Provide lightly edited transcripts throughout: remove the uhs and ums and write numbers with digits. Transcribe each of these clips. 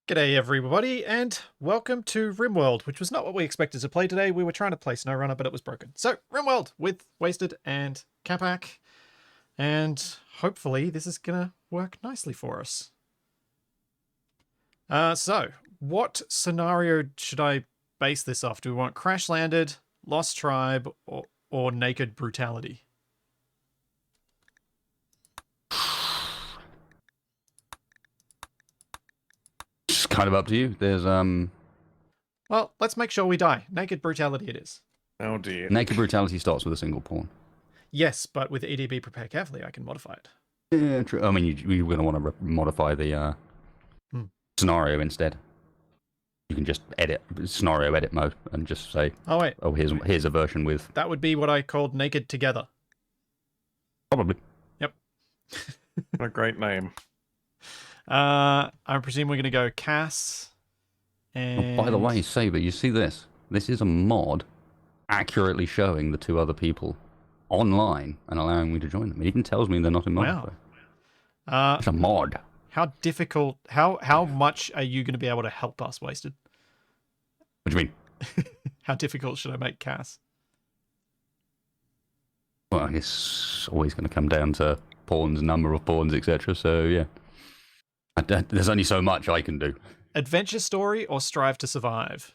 G'day everybody, and welcome to Rimworld, which was not what we expected to play today. We were trying to play SnowRunner, but it was broken. So, Rimworld with Wasted and Capac, and hopefully this is gonna work nicely for us. So, what scenario should I base this off? Do we want Crash Landed, Lost Tribe, or Naked Brutality? It's kind of up to you. There's Well, let's make sure we die. Naked Brutality it is. Oh dear. Naked Brutality starts with a single pawn. Yes, but with EDB Prepare Carefully, I can modify it. Yeah, true. I mean, you're going to want to modify the scenario instead. You can just edit scenario edit mode and just say, Oh wait, "Oh, here's a version with." that would be what I called Naked Together. Probably. Yep. What a great name. I presume we're going to go Cass. And Oh, by the way, Saber, you see this? This is a mod accurately showing the two other people online and allowing me to join them. It even tells me they're not in multiplayer. Wow. It's a mod. How difficult? How much are you going to be able to help us, Wasted? What do you mean? How difficult should I make Cass? Well, I guess it's always going to come down to pawns, number of pawns, etc. So yeah, there's only so much I can do. Adventure story or strive to survive?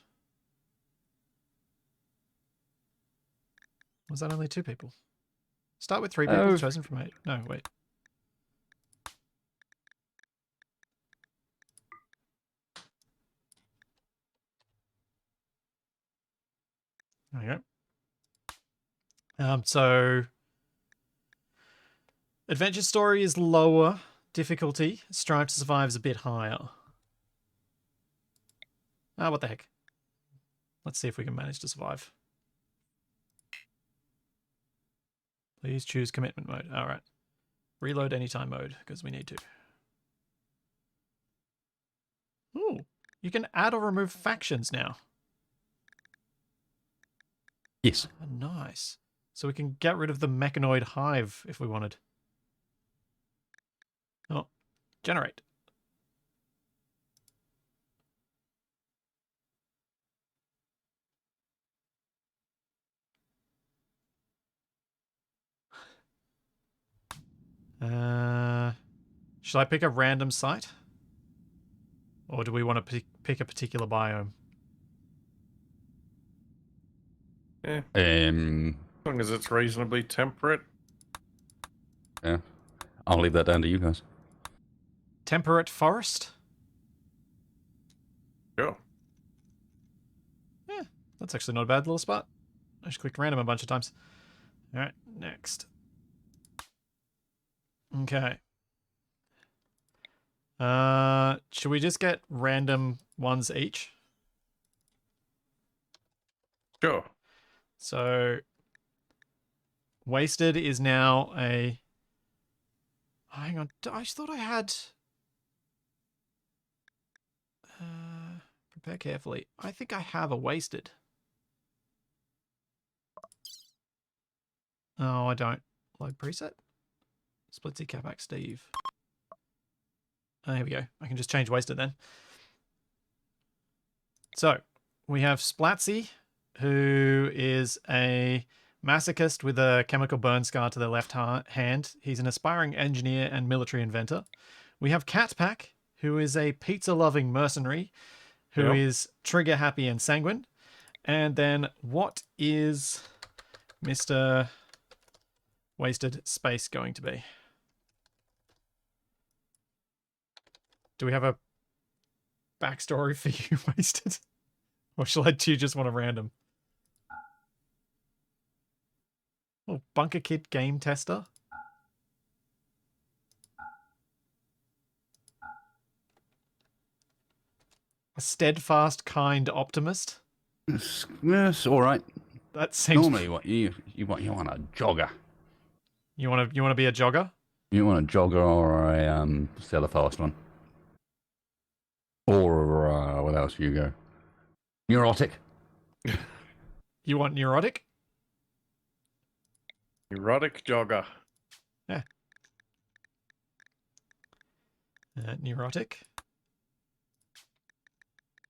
Was that only 2 people? Start with 3 people chosen from 8. No, wait. There you go. So adventure story is lower difficulty. Strive to survive is a bit higher. What the heck? Let's see if we can manage to survive. Please choose commitment mode. All right. Reload anytime mode, because we need to. Ooh, you can add or remove factions now. Yes. Oh, nice. So we can get rid of the mechanoid hive if we wanted. Oh, generate. Should I pick a random site? Or do we want to pick a particular biome? Yeah. As long as it's reasonably temperate. Yeah. I'll leave that down to you guys. Temperate forest? Sure. Yeah, that's actually not a bad little spot. I just clicked random a bunch of times. Alright, next. Okay. Should we just get random ones each? Sure. So, Wasted is now a... Oh, hang on, I just thought I had... Prepare carefully. I think I have a Wasted. Oh, I don't. Load preset? Splitsy Capac Steve. Oh, here we go. I can just change Wasted then. So, we have Splatsy, who is a masochist with a chemical burn scar to their left hand. He's an aspiring engineer and military inventor. We have Capac, who is a pizza-loving mercenary, who is trigger-happy and sanguine. And then, what is Mr. Wasted Space going to be? Do we have a backstory for you, Wasted? Or shall I do just want a random? Oh, Bunker Kid Game Tester. A steadfast, kind optimist. Yes, all right. That seems... Normally, what you want a jogger. You want to be a jogger? You want a jogger or a still a fast one. Or what else do you go? Neurotic. You want neurotic? Neurotic jogger. Yeah. Neurotic.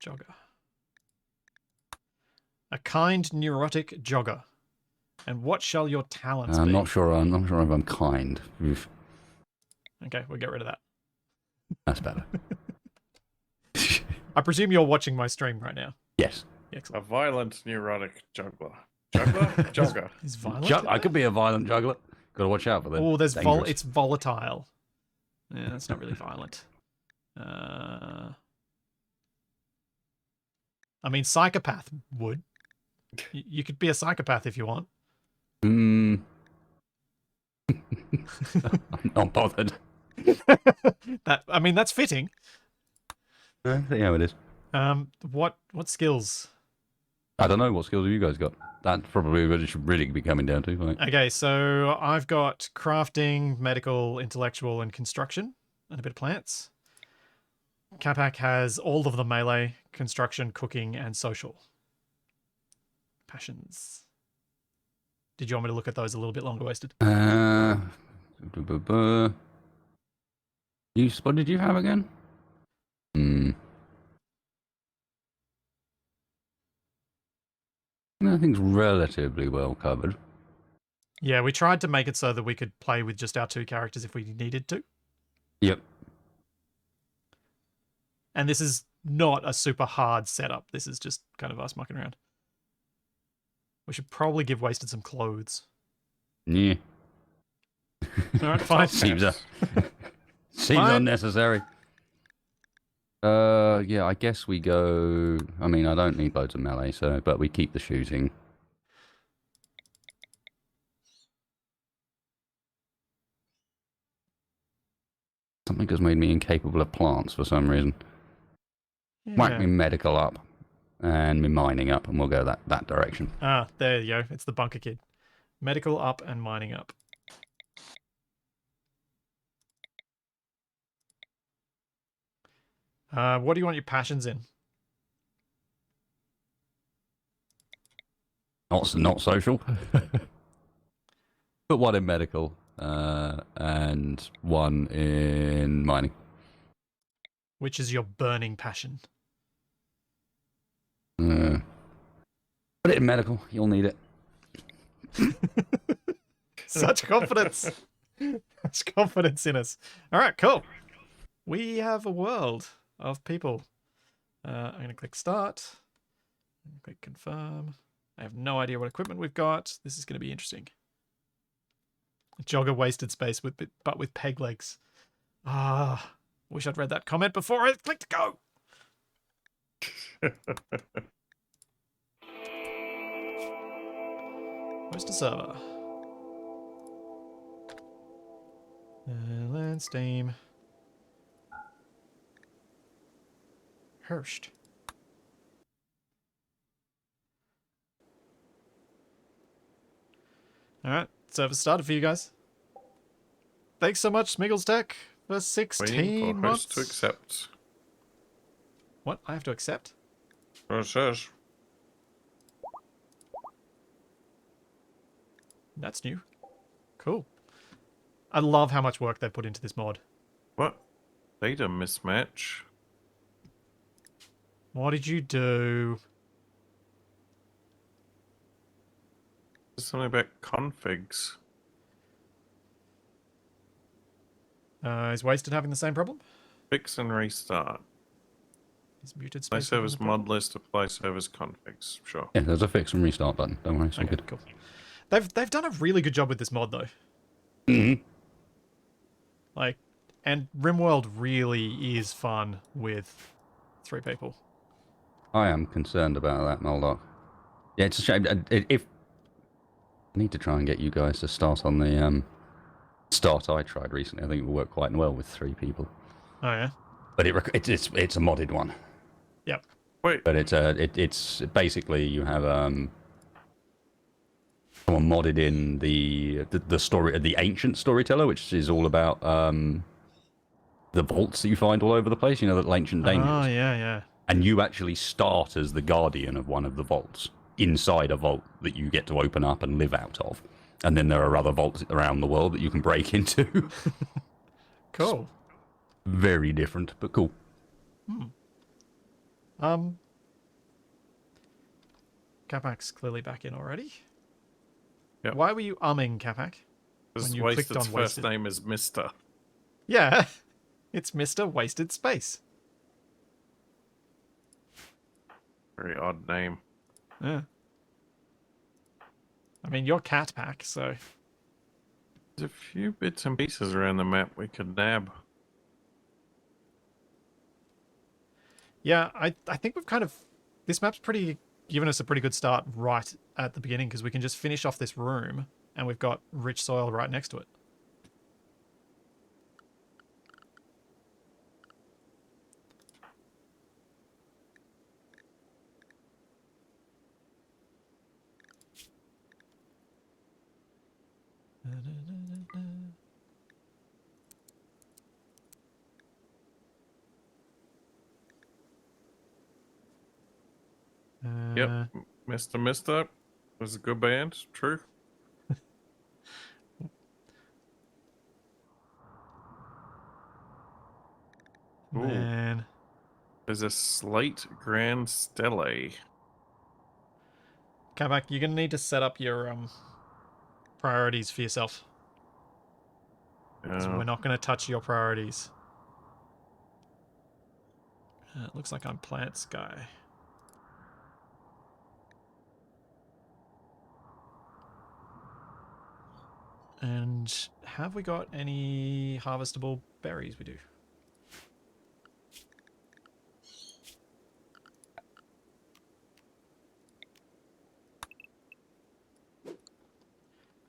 Jogger. A kind neurotic jogger. And what shall your talents I'm be? not sure. I'm not sure if I'm kind. Oof, Okay, we'll get rid of that. that's better. I presume you're watching my stream right now. Yes. A violent, neurotic juggler. Juggler? Jogger. Is violent? I could be a violent juggler. Got to watch out for them. Oh, there's Dangerous. it's volatile. Yeah, that's not really violent. I mean, psychopath would. You could be a psychopath if you want. I'm not bothered. I mean, that's fitting. See how it is. What skills? I don't know what skills have you guys got. That's probably what it should really be coming down to. Like. Okay, so I've got crafting, medical, intellectual, and construction, and a bit of plants. Capac has all of the melee, construction, cooking, and social. Passions. Did you want me to look at those a little bit longer wasted? What did you have again? I think it's relatively well covered. Yeah, we tried to make it so that we could play with just our 2 characters if we needed to. Yep. And this is not a super hard setup. This is just kind of us mucking around. We should probably give Wasted some clothes. Yeah. All right, fine. Seems Fine. unnecessary. Yeah, I guess we go. I mean, I don't need loads of melee, but we keep the shooting. Something has made me incapable of plants for some reason. Whack me medical up and me mining up, and we'll go that direction. Ah, there you go. It's the bunker kid. Medical up and mining up. What do you want your passions in? Not social. Put one in medical and one in mining. Which is your burning passion? Put it in medical. You'll need it. Such confidence. Such confidence in us. All right, cool. We have a world of people. I'm going to click start. Click confirm. I have no idea what equipment we've got. This is going to be interesting. Jogger wasted space but with peg legs. Ah, wish I'd read that comment before I clicked go. Host a server. Land Steam. Hurst. Alright, server started for you guys. Thanks so much, Smiggles Tech, for 16 Waiting for months. host to accept. What? I have to accept? Oh, says. That's new. Cool. I love how much work they put into this mod. What? Data mismatch. What did you do? There's something about configs. Is Wasted having the same problem? Fix and restart. Is muted Play space having servers the problem? mod list, apply servers configs. Sure. Yeah, there's a fix and restart button. Don't worry, it's all Okay, good. cool. They've done a really good job with this mod though. Mm-hmm. Like, and Rimworld really is fun with 3 people. I am concerned about that, Moldoc. Yeah, it's a shame. If I need to try and get you guys to start on the start I tried recently. I think it will work quite well with 3 people. Oh yeah. But it's a modded one. Yep. Wait. But it's basically you have someone modded in the story, the ancient storyteller, which is all about the vaults that you find all over the place. You know, the ancient dangers. Oh yeah, yeah. And you actually start as the guardian of one of the vaults inside a vault that you get to open up and live out of. And then there are other vaults around the world that you can break into. Cool. Very different, but cool. Capac's clearly back in already. Yep. Why were you umming, Capac? Because When you clicked Wasted's on first Wasted. name is Mister. Yeah, it's Mr. Wasted Space. Very odd name. Yeah. I mean, you're Capac, so... There's a few bits and pieces around the map we could nab. Yeah, I think we've kind of... This map's pretty given us a pretty good start right at the beginning, because we can just finish off this room, and we've got rich soil right next to it. Yep, Mister was a good band. True. Ooh, Then... there's a slate Grand Stele. Capac, you're going to need to set up your priorities for yourself. Because we're not going to touch your priorities. It looks like I'm plants guy. And have we got any harvestable berries? We do.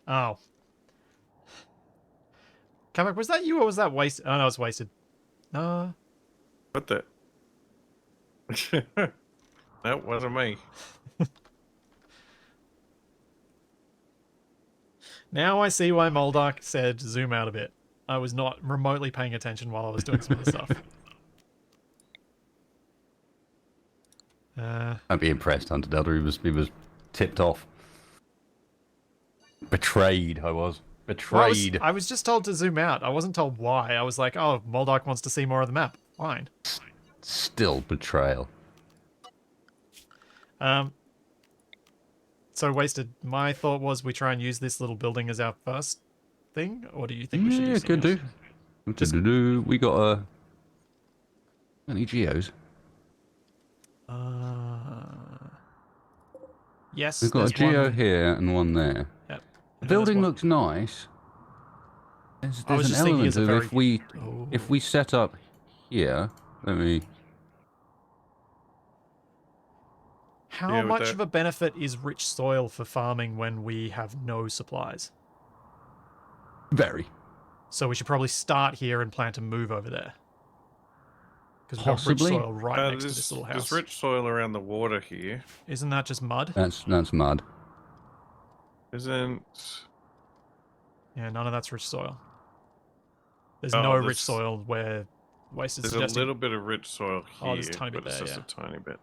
Oh. Capac, was that you or was that wasted? Oh, no, it's wasted. What the? That wasn't me. Now I see why Moldark said zoom out a bit. I was not remotely paying attention while I was doing some of the stuff. I'd be impressed, Hunter Delta. He was tipped off. Betrayed, I was. Well, Betrayed. I was just told to zoom out. I wasn't told why. I was like, oh, Moldark wants to see more of the map. Fine. Still betrayal. So wasted. My thought was we try and use this little building as our first thing, or do you think we should use could something do. else? We got any geos? Yes, We've got a there's geo one. here and one there. Yep. The building looks nice. I was There's an just thinking element it's a of very... if we set up here, let me. How much of a benefit is rich soil for farming when we have no supplies? Very. So we should probably start here and plan to move over there. Because we've got rich Possibly. soil right next to this little house. There's rich soil around the water here. Isn't that just mud? That's mud. Isn't... Yeah, none of that's rich soil. There's Oh, no there's- rich soil where waste is There's suggesting... a little bit of rich soil here, Oh, there's a tiny bit but it's there, just yeah. a tiny bit.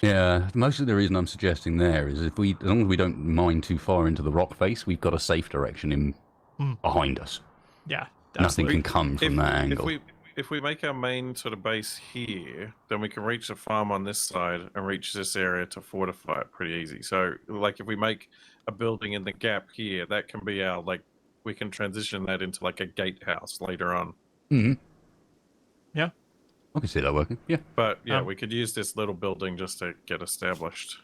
Yeah, mostly the reason I'm suggesting there is as long as we don't mine too far into the rock face, we've got a safe direction in behind us. Yeah, Nothing absolutely. can come from that angle. If we make our main sort of base here, then we can reach the farm on this side and reach this area to fortify it pretty easy. So, like, if we make a building in the gap here, that can be our, like, we can transition that into, like, a gatehouse later on. Mm-hmm. Yeah. I can see that working, yeah. But, yeah, we could use this little building just to get established.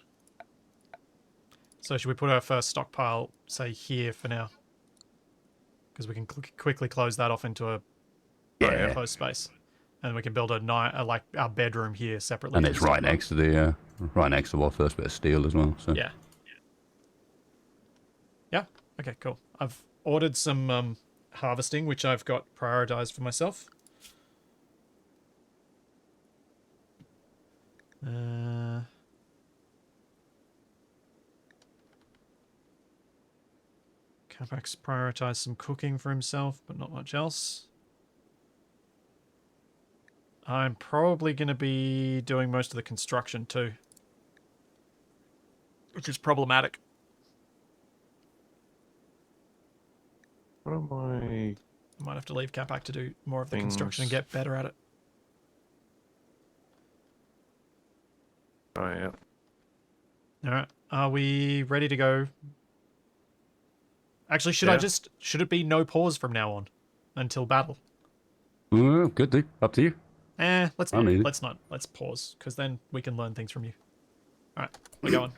So should we put our first stockpile, say, here for now? Because we can quickly close that off into a closed space. And we can build like our bedroom here separately. And it's right next to the right next to our first bit of steel as well. So yeah. Okay, cool. I've ordered some harvesting, which I've got prioritized for myself. Capac's prioritized some cooking for himself, but not much else. I'm probably going to be doing most of the construction too, which is problematic. What am I... I might have to leave Capac to do more of the construction and get better at it. Oh yeah. All right. Are we ready to go? Actually, should it be no pause from now on until battle? Good do. Up to you. Let's I'm not. easy. Let's pause because then we can learn things from you. All right, we're going.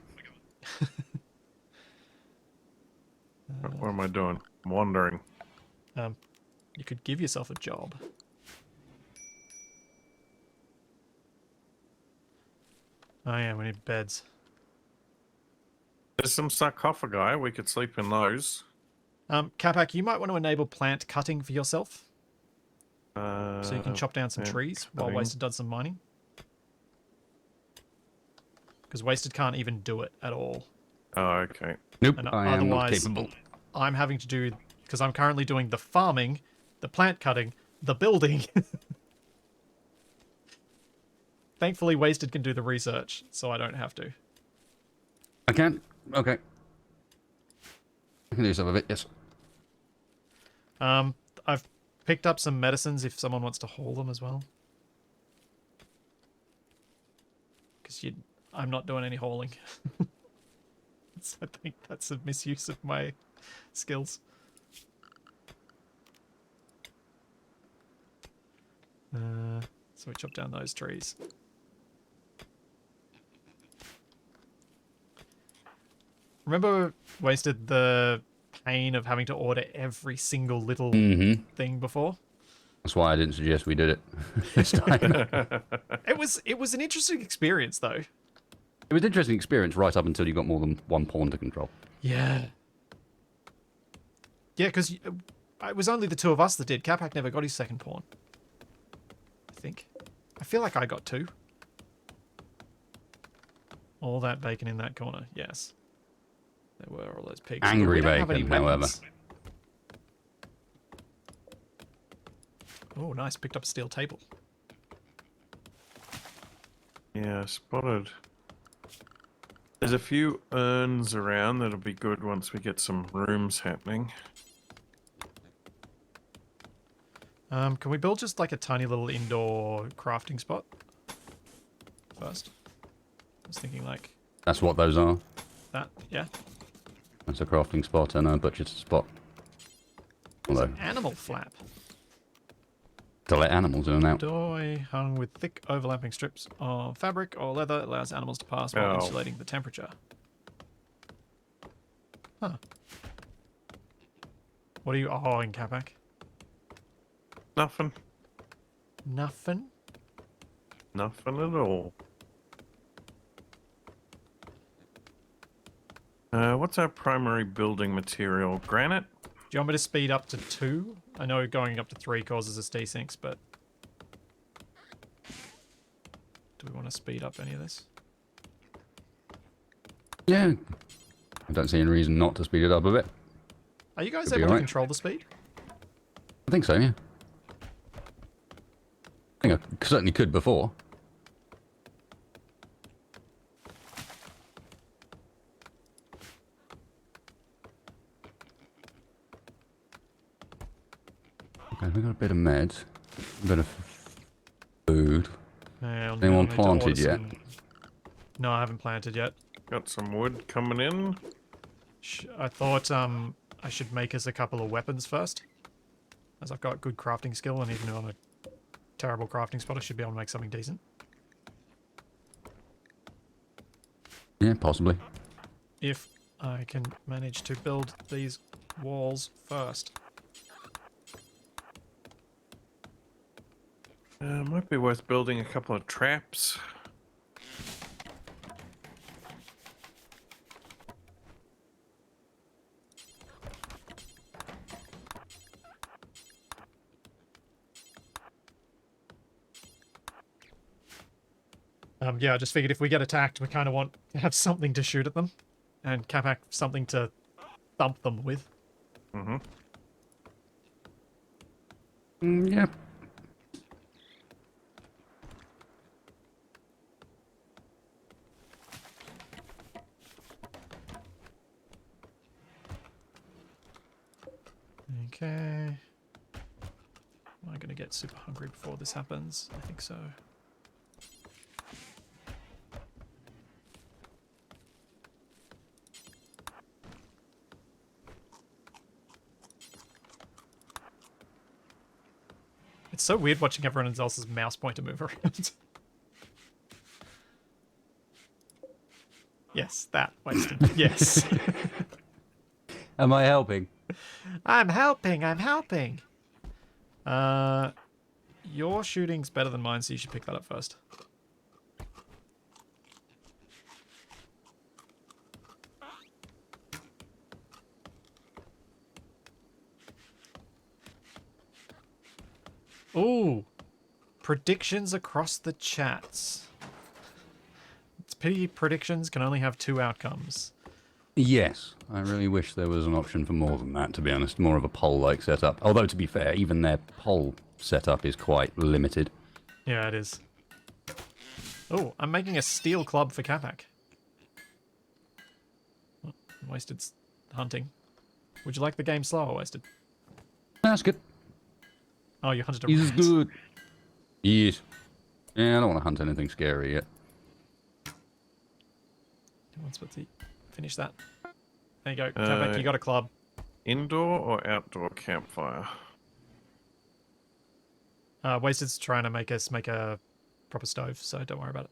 What am I doing? I'm wandering. You could give yourself a job. Oh yeah, we need beds. There's some sarcophagi. We could sleep in those. Capac, you might want to enable plant cutting for yourself, So so you can chop down some trees while Wasted does some mining. Because Wasted can't even do it at all. Oh, okay. Nope, And I am not otherwise, capable. I'm having to do, because I'm currently doing the farming, the plant cutting, the building. Thankfully, Wasted can do the research, so I don't have to. I can? Okay. I can do some of it, yes. I've picked up some medicines if someone wants to haul them as well. Because I'm not doing any hauling. So I think that's a misuse of my skills. So we chop down those trees. Remember, Wasted, the pain of having to order every single little thing before? That's why I didn't suggest we did it this time. It was an interesting experience, though. It was an interesting experience right up until you got more than one pawn to control. Yeah. Yeah, because it was only the two of us that did. Capac never got his second pawn. I think. I feel like I got two. All that bacon in that corner, yes. There were all those pigs. Angry But we don't have any bacon, however. weapons. Oh, nice. Picked up a steel table. Yeah, spotted. There's a few urns around that'll be good once we get some rooms happening. Can we build just like a tiny little indoor crafting spot first? I was thinking like That's what those are. that, yeah. That's a crafting spot and a butcher's spot. Although, Animal flap. to let animals in and out. Doy hung with thick overlapping strips of fabric or leather allows animals to pass while Oh. insulating the temperature. Huh. What are you in Capac? Nothing. Nothing? Nothing at all. What's our primary building material? Granite? Do you want me to speed up to 2? I know going up to 3 causes us desyncs, but do we want to speed up any of this? Yeah. I don't see any reason not to speed it up a bit. Are you guys Should be able to alright. control the speed? I think so, yeah. I think I certainly could before. Okay, we've got a bit of meds, a bit of food. Anyone planted yet? No, I haven't planted yet. Got some wood coming in. I thought I should make us a couple of weapons first, as I've got good crafting skill, and even though I'm a terrible crafting spot, I should be able to make something decent. Yeah, possibly. If I can manage to build these walls first. Might be worth building a couple of traps. Yeah, I just figured if we get attacked, we kind of want to have something to shoot at them, and Capac something to thump them with. Mm-hmm. Yeah. Okay. Am I going to get super hungry before this happens? I think so. It's so weird watching everyone else's mouse pointer move around. Yes, that wasted. Yes. Am I helping? I'm helping. I'm helping. Your shooting's better than mine, so you should pick that up first. Ooh. Predictions across the chats. It's pity predictions can only have 2 outcomes. Yes, I really wish there was an option for more than that, to be honest. More of a poll-like setup. Although, to be fair, even their poll setup is quite limited. Yeah, it is. Oh, I'm making a steel club for Capac. Oh, Wasted's hunting. Would you like the game slower, Wasted? That's good. Oh, you hunted a He's rat. good. Yes. Yeah, I don't want to hunt anything scary yet. Once with the finish that. There you go, Capac. You got a club. Indoor or outdoor campfire? Wasted's trying to make us make a proper stove, so don't worry about it.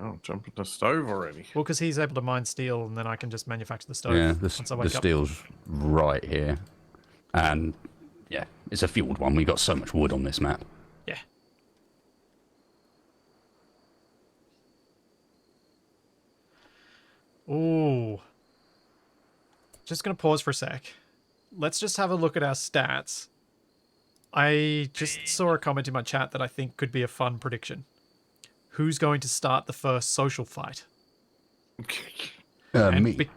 Oh, jump into the stove already. Well, because he's able to mine steel, and then I can just manufacture the stove Yeah, once I the wake up. steel's right here. And, yeah, it's a fueled one. We got so much wood on this map. Yeah. Ooh. Just going to pause for a sec. Let's just have a look at our stats. I just saw a comment in my chat that I think could be a fun prediction. Who's going to start the first social fight? Me.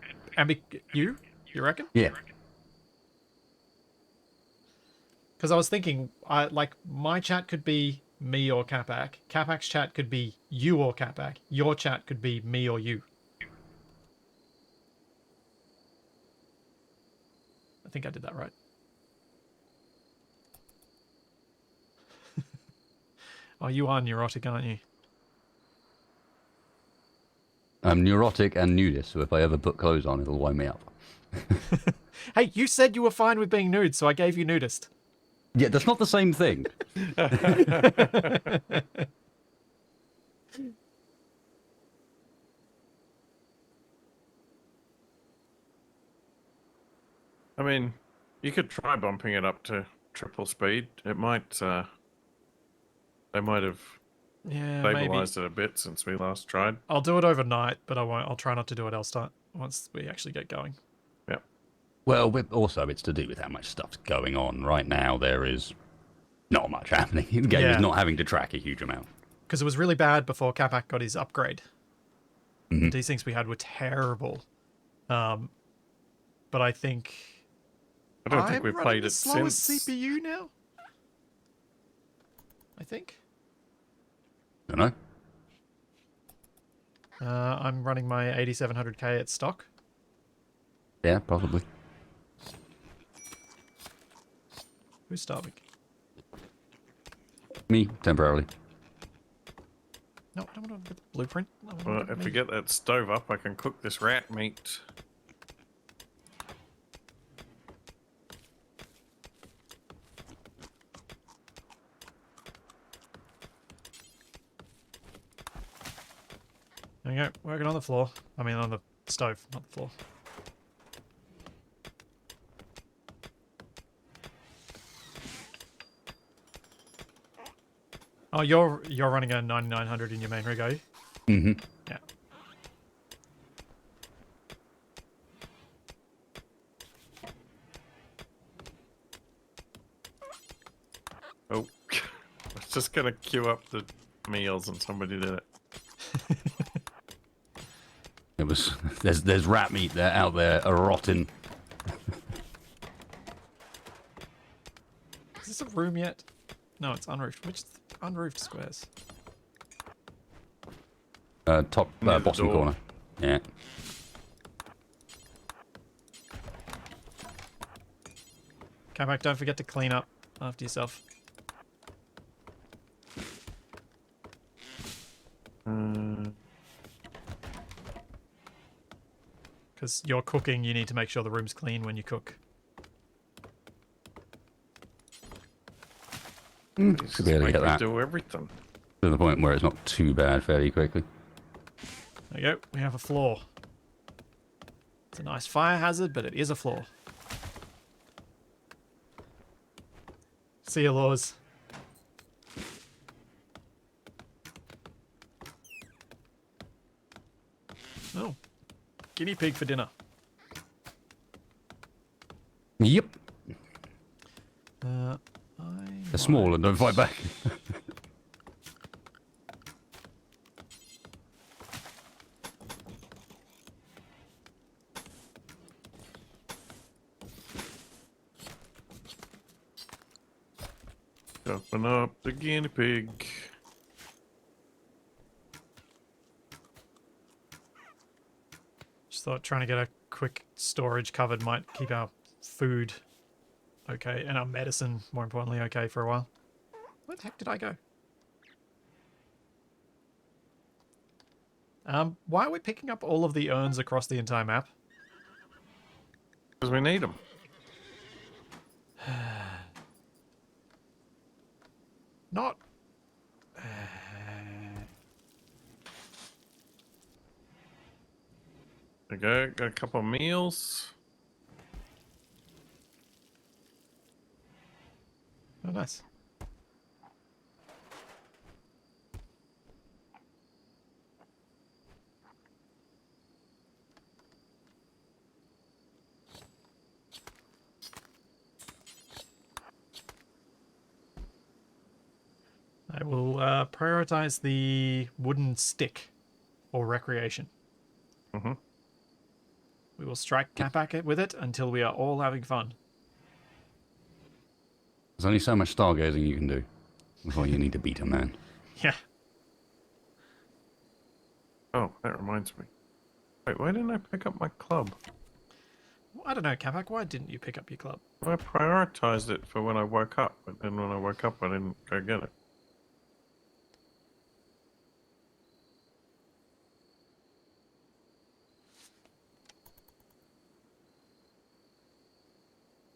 You? You reckon? Yeah. Because I was thinking, like, my chat could be me or Capac. Capac's chat could be you or Capac. Your chat could be me or you. I think I did that right. Oh, you are neurotic, aren't you? I'm neurotic and nudist, so if I ever put clothes on, it'll wind me up. Hey, you said you were fine with being nude, so I gave you nudist. Yeah, that's not the same thing. I mean, you could try bumping it up to triple speed. It might, they might have Yeah, stabilized maybe. it a bit since we last tried. I'll do it overnight, but I won't. I'll try not to do it else time once we actually get going. Yeah. Well, also, it's to do with how much stuff's going on. Right now, there is not much happening. The game is not having to track a huge amount. Because it was really bad before Capac got his upgrade. Mm-hmm. The desyncs we had were terrible. But I think... I don't think we've played it slowest since. CPU now? I think. Don't know. I'm running my 8700K at stock. Yeah, probably. Who's starving? Me, temporarily. No, I don't want to get the blueprint. No, I Well, want if me. we get that stove up, I can cook this rat meat. There you go, working on the floor. I mean, on the stove, not the floor. Oh, you're running a 9900 in your main rig, are you? Mm-hmm. Yeah. Oh, I was just gonna queue up the meals and somebody did it. It was there's rat meat there out there rotting. Is this a room yet? No, it's unroofed. Which unroofed squares? Top Near the bottom door. corner. Yeah. Capac, don't forget to clean up after yourself. Because you're cooking, you need to make sure the room's clean when you cook. Should be able to Make get me that do everything. to the point where it's not too bad fairly quickly. There you go. We have a floor. It's a nice fire hazard, but it is a floor. See you, laws. Oh. Guinea pig for dinner. Yep. They're They're small and don't fight back. Open up the guinea pig. Just thought trying to get a quick storage covered might keep our food okay, and our medicine, more importantly, okay for a while. Where the heck did I go? Why are we picking up all of the urns across the entire map? Because we need them. Not... There we go. Got a couple of meals. Oh, nice. I will prioritize the wooden stick or recreation. Mm-hmm. We will strike Capac with it until we are all having fun. There's only so much stargazing you can do before you need to beat a man. Yeah. Oh, that reminds me. Wait, why didn't I pick up my club? I don't know, Capac, why didn't you pick up your club? I prioritized it for when I woke up, but then when I woke up, I didn't go get it.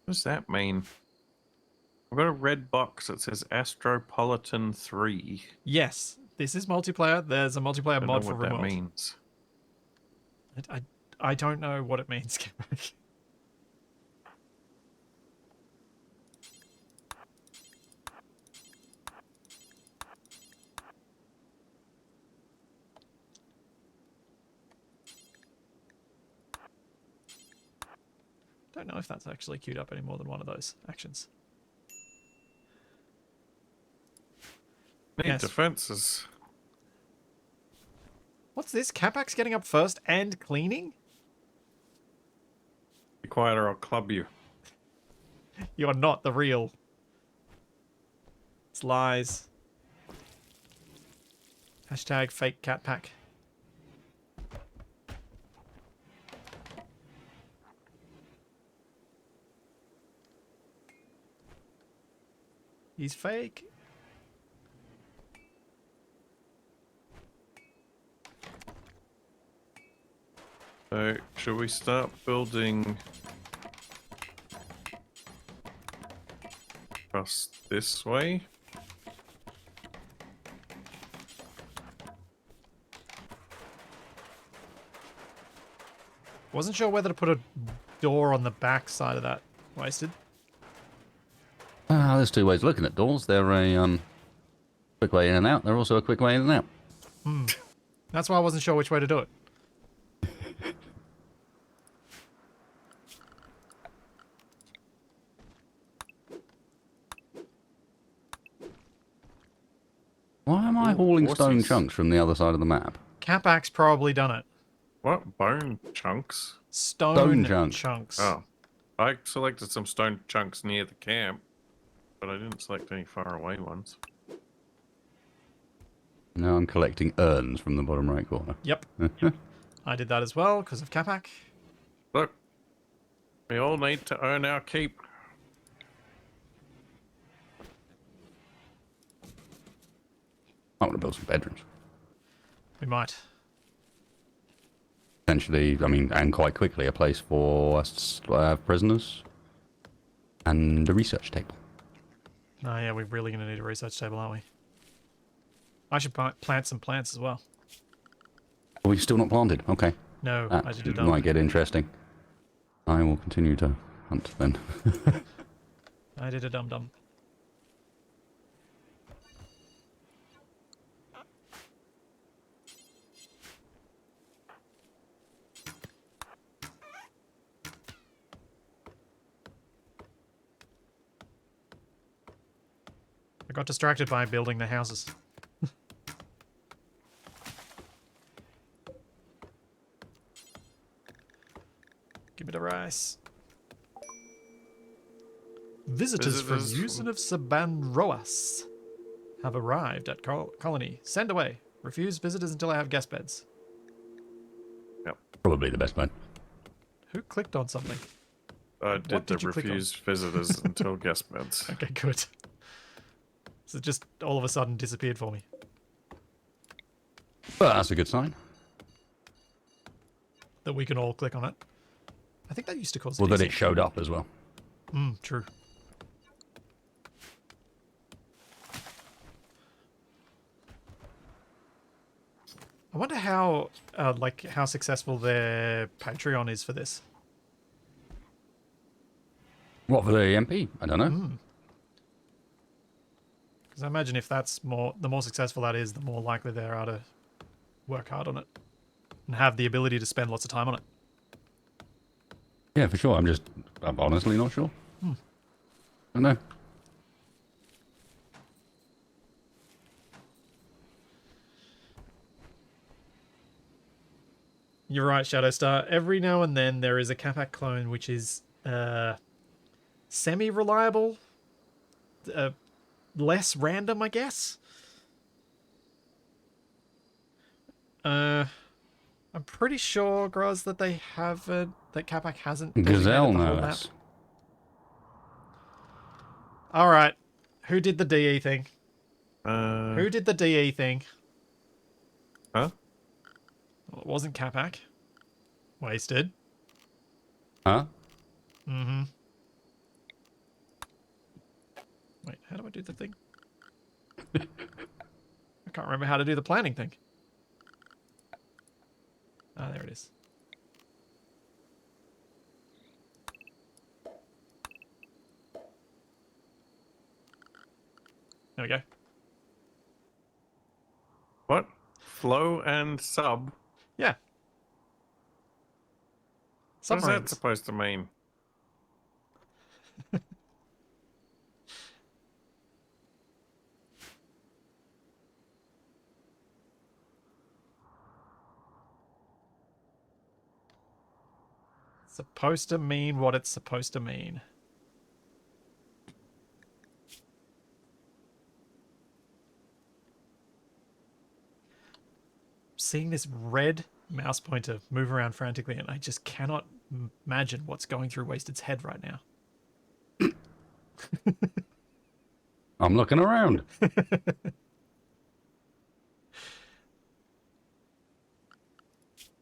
What does that mean? I've got a red box that says Astropolitan 3. Yes, this is multiplayer. There's a multiplayer I don't mod know for what that Rimworld. means. I don't know what it means, Capac. Don't know if that's actually queued up any more than one of those actions. Need Yes. defenses. What's this? Capac's getting up first and cleaning? Be quiet or I'll club you. You're not the real. It's lies. Hashtag fake cat pack. He's fake. So, should we start building across this way? Wasn't sure whether to put a door on the back side of that. Wasted. There's two ways of looking at doors. They're a quick way in and out. They're also a quick way in and out. That's why I wasn't sure which way to do it. Why am I Ooh, hauling horses. stone chunks from the other side of the map? Capac's probably done it. What? Bone chunks? Stone chunk. chunks. Oh. I selected some stone chunks near the camp, but I didn't select any far away ones. Now I'm collecting urns from the bottom right corner. Yep. I did that as well because of Capac. Look, we all need to earn our keep. I want to build some bedrooms. We might. Essentially, I mean, and quite quickly, a place for us prisoners and a research table. Oh yeah, we're really going to need a research table, aren't we? I should plant some plants as well. Are we still not planted? Okay. No, That I did a might dump. get interesting. I will continue to hunt then. I did a dum-dum. I got distracted by building the houses. Give me the rice. Visitors from Musin of Sabanroas have arrived at colony. Send away. Refuse visitors until I have guest beds. Yep. Probably the best plan. Who clicked on something? I What did the did you click on? refuse visitors until guest beds. Okay, good. So it just all of a sudden disappeared for me. Well, that's a good sign. That we can all click on it. I think that used to cause Well, that desync. it showed up as well. True. I wonder how, how successful their Patreon is for this. What, for the MP? I don't know. Because I imagine if that's the more successful that is, the more likely they are to work hard on it and have the ability to spend lots of time on it. Yeah, for sure. I'm honestly not sure. I don't know. You're right, Shadowstar. Every now and then there is a Capac clone which is semi-reliable, less random, I guess. I'm pretty sure, Groz, that they haven't. That Capac hasn't designated Gazelle, the no whole map. less. All right, who did the DE thing? Uh, Who did the DE thing? Huh? Well, it wasn't Capac. Wasted. Huh? Mm-hmm. Wait, how do I do the thing? I can't remember how to do the planning thing. Ah, there it is. There we go. What? Flow and sub? Yeah. What is that Submarines. supposed to mean? Supposed to mean what it's supposed to mean. Seeing this red mouse pointer move around frantically, and I just cannot imagine what's going through Wasted's head right now. I'm looking around.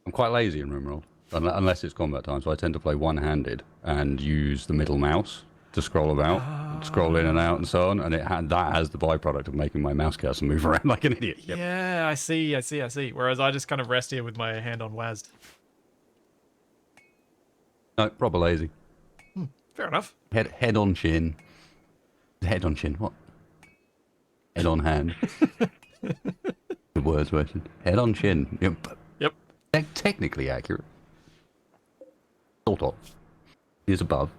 I'm quite lazy in Rimworld, unless it's combat time, so I tend to play one-handed and use the middle mouse to scroll about, scroll in and out and so on, and that has the byproduct of making my mouse cursor move around like an idiot. Yep. Yeah, I see. Whereas I just kind of rest here with my hand on WASD. No, proper lazy. Fair enough. Head on chin. Head on chin, what? Head on hand. The words version. Head on chin. Yep. Yep. Technically accurate. Sort of. Is above.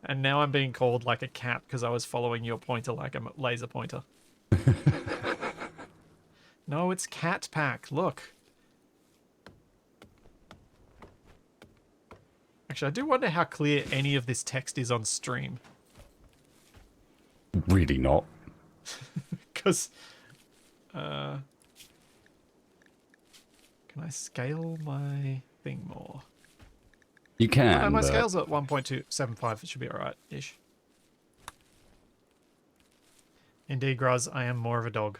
And now I'm being called like a cat because I was following your pointer like a laser pointer. No, it's Capac. Look. Actually, I do wonder how clear any of this text is on stream. Really not. Because... can I scale my thing more? You Oh, no, can, my but scale's at 1.275. It should be alright-ish. Indeed, Graz, I am more of a dog.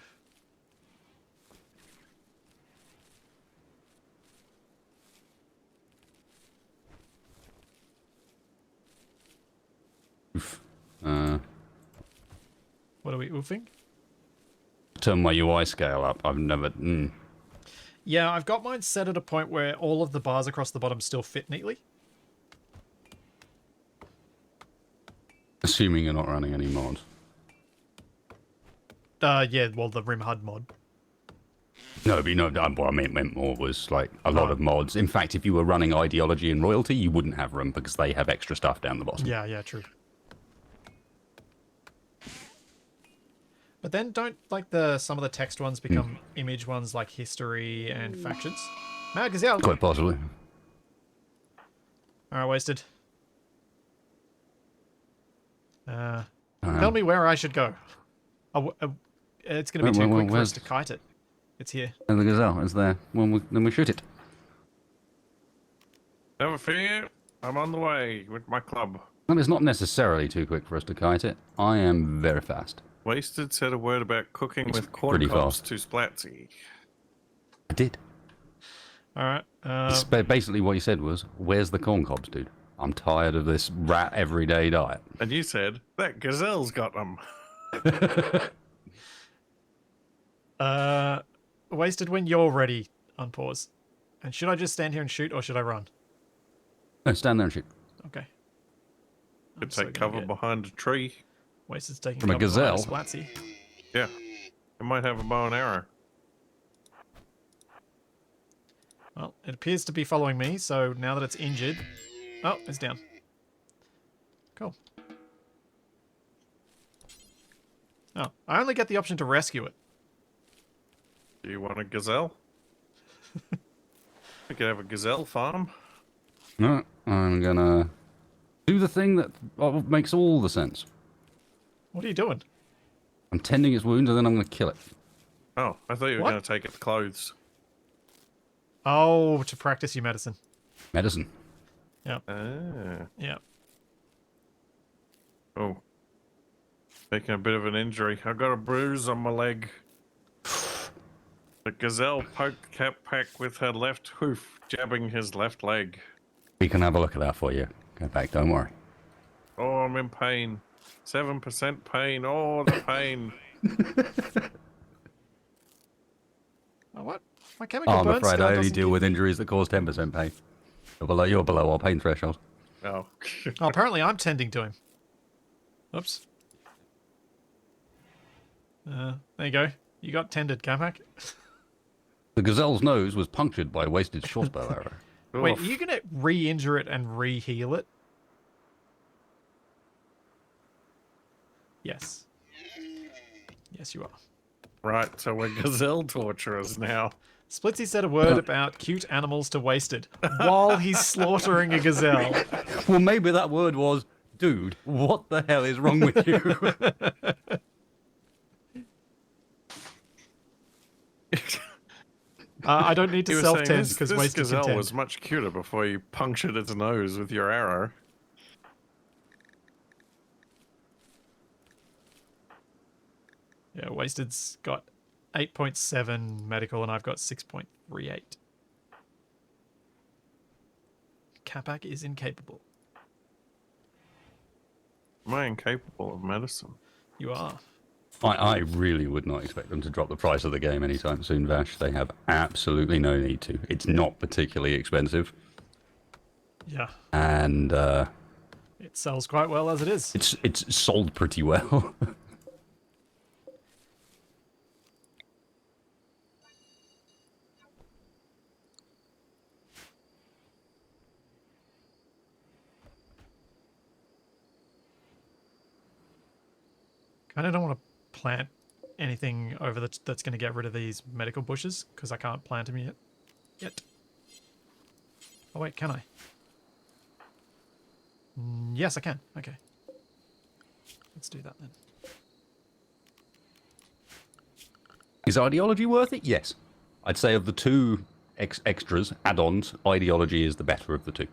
uh, What are we oofing? turn my UI scale up. I've never. Yeah, I've got mine set at a point where all of the bars across the bottom still fit neatly. Assuming you're not running any mods. Yeah, well, the Rim HUD mod. No, but what I meant more was like a lot Oh. of mods. In fact, if you were running Ideology and Royalty, you wouldn't have room because they have extra stuff down the bottom. Yeah, true. But then don't like some of the text ones become image ones like history and factions? Mad Gazelle. Quite possibly. Alright, wasted. Tell me where I should go. It's going to be too quick for us to kite it. It's here. And the gazelle is there. Then we shoot it. Never fear, I'm on the way with my club. Well, it's not necessarily too quick for us to kite it. I am very fast. Wasted said a word about cooking It's with corn pretty cobs fast. to Splatzy. I did. Alright. Basically what he said was, where's the corn cobs, dude? I'm tired of this rat everyday diet. And you said, that gazelle's got them. Wasted when you're ready. Unpause. And should I just stand here and shoot or should I run? No, stand there and shoot. Okay. Could take cover behind a tree. Wasted's taking From a cover behind gazelle? Splatzy. Yeah. It might have a bow and arrow. Well, it appears to be following me, so now that it's injured... Oh, it's down. Cool. Oh, I only get the option to rescue it. Do you want a gazelle? We could have a gazelle farm. No, I'm gonna do the thing that makes all the sense. What are you doing? I'm tending its wounds and then I'm gonna kill it. Oh, I thought you were What? going to take its clothes. Oh, to practice your medicine. Medicine. Yep. Ah. Yep. Oh. Taking a bit of an injury. I got a bruise on my leg. The gazelle poked Capac with her left hoof, jabbing his left leg. We can have a look at that for you. Go back, don't worry. Oh, I'm in pain. 7% pain. Oh, the pain. Oh, what? My chemical I'm burn afraid scar I only doesn't deal give- with injuries that cause 10% pain. You're below our pain threshold. Oh. Oh, apparently I'm tending to him. Oops. There you go. You got tended, Capac. The gazelle's nose was punctured by a wasted shortbow arrow. Wait, Oof. are you going to re-injure it and re-heal it? Yes. Yes, you are. Right, so we're gazelle torturers now. Splitsy said a word about cute animals to Wasted while he's slaughtering a gazelle. Well, maybe that word was, dude, what the hell is wrong with you? I don't need You to were saying self-tend this because Wasted can gazelle tend. was much cuter before you punctured its nose with your arrow. Yeah, Wasted's got 8.7 medical and I've got 6.38. Capac is incapable. Am I incapable of medicine? You are. I really would not expect them to drop the price of the game anytime soon, Vash. They have absolutely no need to. It's not particularly expensive. Yeah. And It sells quite well as it is. it's sold pretty well. Kind of don't want to plant anything over that's going to get rid of these medical bushes because I can't plant them yet. Oh wait, can I? Yes, I can. Okay. Let's do that then. Is Ideology worth it? Yes. I'd say of the two extras, add-ons, Ideology is the better of the two.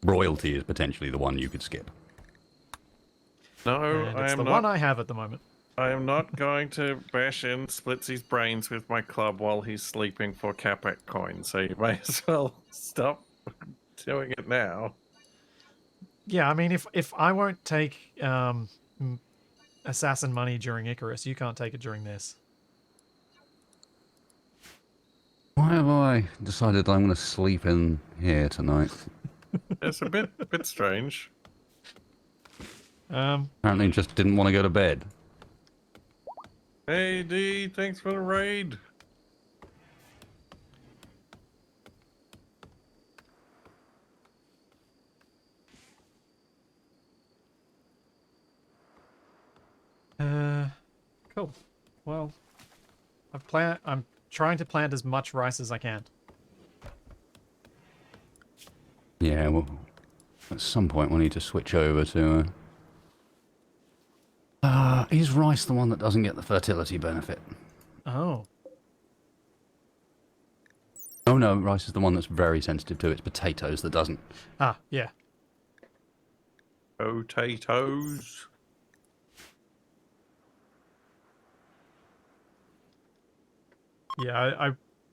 Royalty is potentially the one you could skip. No, And I it's am the not. one I have at the moment. I am not going to bash in Splitsy's brains with my club while he's sleeping for Capac coins. So you may as well stop doing it now. Yeah, I mean, if I won't take assassin money during Icarus, you can't take it during this. Why have I decided I'm going to sleep in here tonight? It's a bit strange. Apparently just didn't want to go to bed. Hey D, thanks for the raid. Cool. Well, I'm trying to plant as much rice as I can. Yeah, well, at some point we'll need to switch over to... is rice the one that doesn't get the fertility benefit? Oh. Oh no, rice is the one that's very sensitive to it. It's potatoes that doesn't. Ah, yeah. Potatoes. Yeah, I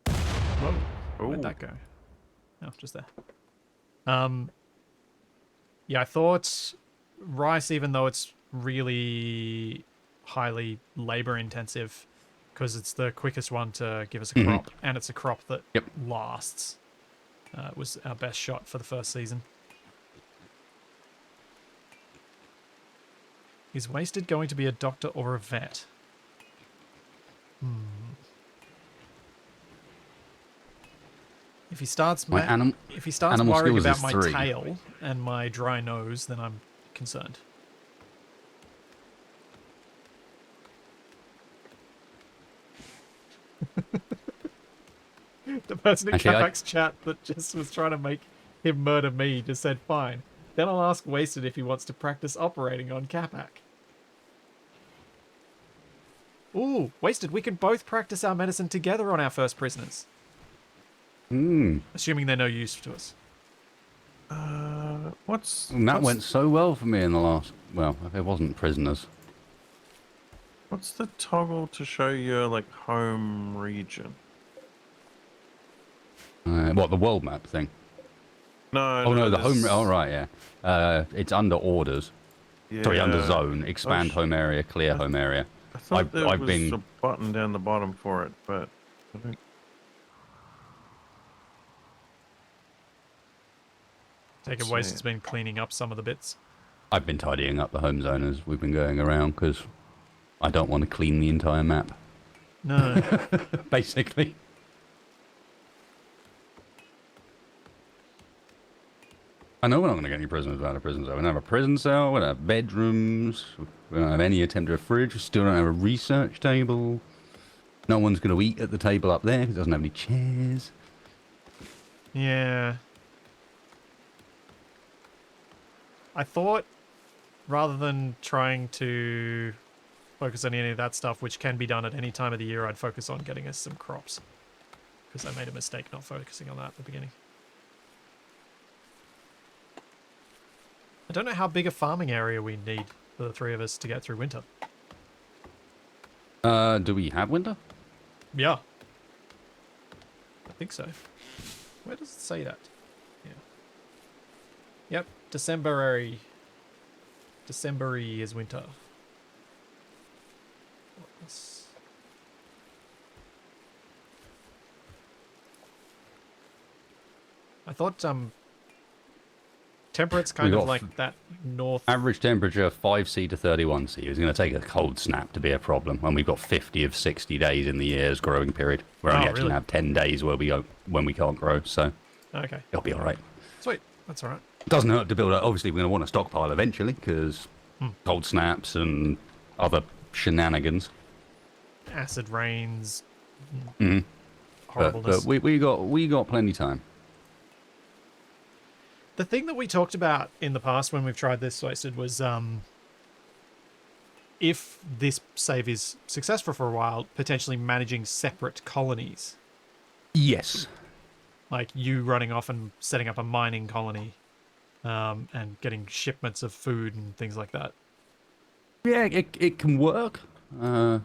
whoa, where'd Ooh. that go? Oh, just there. Yeah, I thought rice, even though it's really highly labor intensive, because it's the quickest one to give us a crop, and it's a crop that Yep. lasts, was our best shot for the first season. Is Wasted going to be a doctor or a vet? If he starts if he starts animal worrying skills about is my 3. tail and my dry nose, then I'm concerned. The person in Actually, Capac's chat that just was trying to make him murder me just said, fine. Then I'll ask Wasted if he wants to practice operating on Capac. Ooh, Wasted, we can both practice our medicine together on our first prisoners. Assuming they're no use to us. And that went so well for me in the last... Well, it wasn't prisoners. What's the toggle to show your like home region? What, the world map thing? No. Oh no, the home... there's- Oh right, yeah. It's under orders. Sorry, under Yeah. zone. Expand home area, clear home area. I thought there I've was been... a button down the bottom for it, but I don't. Take it See. Wasted's been cleaning up some of the bits. I've been tidying up the home zone as we've been going around because I don't want to clean the entire map. No. Basically. I know we're not going to get any prisoners out of prison cell. We don't have a prison cell, we don't have bedrooms, we don't have any attempt at a fridge, we still don't have a research table. No one's going to eat at the table up there because it doesn't have any chairs. Yeah. I thought, rather than trying to focus on any of that stuff, which can be done at any time of the year, I'd focus on getting us some crops. Because I made a mistake not focusing on that at the beginning. I don't know how big a farming area we need for the three of us to get through winter. Do we have winter? Yeah. I think so. Where does it say that? Yeah. Yep, December-y is winter. What's... I thought temperate's kind of like that north. Average temperature 5C to 31C. It's going to take a cold snap to be a problem when we've got 50 of 60 days in the year's growing period. We're only actually going to have 10 days where when we can't grow, so Okay. it'll be all right. Sweet, that's all right. Doesn't hurt to build up. Obviously, we're going to want to stockpile eventually because cold snaps and other shenanigans. Acid rains. But Horribleness. we got plenty time. The thing that we talked about in the past when we've tried this, Wasted, was if this save is successful for a while, potentially managing separate colonies. Yes. Like you running off and setting up a mining colony and getting shipments of food and things like that. Yeah, it can work. Because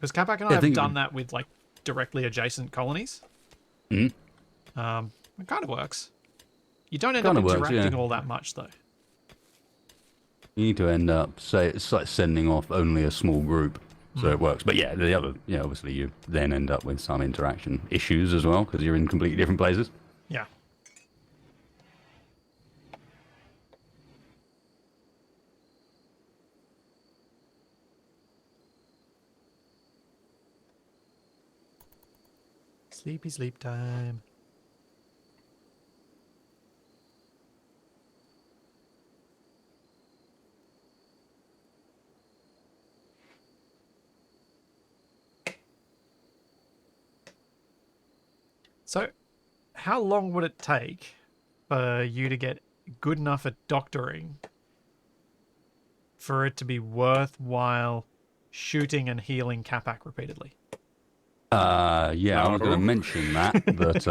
Capac and I I have think done that with like directly adjacent colonies. it It kind of works. You don't end up kind of works. Yeah, interacting all that much though. you need to end up it's like sending off only a small group, so it works. But yeah, the other, obviously you then end up with some interaction issues as well because you're in completely different places. Yeah. Sleepy sleep time. So, how long would it take for you to get good enough at doctoring for it to be worthwhile shooting and healing Capac repeatedly? Yeah, I was going to No. mention that, but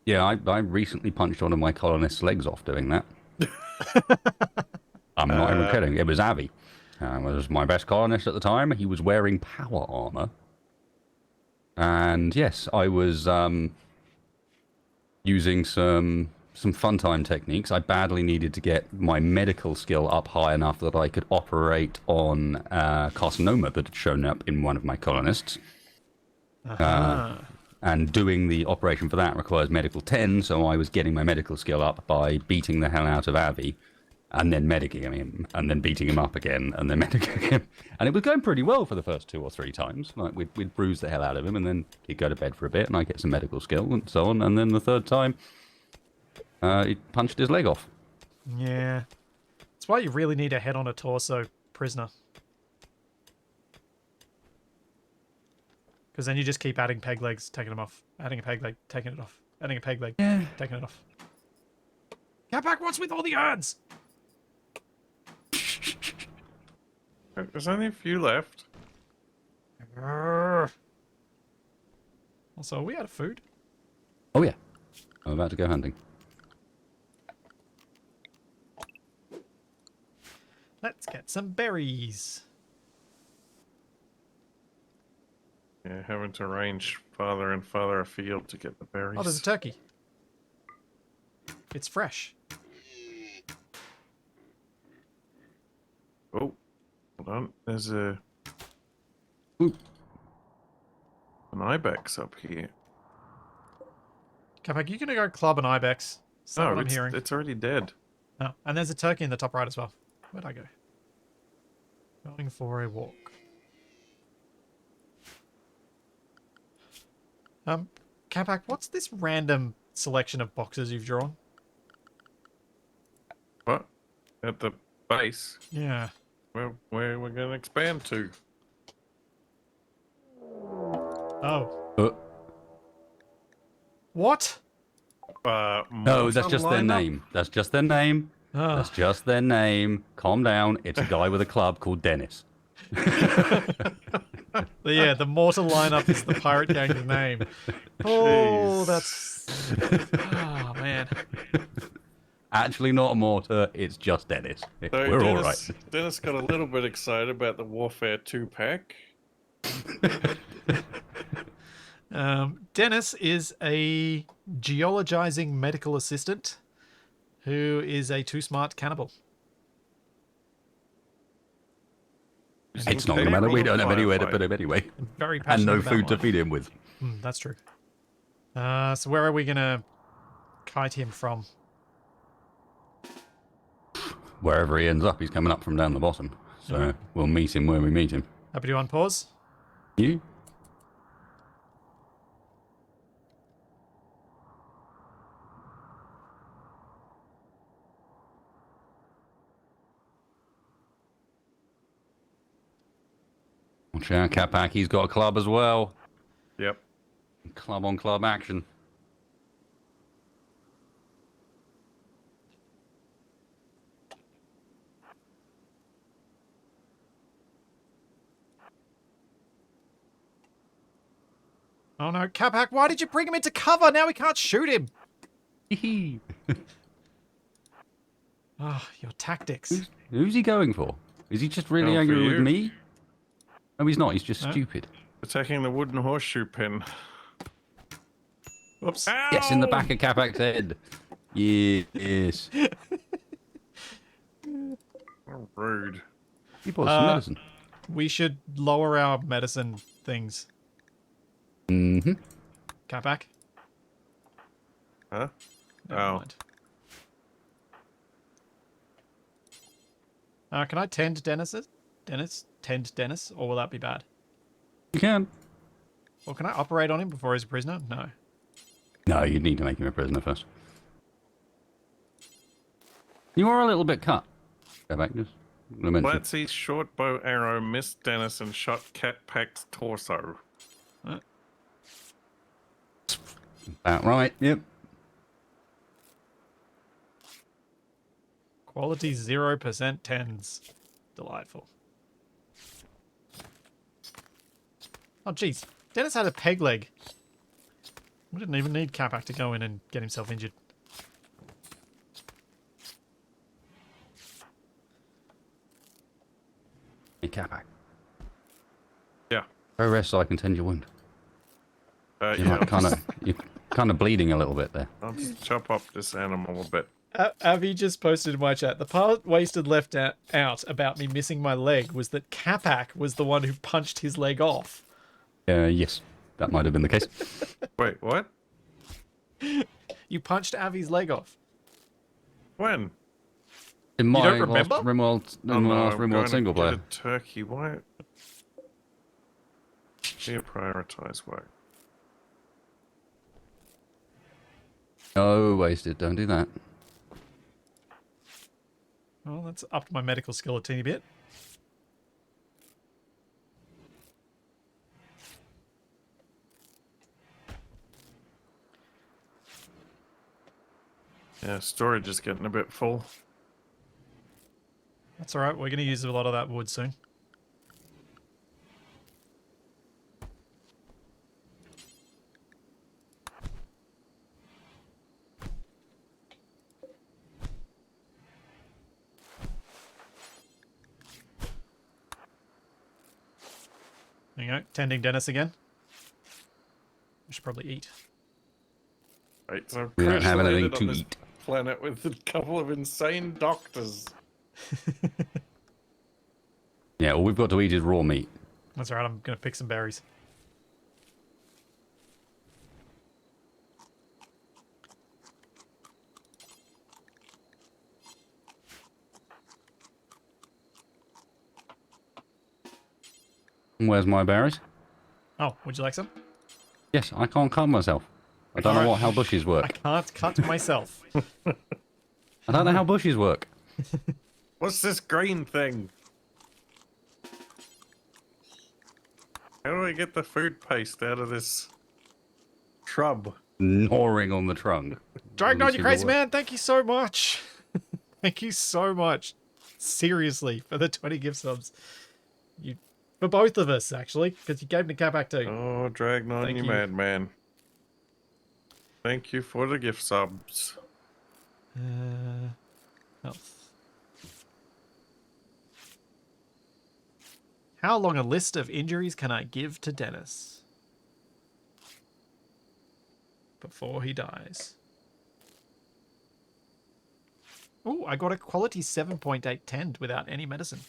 yeah, I recently punched one of my colonists' legs off doing that. I'm not even kidding. It was Avi. Was my best colonist at the time. He was wearing power armor. And yes, I was using some fun time techniques. I badly needed to get my medical skill up high enough that I could operate on carcinoma that had shown up in one of my colonists. And doing the operation for that requires medical 10, so I was getting my medical skill up by beating the hell out of Avi, and then medicing him, and then beating him up again, and then medicing him. And it was going pretty well for the first 2 or 3 times. Like, we'd bruise the hell out of him, and then he'd go to bed for a bit, and I'd get some medical skill, and so on. And then the 3rd time, he punched his leg off. Yeah. That's why you really need a head on a torso prisoner. Because then you just keep adding peg legs, taking them off. Adding a peg leg, taking it off. Adding a peg leg, taking it off. Capac, what's with all the urns? There's only a few left. Also, are we out of food? Oh, yeah. I'm about to go hunting. Let's get some berries. Yeah, having to range farther and farther afield to get the berries. Oh, there's a turkey. It's fresh. Oh, hold on. There's an ibex up here. Capac, you gonna go club an ibex? Is that what I'm hearing? It's already dead. Oh, and there's a turkey in the top right as well. Where'd I go? Going for a walk. Capac, what's this random selection of boxes you've drawn? What? At the base? Yeah. Where we're going to expand to? Oh. What? No, that's just their name. That's just their name. Oh. That's just their name. Calm down. It's a guy with a club called Dennis. Yeah, the mortar lineup is the pirate gang's name. Oh, that's... Oh, man. Actually, not a mortar. It's just Dennis. So We're all right. Dennis got a little bit excited about the Warfare 2-pack. Dennis is a geologizing medical assistant who is a too smart cannibal. It's not going to matter. We don't have anywhere to put him anyway. Very And passionate no about food to life. feed him with. That's true. So where are we going to kite him from? Wherever he ends up, he's coming up from down the bottom. So we'll meet him where we meet him. Happy to unpause? You? Watch out, Capac. He's got a club as well. Yep. Club on club action. Oh no, Capac, why did you bring him into cover? Now we can't shoot him. Hee. Oh, your tactics. Who's he going for? Is he just really Going for angry with you. me? No, he's not. He's just No? stupid. Attacking the wooden horseshoe pin. Whoops. Ow! Yes, in the back of Capac's head. Yes. Oh, rude. He bought some medicine. We should lower our medicine things. Mm-hmm. Capac? Huh? Never Oh. mind. Can I tend Dennis? Tend Dennis? Or will that be bad? You can. Or can I operate on him before he's a prisoner? No. No, you need to make him a prisoner first. You are a little bit cut. Go back, just to mention. Blatsy's short bow arrow missed Dennis and shot Capac's torso. About right, yep. Quality 0% tens. Delightful. Oh, jeez. Dennis had a peg leg. We didn't even need Capac to go in and get himself injured. Hey, Capac. Yeah. Go rest so I can tend your wound. You're Yeah. you're kind of bleeding a little bit there. I'll just chop up this animal a bit. Avi just posted in my chat, the part wasted left out about me missing my leg was that Capac was the one who punched his leg off. Yes, that might have been the case. Wait, what? You punched Avi's leg off. When? In my don't last remember? Rimworld, Oh, no, I'm going Rimworld to single get player. a turkey. Why? You prioritize work. No, wasted. Don't do that. Well, that's upped my medical skill a teeny bit. Yeah, storage is getting a bit full. That's alright, we're going to use a lot of that wood soon. There you go, tending Dennis again. We should probably eat. Right, so We don't have anything crash-landed to on this eat. planet with a couple of insane doctors. Yeah, all we've got to eat is raw meat. That's alright, I'm going to pick some berries. Where's my berries? Oh, would you like some? Yes, I can't cut myself. I don't know how bushes I work. can't cut myself. I don't know how bushes work. What's this green thing? How do I get the food paste out of this shrub? Gnawing on the trunk. Dragon, Doesn't you seem to crazy work. man, thank you so much. Thank you so much. Seriously, for the 20 gift subs. For both of us, actually, because you gave me Capac too. Oh, Dragnon, Thank you you. madman. Thank you for the gift subs. Health. How long a list of injuries can I give to Dennis before he dies? Oh, I got a quality 7.8 tend without any medicine.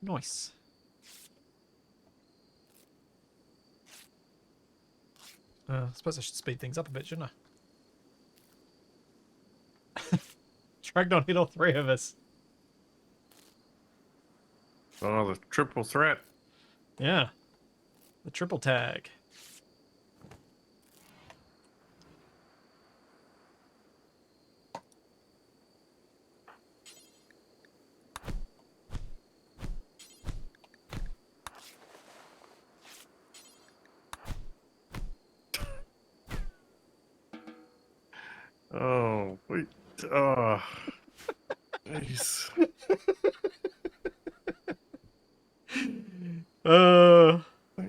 Nice. I suppose I should speed things up a bit, shouldn't I? Dragnon hit all three of us. Oh, the triple threat. Yeah. The triple tag. Oh, Oh, jeez.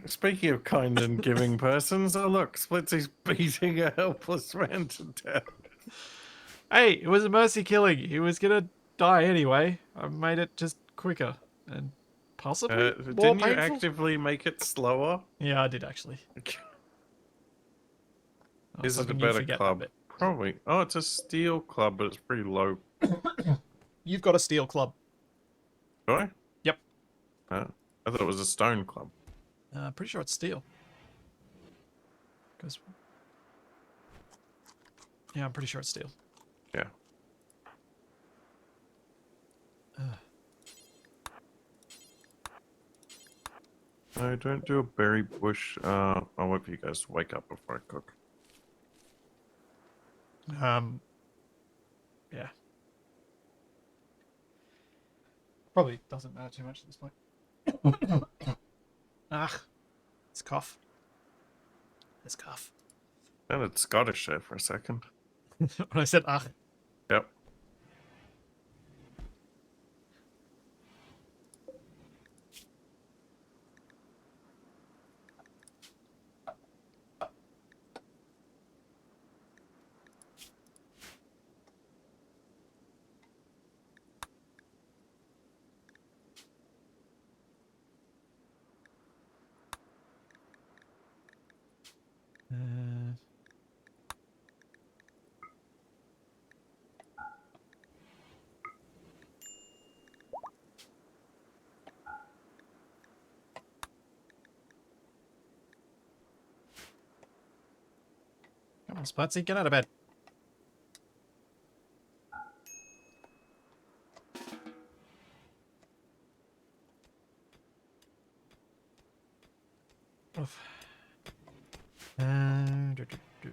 Speaking of kind and giving persons, oh look, Splitsy's beating a helpless man to death. Hey, it was a mercy killing. He was gonna die anyway. I made it just quicker and possibly more Didn't you painful. actively make it slower? Yeah, I did actually. I was Is it a hoping you'd better forget that club? bit. Probably. Oh, it's a steel club, but it's pretty low. You've got a steel club. Do I? Yep. I thought it was a stone club. Pretty sure it's steel. Because yeah, I'm pretty sure it's steel. Yeah. No, don't do a berry bush. I'll wait for you guys to wake up before I cook. Yeah. Probably doesn't matter too much at this point. Ah, it's cough. It's cough. Sounded Scottish there for a second. When I said ah, Yep. come on, Sputsy, get out of bed. Oof. Do, do, do.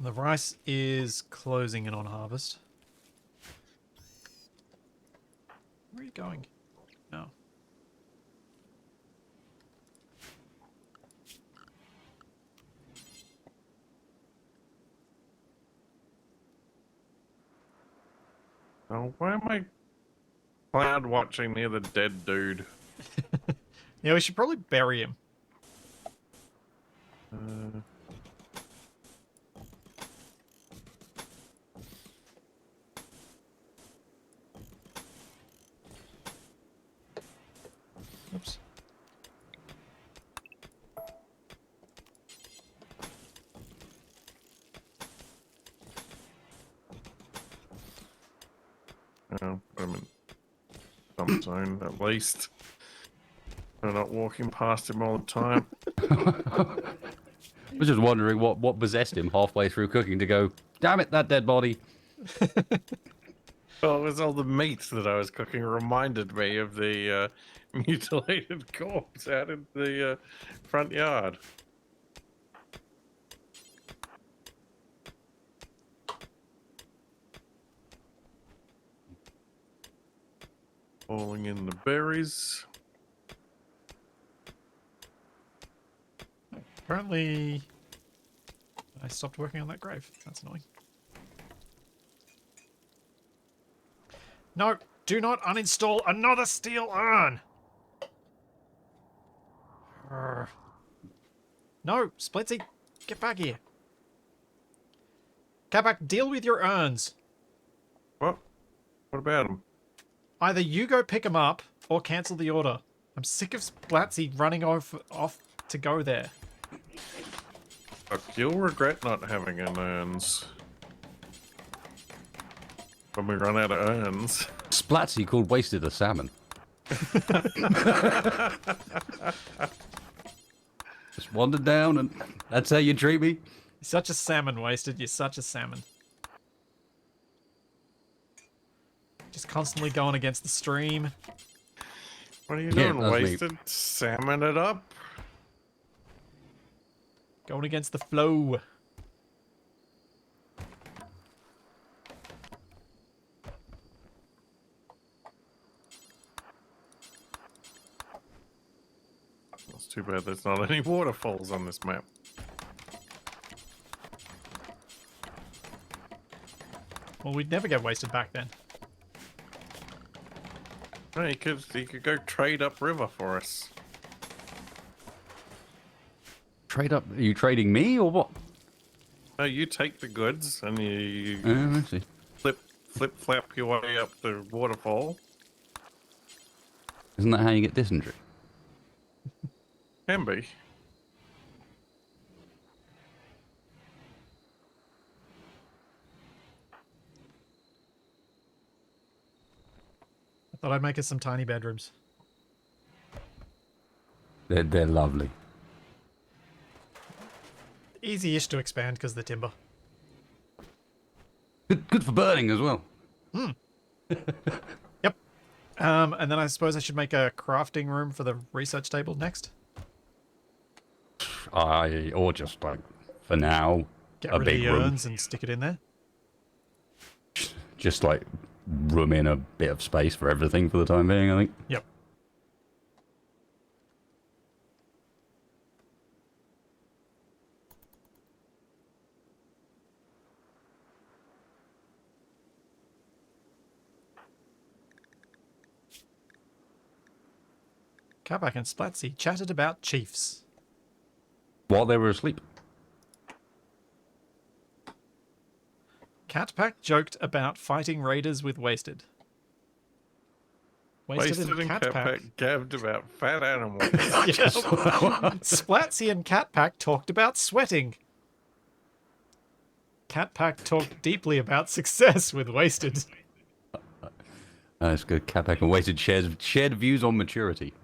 The rice is closing in on harvest. Where are you going? No. Oh, why am I cloud watching near the dead dude? Yeah, we should probably bury him. Uh, Oops. put him in some zone at least. I'm not walking past him all the time. I was just wondering what possessed him halfway through cooking to go, damn it, that dead body. Well, it was all the meat that I was cooking reminded me of the mutilated corpse out in the front yard. Falling in the berries. Apparently, I stopped working on that grave. That's annoying. No, do not uninstall another steel urn. Urgh. No, Splitsy, get back here. Capac, deal with your urns. What? What about him? Either you go pick them up or cancel the order. I'm sick of Splatsy running off to go there. Look, you'll regret not having an urns. When we run out of urns. Splatsy called wasted a salmon. Just wandered down and that's how you treat me? You're such a salmon, Wasted. You're such a salmon. Just constantly going against the stream. What are you Yeah, doing, that's me. Wasted? Salmon it up? Going against the flow. It's too bad there's not any waterfalls on this map. Well, we'd never get wasted back then. No, you could go trade upriver for us. Trade up? Are you trading me or what? No, you take the goods and you I see. flip flap your way up the waterfall. Isn't that how you get dysentery? Can be. I thought I'd make us some tiny bedrooms. They're lovely. Easy-ish to expand because of the timber. Good for burning as well. Yep. And then I suppose I should make a crafting room for the research table next. Or just like for now, Get a rid of big the room. urns and stick it in there. Just like room in a bit of space for everything for the time being, I think. Yep. Capac and Splatsy chatted about chiefs. While they were asleep. Capac joked about fighting raiders with Wasted. Wasted and Capac gabbed about fat animals. Yeah. Splatsy and Capac talked about sweating. Capac talked deeply about success with Wasted. That's good. Capac and Wasted shared views on maturity.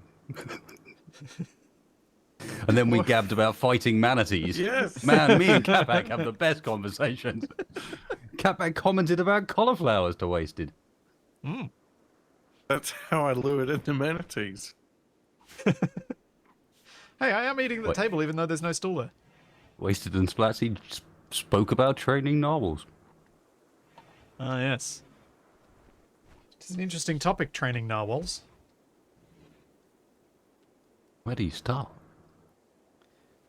And then we gabbed about fighting manatees. Yes. Man, me and Capac have the best conversations. Capac commented about cauliflowers to Wasted. That's how I lured in the manatees. Hey, I am eating at the table even though there's no stool there. Wasted and Splatsy spoke about training novels. Ah, yes. It's an interesting topic, training narwhals. Where do you start?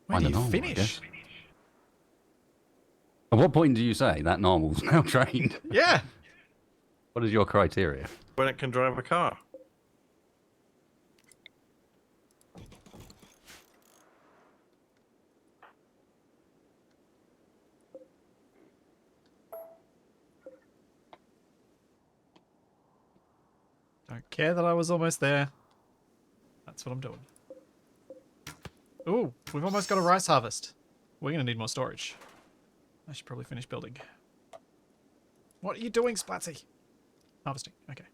Where do Find a you narwhal, I finish? guess. At what point do you say that narwhal's now trained? Yeah. What is your criteria? When it can drive a car. Don't care that I was almost there. That's what I'm doing. Ooh, we've almost got a rice harvest. We're going to need more storage. I should probably finish building. What are you doing, Splatsy? Harvesting. Okay.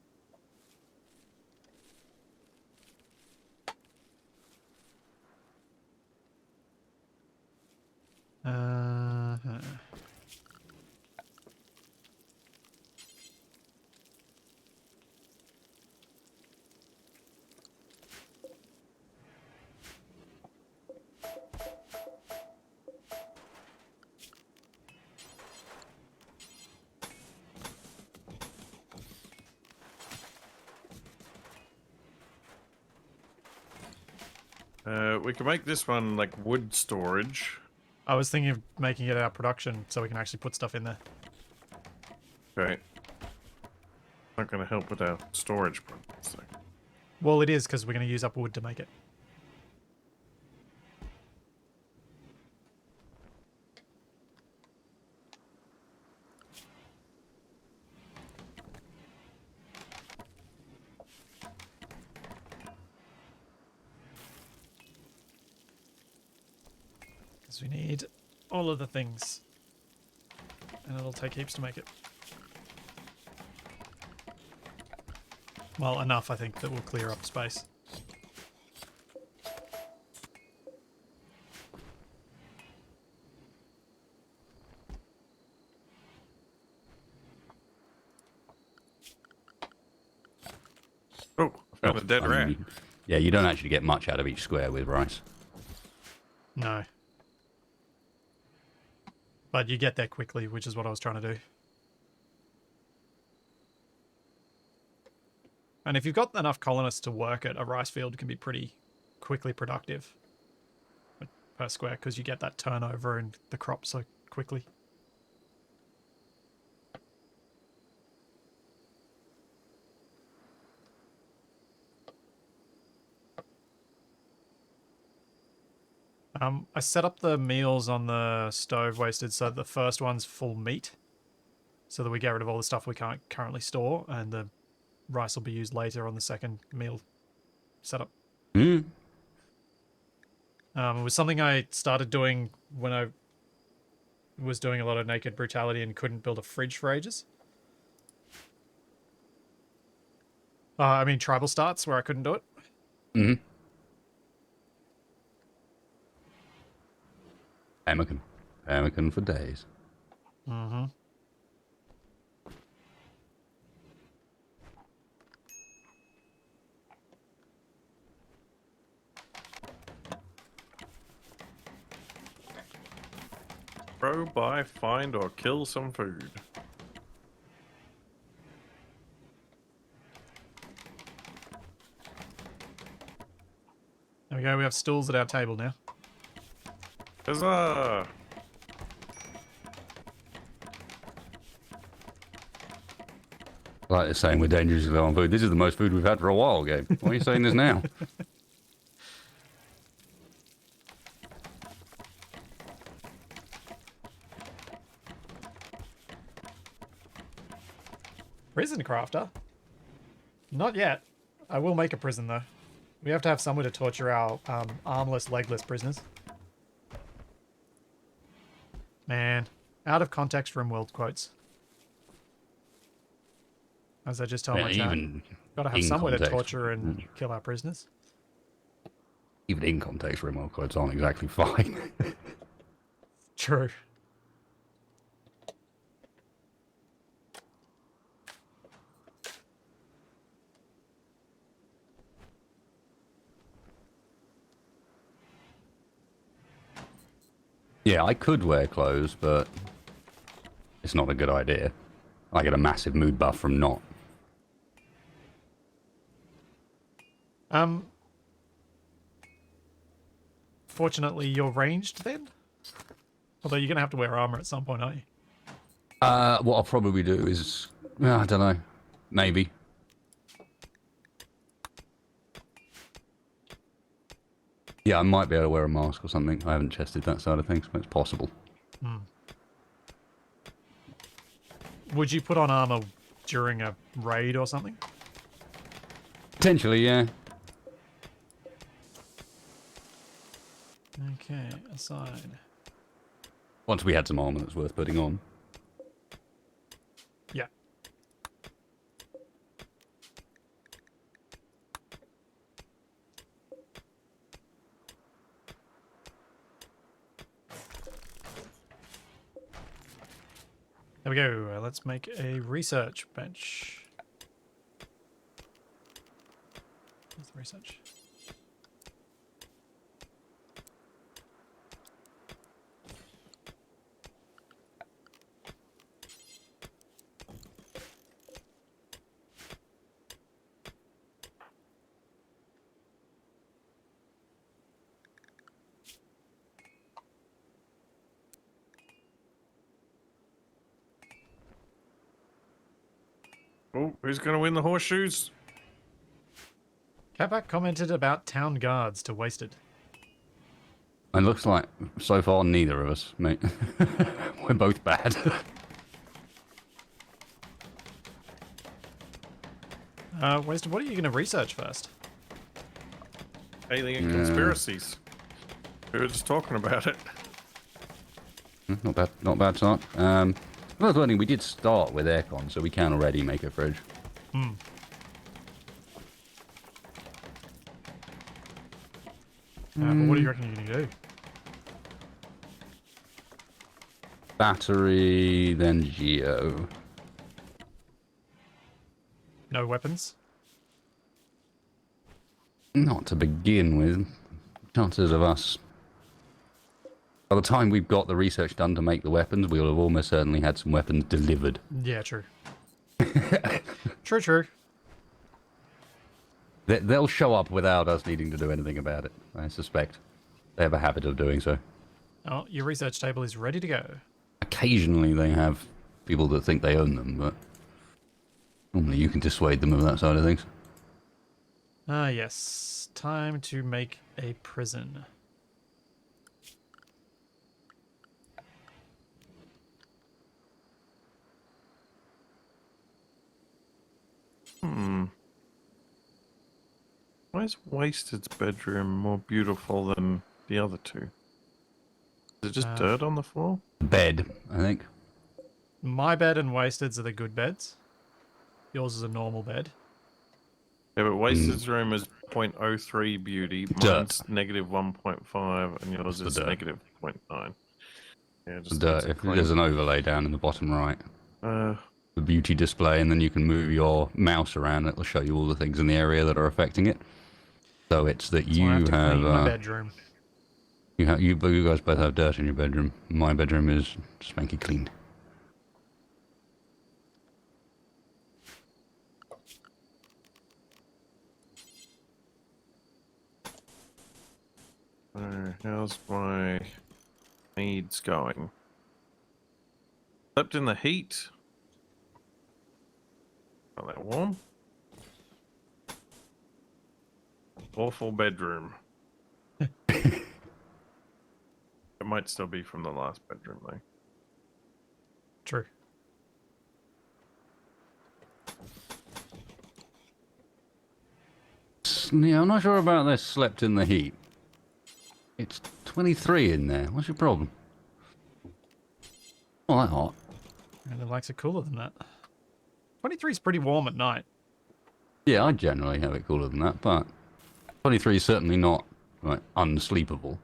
We can make this one like wood storage. I was thinking of making it our production so we can actually put stuff in there. Okay. Not going to help with our storage problem. So. Well, it is because we're going to use up wood to make it. Because we need all of the things. And it'll take heaps to make it. Well, enough, I think, that will clear up space. Oh, I found a dead rat. Yeah, you don't actually get much out of each square with rice. No. But you get there quickly, which is what I was trying to do. And if you've got enough colonists to work it, a rice field can be pretty quickly productive per square because you get that turnover in the crop so quickly. I set up the meals on the stove wasted so the first one's full meat, so that we get rid of all the stuff we can't currently store, and the rice will be used later on the second meal setup. Hmm. It was something I started doing when I was doing a lot of naked brutality and couldn't build a fridge for ages. I mean, tribal starts where I couldn't do it. Hmm. Pemmican. Pemmican for days. Mm-hmm. Throw, buy, find, or kill some food. There we go. We have stools at our table now. Huzzah! Like they're saying we're dangerously low on food. This is the most food we've had for a while, Gabe. Why are you saying this now? Prison crafter? Not yet. I will make a prison, though. We have to have somewhere to torture our armless, legless prisoners. Man. Out of context Rimworld quotes. As I just told my chat. Even Gotta have in somewhere to context. torture and kill our prisoners. Even in context, remote quotes aren't exactly fine. True. Yeah, I could wear clothes, but it's not a good idea. I get a massive mood buff from not. Fortunately, you're ranged then? Although you're gonna have to wear armor at some point, aren't you? What I'll probably do is, I don't know, maybe. Yeah, I might be able to wear a mask or something. I haven't tested that side of things, but it's possible. Would you put on armor during a raid or something? Potentially, yeah. Okay, aside. Once we had some armor that's worth putting on. Yeah. There we go. Let's make a research bench. Where's the research? Oh, who's going to win the horseshoes? Capac commented about town guards to wasted. It looks like, so far, neither of us, mate. We're both bad. Wasted, what are you going to research first? Alien conspiracies. We were just talking about it. Not bad, not bad start. I was learning we did start with aircon, so we can already make a fridge. But what do you reckon you're going to do? Battery, then Geo. No weapons? Not to begin with. Chances of us... By the time we've got the research done to make the weapons, we'll have almost certainly had some weapons delivered. Yeah, true. True. They'll show up without us needing to do anything about it, I suspect. They have a habit of doing so. Oh, your research table is ready to go. Occasionally they have people that think they own them, but normally you can dissuade them of that side of things. Ah, yes. Time to make a prison. Why is Wasted's bedroom more beautiful than the other two? Is it just dirt on the floor? Bed, I think. My bed and Wasted's are the good beds. Yours is a normal bed. Yeah, but Wasted's room is 0.03 beauty. Mine's negative 1.5, and yours is negative 0.9. Yeah, just Dirt. If there's an overlay down in the bottom right. The beauty display, and then you can move your mouse around. It'll show you all the things in the area that are affecting it. So it's that So I have to clean my bedroom. You guys both have dirt in your bedroom. My bedroom is spanky clean. How's my needs going? Slept in the heat. Not that warm. Awful bedroom. It might still be from the last bedroom, though. True. Yeah, I'm not sure about this slept in the heat. It's 23 in there. What's your problem? Not that hot. And it likes it cooler than that. 23 is pretty warm at night. Yeah, I generally have it cooler than that, but 23 is certainly not like unsleepable.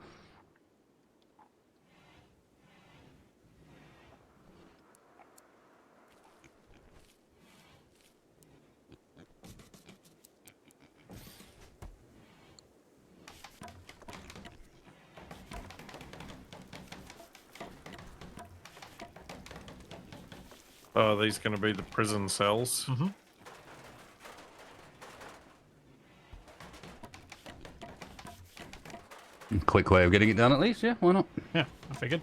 Oh, are these going to be the prison cells? Mm-hmm. Quick way of getting it done at least, yeah, why not? Yeah, I figured.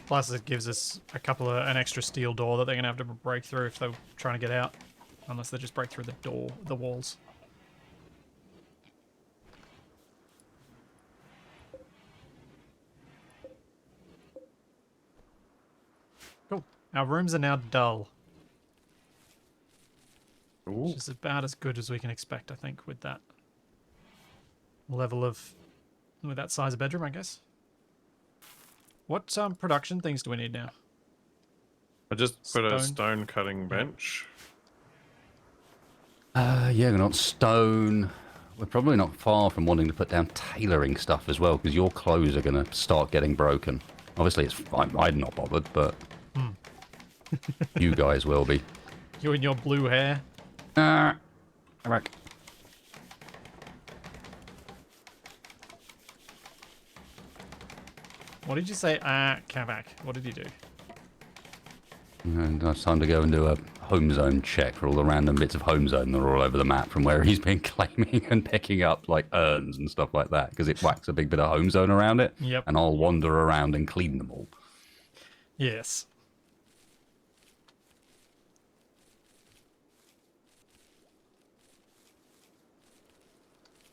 Plus it gives us an extra steel door that they're going to have to break through if they're trying to get out. Unless they just break through the walls. Cool. Our rooms are now dull. Ooh. Which is about as good as we can expect, I think, with that level of... with that size of bedroom, I guess. What production things do we need now? I just put a stone cutting bench. Yeah, we're not stone. We're probably not far from wanting to put down tailoring stuff as well, because your clothes are going to start getting broken. Obviously, I'm not bothered, but you guys will be. You and your blue hair. Come back. What did you say? Capac. What did you do? And it's time to go and do a home zone check for all the random bits of home zone that are all over the map from where he's been claiming and picking up like urns and stuff like that, because it whacks a big bit of home zone around it. Yep. And I'll wander around and clean them all. Yes.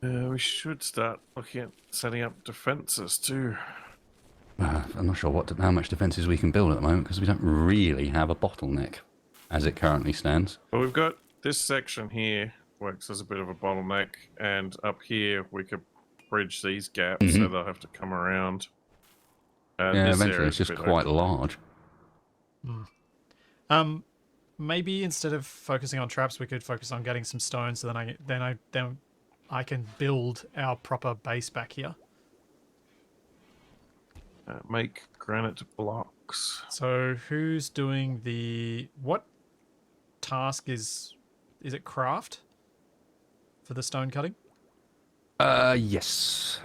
We should start looking at setting up defenses too. I'm not sure how much defences we can build at the moment, because we don't really have a bottleneck as it currently stands. Well, we've got this section here works as a bit of a bottleneck, and up here we could bridge these gaps so they'll have to come around. Yeah, eventually it's just quite large. Maybe instead of focusing on traps, we could focus on getting some stone, so then I can build our proper base back here. Make granite blocks. So who's doing what task is it craft for the stone cutting? Yes.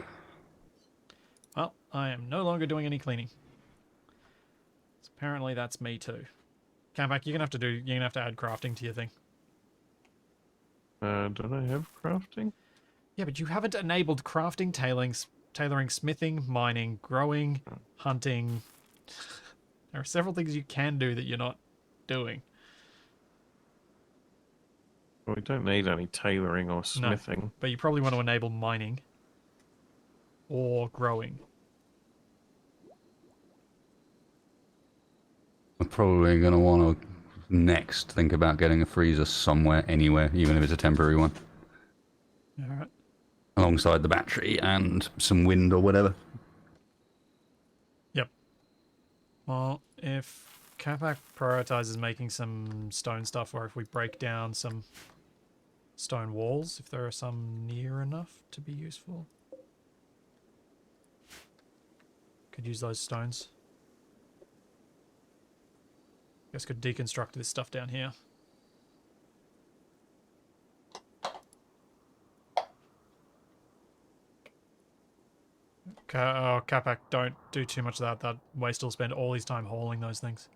Well, I am no longer doing any cleaning. So apparently that's me too. Capac, you're gonna have to add crafting to your thing. Don't I have crafting? Yeah, but you haven't enabled crafting, tailoring, smithing, mining, growing, hunting. There are several things you can do that you're not doing. Well, we don't need any tailoring or smithing. No, but you probably want to enable mining or growing. probably going to want to next think about getting a freezer somewhere, anywhere, even if it's a temporary one. Alright. Alongside the battery and some wind or whatever. Yep. Well, if Capac prioritizes making some stone stuff, or if we break down some stone walls, if there are some near enough to be useful. Could use those stones. Guess could deconstruct this stuff down here. Oh, Capac, don't do too much of that. That waste will spend all his time hauling those things.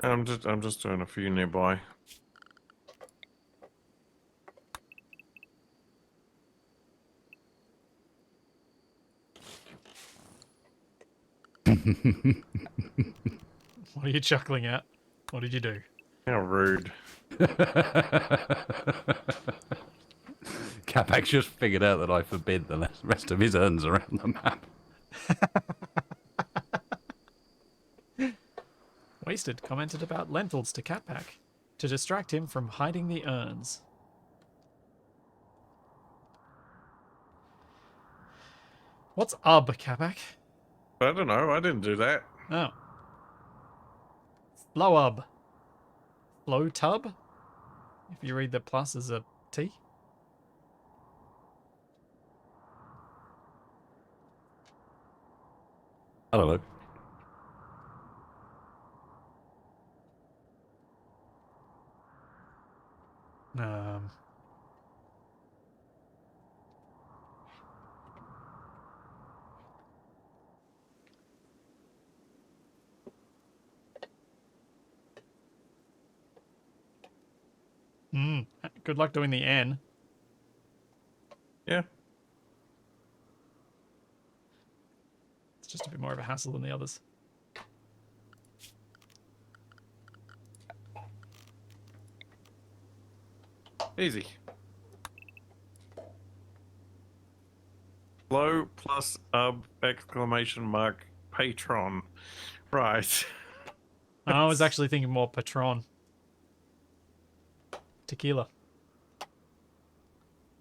I'm just doing a few nearby. What are you chuckling at? What did you do? How rude. Capac just figured out that I forbid the rest of his urns around the map. Wasted commented about lentils to Capac to distract him from hiding the urns. What's Capac? I don't know. I didn't do that. Oh. Flow Flow tub? If you read the plus as a T. I don't know. Um, Good luck doing the N. Yeah. It's just a bit more of a hassle than the others. Easy. Flow plus exclamation mark patron. Right. I was actually thinking more Patron. Tequila.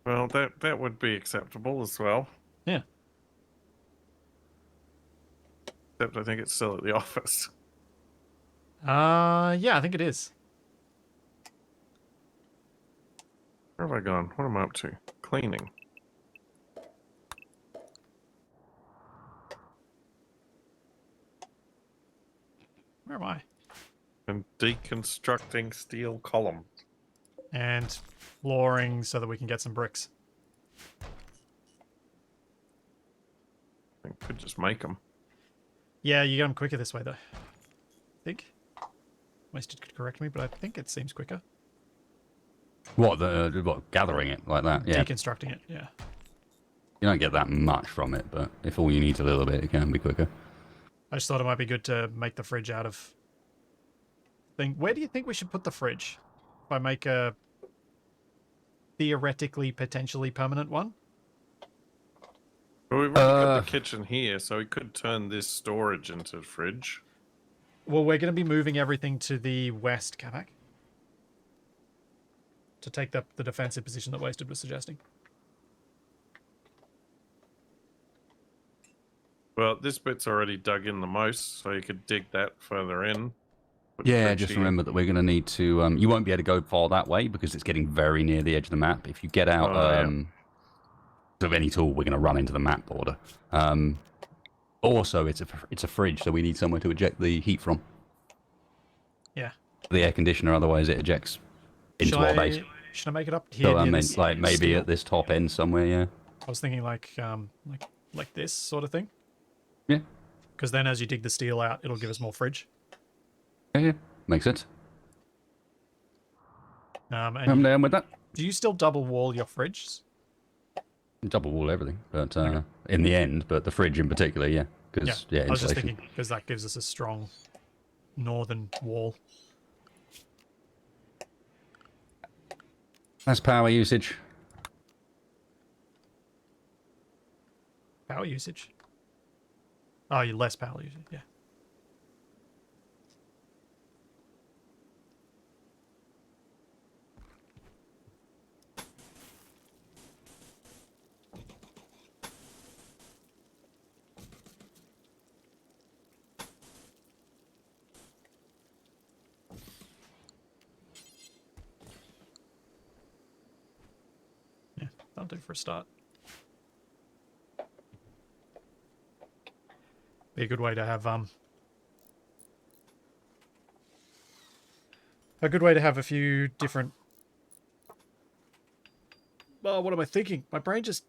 Well, that would be acceptable as well. Yeah. Except I think it's still at the office. Yeah, I think it is. Where have I gone? What am I up to? Cleaning. Where am I? And deconstructing steel column. And flooring so that we can get some bricks. I could just make them. Yeah, you get them quicker this way, though. I think. Wasted could correct me, but I think it seems quicker. What, gathering it like that? Yeah. Deconstructing it, yeah. You don't get that much from it, but if all you need is a little bit, it can be quicker. I just thought it might be good to make the fridge out of thing. Where do you think we should put the fridge? If I make a theoretically, potentially permanent one? Well, we've already got the kitchen here, so we could turn this storage into fridge. Well, we're going to be moving everything to the west, Capac. To take the defensive position that Wasted was suggesting. Well, this bit's already dug in the most, so you could dig that further in. Put Yeah, fridge just here. remember that we're going to need to... you won't be able to go far that way because it's getting very near the edge of the map. If you get out of any tool, we're going to run into the map border. Also, it's a fridge, so we need somewhere to eject the heat from. Yeah. The air conditioner, otherwise it ejects into our base. Should I make it up here? So I near mean, this like maybe steel? at this top end somewhere, yeah. I was thinking like this sort of thing. Yeah. Because then as you dig the steel out, it'll give us more fridge. Yeah. Makes sense. And I'm down with that. do you still double wall your fridges? Double wall everything, but in the end, but the fridge in particular, yeah. Because, yeah, I was just insulation. thinking because that gives us a strong northern wall. That's power usage. Power usage? Oh, you less power usage, yeah. That'll do for a start. Be a good way to have a few different. Oh, what am I thinking? My brain just.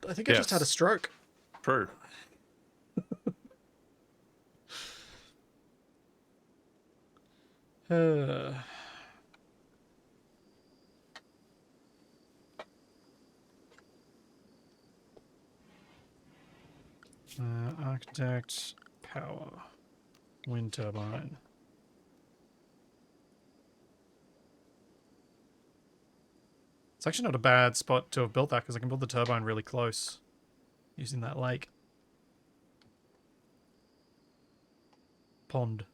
I think I just had a Yes. stroke. True. Architect, power, wind turbine. It's actually not a bad spot to have built that because I can build the turbine really close using that lake. Pond.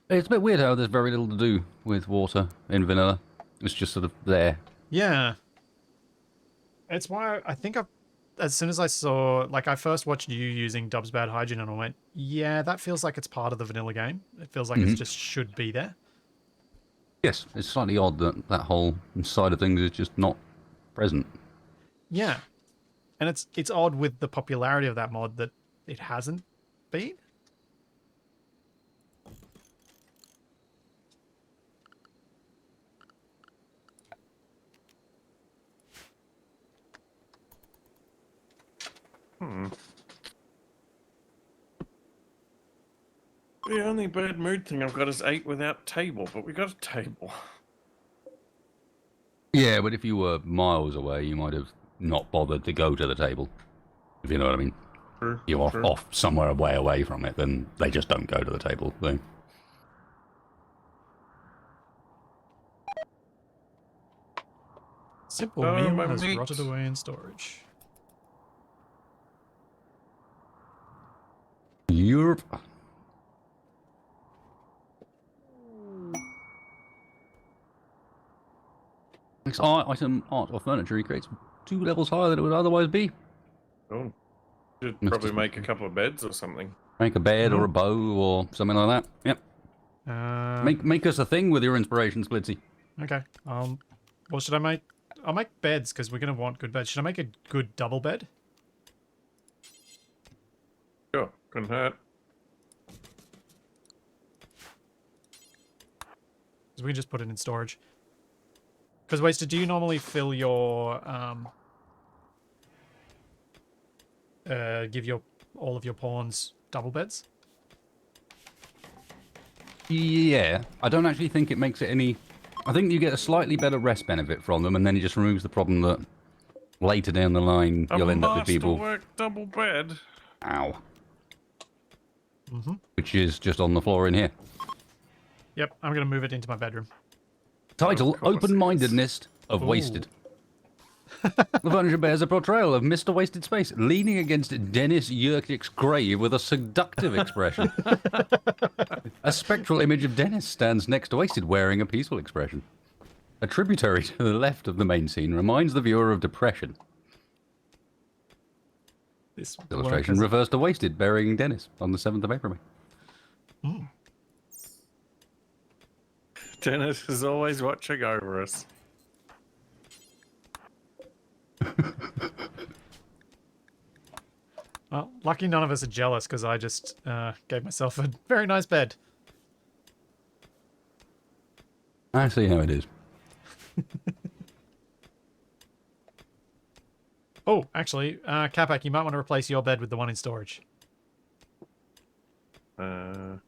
It's a bit weird how there's very little to do with water in vanilla. It's just sort of there. Yeah. It's why I think as soon as I saw, like, I first watched you using Dub's Bad Hygiene and I went, yeah, that feels like it's part of the vanilla game. It feels like it just should be there. Yes, it's slightly odd that that whole side of things is just not present. Yeah. And it's odd with the popularity of that mod that it hasn't been. The only bad mood thing I've got is 8 without table, but we got a table. Yeah, but if you were miles away, you might have not bothered to go to the table. If you know what I mean. True. You're off, true. off somewhere way away from it, then they just don't go to the table. So. Simple Oh, meal my has meat. rotted away in storage. Europe. Next item, art or furniture, he creates 2 levels higher than it would otherwise be. Oh. Should Must probably just- make a couple of beds or something. Make a bed or a bow or something like that. Yep. Make us a thing with your inspiration, Splitsy. Okay. What should I make? I'll make beds because we're gonna want good beds. Should I make a good double bed? Sure, couldn't hurt. Because we can just put it in storage. Because Wasted, do you normally fill your give all of your pawns double beds? Yeah, I don't actually think it makes it any... I think you get a slightly better rest benefit from them, and then it just removes the problem that later down the line you'll end up with people... Masterwork double bed. Ow. Which is just on the floor in here. Yep, I'm going to move it into my bedroom. Title, Of course it is. Open-mindedness of Ooh. Wasted. The furniture bears a portrayal of Mr. Wasted Space leaning against Dennis Yurkik's grave with a seductive expression. A spectral image of Dennis stands next to Wasted wearing a peaceful expression. A tributary to the left of the main scene reminds the viewer of depression. This Illustration refers to Wasted burying Dennis on the 7th of April. Dennis is always watching over us. Well, lucky none of us are jealous because I just gave myself a very nice bed. I see how it is. Oh, actually, Capac, you might want to replace your bed with the one in storage. What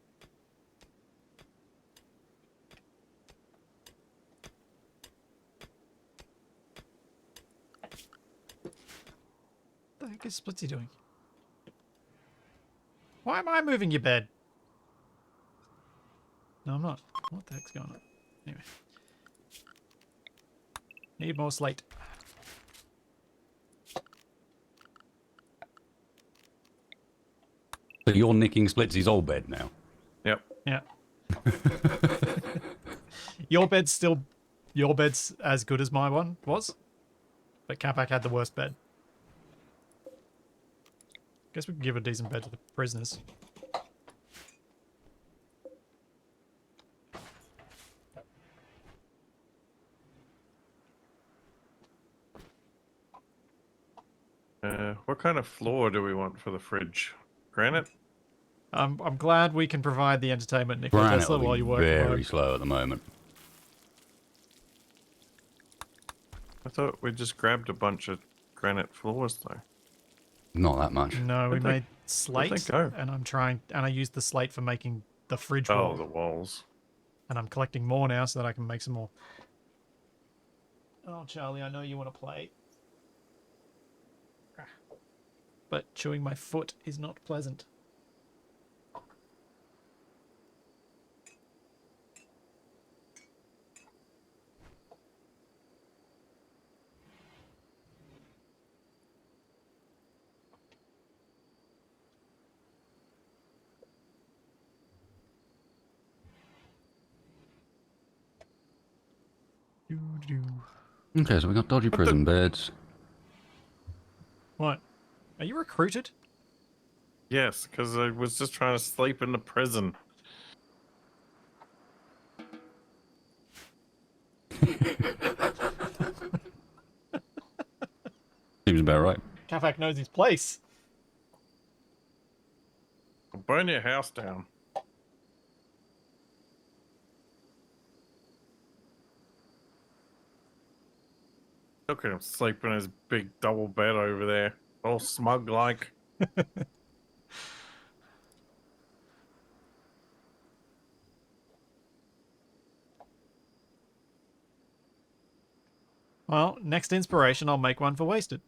the heck is Splitsy doing? Why am I moving your bed? No, I'm not. What the heck's going on? Anyway. Need more slate. So you're nicking Splitsy's old bed now. Yep. Yeah. Your bed's as good as my one was, but Capac had the worst bed. Guess we can give a decent bed to the prisoners. What kind of floor do we want for the fridge? Granite? I'm glad we can provide the entertainment, Nikola Granite Tesla, will while be you work from very home. slow at the moment. I thought we just grabbed a bunch of granite floors, though. Not that much. No, we Where'd they- made slate, go? and I used the slate for making the fridge Oh, wall, the walls. and I'm collecting more now so that I can make some more. Oh, Charlie, I know you want to play, but chewing my foot is not pleasant. Doo-doo. Okay, so we got dodgy prison beds. What? Are you recruited? Yes, because I was just trying to sleep in the prison. Seems about right. Capac knows his place. I'll burn your house down. Look at him sleeping in his big double bed over there. All smug like. Well, next inspiration, I'll make one for wasted.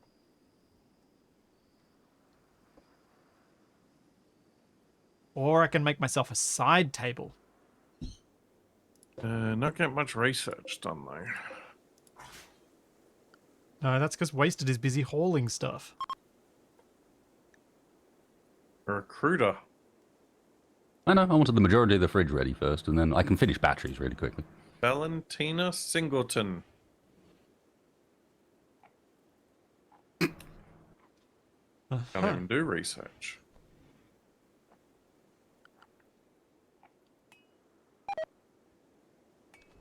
Or I can make myself a side table. Not get much research done, though. No, that's because wasted is busy hauling stuff. A recruiter. I know, I wanted the majority of the fridge ready first, and then I can finish batteries really quickly. Valentina Singleton. Can't even do research.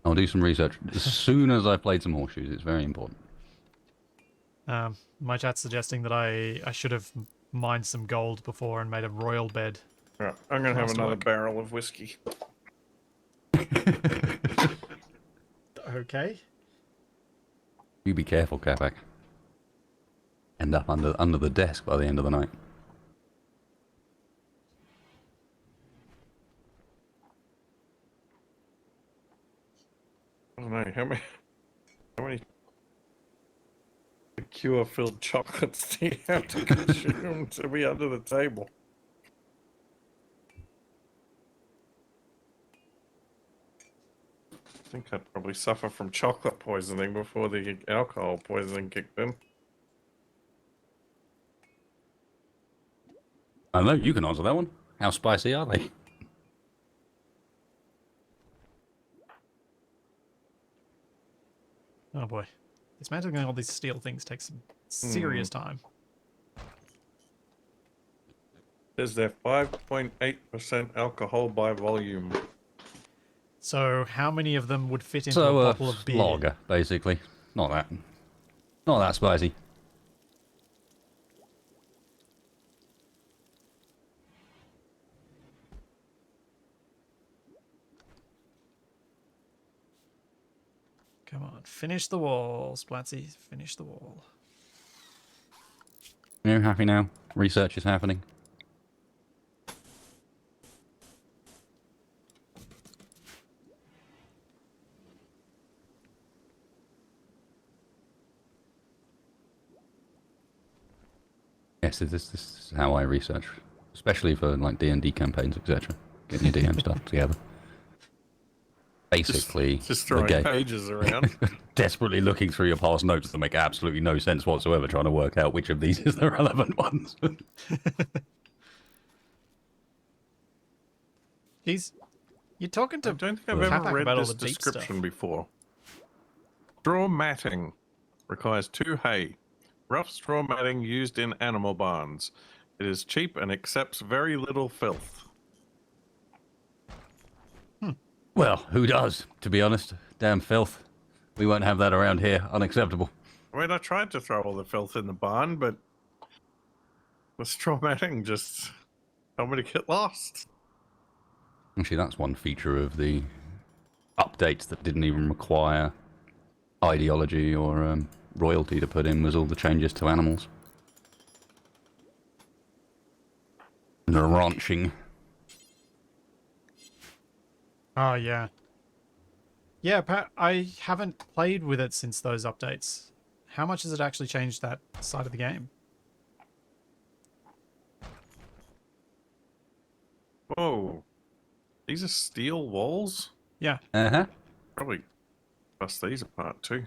I'll do some research as soon as I've played some horseshoes. It's very important. My chat's suggesting that I should have mined some gold before and made a royal bed. Right, I'm going to have Nice another work. barrel of whiskey. Okay. You be careful, Capac. End up under the desk by the end of the night. I don't know, how many cure-filled chocolates do you have to consume to be under the table? I think I'd probably suffer from chocolate poisoning before the alcohol poisoning kicked in. I don't know, you can answer that one. How spicy are they? Oh boy. Dismantling all these steel things takes some serious time. Is there 5.8% alcohol by volume? So how many of them would fit into So a a bottle of beer? lager, basically. Not that spicy. Come on, finish the wall, Splatzy. Finish the wall. You happy now? Research is happening. Yes, this is how I research, especially for like D&D campaigns, etc. Getting your DM stuff together. Basically, Just the throwing game. pages around. Desperately looking through your past notes that make absolutely no sense whatsoever, trying to work out which of these is the relevant ones. You're talking I to don't think I've Capac ever read about all this the deep description stuff. before. Straw matting requires 2 hay. Rough straw matting used in animal barns. It is cheap and accepts very little filth. Well, who does, to be honest? Damn filth. We won't have that around here. Unacceptable. I mean, I tried to throw all the filth in the barn, but The straw matting just told me to get lost. Actually, that's one feature of the updates that didn't even require ideology or royalty to put in, was all the changes to animals. And the ranching. Oh, yeah. Yeah, I haven't played with it since those updates. How much has it actually changed that side of the game? Whoa. These are steel walls? Yeah. Uh-huh. Probably bust these apart too.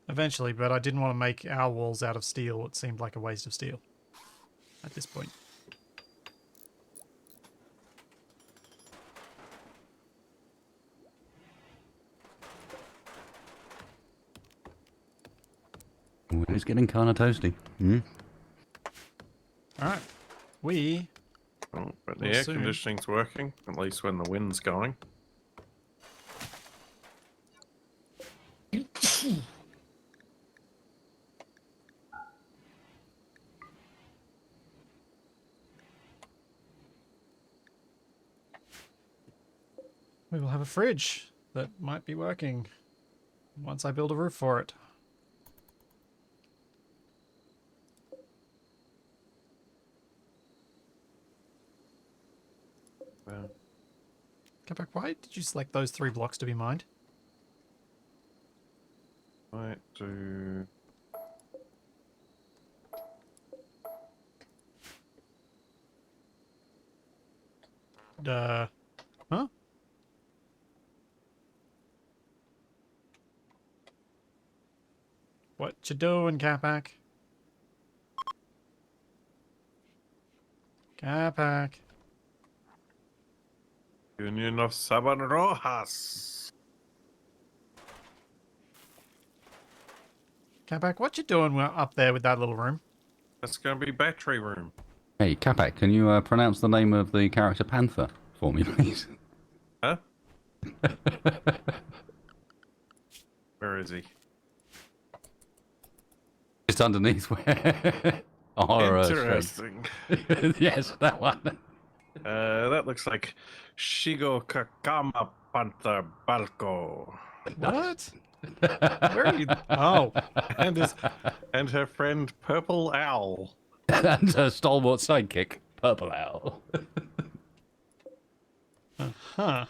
Eventually, but I didn't want to make our walls out of steel. It seemed like a waste of steel at this point. Ooh, it's getting kind of toasty. Hmm? All right. We Oh, but the Well, air soon. conditioning's working, at least when the wind's going. will have a fridge that might be working once I build a roof for it. Well, Capac, why did you select those 3 blocks to be mined? might do. Huh? What you doing, Capac? Capac. Union of Saban Rojas. Capac, what you doing up there with that little room? That's going to be battery room. Hey, Capac, can you pronounce the name of the character Panther for me, please? Huh? Where is he? Just underneath where our Interesting. yes, that one. That looks like Shigo Kakama Panther Balco. What? Where are you? Oh, And her friend Purple Owl. And her stalwart sidekick, Purple Owl. huh.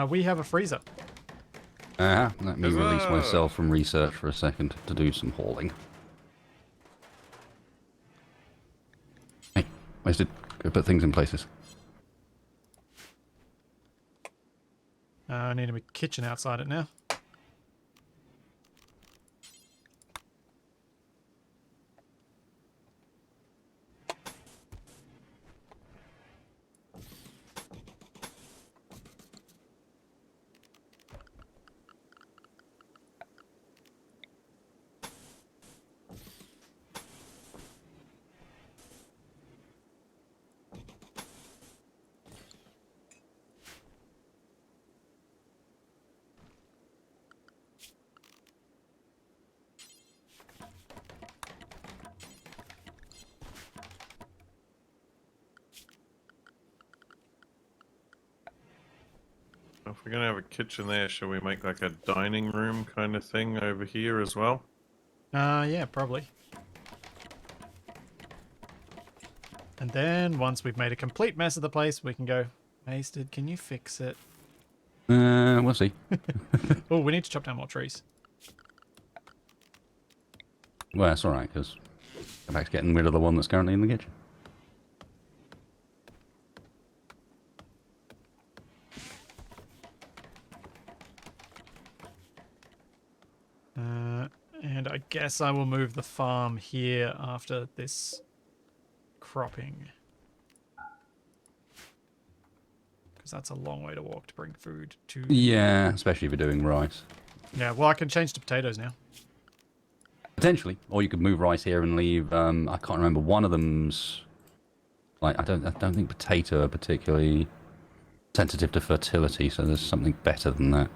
We have a freezer. Let me release Huzzah! myself from research for a second to do some hauling. Hey, wasted. Go put things in places. I need a kitchen outside it now. If we're going to have a kitchen there, shall we make like a dining room kind of thing over here as well? Yeah, probably. And then once we've made a complete mess of the place, we can go, Wasted, can you fix it? We'll see. Oh, we need to chop down more trees. Well, that's alright, because Capac's getting rid of the one that's currently in the kitchen. And I guess I will move the farm here after this cropping. Because that's a long way to walk to bring food to... Yeah, especially if you're doing rice. Yeah, well, I can change to potatoes now. Potentially, or you could move rice here and leave. I can't remember. One of them's like I don't think potato are particularly sensitive to fertility, so there's something better than that.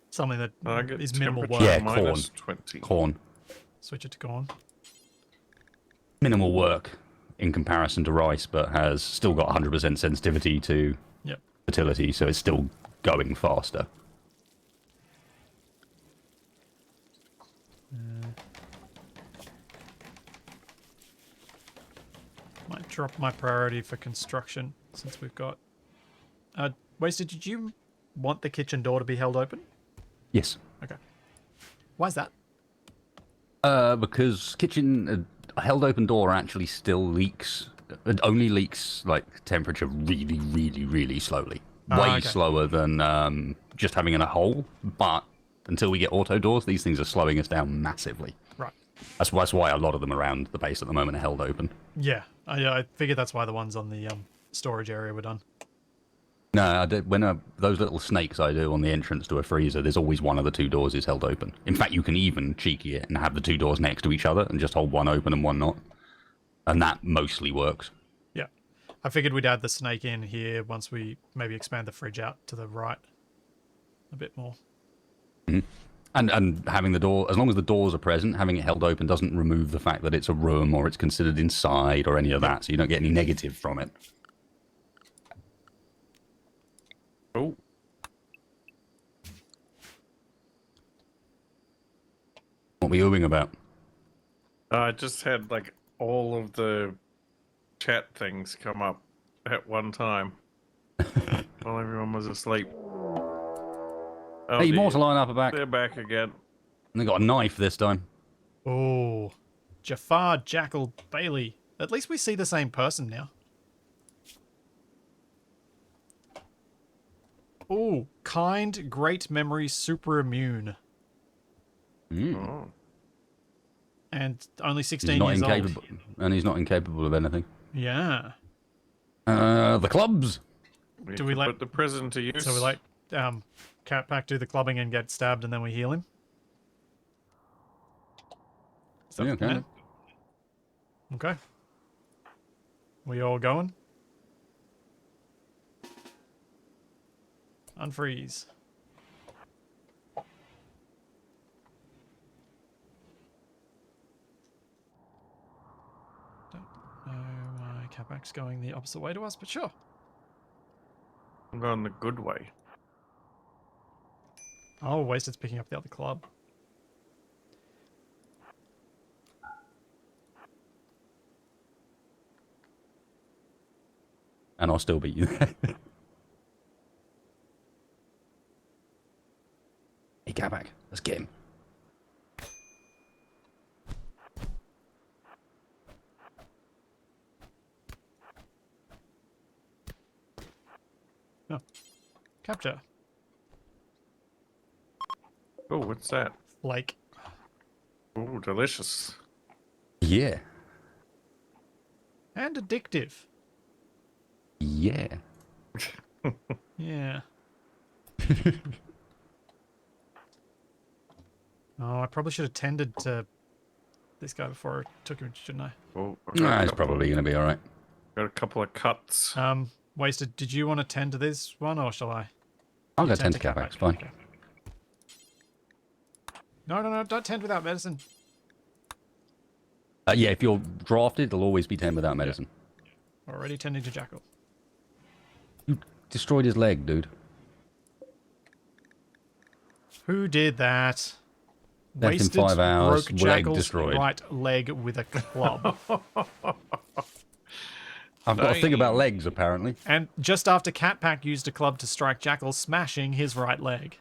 Something that Target is minimal temperature work. Yeah, corn. minus 20. Corn. Switch it to corn. Minimal work in comparison to rice, but has still got 100% sensitivity to Yep. fertility, so it's still going faster. Might drop my priority for construction since we've got. Wasted. Did you want the kitchen door to be held open? Yes. Okay. Why is that? Because kitchen held open door actually still leaks. It only leaks like temperature really, really, really slowly. Way okay. slower than just having in a hole. But until we get auto doors, these things are slowing us down massively. Right. That's why a lot of them around the base at the moment are held open. Yeah. I figured that's why the ones on the storage area were done. No, I did, when those little snakes I do on the entrance to a freezer, there's always one of the two doors is held open. In fact, you can even cheeky it and have the two doors next to each other and just hold one open and one not. And that mostly works. Yeah. I figured we'd add the snake in here once we maybe expand the fridge out to the right a bit more. Mm-hmm. And having the door, as long as the doors are present, having it held open doesn't remove the fact that it's a room or it's considered inside or any of that, so you don't get any negative from it. Oh. What were you oohing about? I just had like all of the chat things come up at one time while everyone was asleep. Oh, Hey, dear. Mortal line up back. They're back again. And they got a knife this time. Oh. Jafar Jackal Bailey. At least we see the same person now. Oh, kind, great memory, super immune. Mm. Oh. And only He's 16 not years incapable, old. and he's not incapable of anything. Yeah. The clubs. Do we can let- put the prison to use? So we let Capac do the clubbing and get stabbed and then we heal him? Is that Yeah, the plan? Okay. We all going? Unfreeze. Don't know why Capac's going the opposite way to us, but sure. I'm going the good way. Oh, Wasted's picking up the other club. And I'll still beat you. Hey, Capac, let's get him. Oh. Capture. Oh, what's that? Flake. Oh, delicious. Yeah. And addictive. Yeah. Yeah. Oh, I probably should have tended to this guy before I took him, shouldn't I? Oh, I've got Nah, a it's couple- probably going to be all right. Got a couple of cuts. Wasted, did you want to tend to this one or shall I? I'll You go 10 to Capac, it's fine. Okay. No, don't tend without medicine. Yeah, if you're drafted, it'll always be 10 without medicine. Already tending to Jackal. You destroyed his leg, dude. Who did that? Death in 5 hours, broke leg Jackal's destroyed. right leg with a club. I've got a thing about Nice. legs, apparently. And just after Capac used a club to strike Jackal, smashing his right leg.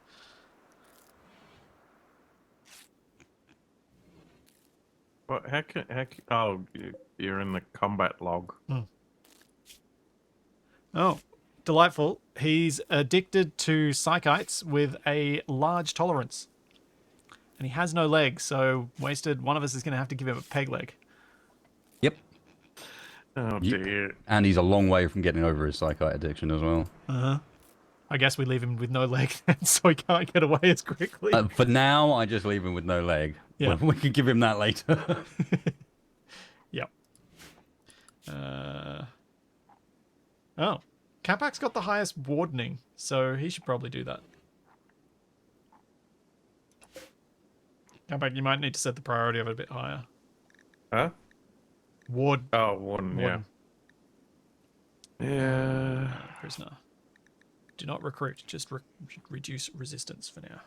What? How can? Oh, you're in the combat log. Oh, delightful. He's addicted to psychites with a large tolerance. And he has no legs, so Wasted, one of us is going to have to give him a peg leg. Yep. Oh Yep. dear. And he's a long way from getting over his psychite addiction as well. I guess we leave him with no leg, so he can't get away as quickly. For now, I just leave him with no leg. Yeah. We could give him that later. Yep. Oh. Capac's got the highest wardening, so he should probably do that. Capac, you might need to set the priority of it a bit higher. Huh? Ward. Oh, one, Warden. yeah. Prisoner. Do not recruit, just reduce resistance for now.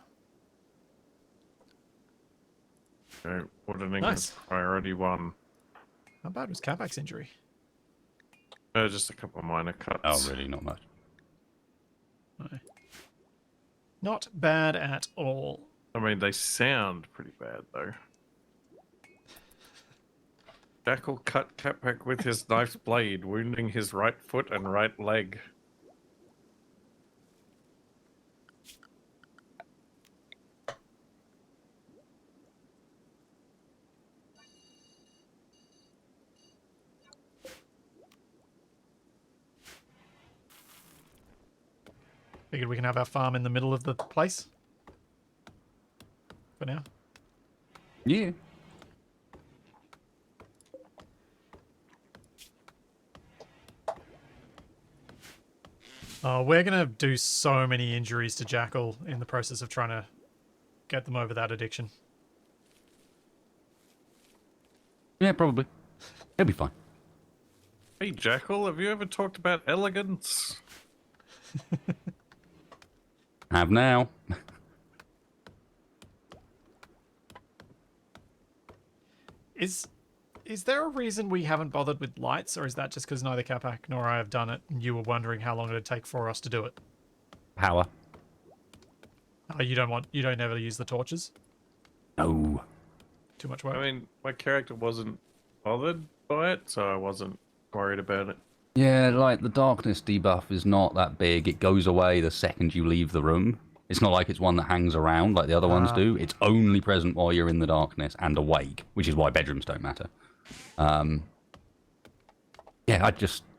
Okay, wardening Nice. is priority 1. How bad was Capac's injury? Just a couple of minor cuts. Oh, really? Not much. No. Not bad at all. I mean, they sound pretty bad, though. Jackal cut Capac with his knife's blade, wounding his right foot and right leg. Figured we can have our farm in the middle of the place. For now. Yeah. We're going to do so many injuries to Jackal in the process of trying to get them over that addiction. Yeah, probably. He'll be fine. Hey, Jackal, have you ever talked about elegance? Have now. Is there a reason we haven't bothered with lights, or is that just because neither Capac nor I have done it, and you were wondering how long it would take for us to do it? Power. Oh, you don't ever use the torches? No. Too much work? I mean, my character wasn't bothered by it, so I wasn't worried about it. Yeah, like the darkness debuff is not that big. It goes away the second you leave the room. It's not like it's one that hangs around like the other ones do. It's only present while you're in the darkness and awake, which is why bedrooms don't matter. Yeah,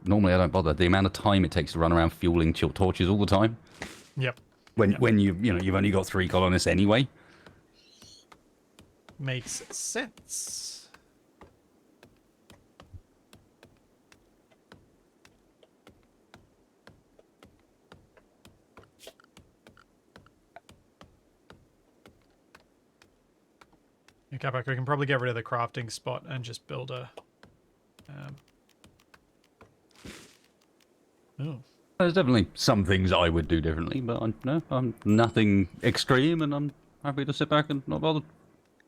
normally I don't bother. The amount of time it takes to run around fueling torches all the time. Yep. When you've only got 3 colonists anyway. Makes sense. Yeah, Capac, we can probably get rid of the crafting spot and just build a... Oh. There's definitely some things I would do differently, but I'm nothing extreme, and I'm happy to sit back and not bother.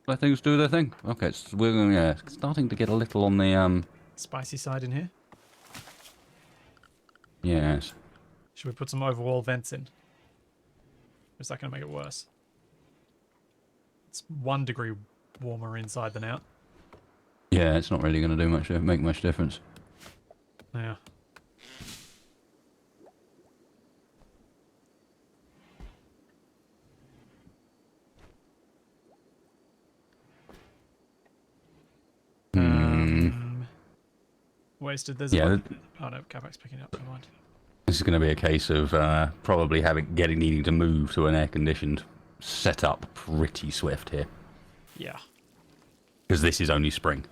Let things do their thing. Okay, we're starting to get a little on the Spicy side in here. Yes. Should we put some overwall vents in? Or is that going to make it worse? It's 1 degree warmer inside than out. Yeah, it's not really going to make much difference. Yeah. Wasted. There's Yeah. Oh no, Capac's picking up. Never mind. This is going to be a case of probably needing to move to an air-conditioned setup pretty swift here. Yeah. Because this is only spring.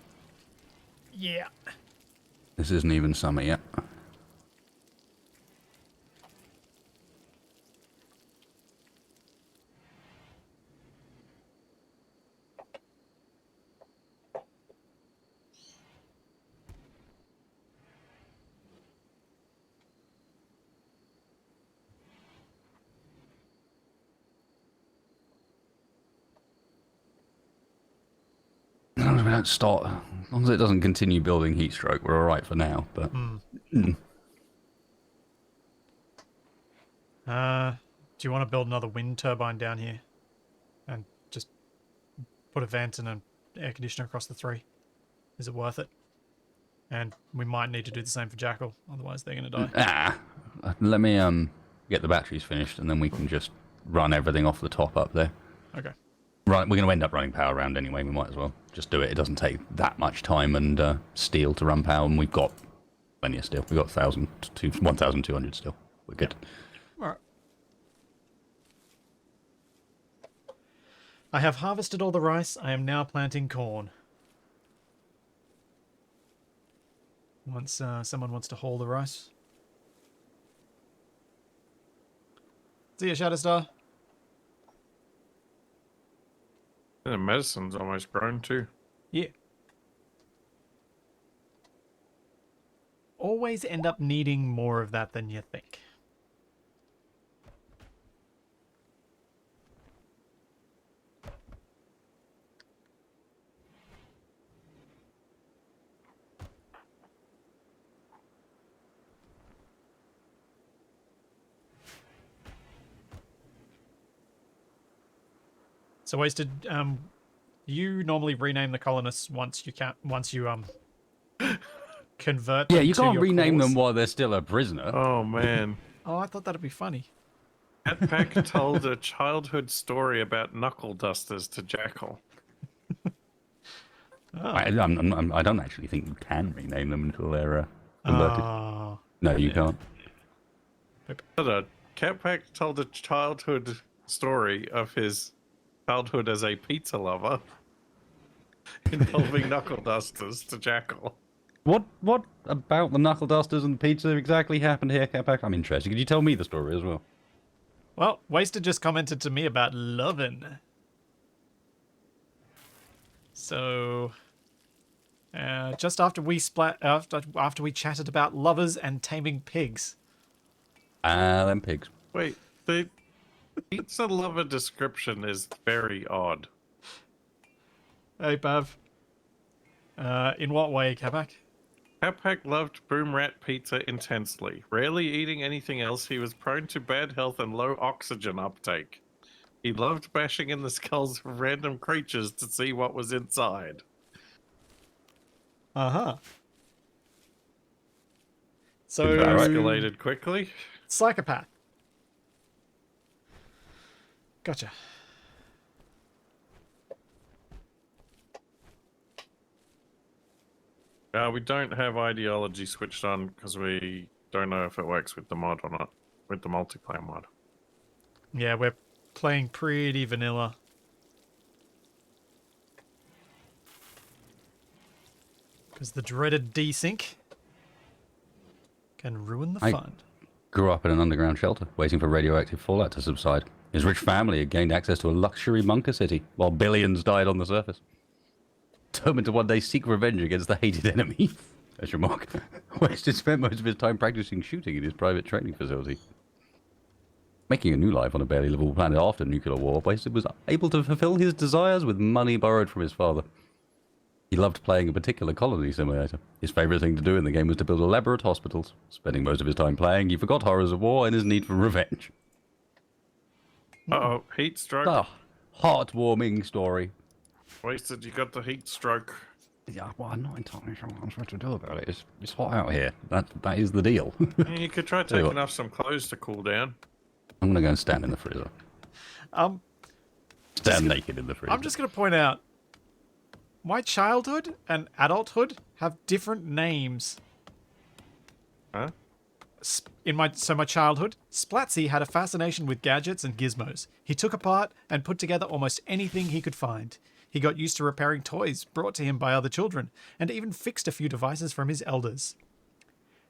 Yeah. This isn't even summer yet. As long as we don't start, as long as it doesn't continue building heat stroke, we're alright for now, but... Do you want to build another wind turbine down here? And just put a vent and an air conditioner across the 3? Is it worth it? And we might need to do the same for Jackal, otherwise they're going to die. Let me get the batteries finished, and then we can just run everything off the top up there. Okay. Right, we're going to end up running power around anyway, we might as well just do it. It doesn't take that much time and steel to run power, and we've got plenty of steel. We've got 1,200 steel. We're good. All right. I have harvested all the rice. I am now planting corn. Once someone wants to haul the rice. See ya, Shatterstar. And the medicine's almost grown too. Yeah. Always end up needing more of that than you think. So Wasted, you normally rename the colonists once you convert them Yeah, you to can't your rename cause. them while they're still a prisoner. Oh man. Oh, I thought that'd be funny. Capac told a childhood story about knuckle dusters to Jackal. Oh. I don't actually think you can rename them until they're converted. Oh. No, you can't. Capac told a childhood story of his childhood as a pizza lover involving knuckle dusters to Jackal. What about the knuckle dusters and pizza exactly happened here, Capac? I'm interested. Could you tell me the story as well? Well, Wasted just commented to me about lovin'. So, just after we after we chatted about lovers and taming pigs. Them pigs. Wait, the pizza lover description is very odd. Hey, Pav. In what way, Capac? Capac loved Boom Rat pizza intensely. Rarely eating anything else, he was prone to bad health and low oxygen uptake. He loved bashing in the skulls of random creatures to see what was inside. Uh-huh. So, It escalated quickly. psychopath. Gotcha. We don't have ideology switched on because we don't know if it works with the mod or not, with the multiplayer mod. Yeah, we're playing pretty vanilla. Because the dreaded desync can ruin the fun. Grew up in an underground shelter, waiting for radioactive fallout to subside. His rich family had gained access to a luxury bunker city, while billions died on the surface. Determined to one day seek revenge against the hated enemy. That's your mark. Wasted spent most of his time practicing shooting in his private training facility. Making a new life on a barely livable planet after nuclear war, Wasted was able to fulfill his desires with money borrowed from his father. He loved playing a particular colony simulator. His favourite thing to do in the game was to build elaborate hospitals. Spending most of his time playing, he forgot horrors of war and his need for revenge. Uh-oh, heat stroke. A heartwarming story. Wasted, you got the heat stroke. Yeah, well, I'm not entirely sure what I'm supposed to do about it. It's hot out here. That is the deal. You could try Tell you taking what. off some clothes to cool down. I'm gonna go and stand in the freezer. Stand naked in the freezer. I'm just going to point out, my childhood and adulthood have different names. Huh? In my childhood, Splatzy had a fascination with gadgets and gizmos. He took apart and put together almost anything he could find. He got used to repairing toys brought to him by other children, and even fixed a few devices from his elders.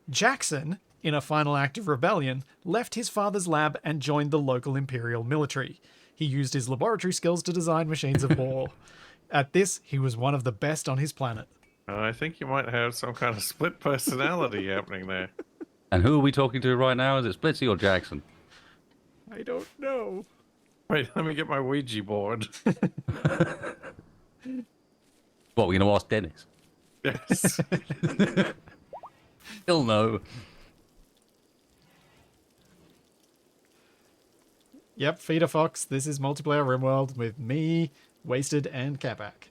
Jackson, in a final act of rebellion, left his father's lab and joined the local Imperial military. He used his laboratory skills to design machines of war. At this, he was one of the best on his planet. I think you might have some kind of split personality happening there. And who are we talking to right now? Is it Splitsy or Jackson? I don't know. Wait, let me get my Ouija board. What, we're going to ask Dennis? Yes. He'll know. Yep, Feeder Fox, this is multiplayer Rimworld with me, Wasted, and Capac.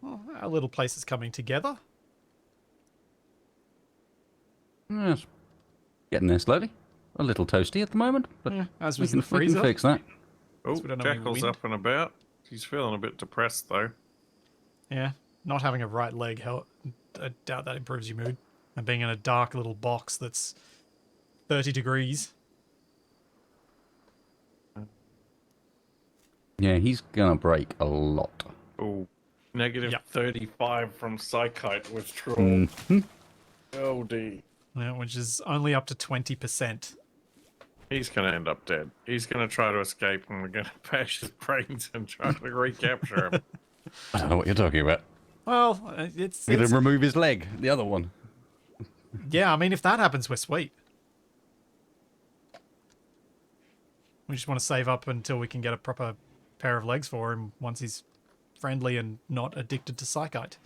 Well, our little place is coming together. Yes. Getting there slowly. A little toasty at the moment, but Yeah, as we was can, the we can freezer. fix that. Oh, we don't know any Jackal's wind. up and about. He's feeling a bit depressed, though. Yeah, not having a right leg, I doubt that improves your mood. And being in a dark little box that's 30 degrees. Yeah, he's gonna break a lot. Oh, negative Yep. 35 from Psychite withdrawal. Mhm. Oh, D. Yeah, which is only up to 20%. He's going to end up dead. He's going to try to escape, and we're going to bash his brains and try to recapture him. I don't know what you're talking about. Well, it's We're gonna remove his leg, the other one. yeah. I mean, if that happens, we're sweet. We just want to save up until we can get a proper pair of legs for him once he's friendly and not addicted to Psychite.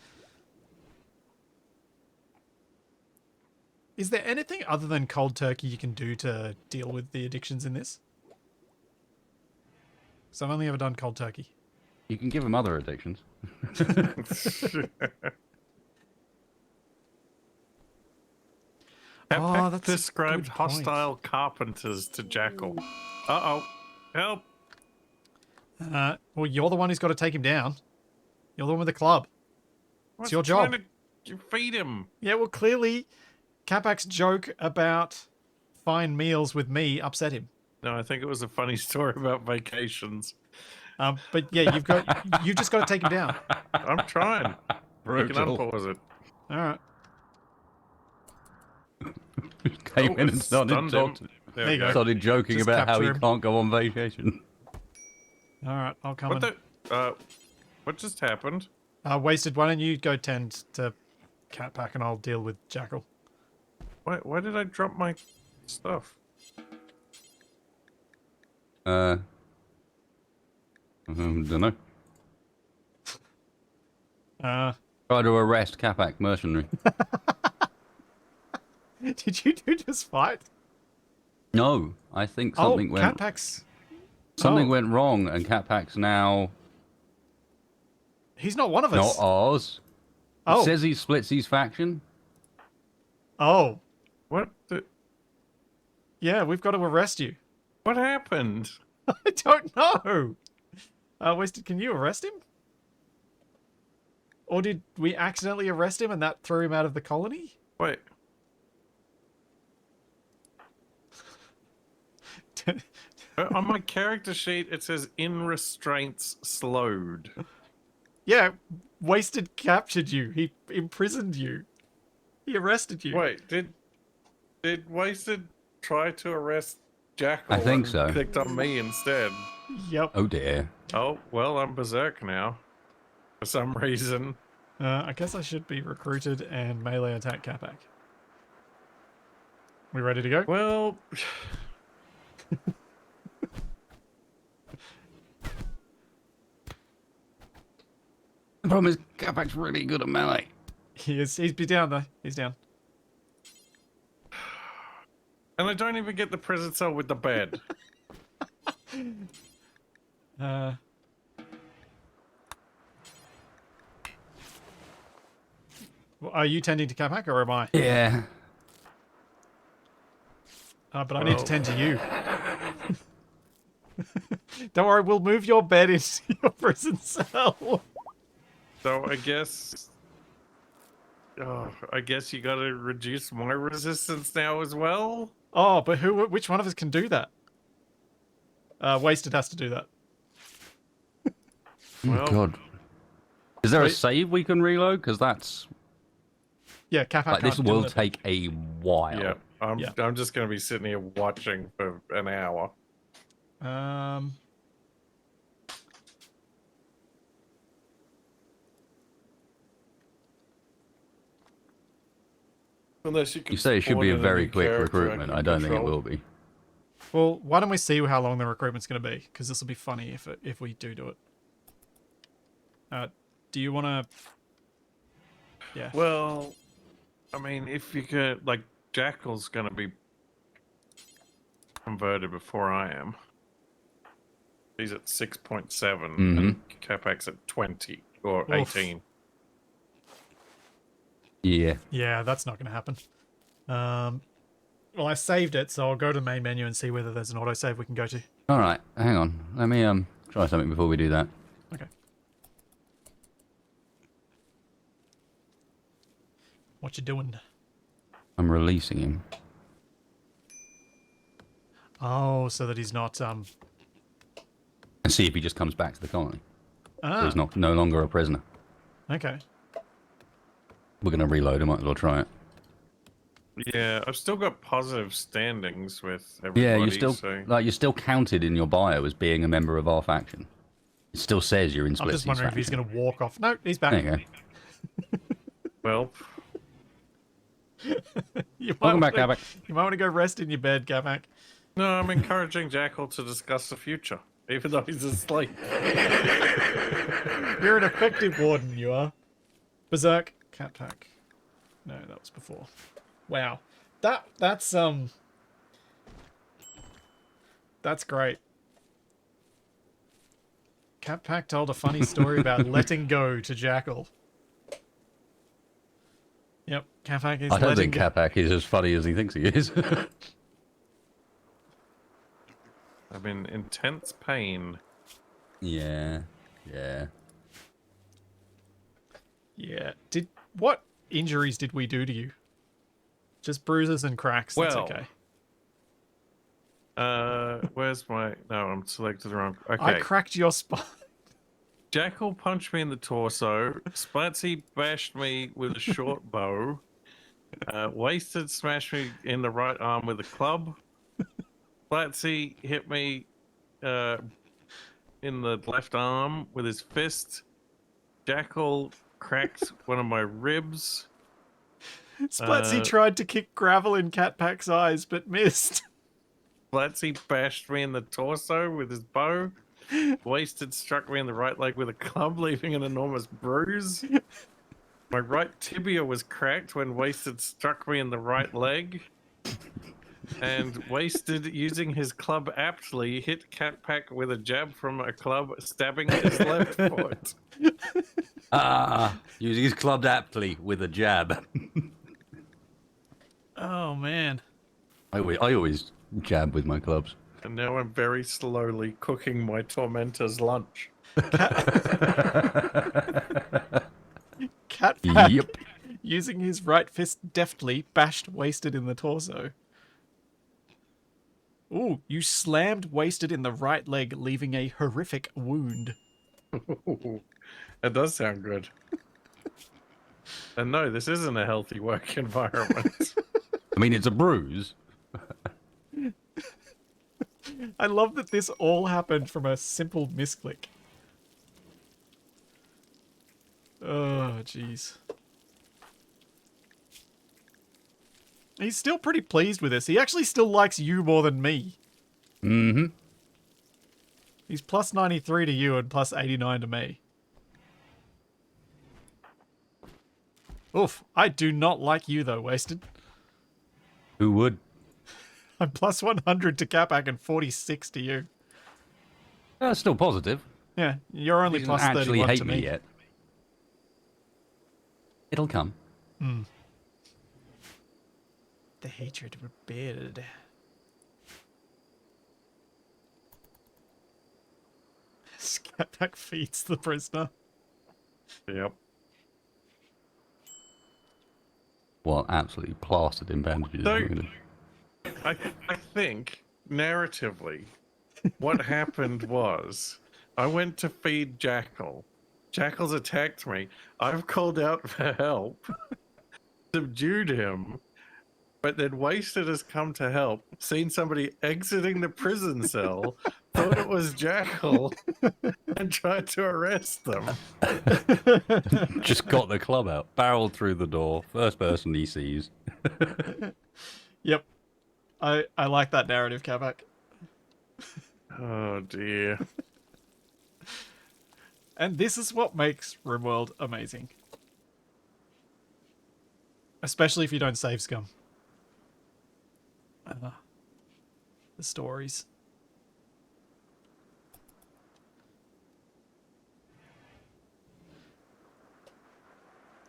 Is there anything other than cold turkey you can do to deal with the addictions in this? So I've only ever done cold turkey. You can give him other addictions. Oh, that's a described good point. hostile carpenters to Jackal. Uh-oh. Help. Well, you're the one who's got to take him down. You're the one with the club. It's your job. Trying to feed him. Yeah, well, clearly, Capac's joke about fine meals with me upset him. No, I think it was a funny story about vacations. But yeah, you've just got to take him down. I'm trying. You can Brutal. unpause it. All right. Came in and Stunned him. There you go. started joking Just about how he capture him. can't go on vacation. All right, I'll come What the? What just happened? Wasted, why don't you go tend to Capac and I'll deal with Jackal. Why did I drop my stuff? Don't know. Try to arrest Capac mercenary. Did you two just fight? No, I think something went. Capac's... Something oh. went wrong, and Capac's now He's not one of not us. ours. Oh. It says he splits his faction. Oh. What the? Yeah, we've got to arrest you. What happened? I don't know. Wasted, can you arrest him? Or did we accidentally arrest him and that threw him out of the colony? Wait. On my character sheet, it says in restraints slowed. Yeah, Wasted captured you. He imprisoned you. He arrested you. Wait, did Wasted try to arrest Jackal? I think and so. Clicked on me instead. Yep. Oh dear. Oh well, I'm berserk now. For some reason. I guess I should be recruited and melee attack Capac. We ready to go? Well. The problem is Capac's really good at melee. He is. He's down though. He's down. And I don't even get the prison cell with the bed. Well, are you tending to Capac or am I? Yeah. But I need to tend to you. Don't worry, we'll move your bed into your prison cell. So I guess. Oh, I guess you gotta reduce my resistance now as well? Oh, but which one of us can do that? Wasted has to do that. Well, Oh God. Is there a Wait. save we can reload? Because that's Yeah, Capac like this can't do will it. take a while. yeah. Yeah. I'm just gonna be sitting here watching for an hour. Unless you can You say it should spawn be a in very new quick character I recruitment. can I don't think it control. will be. Well, why don't we see how long the recruitment's going to be? Because this will be funny if we do it. Do you want to? Yeah. Well, I mean, if you could, like, Jackal's gonna be converted before I am. He's at 6.7 and Capac's at 20 or Oof. 18. Yeah. Yeah, that's not going to happen. Well, I saved it, so I'll go to the main menu and see whether there's an autosave we can go to. All right. Hang on. Let me try something before we do that. Okay. What you doing? I'm releasing him. Oh, so that he's not and see if he just comes back to the colony. So Ah, he's no longer a prisoner. okay. We're going to reload. I might as well try it. Yeah, I've still got positive standings with everybody. Yeah, So you're still counted in your bio as being a member of our faction. It still says you're in I'm just Splitsy's wondering if he's faction. going to walk off. No, he's back. There you go. well, You Welcome might back, wanna- Capac. You might want to go rest in your bed, Capac. no, I'm encouraging Jackal to discuss the future, even though he's asleep. You're an effective warden, you are. Berserk. Capac. No, that was before. Wow. That's great. Capac told a funny story about letting go to Jackal. Yep, Capac is I don't letting think go. Capac is as funny as he thinks he is. I'm in intense pain. Yeah. Yeah. What injuries did we do to you? Just bruises and cracks. That's Well, okay. Where's my? No, I'm selected the wrong. Okay. I cracked your spine. Jackal punched me in the torso. Splatsy bashed me with a short bow. Wasted smashed me in the right arm with a club. Splatsy hit me in the left arm with his fist. Jackal cracked one of my ribs. Splatsy tried to kick gravel in Catpac's eyes, but missed. Splatsy bashed me in the torso with his bow. Wasted struck me in the right leg with a club, leaving an enormous bruise. My right tibia was cracked when Wasted struck me in the right leg. And Wasted, using his club aptly, hit Capac with a jab from a club, stabbing his left foot. Using his club aptly with a jab. Oh, man. I always jab with my clubs. And now I'm very slowly cooking my tormentor's lunch. Catpac, Yep. using his right fist deftly, bashed Wasted in the torso. Ooh, you slammed Wasted in the right leg, leaving a horrific wound. That does sound good. And no, this isn't a healthy work environment. I mean, it's a bruise. I love that this all happened from a simple misclick. Oh, jeez. He's still pretty pleased with this. He actually still likes you more than me. Mm-hmm. He's plus 93 to you and plus 89 to me. Oof, I do not like you though, Wasted. Who would? I'm plus 100 to Capac and 46 to you. Still positive. Yeah, you're only He plus doesn't actually 31 hate to me me. yet. It'll come. The hatred rebelled. Capac feeds the prisoner. Yep. Well, absolutely plastered in bandages. So- I think, narratively, what happened was I went to feed Jackal. Jackal's attacked me. I've called out for help, subdued him, but then Wasted has come to help, seen somebody exiting the prison cell, thought it was Jackal, and tried to arrest them. Just got the club out, barreled through the door, first person he sees. Yep. I like that narrative, Capac. Oh dear. And this is what makes Rimworld amazing. Especially if you don't save scum. The stories.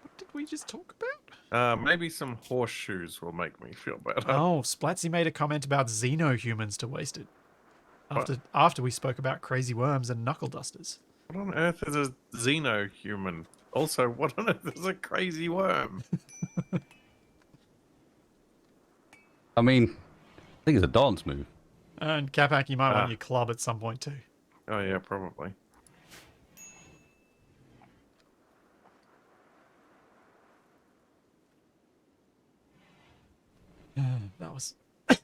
What did we just talk about? Maybe some horseshoes will make me feel better. Oh, Splatsy made a comment about xenohumans to Wasted. After we spoke about crazy worms and knuckle dusters. What on earth is a xenohuman? Also, what on earth is a crazy worm? I mean, I think it's a dance move. And Capac, you might want Ah. your club at some point too. Oh yeah, probably. That was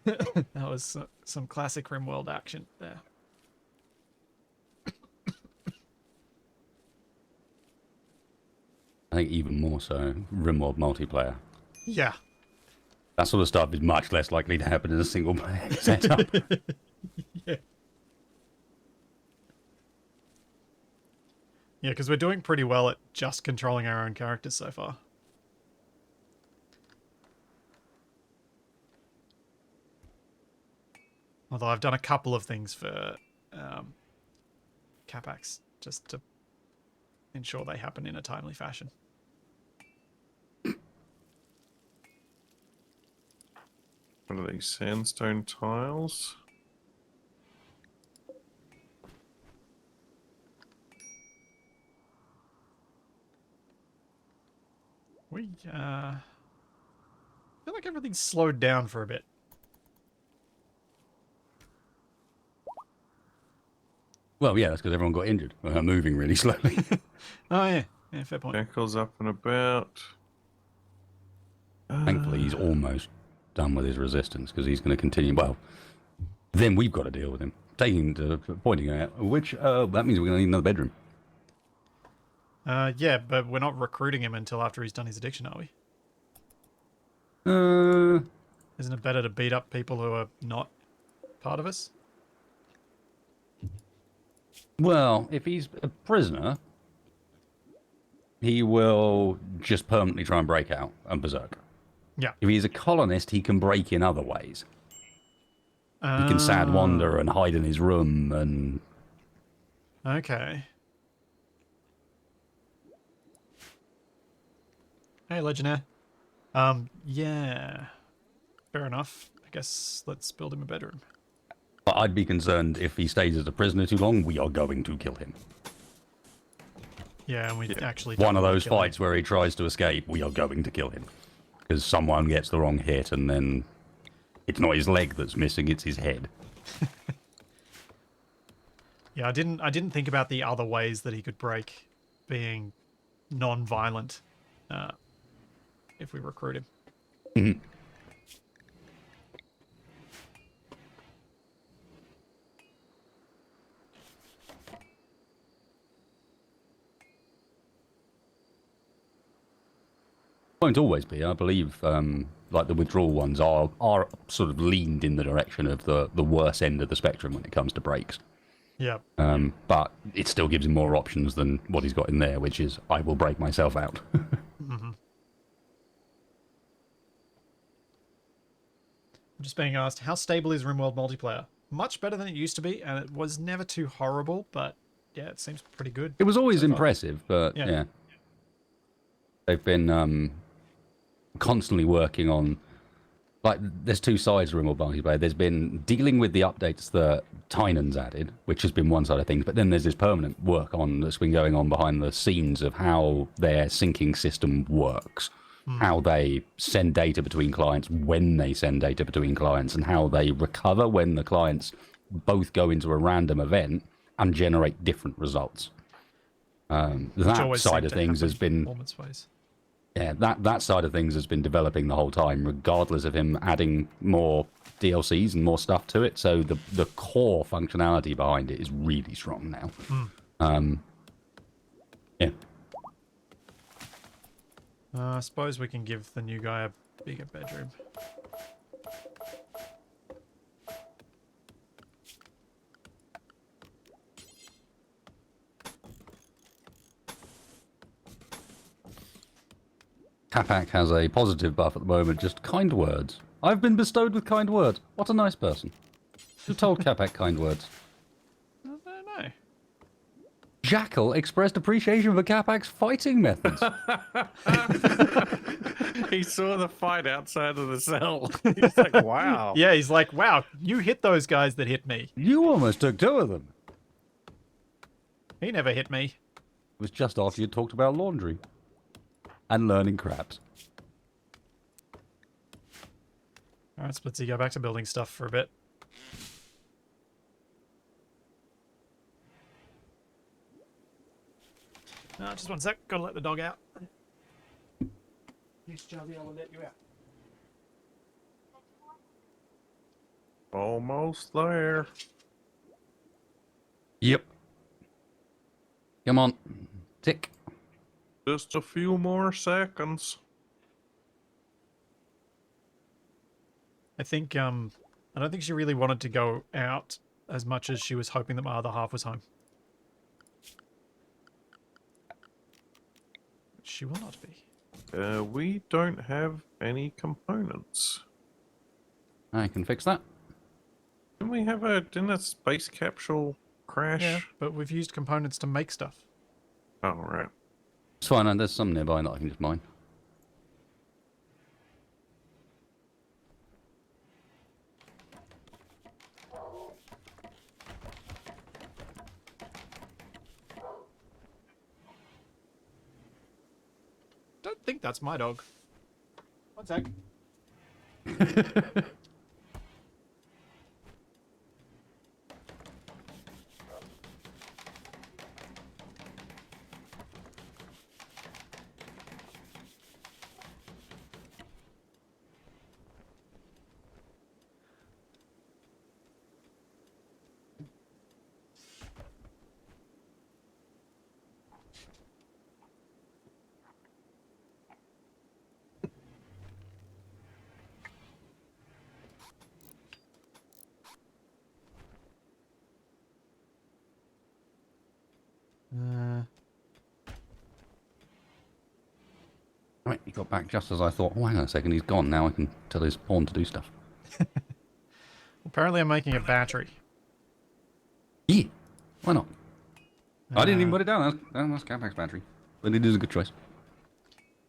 that was some classic Rimworld action there. I think even more so, Rimworld multiplayer. Yeah. That sort of stuff is much less likely to happen in a single player setup. Yeah. Yeah, because we're doing pretty well at just controlling our own characters so far. Although I've done a couple of things for Capacs just to ensure they happen in a timely fashion. What are these sandstone tiles? We feel like everything's slowed down for a bit. Well, yeah, that's because everyone got injured. Moving really slowly. Oh yeah, yeah, fair point. Jackals up and about. Thankfully, he's almost done with his resistance because he's going to continue. Well, then we've got to deal with him. Pointing out, which that means we're going to need another bedroom. Yeah, but we're not recruiting him until after he's done his addiction, are we? Isn't it better to beat up people who are not part of us? Well, if he's a prisoner, he will just permanently try and break out and berserk. Yeah. If he's a colonist, he can break in other ways. He can sad wander and hide in his room and... Okay. Hey, Legionnaire. Yeah. Fair enough. I guess let's build him a bedroom. But I'd be concerned if he stays as a prisoner too long, we are going to kill him. Yeah, and we actually... One of don't those kill him. fights where he tries to escape, we are going to kill him. Because someone gets the wrong hit and then it's not his leg that's missing, it's his head. Yeah, I didn't think about the other ways that he could break being non-violent if we recruit him. Mhm. Won't always be. I believe like the withdrawal ones are sort of leaned in the direction of the worse end of the spectrum when it comes to breaks. Yeah. But it still gives him more options than what he's got in there, which is I will break myself out. I'm just being asked, how stable is Rimworld multiplayer? Much better than it used to be, and it was never too horrible, but yeah, it seems pretty good. It was always so far. impressive, but Yeah. yeah. They've been constantly working on... Like, there's two sides of Rimworld multiplayer. There's been dealing with the updates that Tynan's added, which has been one side of things, but then there's this permanent work on that's been going on behind the scenes of how their syncing system works, how they send data between clients, when they send data between clients, and how they recover when the clients both go into a random event and generate different results. That always side seemed of to things happen has been... performance-wise. Yeah, that side of things has been developing the whole time, regardless of him adding more DLCs and more stuff to it. So the core functionality behind it is really strong now. Yeah. I suppose we can give the new guy a bigger bedroom. Capac has a positive buff at the moment, just kind words. I've been bestowed with kind words. What a nice person. Who told Capac kind words? I don't know. Jackal expressed appreciation for Capac's fighting methods. He saw the fight outside of the cell. He's like, wow. Yeah, he's like, wow, you hit those guys that hit me. You almost took two of them. He never hit me. It was just after you talked about laundry. And learning craps. Alright, Splitsy, go back to building stuff for a bit. Just one sec. Gotta let the dog out. Yes, Charlie, I will let you out. Almost there. Yep. Come on. Tick. Just a few more seconds. I think I don't think she really wanted to go out as much as she was hoping that my other half was home. She will not be. We don't have any components. I can fix that. Didn't a space capsule crash? Yeah, but we've used components to make stuff. Oh, right. It's fine, and there's some nearby that I can just mine. Don't think that's my dog. One sec. Right, he got back just as I thought, oh, hang on a second, he's gone. Now I can tell his pawn to do stuff. Apparently I'm making a battery. Yeah, why not? I didn't even put it down. That's Capac's battery. But it is a good choice.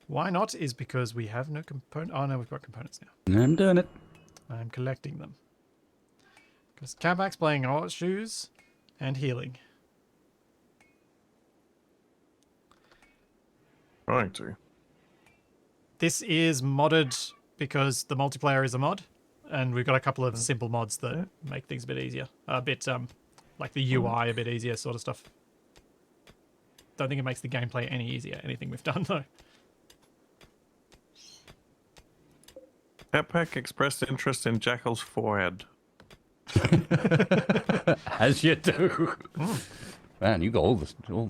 Why not is because we have no component. Oh no, we've got components now. I'm doing it. I'm collecting them. Because Capac's playing horseshoes and healing. Trying to. This is modded because the multiplayer is a mod, and we've got a couple of simple mods that make things a bit easier. A bit, like the UI a bit easier sort of stuff. Don't think it makes the gameplay any easier, anything we've done though. Capac expressed interest in Jackal's forehead. As you do. Man, you got all the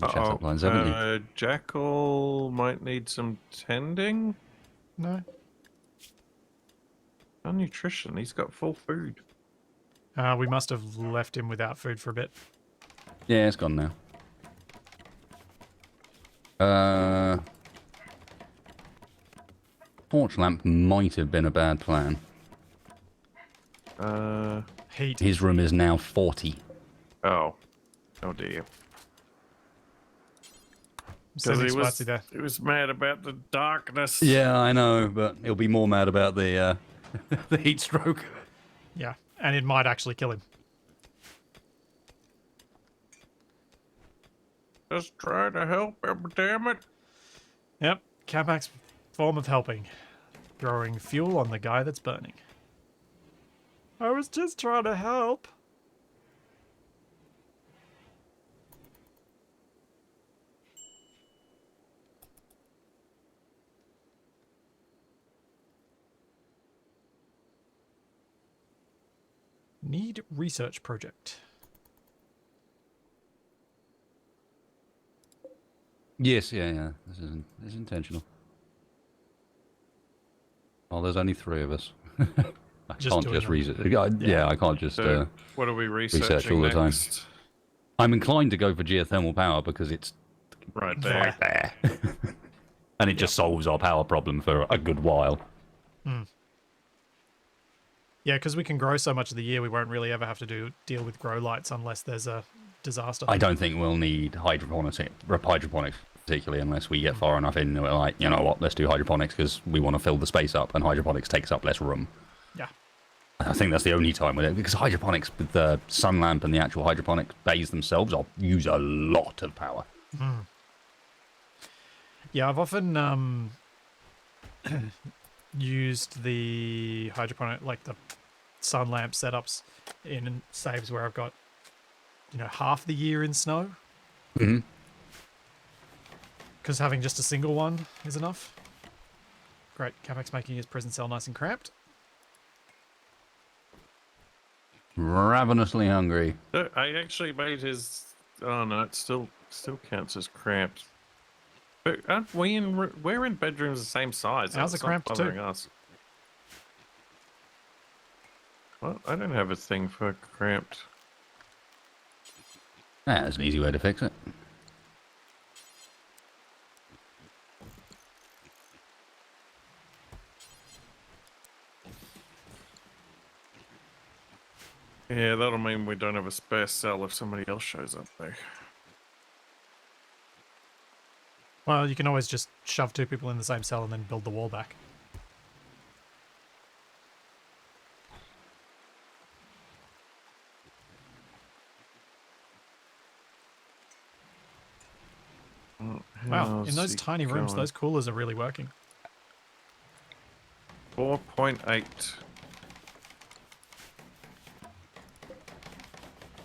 chat up lines, haven't you? Jackal might need some tending. No. No nutrition. He's got full food. We must have left him without food for a bit. Yeah, it's gone now. Torch lamp might have been a bad plan. Heat. His room is now 40. Oh. Oh dear. Because he was mad about the darkness. Yeah, I know, but he'll be more mad about the the heat stroke. Yeah, and it might actually kill him. Just try to help him, damn it. Yep, Capac's form of helping. Throwing fuel on the guy that's burning. I was just trying to help. Need research project. Yes, yeah. This is intentional. Oh, there's only 3 of us. I can't just research. Yeah, I can't just So, what are we researching research all the time. next? I'm inclined to go for geothermal power because it's Right there. right there. And it just solves our power problem for a good while. Yeah, because we can grow so much of the year, we won't really ever have to deal with grow lights unless there's a disaster. I don't think we'll need hydroponics particularly unless we get far enough in. We're like, you know what, let's do hydroponics because we want to fill the space up, and hydroponics takes up less room. Yeah. I think that's the only time with it, because hydroponics with the sun lamp and the actual hydroponic bays themselves use a lot of power. Yeah, I've often used the hydroponic, like the sun lamp setups in saves where I've got, half the year in snow. Mm-hmm. Because having just a single one is enough. Great. Capac's making his prison cell nice and cramped. Ravenously hungry. I actually made his. Oh no, it still counts as cramped. But aren't we in? We're in bedrooms the same size. Ours are It's not cramped bothering too. us. Well, I don't have a thing for cramped. That's an easy way to fix it. Yeah, that'll mean we don't have a spare cell if somebody else shows up there. Well, you can always just shove 2 people in the same cell and then build the wall back. Wow, in those tiny rooms, those coolers are really working. 4.8.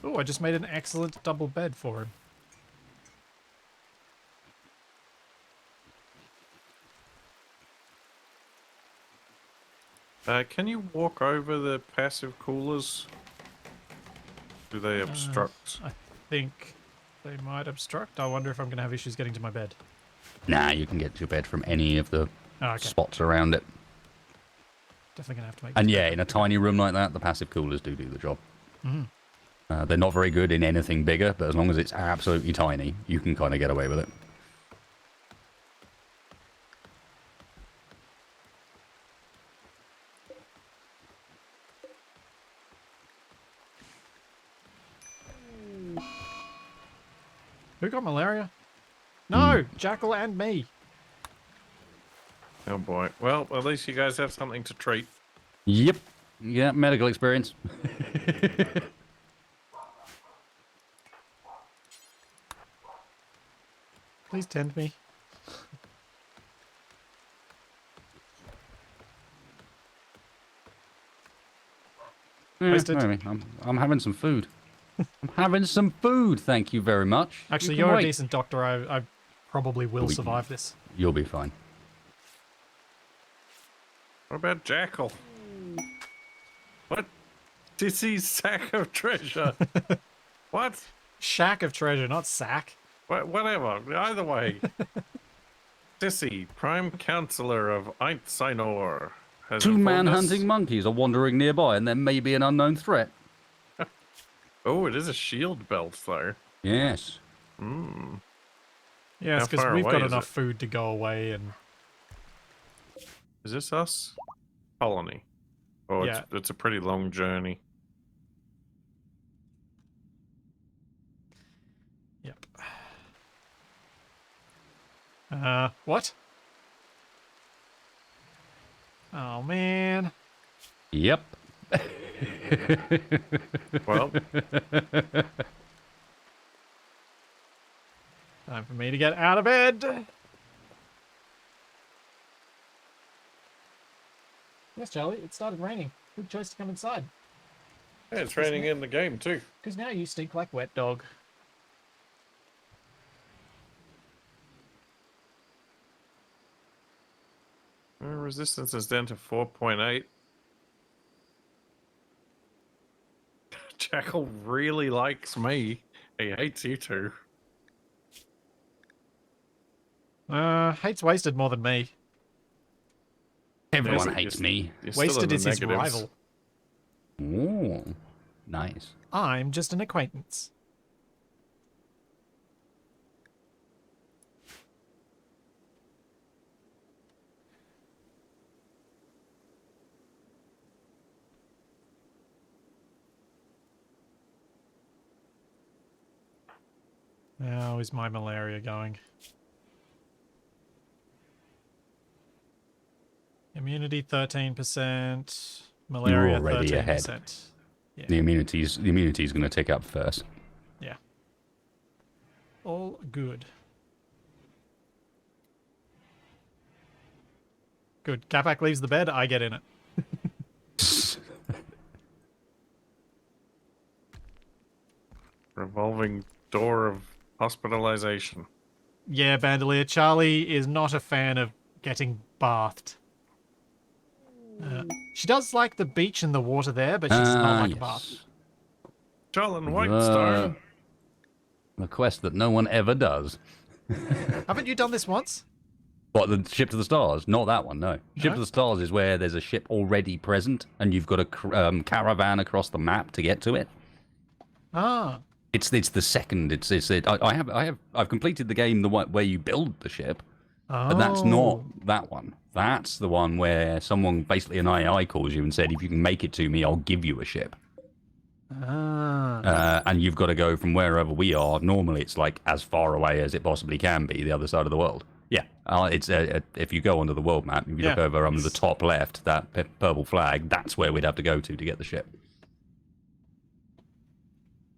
Oh, I just made an excellent double bed for him. Can you walk over the passive coolers? Do they obstruct? I think they might obstruct. I wonder if I'm going to have issues getting to my bed. Nah, you can get to your bed from any of the Oh, okay. spots around it. Definitely going to have to make And this yeah, better. in a tiny room like that, the passive coolers do the job. Mm-hmm. They're not very good in anything bigger, but as long as it's absolutely tiny, you can kind of get away with it. Who got malaria? No, Jackal and me. Oh boy. Well, at least you guys have something to treat. Yep. Yeah, medical experience. Please tend me. Wasted. Maybe. I'm having some food. I'm having some food, thank you very much. Actually, You can you're a wait. decent doctor. I probably will You'll be- survive this. You'll be fine. What about Jackal? What? Dissy's sack of treasure. What? Shack of treasure, not sack. Whatever. Either way. Dissy, Prime Counselor of Ain't Sinor, has 2 informed man-hunting us- monkeys are wandering nearby, and there may be an unknown threat. Oh, it is a shield belt, though. Yes. Yes, How because far we've away got is enough it? food to go away and... Is this us? Colony. Oh, Yeah. it's a pretty long journey. Yep. What? Oh, man. Yep. Well, Time for me to get out of bed. Yes, Charlie, it started raining. Good choice to come inside. yeah, it's raining in the game, too. Because now you stink like wet dog. Resistance is down to 4.8. Jackal really likes me. He hates you two. Hate's wasted more than me. Everyone Yes, hates yes. me. You're still in Wasted the is his negatives. rival. Ooh. Nice. I'm just an acquaintance. How is my malaria going? Immunity 13%. Malaria already 13%. ahead. Yeah. The immunity's going to tick up first. Yeah. All good. Good. Capac leaves the bed, I get in it. Revolving door of hospitalization. Yeah, Bandolier. Charlie is not a fan of getting bathed. She does like the beach and the water there, but she does not like a bath. Yes. Charlton The, Whitestone. the quest that no one ever does. Haven't you done this once? What, the ship to the stars? Not that one, no. Ship No? to the stars is where there's a ship already present, and you've got a caravan across the map to get to it. Ah. It's the second. I've completed the game the one where you build the ship, Oh. but that's not that one. That's the one where someone, basically an AI, calls you and said, if you can make it to me, I'll give you a ship. Ah. And you've got to go from wherever we are. Normally, it's like as far away as it possibly can be, the other side of the world. Yeah, it's if you go onto the world map, if you look over on the top left, that purple flag, that's where we'd have to go to get the ship.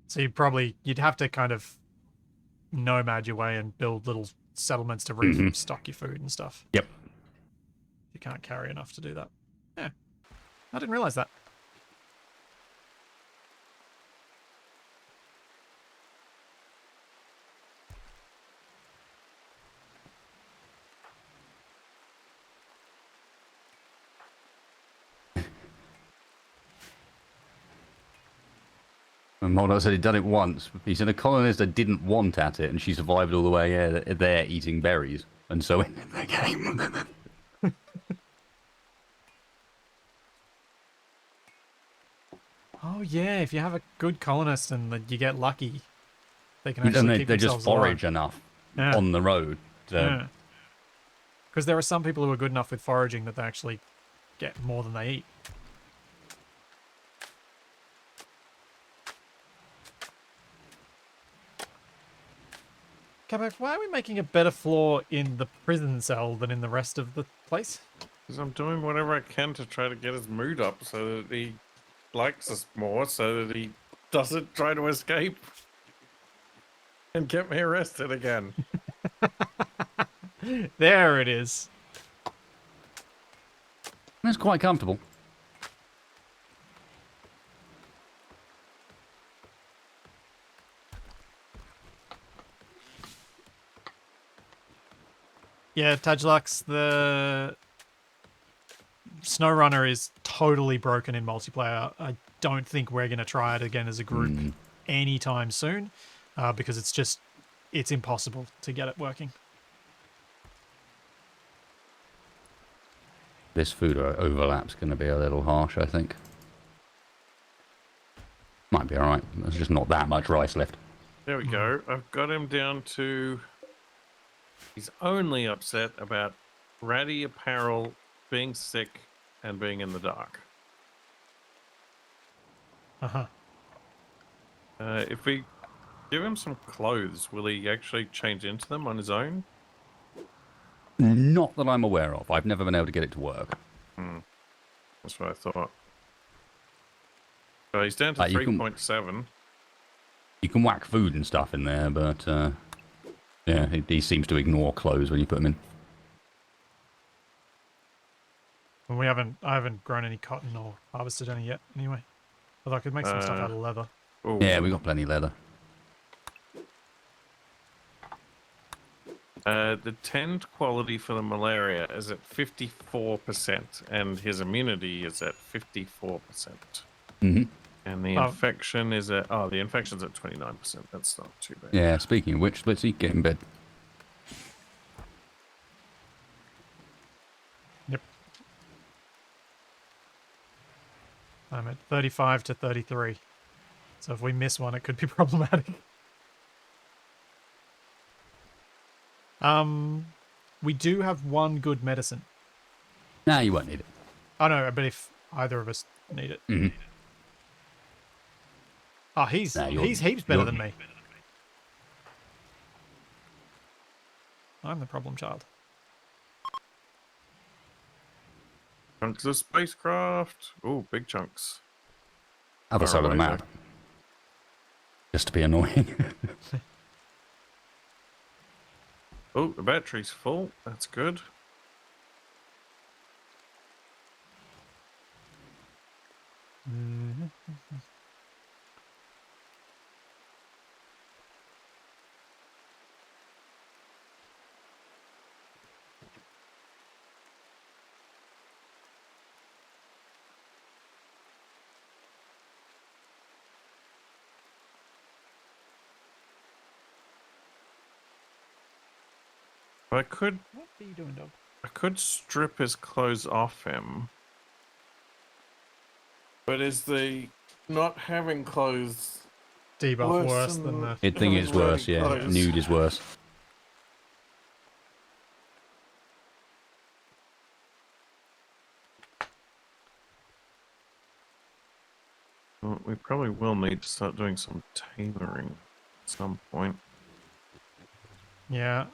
So you'd have to kind of nomad your way and build little settlements to restock your food and stuff. Yep. You can't carry enough to do that. Yeah. I didn't realize that. And Moldar said he'd done it once. He said a colonist that didn't want at it, and she survived all the way there eating berries. And so ended the game. Oh yeah, if you have a good colonist and you get lucky, they can actually And keep they just themselves forage alive. enough Yeah. on the road. Yeah. Because there are some people who are good enough with foraging that they actually get more than they eat. Capac, why are we making a better floor in the prison cell than in the rest of the place? Because I'm doing whatever I can to try to get his mood up so that he likes us more, so that he doesn't try to escape and get me arrested again. There it is. That's quite comfortable. Yeah, Tajlux, the SnowRunner is totally broken in multiplayer. I don't think we're going to try it again as a group anytime soon because it's impossible to get it working. This food overlap's going to be a little harsh, I think. Might be alright. There's just not that much rice left. There we go. I've got him down to... He's only upset about ratty apparel, being sick, and being in the dark. Uh-huh. If we give him some clothes, will he actually change into them on his own? Not that I'm aware of. I've never been able to get it to work. That's what I thought. So he's down to 3.7. You can whack food and stuff in there, but yeah, he seems to ignore clothes when you put them in. Well, I haven't grown any cotton or harvested any yet, anyway. Although I could make some stuff out of leather. Ooh. Yeah, we got plenty of leather. The tend quality for the malaria is at 54%, and his immunity is at 54%. Mm-hmm. And the infection is at... Oh, the infection's at 29%. That's not too bad. Yeah, speaking of which, let's get in bed. Yep. I'm at 35 to 33. So if we miss one, it could be problematic. We do have one good medicine. Nah, you won't need it. Oh no, but if either of us need it. Mm-hmm. Oh, he's heaps better than me. I'm the problem child. Chunks of spacecraft. Oh, big chunks. Other side of the map. Just to be annoying. Oh, the battery's full. That's good. I could What are you doing, dog? I could strip his clothes off him. But is the not having clothes Debuff worse than than the... I think having it's worse, dirty yeah. clothes? Nude is worse. Well, we probably will need to start doing some tailoring at some point. Yeah.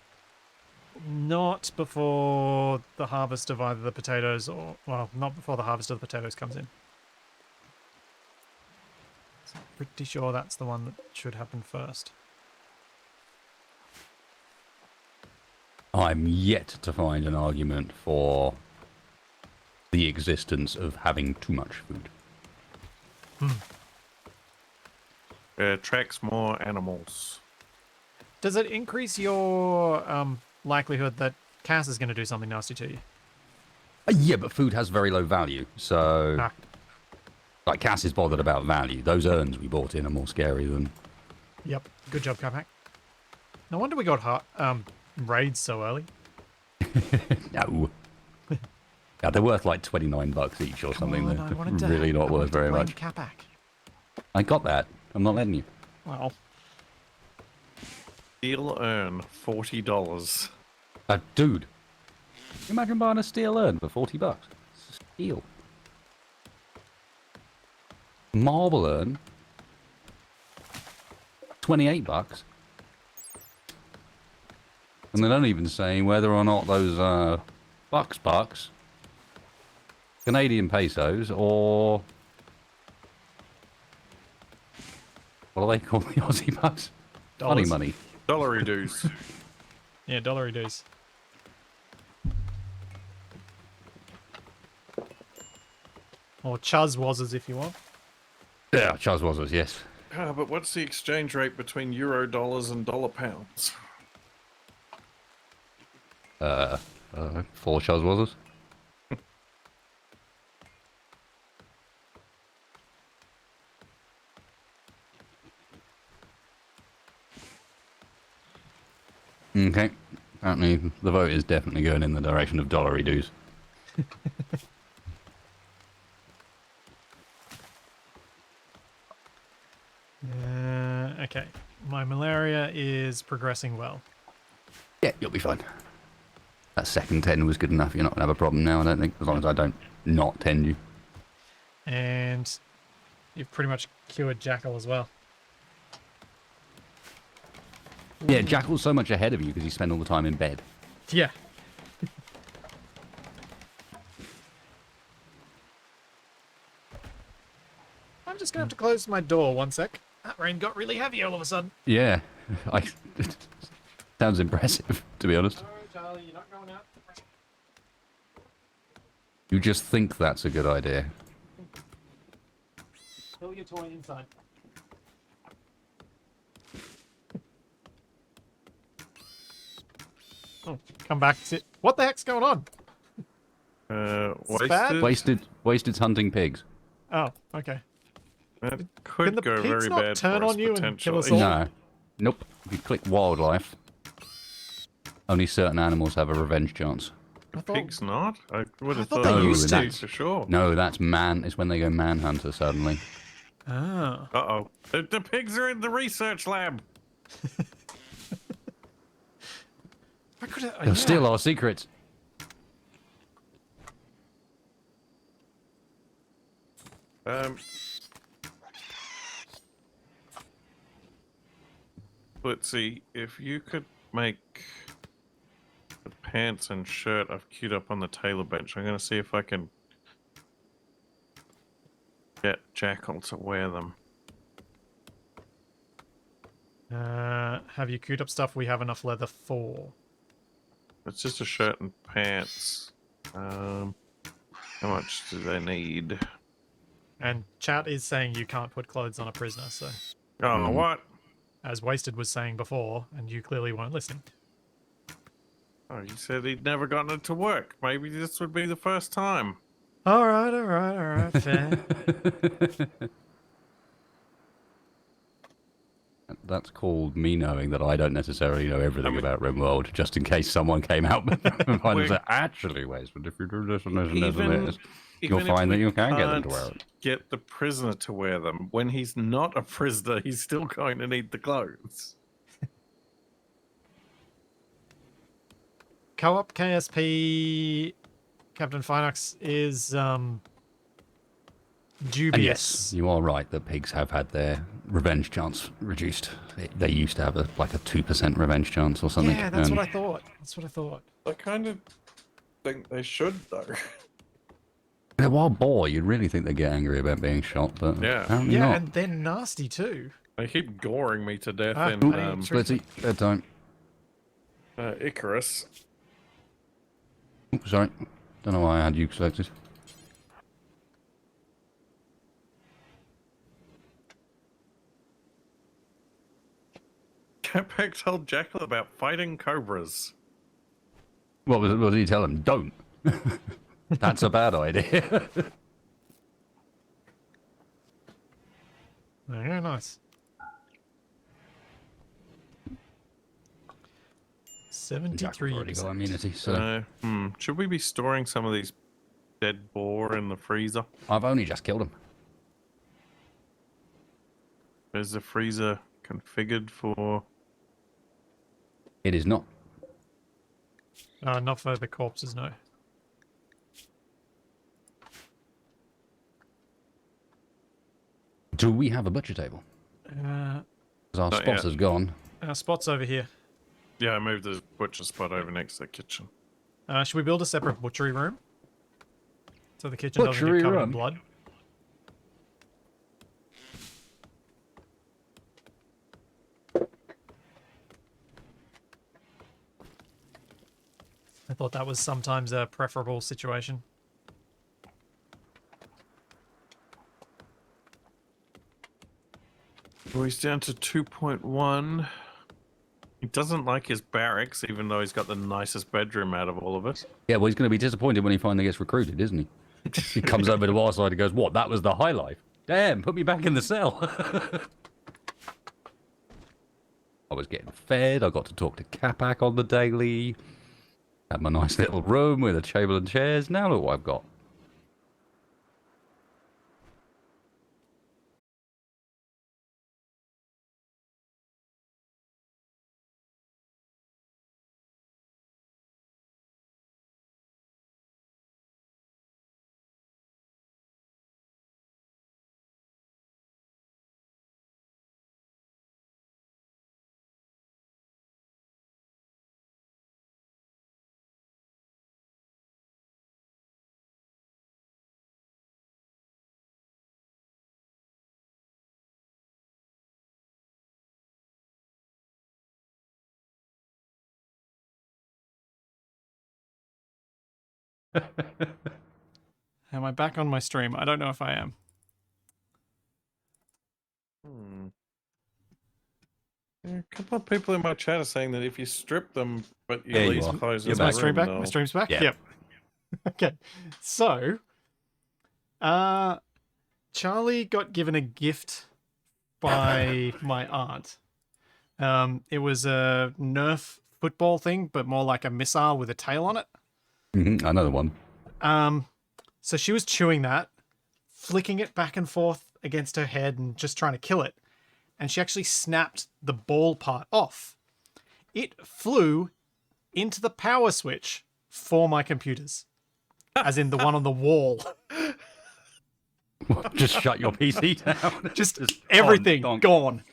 Not before the harvest of either the potatoes or... Well, not before the harvest of the potatoes comes in. So I'm pretty sure that's the one that should happen first. I'm yet to find an argument for the existence of having too much food. It attracts more animals. Does it increase your likelihood that Cass is going to do something nasty to you? Yeah, but food has very low value, so... Ah, Like, Cass is bothered about value. Those urns we bought in are more scary than... yep. Good job, Capac. No wonder we got raids so early. No. Yeah, they're worth like 29 bucks each or something. Come on, I They're wanted to, really not I worth wanted to very blame much. Capac. I got that. I'm not letting you. Well, Steel urn, $40. Dude. Can you imagine buying a steel urn for 40 bucks? It's a steal. Marble urn, 28 bucks. And they don't even say whether or not those bucks, Canadian pesos, or what do they call the Aussie bucks? Money dollars. money. Dollary dues. Yeah, dollary dues. Or Chuz was if you want. Yeah, Charles was, yes. But what's the exchange rate between euro dollars and dollar pounds? 4 Charles was. Okay. Apparently the vote is definitely going in the direction of dollary dues. Okay. My malaria is progressing well. Yeah, you'll be fine. That second 10 was good enough. You're not going to have a problem now, I don't think, as long as I don't not tend you. And you've pretty much cured Jackal as well. Yeah, Jackal's so much ahead of you because you spend all the time in bed. Yeah. I'm just going to have to close my door 1 sec. That rain got really heavy all of a sudden. Yeah, sounds impressive, to be honest. Oh, Charlie, you're not going out. You just think that's a good idea. Fill your toy inside. Oh, come back. Sit. What the heck's going on? bad? Wasted's hunting pigs. Oh, okay. That Can could the go pigs very not bad turn for us, on you and kill us potentially. all? No. Nope. If you click wildlife, only certain animals have a revenge chance. I thought, Pigs not? I would have thought thought they they used would to. for sure. No, that's man. It's when they go manhunter suddenly. oh. Uh-oh. The pigs are in the research lab. I could have. They'll steal our secrets. Let's see. If you could make the pants and shirt I've queued up on the tailor bench, I'm going to see if I can get Jackal to wear them. Have you queued up stuff we have enough leather for? It's just a shirt and pants. How much do they need? And chat is saying you can't put clothes on a prisoner, so Oh, what? as Wasted was saying before, and you clearly weren't listening. Oh, he said he'd never gotten it to work. Maybe this would be the first time. All right, fair. That's called me knowing that I don't necessarily know everything mean- about Rimworld, just in case someone came out and We're- said, actually, Wes, but if you do this and this and this and Even, this, even you'll if find that we you can get them to can't wear it. get the prisoner to wear them, when he's not a prisoner, he's still going to need the clothes. Co-op KSP Captain Finox is And dubious. yes, you are right that pigs have had their revenge chance reduced. They used to have like a 2% revenge chance or something. Yeah, that's and what I thought. That's what I thought. I kind of think they should, though. They're wild boar. You'd really think they'd get angry about being shot, but Yeah. apparently Yeah, not. and they're nasty too. They keep goring me to death Ah, in buddy, Splitty, bedtime. Icarus. Oh, sorry. Don't know why I had you selected. Capac told Jackal about fighting cobras. What did he tell him? Don't. That's a bad idea. Very nice. 73 already got immunity, so Should we be storing some of these dead boar in the freezer? I've only just killed him. Is the freezer configured for... It is not. Not for the corpses, no. Do we have a butcher table? Uh, Because our Not spot yet. has gone. our spot's over here. Yeah, I moved the butcher spot over next to the kitchen. Should we build a separate butchery room? So the kitchen doesn't Butchery get covered in room? blood? I thought that was sometimes a preferable situation. Well, he's down to 2.1. He doesn't like his barracks, even though he's got the nicest bedroom out of all of us. Yeah, well, he's going to be disappointed when he finally gets recruited, isn't he? He comes over to our side and goes, what, that was the high life? Damn, put me back in the cell. I was getting fed, I got to talk to Capac on the daily. Had my nice little room with a table and chairs. Now look what I've got. Am I back on my stream? I don't know if I am. Yeah, a couple of people in my chat are saying that if you strip them, but you Yeah, you leave are. clothes You're in Is my the stream room, back? they'll- My stream's back? Yeah. Yep. Okay. So, Charlie got given a gift by my aunt. It was a Nerf football thing, but more like a missile with a tail on it. Another one. So she was chewing that, flicking it back and forth against her head and just trying to kill it. And she actually snapped the ball part off. It flew into the power switch for my computers, as in the one on the wall. Just shut your PC down. Just everything donk. gone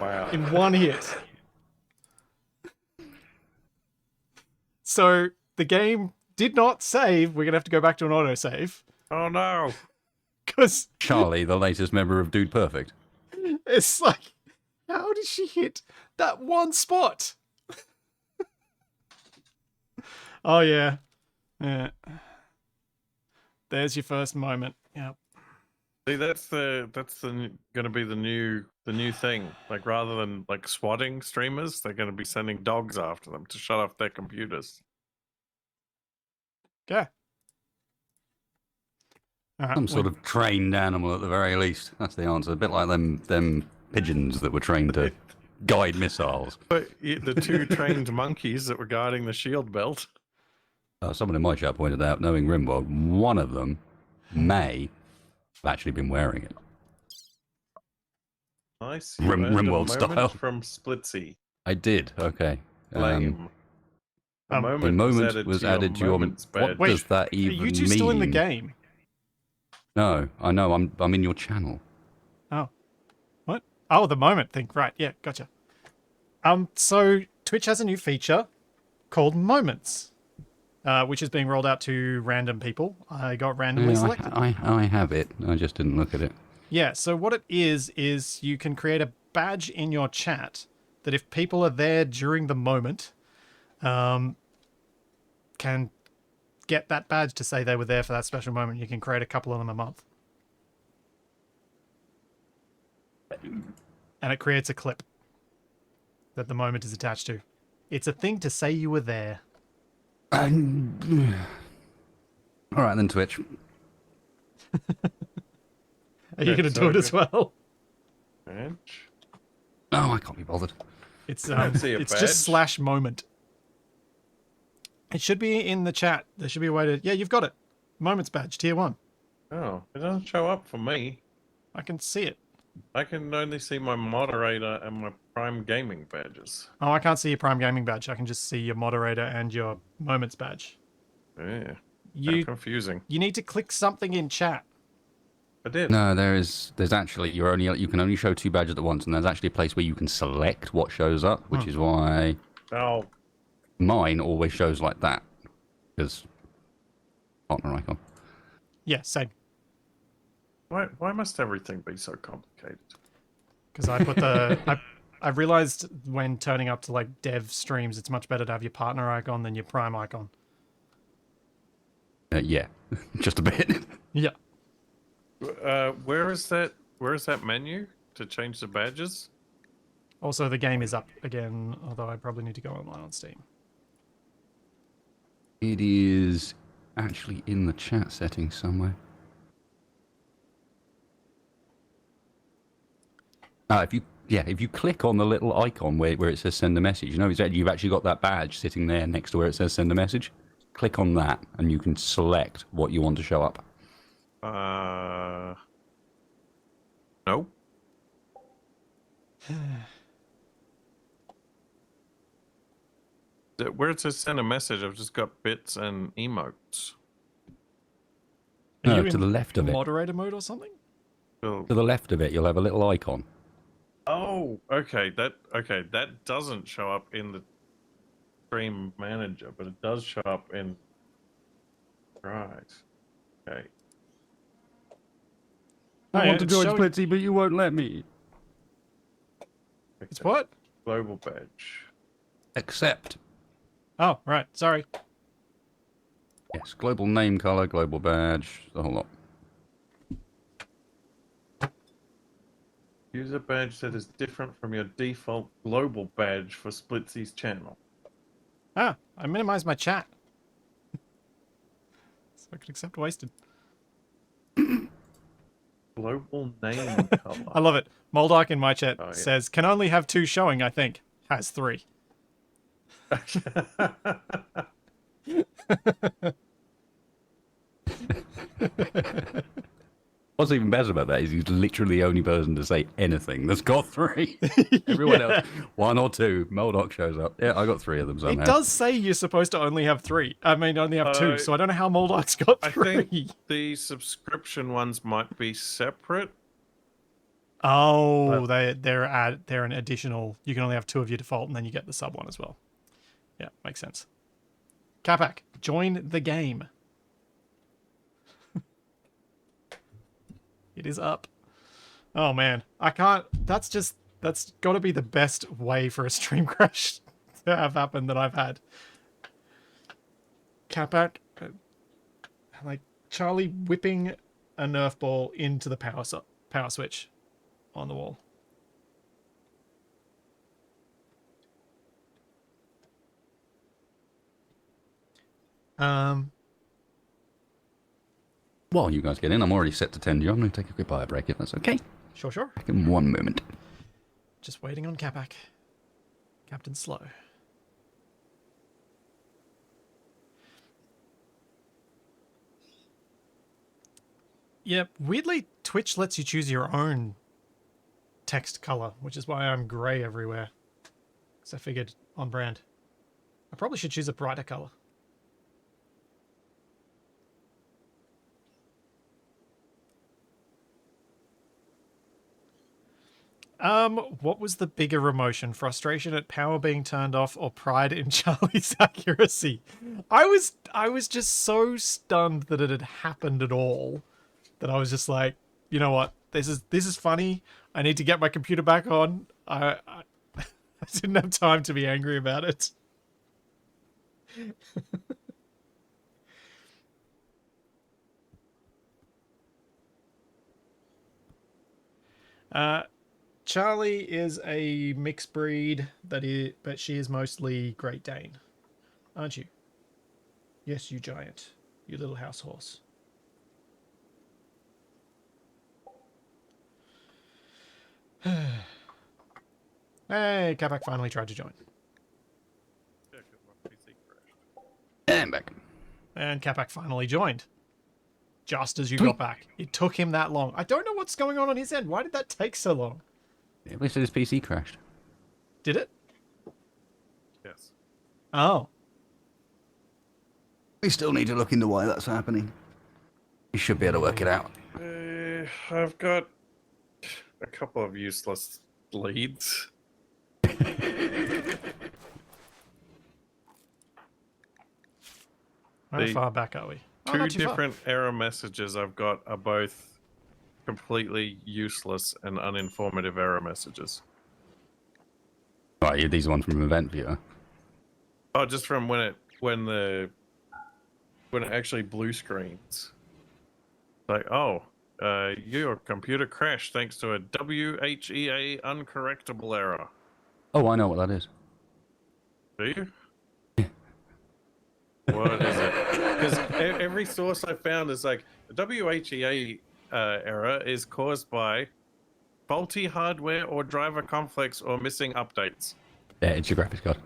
Wow. in one hit. So the game did not save. We're going to have to go back to an autosave. Oh no. Because Charlie, the latest member of Dude Perfect. it's like, how did she hit that one spot? Oh, yeah. Yeah. There's your first moment. Yep. See, that's going to be the new thing. Like, rather than like swatting streamers, they're going to be sending dogs after them to shut off their computers. Okay. All right, Some sort of trained animal at the very least. That's the answer. A bit like them pigeons that were trained to guide missiles. But the 2 trained monkeys that were guarding the shield belt. Someone in my chat pointed out, knowing Rimworld, one of them may have actually been wearing it. Nice. Rimworld style. From Splitsy. I did. Okay. Lame. A a moment was added to your moments badge. What does that Are even you two mean? still in the game? No, I know. I'm in your channel. Oh. What? Oh, the moment thing. Right, yeah, gotcha. So Twitch has a new feature called Moments, which is being rolled out to random people. I got randomly selected. I have it. I just didn't look at it. Yeah, so what it is you can create a badge in your chat that if people are there during the moment, can get that badge to say they were there for that special moment. You can create a couple of them a month. And it creates a clip that the moment is attached to. It's a thing to say you were there. All right, then Twitch. Are you going to do it as well? Badge. No, I can't be bothered. It's see a it's badge. just /moment. It should be in the chat. There should be a way to... Yeah, you've got it. Moments badge, tier 1. Oh, it doesn't show up for me. I can see it. I can only see my moderator and my Prime Gaming badges. Oh, I can't see your Prime Gaming badge. I can just see your moderator and your Moments badge. Yeah. You Confusing. you need to click something in chat. I did. No, there's actually you can only show 2 badges at once, and there's actually a place where you can select what shows up, which is why Oh, mine always shows like that, because partner icon. Yeah, same. why must everything be so complicated? Because I put the I realized when turning up to like dev streams, it's much better to have your partner icon than your Prime icon. Yeah, just a bit. Yeah. Where is that menu to change the badges? Also, the game is up again, although I probably need to go online on Steam. It is actually in the chat settings somewhere. If you click on the little icon where it says send a message, you know you've actually got that badge sitting there next to where it says send a message. Click on that, and you can select what you want to show up. No. Where it says send a message, I've just got bits and emotes. Are No, you to in the left of it. moderator mode or something? Oh, To the left of it, you'll have a little icon. okay. That doesn't show up in the stream manager, but it does show up in. Right. Okay. Oh, yeah, it's showing- Splitsy, but you won't let me. It's what? Global badge. Accept. Oh, right. Sorry. Yes, global name color, global badge, the whole lot. Use a badge that is different from your default global badge for Splitsy's channel. Ah, I minimized my chat. So I could accept wasted. Global name color. I love it. Moldark in my chat Oh, yeah. says, can only have 2 showing, I think. Has 3. What's even better about that is he's literally the only person to say anything that's got 3. Everyone else, 1 or 2. Moldoc shows up. Yeah, I got 3 of them somehow. It does say you're supposed to only have 3. I mean, only have 2, so I don't know how Moldark's got 3. I think the subscription ones might be separate. Oh, they're an additional. You can only have 2 of your default, and then you get the sub one as well. Yeah, makes sense. Capac, join the game. It is up. Oh man, I can't. That's got to be the best way for a stream crash to have happened that I've had. Capac, like Charlie whipping a Nerf ball into the power switch on the wall. While you guys get in, I'm already set to 10G. I'm going to take a quick bio break if that's okay. Sure. Back in 1 moment. Just waiting on Capac. Captain Slow. Yep, weirdly, Twitch lets you choose your own text color, which is why I'm grey everywhere. Because I figured on brand. I probably should choose a brighter color. What was the bigger emotion? Frustration at power being turned off or pride in Charlie's accuracy? I was just so stunned that it had happened at all that I was just like, you know what? This is funny. I need to get my computer back on. I didn't have time to be angry about it. Charlie is a mixed breed but she is mostly Great Dane, aren't you? Yes, you giant, you little house horse. Hey, Capac finally tried to join. Yeah, 'cause my PC crashed. And back. And Capac finally joined. Just as you got back. It took him that long. I don't know what's going on his end. Why did that take so long? Yeah, they said his PC crashed. Did it? Yes. Oh. We still need to look into why that's happening. You should be able to work it out. I've got a couple of useless leads. How far back are we? Oh, Two not too far. different error messages I've got are both completely useless and uninformative error messages. Right, these are one from Event Viewer. Oh, just from when it actually blue screens. Like, oh, your computer crashed thanks to a WHEA uncorrectable error. Oh, I know what that is. Do you? What is it? Because every source I found is like, the WHEA error is caused by faulty hardware or driver conflicts or missing updates. Yeah, it's your graphics card.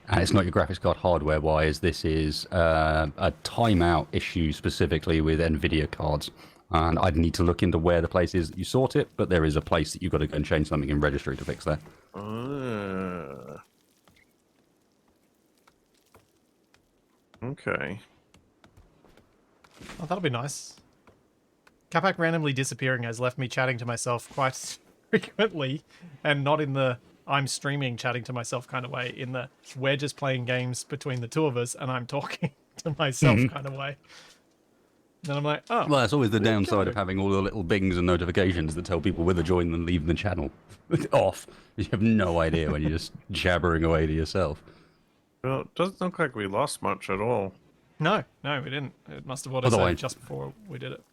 And it's not your graphics card hardware-wise. This is a timeout issue specifically with NVIDIA cards. And I'd need to look into where the place is that you sort it, but there is a place that you've got to go and change something in registry to fix that. Okay. Oh, that'll be nice. Capac randomly disappearing has left me chatting to myself quite frequently, and not in the I'm streaming chatting to myself kind of way, in the we're just playing games between the two of us and I'm talking to myself kind of way. Then I'm like, oh. Well, that's always the there you downside go. of having all the little bings and notifications that tell people whether join and leave the channel off. You have no idea when you're just jabbering away to yourself. Well, it doesn't look like we lost much at all. No, we didn't. It must have auto-saved Otherwise- just before we did it.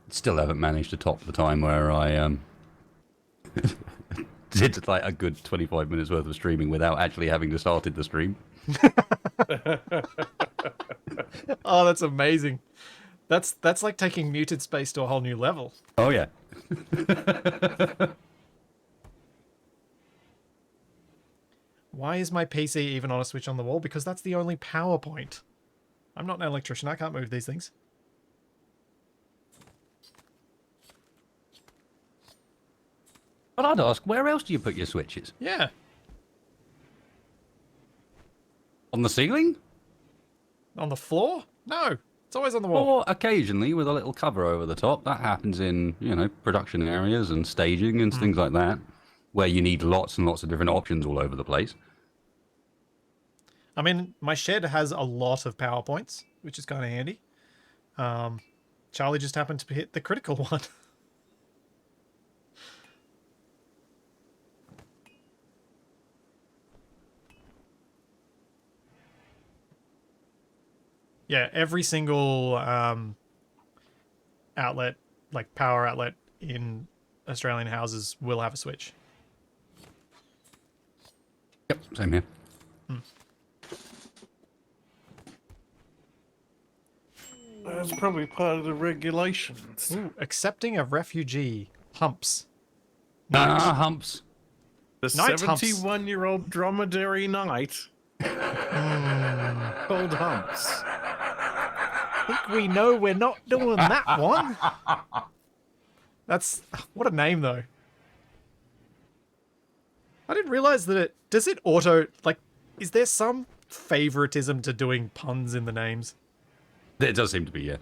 Still haven't managed to top the time where I did like a good 25 minutes worth of streaming without actually having to started the stream. Oh, that's amazing. That's like taking muted space to a whole new level. Oh yeah. Why is my PC even on a switch on the wall? Because that's the only power point. I'm not an electrician. I can't move these things. But I'd ask, where else do you put your switches? Yeah. On the ceiling? On the floor? No. It's always on the wall. Or occasionally with a little cover over the top. That happens in, production areas and staging and things like that, where you need lots and lots of different options all over the place. I mean, my shed has a lot of power points, which is kind of handy. Charlie just happened to hit the critical one. Yeah, every single outlet, like power outlet in Australian houses, will have a switch. Yep, same here. That's probably part of the regulations. Ooh, accepting a refugee. Humps. Humps. The Night humps. 71-year-old dromedary knight called Humps. I think we know we're not doing that one. That's... What a name, though. I didn't realize that it... Does it auto... Like, is there some favoritism to doing puns in the names? There does seem to be, yeah.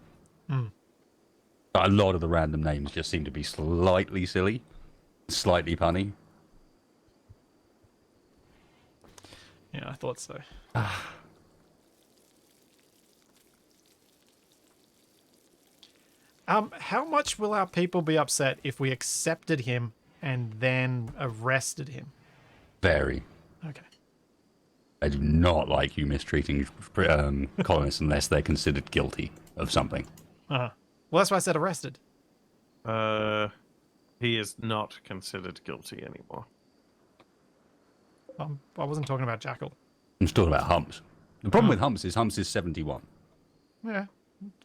A lot of the random names just seem to be slightly silly, slightly punny. Yeah, I thought so. How much will our people be upset if we accepted him and then arrested him? Very. Okay. I do not like you mistreating colonists unless they're considered guilty of something. Well, that's why I said arrested. He is not considered guilty anymore. I wasn't talking about Jackal. I'm just talking about Humps. The problem with Humps is 71. Yeah.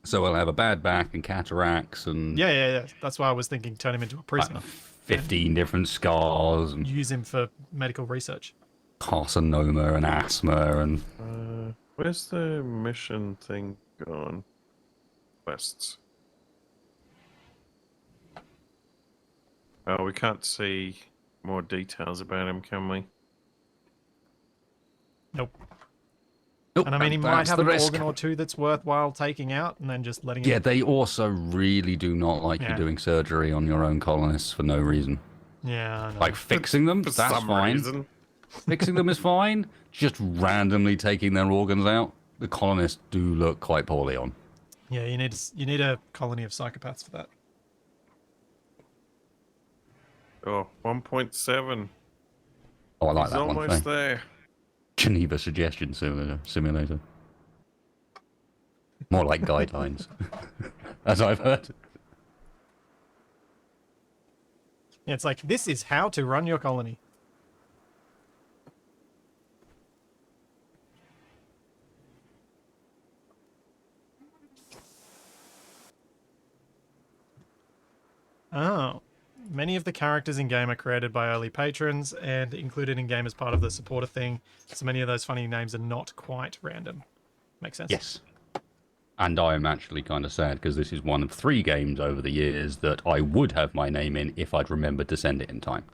So we'll have a bad back and cataracts and Yeah. That's why I was thinking turn him into a prisoner. 15 different scars and Use him for medical research. carcinoma and asthma and... Where's the mission thing gone? Quests. Oh, we can't see more details about him, can we? Nope. Nope, And I mean, he might that's have the an risk. organ or two that's worthwhile taking out and then just letting Yeah, him... they also really do not like you Yeah. doing surgery on your own colonists for no reason. Yeah, I know. Like fixing them, For that's some fine. reason. Fixing them is fine. Just randomly taking their organs out, the colonists do look quite poorly on. Yeah, you need a colony of psychopaths for that. Oh, 1.7. Oh, I like He's that one. almost Thank- there. Geneva Suggestion Simulator. More like guidelines, as I've heard. Yeah, it's like, this is how to run your colony. Oh. Many of the characters in-game are created by early patrons and included in-game as part of the supporter thing, so many of those funny names are not quite random. Makes sense? Yes. And I'm actually kind of sad because this is one of 3 games over the years that I would have my name in if I'd remembered to send it in time.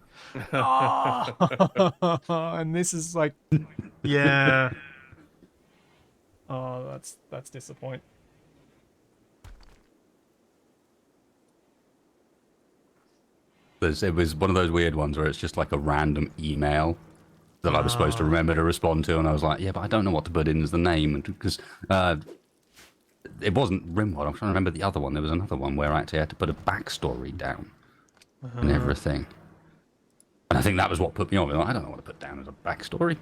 Oh, and this is like, yeah. Oh, that's disappointing. It was one of those weird ones where it's just like a random email that I was supposed to remember to respond to, and I was like, yeah, but I don't know what to put in as the name, because it wasn't Rimworld. I'm trying to remember the other one. There was another one where I actually had to put a backstory down and everything. And I think that was what put me off. I don't know what to put down as a backstory.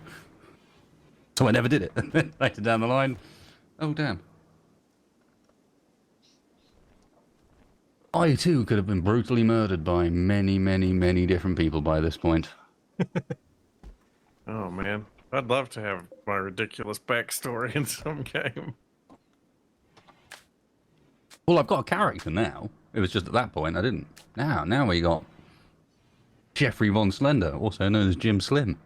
So I never did it. And then later down the line, oh, damn. I, too, could have been brutally murdered by many, many, many different people by this point. Oh, man. I'd love to have my ridiculous backstory in some game. Well, I've got a character now. It was just at that point I didn't. Now we got Jeffrey Von Slender, also known as Jim Slim.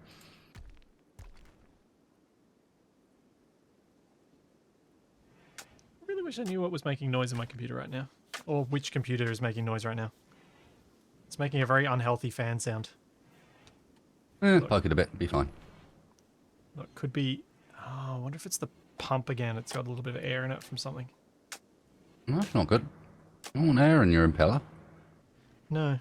I really wish I knew what was making noise in my computer right now. Or which computer is making noise right now. It's making a very unhealthy fan sound. Poke it a bit, be fine. It could be... Oh, I wonder if it's the pump again. It's got a little bit of air in it from something. No, that's not good. I don't want air in your impeller. No.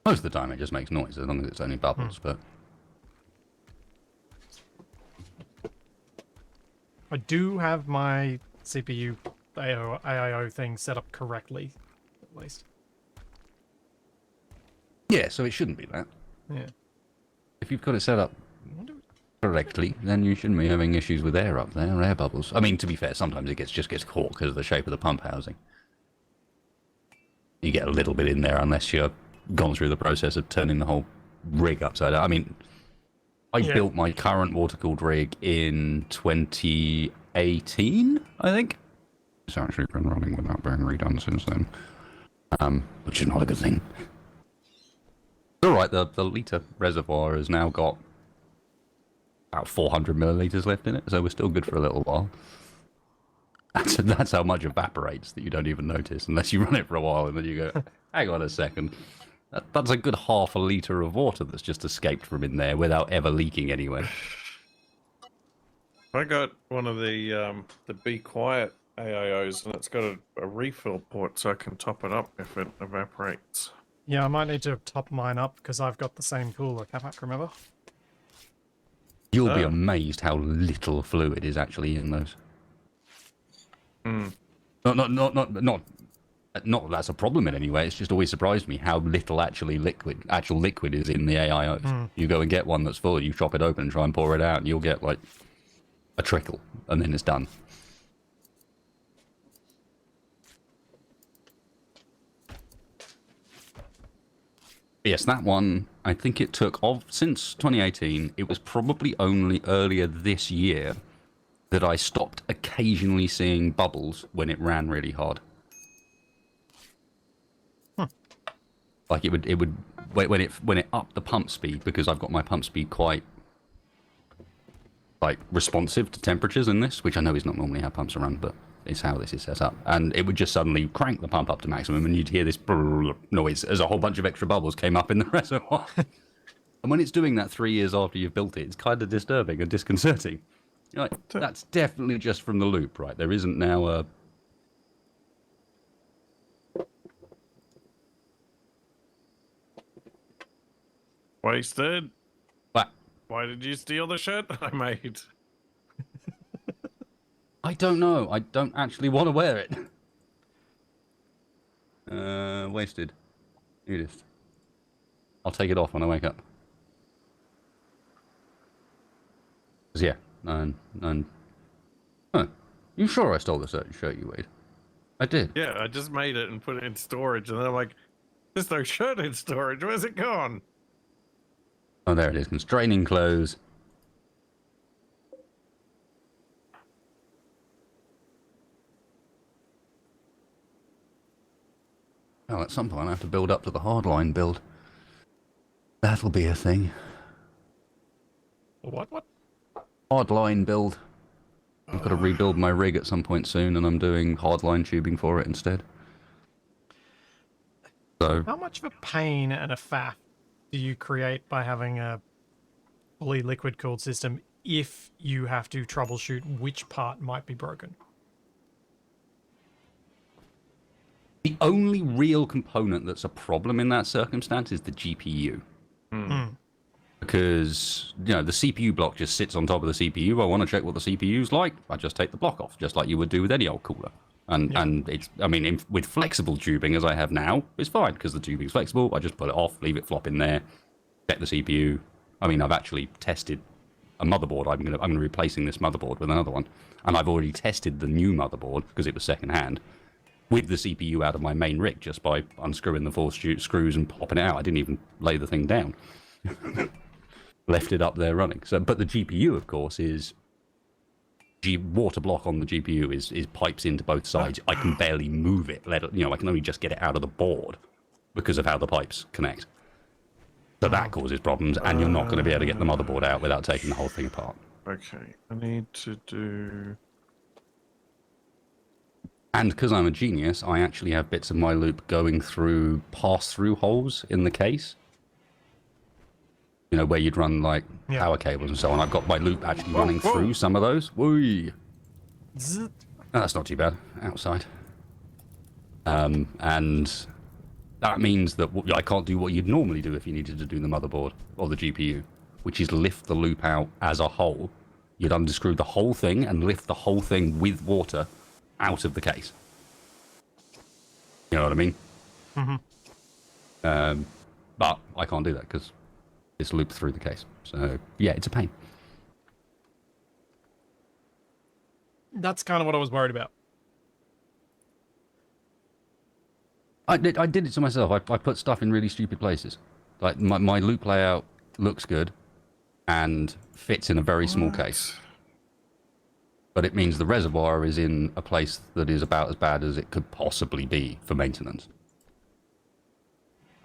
Most of the time it just makes noise, as long as it's only bubbles, but... I do have my CPU AIO thing set up correctly, at least. Yeah, so it shouldn't be that. Yeah. If you've got it set up I wonder... correctly, then you shouldn't be having issues with air up there, air bubbles. I mean, to be fair, sometimes it just gets caught because of the shape of the pump housing. You get a little bit in there unless you've gone through the process of turning the whole rig upside down. I mean, I built my current water-cooled rig in 2018, I think. It's actually been running without being redone since then, which is not a good thing. All right. right. The liter reservoir has now got about 400 milliliters left in it, so we're still good for a little while. That's how much evaporates that you don't even notice unless you run it for a while and then you go, hang on a second. That's a good half a liter of water that's just escaped from in there without ever leaking anywhere. I got one of the Be Quiet AIOs, and it's got a refill port, so I can top it up if it evaporates. Yeah, I might need to top mine up because I've got the same cooler, Capac, remember? You'll be amazed how little fluid is actually in those. Hmm. Not that that's a problem in any way. It's just always surprised me how little actual liquid is in the AIOs. You go and get one that's full, you chop it open and try and pour it out, and you'll get like a trickle, and then it's done. Yes, that one, I think it took since 2018, it was probably only earlier this year that I stopped occasionally seeing bubbles when it ran really hard. Like it would when it upped the pump speed, because I've got my pump speed quite like responsive to temperatures in this, which I know is not normally how pumps are run, but it's how this is set up. And it would just suddenly crank the pump up to maximum, and you'd hear this noise as a whole bunch of extra bubbles came up in the reservoir. And when it's doing that 3 years after you've built it, it's kind of disturbing and disconcerting. You're like, that's definitely just from the loop, right? There isn't now a... Wasted. What? Why did you steal the shirt I made? I don't know. I don't actually want to wear it. Wasted. Edith. I'll take it off when I wake up. 'Cause yeah, Huh. You sure I stole the shirt you made? I did. Yeah, I just made it and put it in storage, and then I'm like, there's no shirt in storage. Where's it gone? Oh, there it is. Constraining clothes. Oh, at some point I have to build up to the hardline build. That'll be a thing. What? Hardline build. I've got to rebuild my rig at some point soon, and I'm doing hardline tubing for it instead. So, How much of a pain and a faff do you create by having a fully liquid-cooled system if you have to troubleshoot which part might be broken? the only real component that's a problem in that circumstance is the GPU. Because, you know, the CPU block just sits on top of the CPU. I want to check what the CPU's like. I just take the block off, just like you would do with any old cooler. And it's, I mean, with flexible tubing, as I have now, it's fine, because the tubing's flexible. I just put it off, leave it flop in there, check the CPU. I mean, I've actually tested a motherboard. I'm replacing this motherboard with another one. And I've already tested the new motherboard, because it was second-hand, with the CPU out of my main rig, just by unscrewing the four screws and popping it out. I didn't even lay the thing down. Left it up there running. So, but the GPU, of course, is water block on the GPU is pipes into both sides. I can barely move it. I can only just get it out of the board because of how the pipes connect. So that causes problems, and you're not going to be able to get the motherboard out without taking the whole thing apart. Okay, I need to do... And because I'm a genius, I actually have bits of my loop going through pass-through holes in the case. You know, where you'd run, like, power cables and so on. I've got my loop actually running through some of those. Whee! No, that's not too bad. Outside. And that means that I can't do what you'd normally do if you needed to do the motherboard or the GPU, which is lift the loop out as a whole. You'd unscrew the whole thing and lift the whole thing with water out of the case. You know what I mean? Mm-hmm. But I can't do that because it's looped through the case. So, yeah, it's a pain. That's kind of what I was worried about. I did it to myself. I put stuff in really stupid places. Like, my loop layout looks good and fits in a very small case. But it means the reservoir is in a place that is about as bad as it could possibly be for maintenance.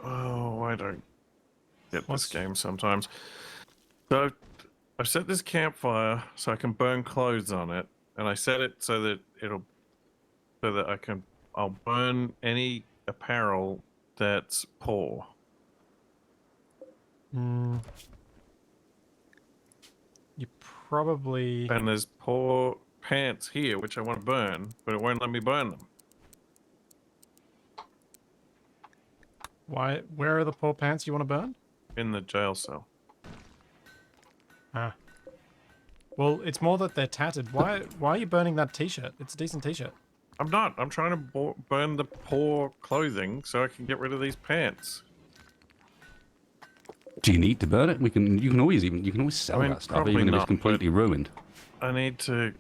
Oh, I don't... get What's- this game sometimes. So I've set this campfire so I can burn clothes on it, and I set it so that I'll burn any apparel that's poor. You probably... And there's poor pants here, which I want to burn, but it won't let me burn them. Why? Where are the poor pants you want to burn? In the jail cell. Ah. Well, it's more that they're tattered. Why are you burning that t-shirt? It's a decent t-shirt. I'm not. I'm trying to burn the poor clothing so I can get rid of these pants. Do you need to burn it? You can always sell that stuff, probably even if it's not, completely ruined. I need to.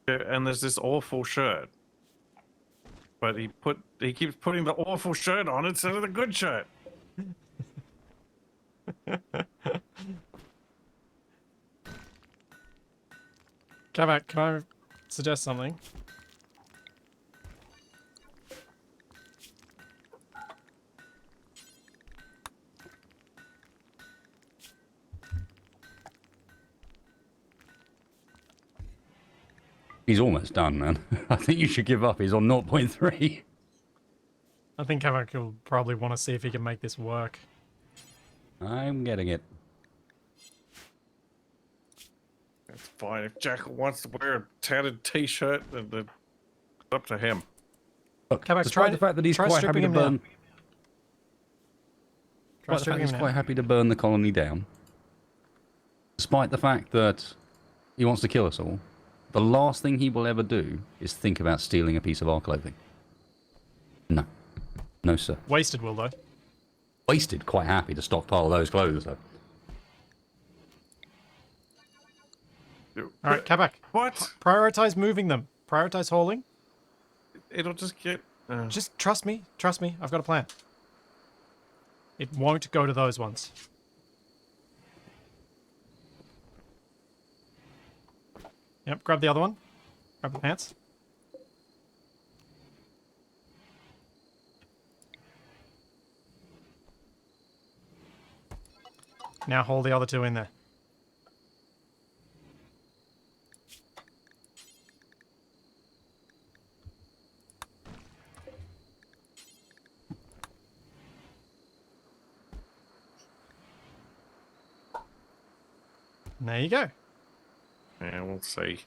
Yeah, and there's this awful shirt, but he keeps putting the awful shirt on instead of the good shirt. Capac, can I suggest something? He's almost done, man. I think you should give up. He's on 0.3. I think Capac will probably want to see if he can make this work. I'm getting it. It's fine. If Jackal wants to wear a tattered t-shirt, then it's up to him. Look, Capac, despite the fact that he's try quite happy stripping to him now. burn... Try Despite the fact stripping he's him quite now. happy to burn the colony down, despite the fact that he wants to kill us all, the last thing he will ever do is think about stealing a piece of our clothing. No. No, sir. Wasted will, though. Wasted. Quite happy to stockpile those clothes, though. Alright, Capac. What? Prioritize moving them. Prioritize hauling. It'll just get. Just trust me. Trust me. I've got a plan. It won't go to those ones. Yep, grab the other one. Grab the pants. Now hold the other two in there. And there you go. Yeah, we'll see.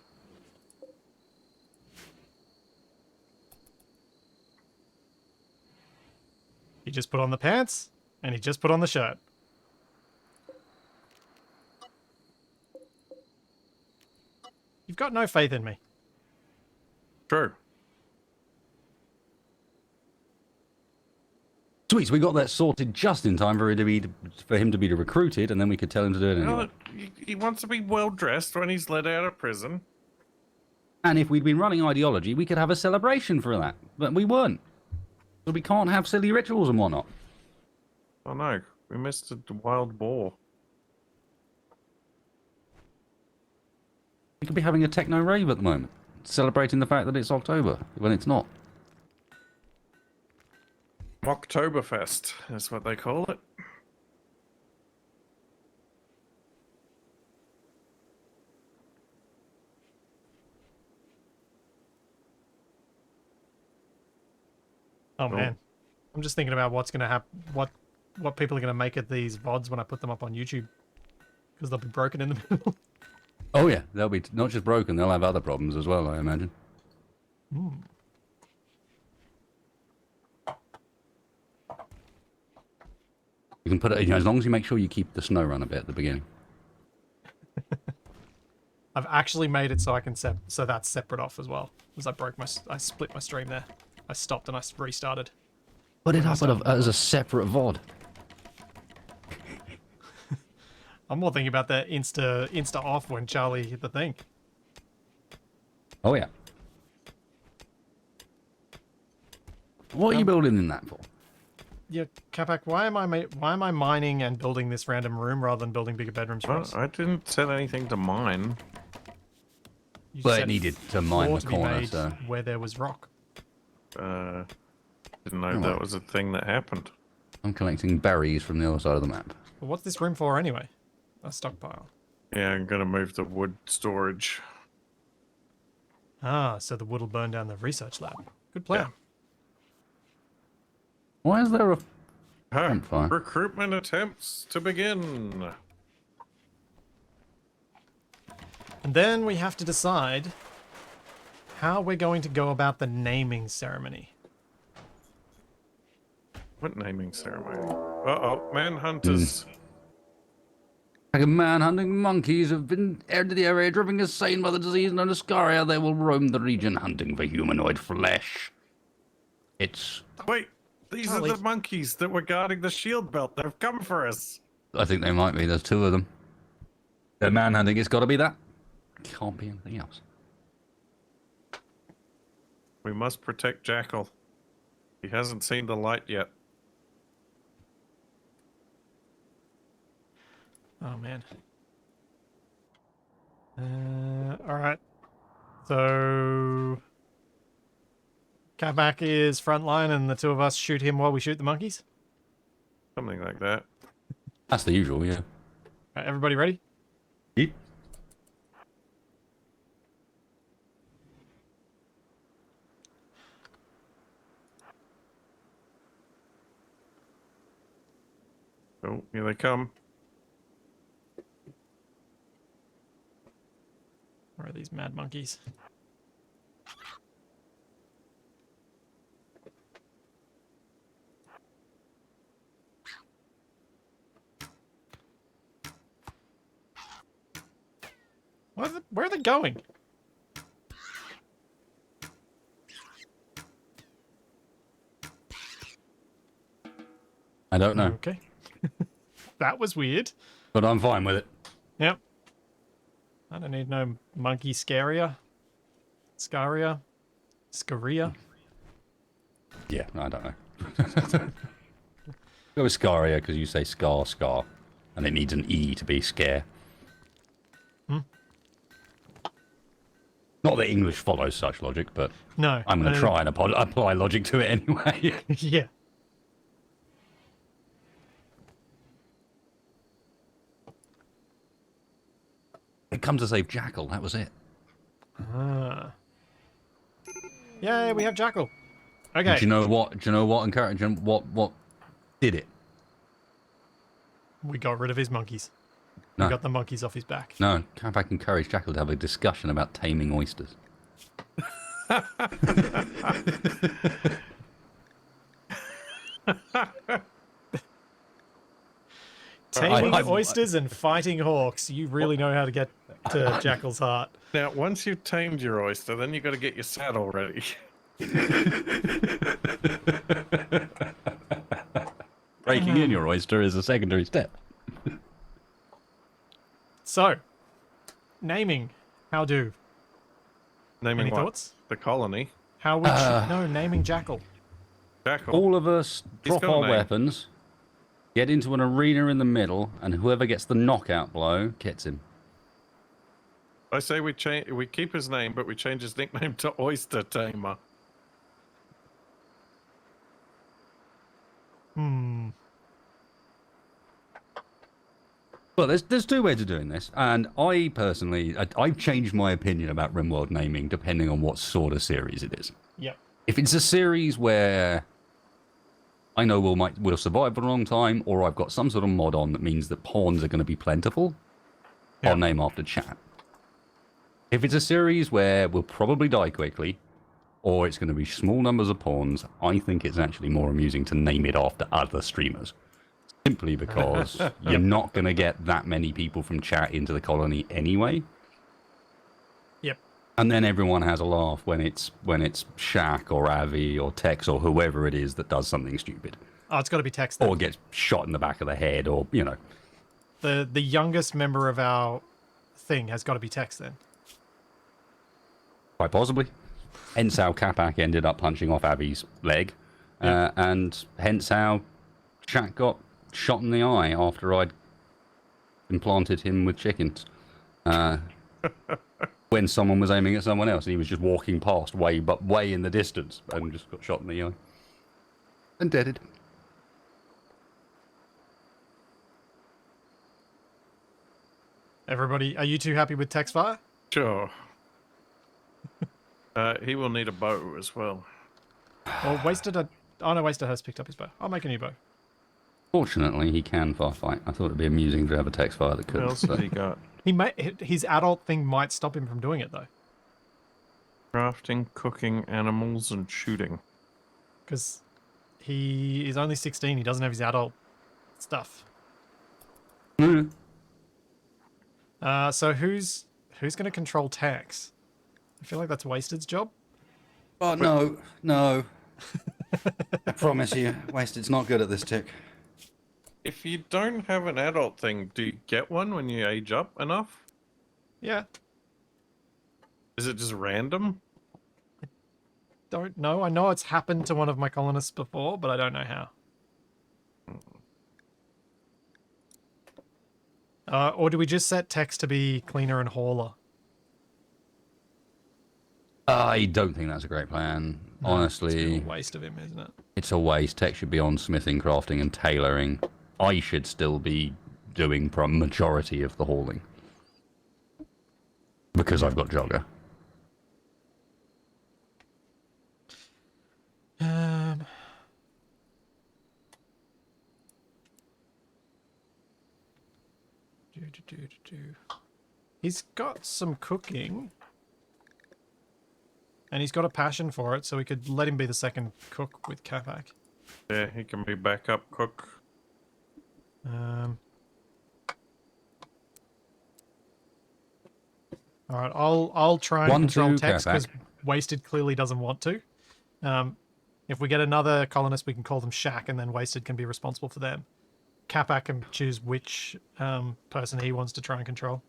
He just put on the pants, and he just put on the shirt. You've got no faith in me. True. Sweet, so we got that sorted just in time for him to be recruited, and then we could tell him to do it anyway. Well, he wants to be well dressed when he's let out of prison. And if we'd been running ideology, we could have a celebration for that. But we weren't. So we can't have silly rituals and whatnot. Oh no, we missed the wild boar. We could be having a techno rave at the moment, celebrating the fact that it's October, when it's not. Oktoberfest is what they call it. Oh man, I'm just thinking about what's gonna happen. What people are gonna make of these VODs when I put them up on YouTube, because they'll be broken in the middle. Oh yeah, they'll be not just broken, they'll have other problems as well, I imagine. You can put it, as long as you make sure you keep the snow run a bit at the beginning. I've actually made it so I can so that's separate off as well, because I split my stream there. I stopped and I restarted. Put it up as a separate VOD. I'm more thinking about the insta off when Charlie hit the thing. Oh yeah. What are you building in that for? Yeah, Capac, why am I mining and building this random room rather than building bigger bedrooms for Well, us? I didn't set anything to mine. You Well, it said needed to mine floor the to be corner, made so... where there was rock. Didn't know that was a thing that happened. I'm collecting berries from the other side of the map. Well, what's this room for anyway? A stockpile. Yeah, I'm gonna move the wood storage. Ah, so the wood will burn down the research lab. Good plan. Why is there a Ah, campfire? recruitment attempts to begin. And then we have to decide how we're going to go about the naming ceremony. What naming ceremony? Uh-oh, manhunters. Like man-hunting monkeys have been entered the area, driven insane by the disease known as scaria. They will roam the region hunting for humanoid flesh. It's... Wait, these Charlie. are the monkeys that were guarding the shield belt. They've come for us. I think they might be. There's two of them. They're man-hunting. It's got to be that. Can't be anything else. We must protect Jackal. He hasn't seen the light yet. Oh, man. All right. So... Capac is frontline and the two of us shoot him while we shoot the monkeys? Something like that. That's the usual, yeah. All right, everybody ready? Yep. Oh, here they come. Where are these mad monkeys? Where are they going? I don't know, Okay. That was weird. but I'm fine with it. Yep. I don't need no monkey scaria. Scaria. Scaria. Yeah, I don't know. Go with scaria because you say scar, and it needs an E to be scare. Not that English follows such logic, but No. I'm going to try and apply logic to it anyway. Yeah. It comes to save Jackal, that was it. Ah. Yay, we have Jackal. Okay. Do you know what? What did it? We got rid of his monkeys. No. We got the monkeys off his back. No, Capac encouraged Jackal to have a discussion about taming oysters. Taming I- oysters and fighting hawks. You really know how to get to Jackal's heart. Now, once you've tamed your oyster, then you've got to get your saddle ready. Breaking in your oyster is a secondary step. So, naming. How do? Naming Any what? thoughts? The colony. How we no, naming Jackal. Jackal. All of us He's drop got a our name. weapons, get into an arena in the middle, and whoever gets the knockout blow gets him. I say we keep his name, but we change his nickname to Oyster Tamer. Hmm. Well, there's two ways of doing this, and I personally, I've changed my opinion about Rimworld naming depending on what sort of series it is. Yep. If it's a series where I know we'll survive for a long time, or I've got some sort of mod on that means that pawns are going to be plentiful, Yeah. I'll name after chat. If it's a series where we'll probably die quickly, or it's going to be small numbers of pawns, I think it's actually more amusing to name it after other streamers. Simply because you're not going to get that many people from chat into the colony anyway. Yep. And then everyone has a laugh when it's Shaq or Avi or Tex or whoever it is that does something stupid. Oh, it's got to be Tex then. Or gets shot in the back of the head or, you know. The youngest member of our thing has got to be Tex then. Quite possibly. Hence how Capac ended up punching off Avi's leg. Yeah. And hence how Shaq got shot in the eye after I'd implanted him with chickens. When someone was aiming at someone else and he was just walking past way in the distance and just got shot in the eye. And deaded. Everybody, are you two happy with text fire? Sure. He will need a bow as well. Or Wasted a... Oh no, Wasted has picked up his bow. I'll make a new bow. Fortunately, he can firefight. I thought it'd be amusing to have a text fire that What couldn't. else has he got? His adult thing might stop him from doing it though. Crafting, cooking, animals, and shooting. Because he is only 16. He doesn't have his adult stuff. Mm. So who's going to control Tex? I feel like that's Wasted's job. Oh, no. I promise you, Wasted's not good at this tick. If you don't have an adult thing, do you get one when you age up enough? Yeah. Is it just random? Don't know. I know it's happened to one of my colonists before, but I don't know how. Or do we just set Tex to be cleaner and hauler? I don't think that's a great plan. No, Honestly, it's a waste of him, isn't it? it's a waste. Tech should be on smithing, crafting, and tailoring. I should still be doing majority of the hauling. Because I've got Jogger. He's got some cooking. And he's got a passion for it, so we could let him be the second cook with Capac. Yeah, he can be backup cook. All right, I'll try and control Tex because Wasted clearly doesn't want to. If we get another colonist, we can call them Shack, and then Wasted can be responsible for them. Capac can choose which person he wants to try and control.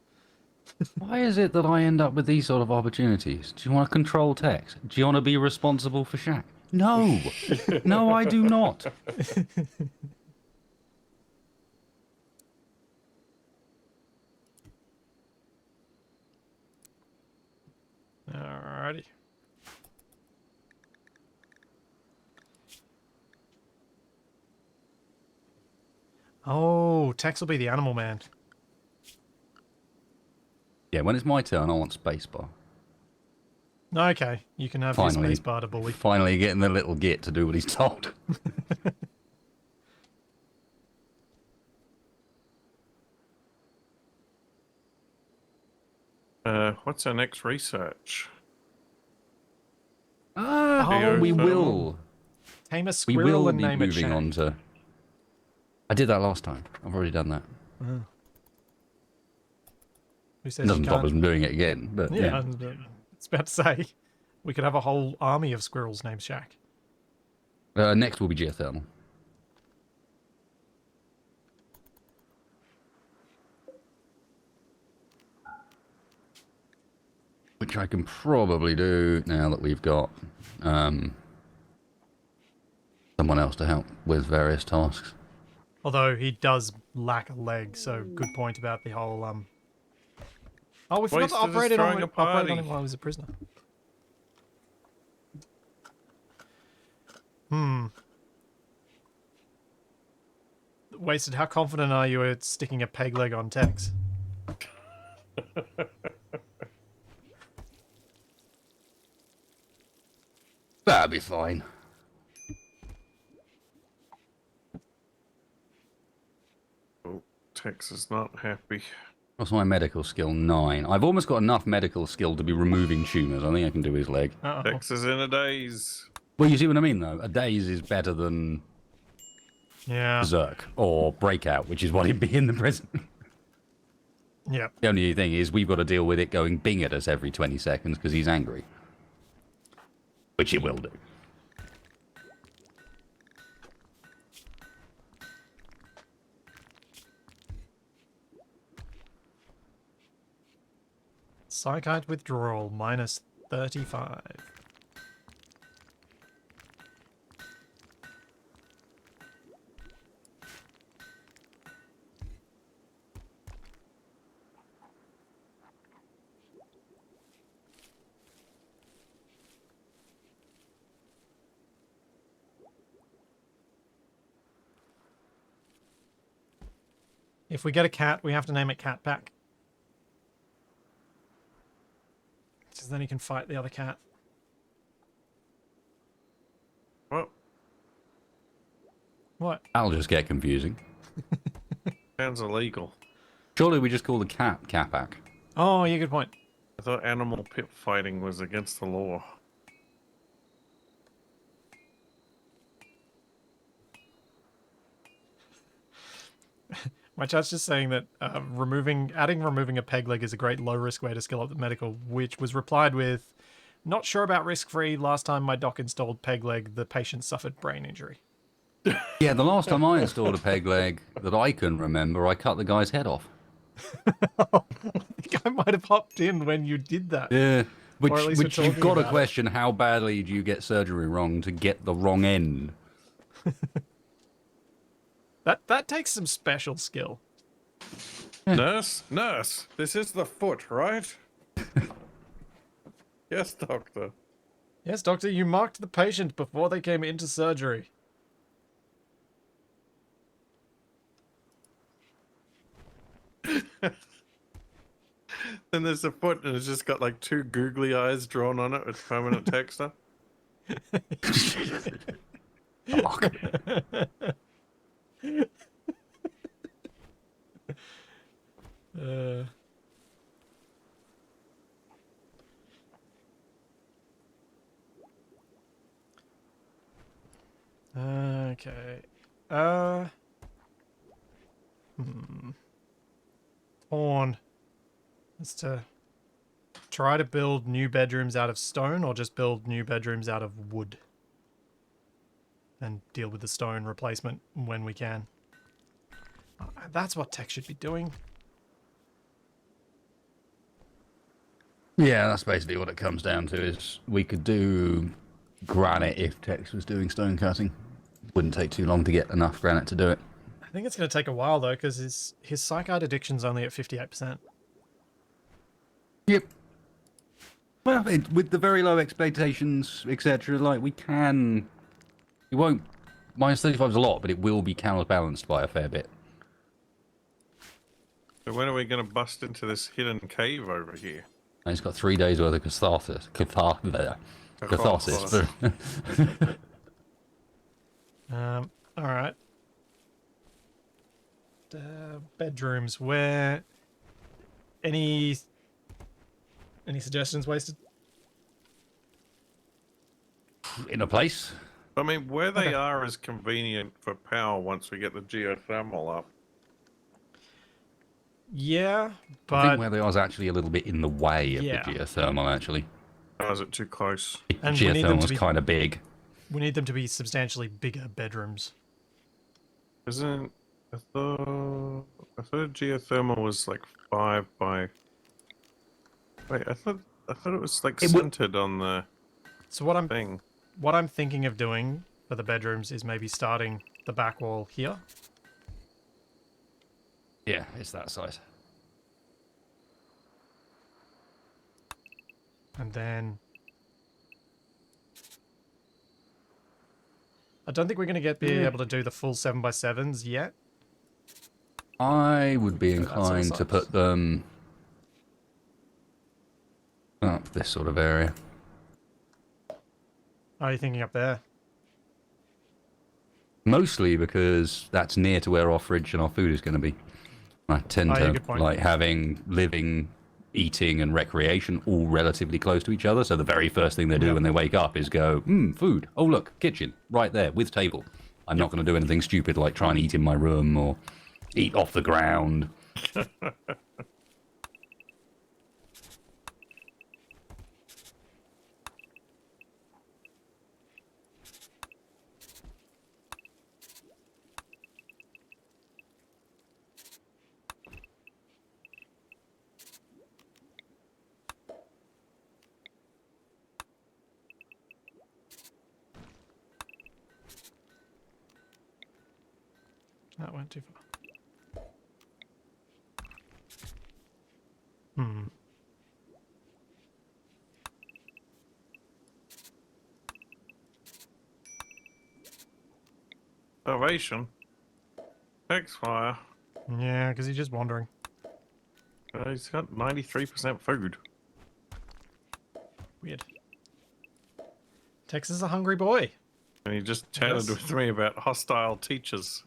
Why is it that I end up with these sort of opportunities? Do you want to control Tex? Do you want to be responsible for Shack? No! No, I do not. Alrighty. Oh, Tex will be the animal man. Yeah, when it's my turn, I want spacebar. Okay, you can have Finally. his spacebar to bully. Finally getting the little git to do what he's told. What's our next research? Oh, We will. Tame a We squirrel will and be name it moving Shack. on to... I did that last time. I've already done that. Who It says doesn't you stop can't? us from doing it again, but Yeah, yeah. I was about to say, we could have a whole army of squirrels named Shack. Next will be geothermal. Which I can probably do now that we've got someone else to help with various tasks. Although he does lack a leg, so good point about the whole Oh, we forgot to Wasted is operate throwing a on party. him while he was a prisoner. Wasted, how confident are you at sticking a peg leg on Tex? That'll be fine. Oh, Tex is not happy. What's my medical skill? 9. I've almost got enough medical skill to be removing tumours. I think I can do his leg. Uh-oh. Tex is in a daze. Well, you see what I mean, though? A daze is better than Yeah. Berserk or Breakout, which is what he'd be in the prison. Yep. The only thing is we've got to deal with it going bing at us every 20 seconds because he's angry. Which it will do. Psychite withdrawal, minus 35. If we get a cat, we have to name it Capac. because then he can fight the other cat. Well, What? That'll just get confusing. sounds illegal. Surely we just call the cat Capac. Oh, yeah, good point. I thought animal pit fighting was against the law. My chat's just saying that removing a peg leg is a great low-risk way to skill up the medical, which was replied with, not sure about risk-free. Last time my doc installed peg leg, the patient suffered brain injury. Yeah, the last time I installed a peg leg that I can remember, I cut the guy's head off. I think I might have hopped in when you did that. Yeah, Or at least which we're you've talking got to about it. question how badly do you get surgery wrong to get the wrong end? That takes some special skill. Nurse, this is the foot, right? Yes, doctor. Yes, doctor, you marked the patient before they came into surgery. Then there's a foot, and it's just got like two googly eyes drawn on it with permanent texture. Fuck. Uh, okay. Pawn. Is to try to build new bedrooms out of stone or just build new bedrooms out of wood. And deal with the stone replacement when we can. That's what tech should be doing. Yeah, that's basically what it comes down to. Is we could do granite if Tex was doing stone cutting. Wouldn't take too long to get enough granite to do it. I think it's going to take a while though, because his psych art addiction's only at 58%. Yep. Well, with the very low expectations, etc., like we won't. -35 is a lot, but it will be counterbalanced by a fair bit. So when are we going to bust into this hidden cave over here? And it's got 3 days worth of catharsis. Catharsis. All right. Bedrooms. Where? Any suggestions wasted? In a place. I mean, where they Okay. are is convenient for power once we get the geothermal up. Yeah, I but think where they are is actually a little bit in the way of Yeah. the geothermal, actually. Or is it too close? And we need them to Geothermal's be- kind of big. we need them to be substantially bigger bedrooms. Isn't... I thought geothermal was like 5 by... Wait, I thought it was like It would- centered on the So what I'm thing. thinking of doing for the bedrooms is maybe starting the back wall here. Yeah, it's that size. And then I don't think we're going to be able to do the full 7x7s yet. I would be That sort of inclined to size. put them up this sort of area. Are you thinking up there? Mostly because that's near to where our fridge and our food is going to be. I tend Oh, yeah, to good point. like having living, eating, and recreation all relatively close to each other. So the very first thing they do Yep. when they wake up is go, food. Oh, look, kitchen, right there, with table. I'm not going to do anything stupid like try and eat in my room or eat off the ground. That went too far. Hmm. Salvation. X-Fire. Yeah, because he's just wandering. He's got 93% food. Weird. Tex is a hungry boy. And he just chatted Yes. with me about hostile teachers.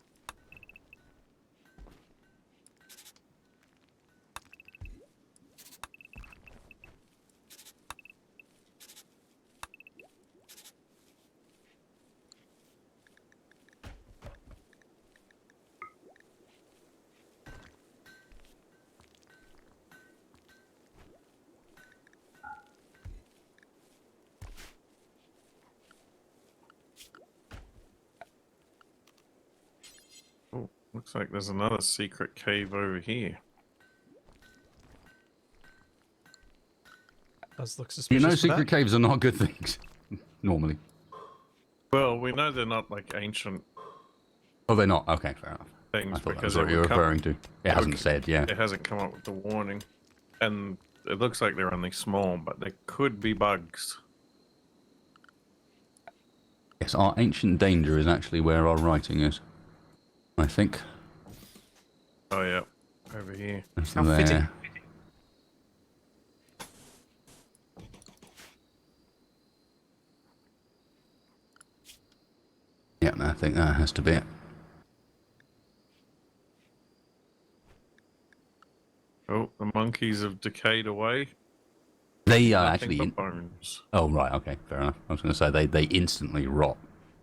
Oh, looks like there's another secret cave over here. Does look You suspicious. know, for secret that. caves are not good things, normally. Well, we know they're not like ancient Oh, they're not? Okay, fair enough. I things thought that because was what you were referring to. It would hasn't c- said, yeah. It hasn't come up with the warning. And it looks like they're only small, but there could be bugs. Yes, our ancient danger is actually where our writing is. I think. Oh, yeah. Over here. It's How there. fitting. Yeah, I think that has to be it. Oh, the monkeys have decayed away. They are Nothing actually... but bones. Oh, right, okay, fair enough. I was going to say, they instantly rot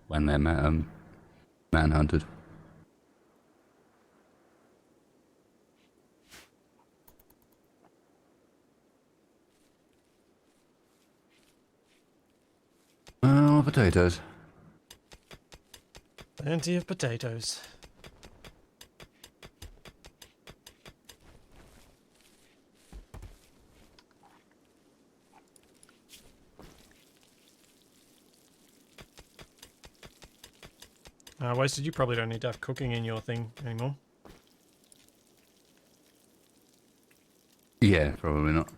when they're manhunted. Oh, potatoes. Plenty of potatoes. Wasted, you probably don't need to have cooking in your thing anymore. Yeah, probably not.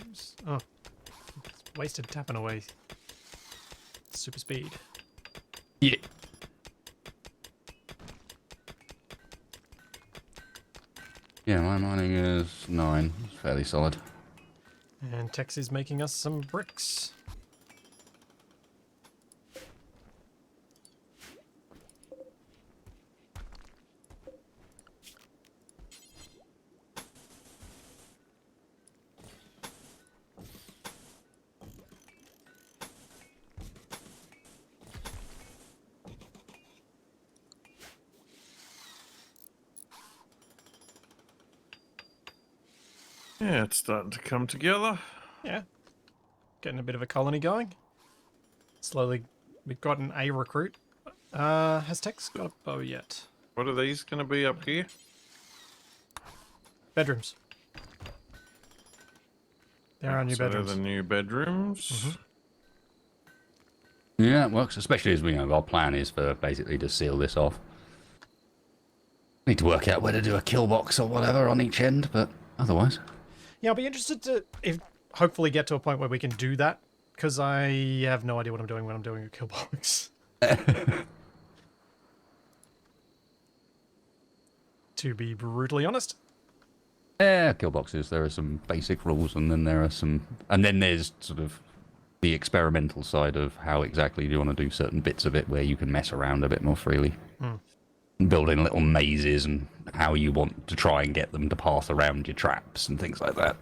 Oops. Oh, wasted tapping away. Super speed. Yeah. Yeah, my mining is 9. It's fairly solid. And Tex is making us some bricks. Yeah, it's starting to come together. Yeah. Getting a bit of a colony going. Slowly, we've gotten a recruit. Has Tex got a bow yet? What are these going to be up here? Bedrooms. There are new So bedrooms. they're the new bedrooms. Yeah, it works, especially as we know our plan is for basically to seal this off. Need to work out where to do a kill box or whatever on each end, but otherwise. Yeah, I'll be interested to hopefully get to a point where we can do that, because I have no idea what I'm doing when I'm doing a kill box. To be brutally honest. Yeah, kill boxes. There are some basic rules, and then there's sort of the experimental side of how exactly do you want to do certain bits of it, where you can mess around a bit more freely, building little mazes and how you want to try and get them to pass around your traps and things like that.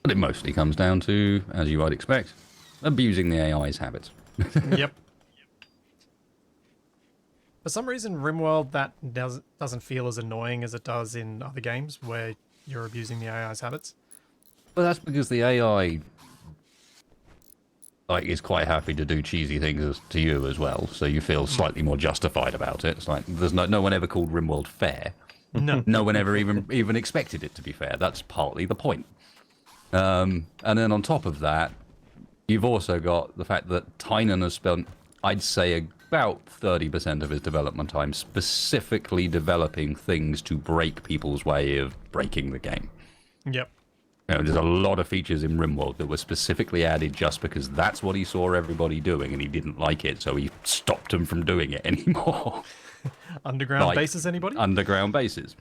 But it mostly comes down to, as you might expect, abusing the AI's habits. Yep. For some reason, Rimworld, that doesn't feel as annoying as it does in other games where you're abusing the AI's habits. Well, that's because the AI is quite happy to do cheesy things to you as well, so you feel slightly more justified about it. It's like there's no one ever called Rimworld fair. No. No one ever even expected it, to be fair. That's partly the point. And then on top of that, you've also got the fact that Tynan has spent, I'd say, about 30% of his development time specifically developing things to break people's way of breaking the game. Yep. You know, there's a lot of features in Rimworld that were specifically added just because that's what he saw everybody doing and he didn't like it, so he stopped them from doing it anymore. Underground Like, bases, anybody? Underground bases.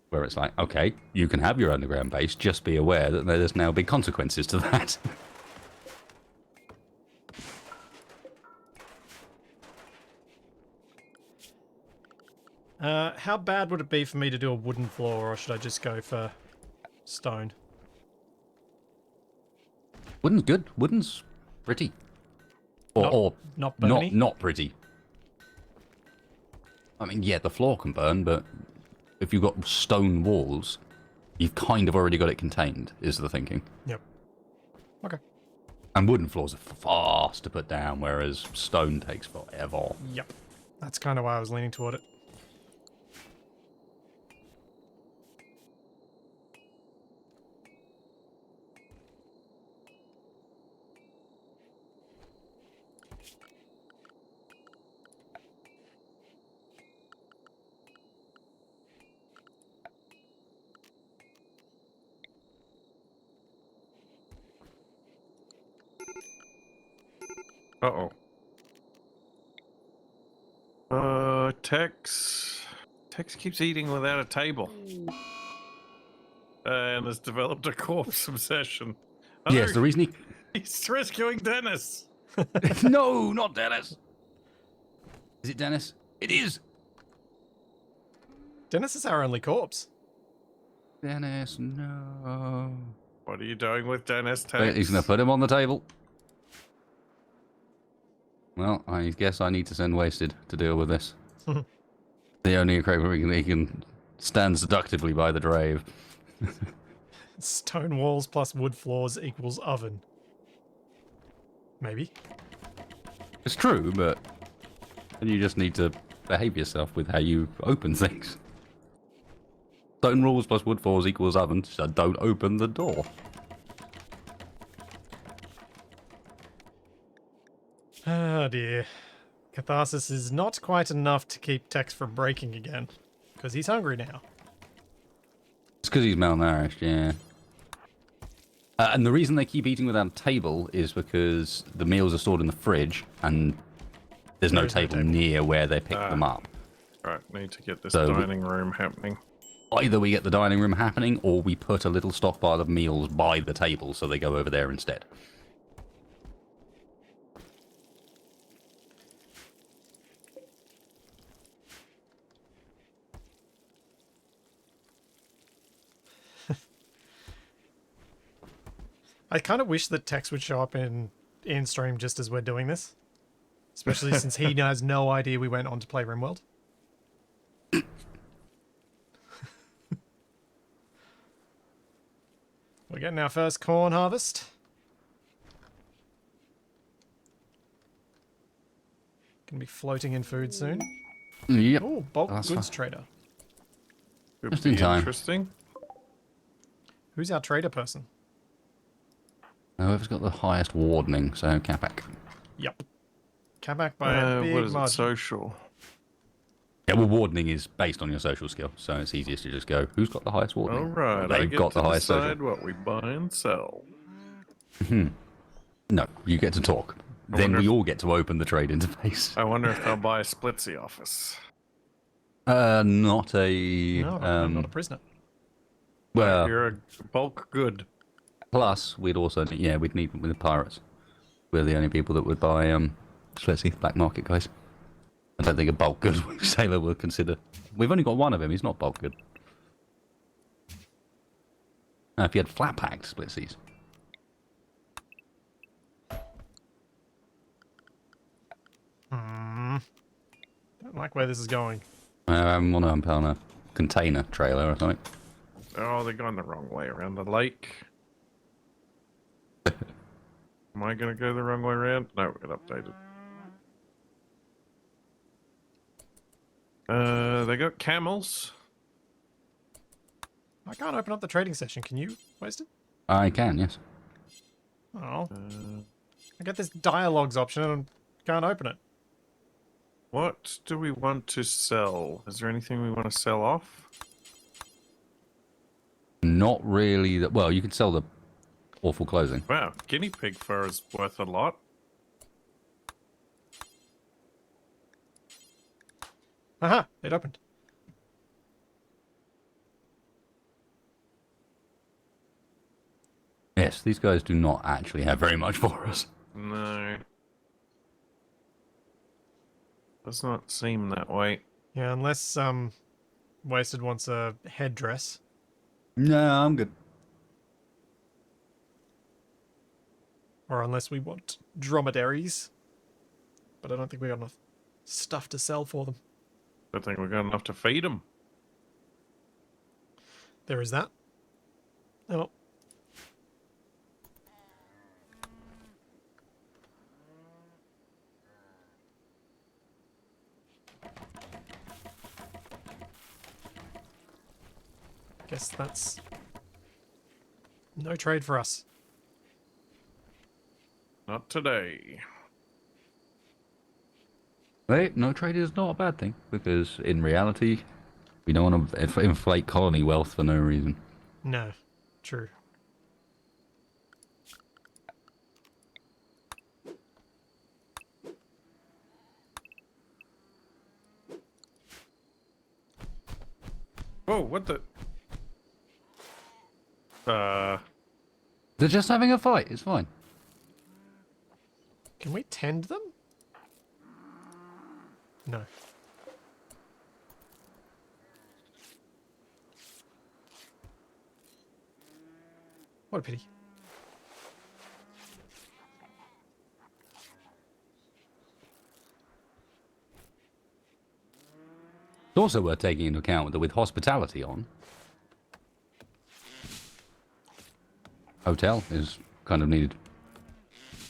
Where it's like, okay, you can have your underground base, just be aware that there's now big consequences to that. How bad would it be for me to do a wooden floor, or should I just go for stone? Wooden's good. Wooden's pretty. Or Not burny? not pretty. I mean, yeah, the floor can burn, but if you've got stone walls, you've kind of already got it contained, is the thinking. Yep. Okay. And wooden floors are fast to put down, whereas stone takes forever. Yep. That's kind of why I was leaning toward it. Uh-oh. Tex keeps eating without a table. And has developed a corpse obsession. Oh, Yes, the reason he's rescuing Dennis. No, not Dennis! Is it Dennis? It is! Dennis is our only corpse. Dennis, no. What are you doing with Dennis, Tex? Wait, he's going to put him on the table. Well, I guess I need to send Wasted to deal with this. The only equipment he can stand seductively by the grave. Stone walls plus wood floors equals oven. Maybe. It's true, but you just need to behave yourself with how you open things. Stone rules plus wood floors equals oven, so don't open the door. Oh dear. Catharsis is not quite enough to keep Tex from breaking again. Because he's hungry now. It's because he's malnourished, yeah. And the reason they keep eating without a table is because the meals are stored in the fridge and there's no table near where they pick them up. Right, need to get this So dining room happening. Either we get the dining room happening or we put a little stockpile of meals by the table so they go over there instead. I kind of wish that Tex would show up in stream just as we're doing this. Especially since he has no idea we went on to play Rimworld. We're getting our first corn harvest. Gonna be floating in food soon. Yep. Oh, bulk That's goods fine. trader. Could Just be in time. interesting. Who's our trader person? Whoever's got the highest wardening, so Capac. Yep. Capac by a big What is it? margin. Social. Yeah, well, wardening is based on your social skill, so it's easiest to just go, who's got the highest All wardening? right, I They've get got to the highest decide social. what we buy and sell. No, you get to talk. Then wonder we if- all get to open the trade interface. I wonder if they'll buy a Splitsy office. Not a... No, I'm not a prisoner. well, You're a bulk good. plus, we'd also... Yeah, we'd need with the pirates. We're the only people that would buy, let's see, black market guys. I don't think a bulk good sailor will consider... We've only got one of him, he's not bulk good. If you had flat-packed splitsies. Don't like where this is going. I'm on a container trailer or something. Oh, they're going the wrong way around the lake. Am I going to go the wrong way around? No, it updated. They got camels. I can't open up the trading session. Can you, Wasted? I can, yes. Oh, Uh, I get this dialogues option and can't open it. what do we want to sell? Is there anything we want to sell off? Not really. Well, you could sell the awful clothing. Wow, guinea pig fur is worth a lot. Aha! It opened. Yes, these guys do not actually have very much for us. No. Does not seem that way. Yeah, unless Wasted wants a headdress. No, I'm good. Or unless we want dromedaries. But I don't think we got enough stuff to sell for them. Don't think we've got enough to feed them. There is that. Oh. Guess that's no trade for us. Not today. Hey, no trade is not a bad thing, because in reality, we don't want to inflate colony wealth for no reason. No. True. Whoa, what the? They're just having a fight, it's fine. Can we tend them? No. What a pity. It's also worth taking into account that with hospitality on, hotel is kind of needed.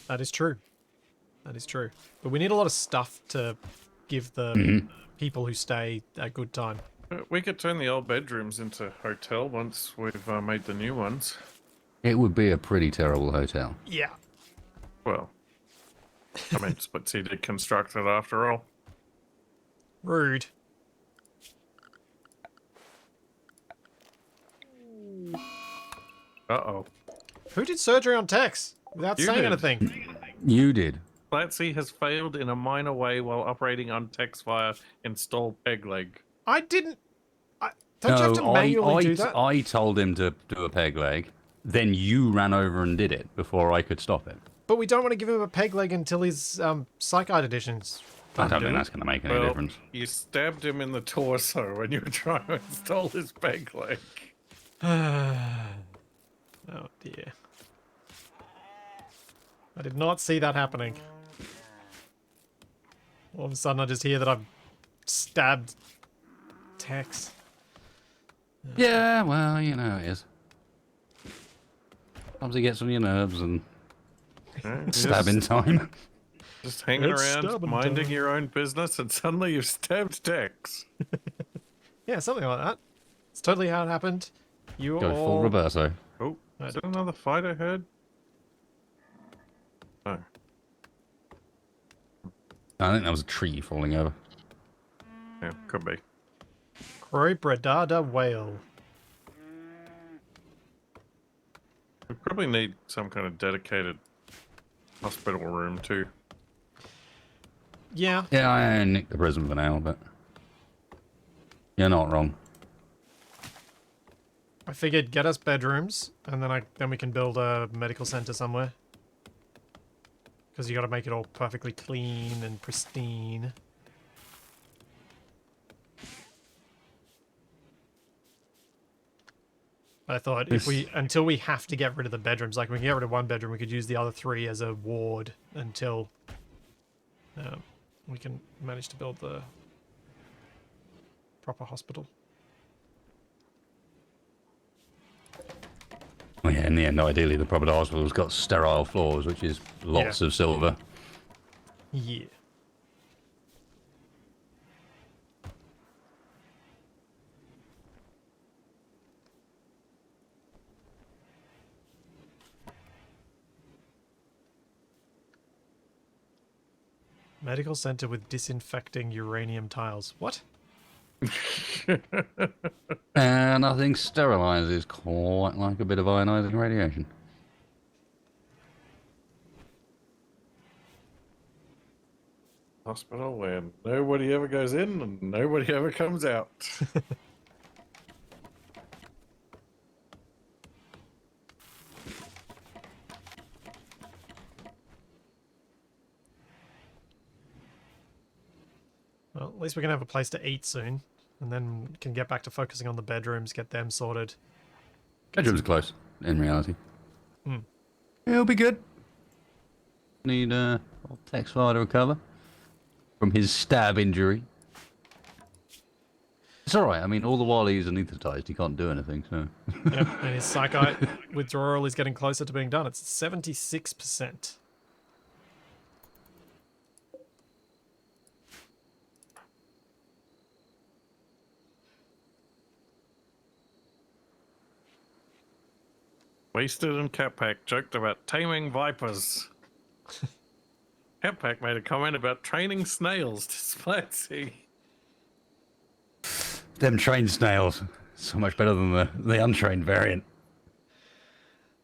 That is true. That is true. But we need a lot of stuff to give the people who stay a good time. we could turn the old bedrooms into hotel once we've made the new ones. It would be a pretty terrible hotel. Yeah. Well, I mean, Splitsy did construct it after all. Rude. Uh-oh. Who did surgery on Tex without You saying did. anything? You did. Splitsy has failed in a minor way while operating on Tex via install peg leg. I didn't. Don't you have to manually do that? I told him to do a peg leg. Then you ran over and did it before I could stop it. But we don't want to give him a peg leg until his Psychite edition's I done. don't do think we? that's going to make any Well, difference. you stabbed him in the torso when you were trying to install his peg leg. Oh dear. I did not see that happening. All of a sudden I just hear that I've stabbed Tex. Yeah, well, you know how it is. Sometimes he gets on your nerves and stabbing time. Just hanging It's around, stabbing minding time. your own business, and suddenly you've stabbed Tex. Yeah, something like that. It's totally how it happened. You Go all... full reverso. Oh, I is that another fight I heard? Oh. I think that was a tree falling over. Yeah, could be. Croybredada whale. We probably need some kind of dedicated hospital room too. Yeah. Yeah, I nicked the prison for now, but you're not wrong. I figured get us bedrooms, and then we can build a medical center somewhere. Because you got to make it all perfectly clean and pristine. I thought if we until we have to get rid of the bedrooms, like we can get rid of one bedroom, we could use the other three as a ward until we can manage to build the proper hospital. Well, yeah, in the end, ideally, the proper hospital's got sterile floors, which is lots of silver. Yeah. Medical center with disinfecting uranium tiles. What? And I think sterilizes quite like a bit of ionizing radiation. Hospital where nobody ever goes in and nobody ever comes out. Well, at least we can have a place to eat soon. And then can get back to focusing on the bedrooms, get them sorted. Bedroom's close, in reality. Hmm. It'll be good. Need old Texfire to recover from his stab injury. It's alright, I mean, all the while he's anaesthetized, he can't do anything, so... Yep, and his psychite withdrawal is getting closer to being done. It's 76%. Wasted and Capac joked about taming vipers. Capac made a comment about training snails to Splatsy. Them trained snails. So much better than the untrained variant.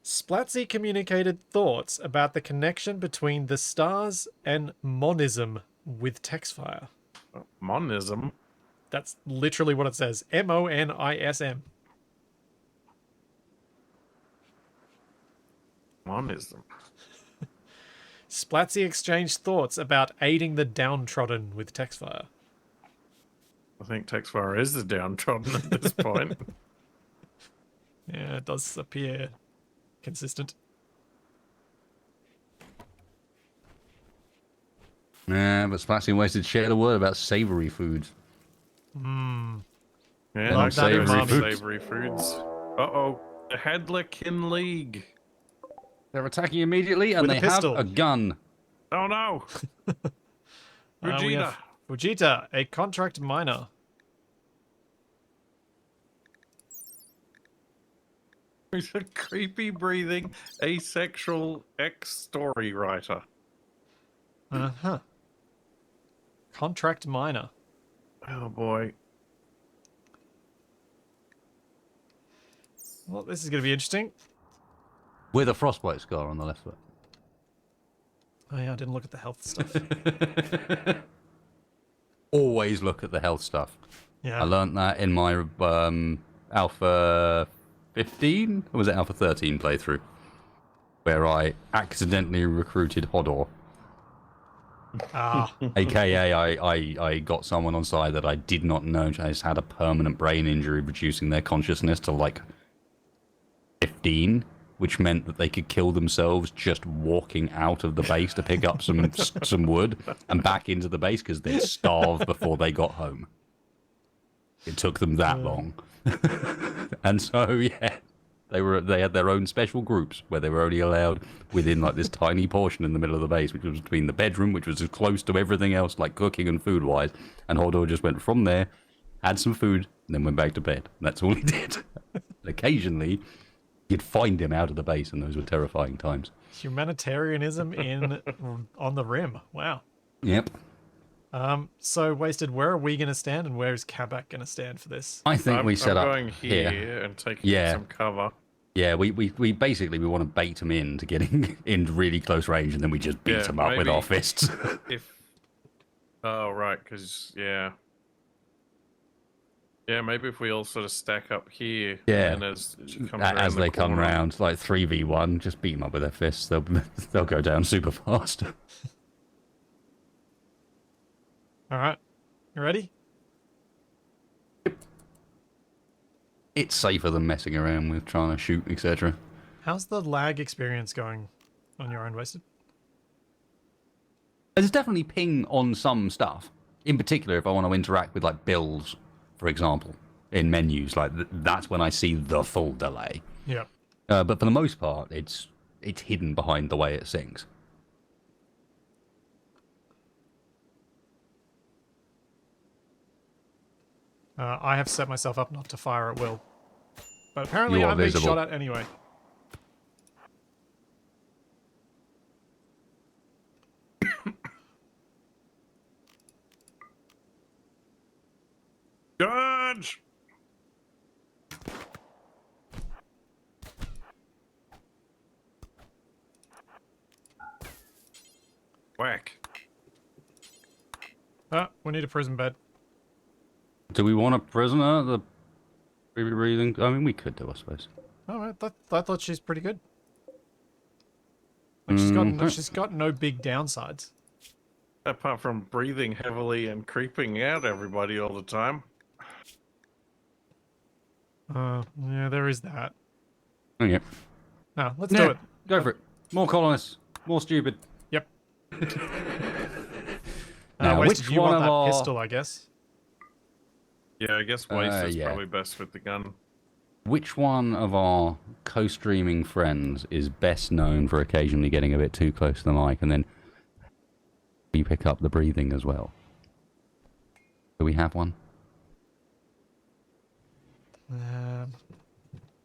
Splatsy communicated thoughts about the connection between the stars and monism with Texfire. Monism? That's literally what it says. MONISM. Monism. Splatsy exchanged thoughts about aiding the downtrodden with Texfire. I think Texfire is the downtrodden at this point. Yeah, it does appear consistent. Yeah, but Splatsy wasted shared a word about savoury foods. Hmm. Yeah, Love that in savory, Mum. savory foods. Uh-oh. The Hadlerkin League. They're attacking immediately, and With a they have pistol. a gun. Oh no! We Vegeta. have Vegeta, a contract miner. He's a creepy breathing, asexual ex-story writer. Uh-huh. Contract miner. Oh boy. Well, this is going to be interesting. With a frostbite scar on the left foot. Oh yeah, I didn't look at the health stuff. Always look at the health stuff. Yeah. I learnt that in my Alpha 15? Or was it Alpha 13 playthrough? Where I accidentally recruited Hodor. Ah. AKA, I got someone on side that I did not know has had a permanent brain injury, reducing their consciousness to like 15, which meant that they could kill themselves just walking out of the base to pick up some wood and back into the base because they'd starved before they got home. It took them that long. And so, yeah, they had their own special groups where they were only allowed within like this tiny portion in the middle of the base, which was between the bedroom, which was as close to everything else, like cooking and food wise. And Hodor just went from there, had some food, and then went back to bed. And that's all he did. And occasionally, you'd find him out of the base, and those were terrifying times. Humanitarianism in on the rim. Wow. Yep. So Wasted, where are we going to stand, and where is Capac going to stand for this? I think we set up going here and taking some cover. Yeah, we basically we want to bait him into getting in really close range, and then we just beat him up with our fists. Oh right, because yeah, maybe if we all sort of stack up here, Yeah, and as they come around, like 3v1, just beat them up with their fists. They'll go down super fast. All right, you ready? It's safer than messing around with trying to shoot, etc. How's the lag experience going on your own, Wasted? There's definitely ping on some stuff. In particular, if I want to interact with like builds, for example, in menus, like that's when I see the full delay. Yeah. But for the most part, it's hidden behind the way it syncs. I have set myself up not to fire at will. But apparently You are I'm being visible. shot at anyway. Charge! Whack. We need a prison bed. Do we want a prisoner? The breathing? I mean, we could do, I suppose. Oh, I thought she's pretty good. Like Okay. she's got no big downsides. Apart from breathing heavily and creeping out everybody all the time. Yeah, there is that. Okay. No, let's do it. Go for it. More colonists. More stupid. Yep. Now, Wasted, which you one want of that our... pistol, I guess. Yeah, I guess waste is yeah. probably best with the gun. Which one of our co-streaming friends is best known for occasionally getting a bit too close to the mic and then we pick up the breathing as well? Do we have one? You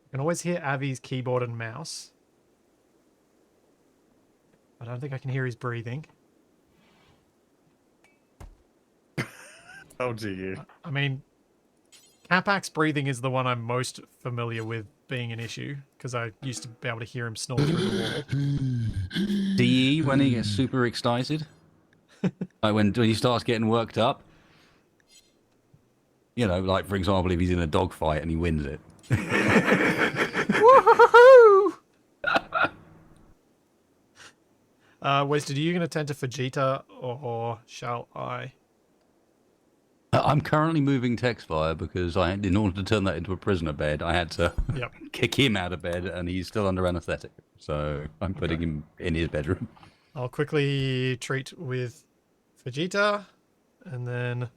can always hear Avi's keyboard and mouse. I don't think I can hear his breathing. Oh dear. I mean, Capac's breathing is the one I'm most familiar with being an issue, because I used to be able to hear him snore through the wall. DE when he gets super excited? Like when he starts getting worked up? You know, like for example, if he's in a dogfight and he wins it. Woohoo! Wasted, are you going to tend to Vegeta, or shall I? I'm currently moving Texfire because in order to turn that into a prisoner bed, I had to kick him out of bed, and he's still under anaesthetic. So I'm putting him in his bedroom. I'll quickly treat with Vegeta, and then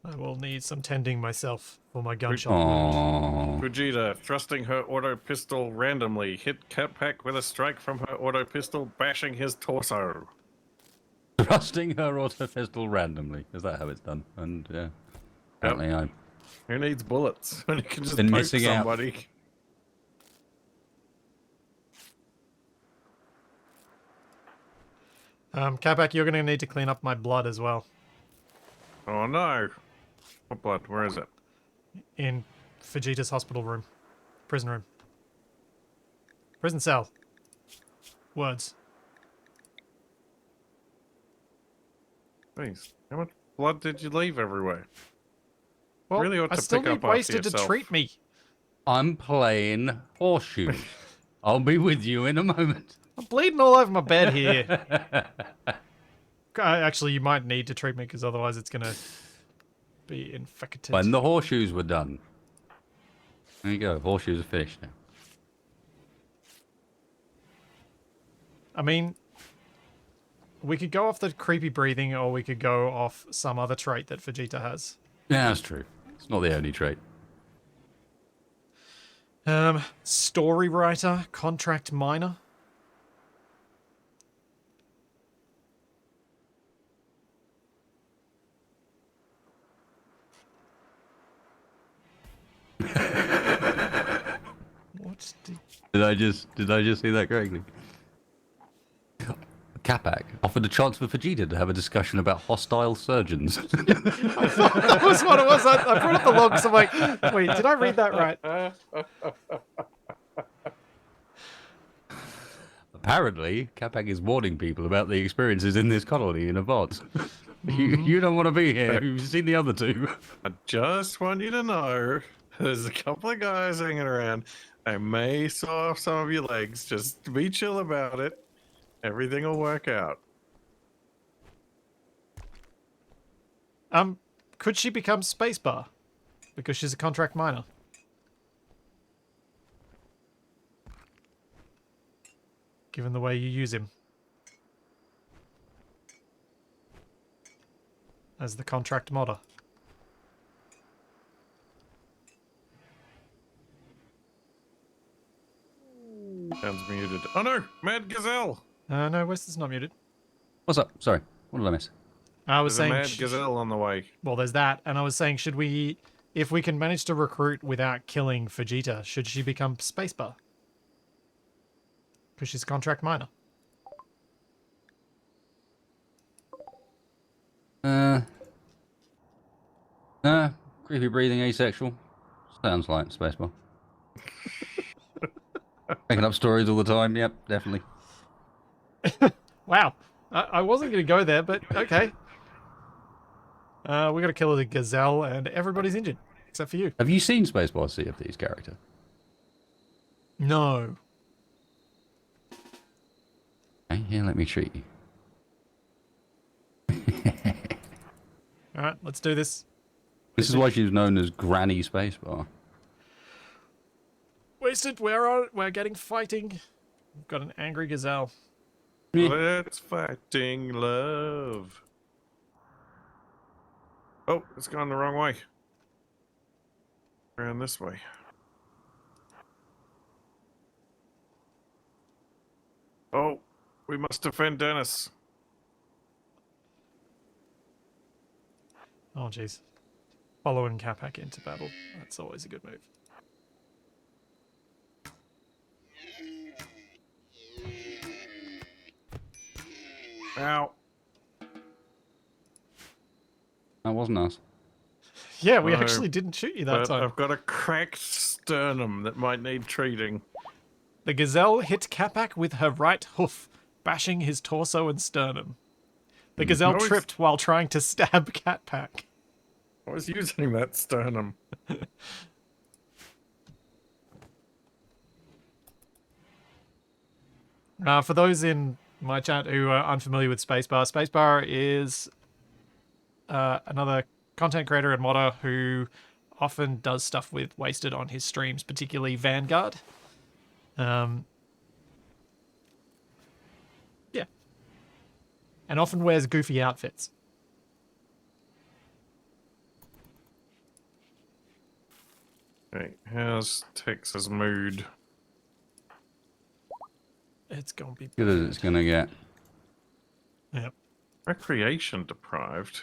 I will need some tending myself for my gunshot wound. Vegeta, thrusting her auto pistol randomly, hit Capac with a strike from her auto pistol, bashing his torso. Thrusting her auto pistol randomly. Is that how it's done? And yeah, apparently I... Who needs bullets when you can just Been poke missing out. somebody? Capac, you're going to need to clean up my blood as well. Oh no. What blood? Where is it? In Vegeta's hospital room. Prison room. Prison cell. Words. Please. How much blood did you leave everywhere? Well, Really ought I to still pick up need after Wasted to yourself. treat me. I'm playing horseshoe. I'll be with you in a moment. I'm bleeding all over my bed here. Actually, you might need to treat me, because otherwise it's going to be infected. When the horseshoes were done. There you go. Horseshoes are finished now. I mean, we could go off the creepy breathing, or we could go off some other trait that Vegeta has. Yeah, that's true. It's not the only trait. Story writer, contract miner. What Did I just see that correctly? Capac offered a chance for Vegeta to have a discussion about hostile surgeons. That was what it was. I brought up the log because I'm like, wait, did I read that right? Apparently, Capac is warning people about the experiences in this colony in advance. You don't want to be here. You've seen the other two. I just want you to know there's a couple of guys hanging around. I may saw off some of your legs. Just be chill about it. Everything will work out. Could she become spacebar? Because she's a contract miner. Given the way you use him. As the contract modder. Sounds muted. Oh no! Mad Gazelle! No, Weston's not muted. What's up? Sorry. What did I miss? I was There's a saying... Mad Gazelle on the way. Well, there's that, and I was saying, should we... If we can manage to recruit without killing Vegeta, should she become spacebar? Because she's a contract miner. Creepy breathing, asexual. Sounds like spacebar. Making up stories all the time. Yep, definitely. Wow. I wasn't going to go there, but okay. We got to kill the gazelle, and everybody's injured except for you. Have you seen Spacebar Sea of Thieves character? No. Okay, here, let me treat you. All right, let's do this. This is why she's known as Granny Spacebar. Wasted. We're getting fighting. We've got an angry gazelle. Let's fighting love. Oh, it's gone the wrong way. Around this way. Oh, we must defend Dennis. Oh, jeez. Following Capac into battle. That's always a good move. Ow. That wasn't us. Yeah, we No, actually didn't shoot you that But time. I've got a cracked sternum that might need treating. The gazelle hit Capac with her right hoof, bashing his torso and sternum. The gazelle Always- tripped while trying to stab Capac. I was using that sternum. For those in my chat who are unfamiliar with Spacebar, Spacebar is another content creator and modder who often does stuff with Wasted on his streams, particularly Vanguard. Yeah. And often wears goofy outfits. Okay, how's Texas mood? It's gonna be Good as it's gonna get. Yep. Recreation deprived.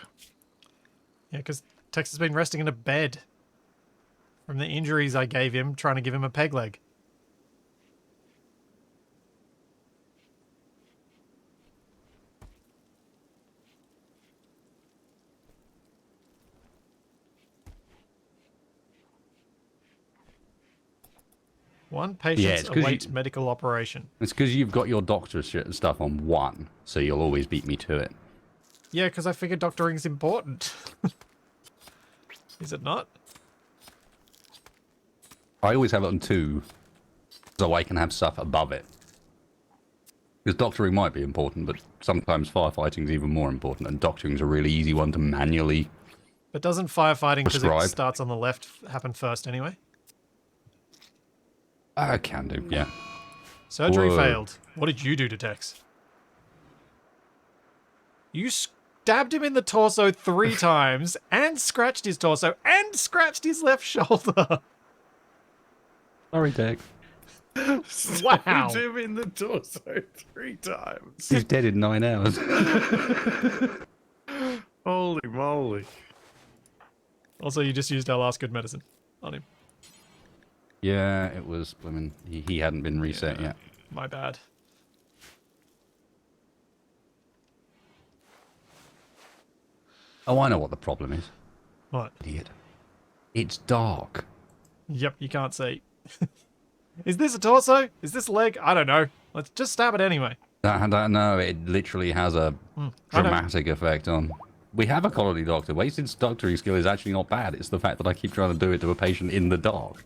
Yeah, because Tex has been resting in a bed from the injuries I gave him trying to give him a peg leg. One patient it's 'cause awaits medical operation. It's because you've got your doctor stuff on 1, so you'll always beat me to it. Yeah, because I figured doctoring's important. Is it not? I always have it on 2, so I can have stuff above it. Because doctoring might be important, but sometimes firefighting's even more important, and doctoring's a really easy one to manually. But doesn't firefighting, because it Prescribe. starts on the left, happen first anyway? I can do, yeah. Surgery Whoa. failed. What did you do to Tex? You stabbed him in the torso 3 times, and scratched his torso, and scratched his left shoulder. Sorry, Dex. Wow. Stabbed him in the torso 3 times. He's dead in 9 hours. Holy moly. Also, you just used our last good medicine on him. Yeah, it was. I mean, he hadn't been reset yet. My bad. Oh, I know what the problem is. What? Idiot. It's dark. Yep, you can't see. Is this a torso? Is this a leg? I don't know. Let's just stab it anyway. No, it literally has a I know. dramatic effect on. We have a colony doctor. Wasted's doctoring skill is actually not bad. It's the fact that I keep trying to do it to a patient in the dark.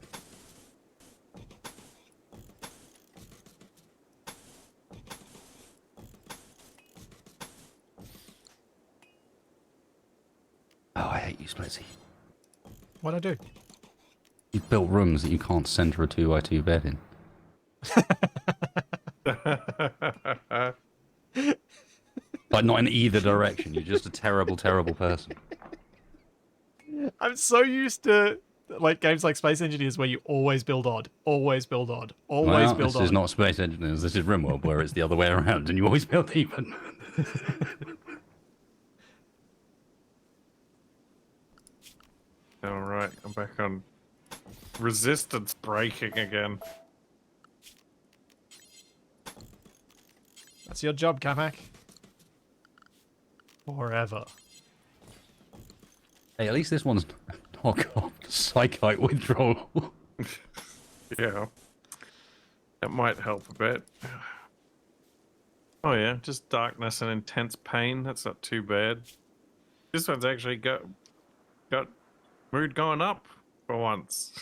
Oh, I hate you, Splitsy. What'd I do? You've built rooms that you can't center a 2x2 bed in. Like, not in either direction. You're just a terrible, terrible person. I'm so used to like games like Space Engineers where you always build odd, always build odd, always Well, build this odd. is not Space Engineers. This is Rimworld, where it's the other way around, and you always build even. Alright, I'm back on resistance braking again. That's your job, Capac. Forever. Hey, at least this one's knock off psychite withdrawal. Yeah. That might help a bit. Oh yeah, just darkness and intense pain. That's not too bad. This one's actually got mood going up for once.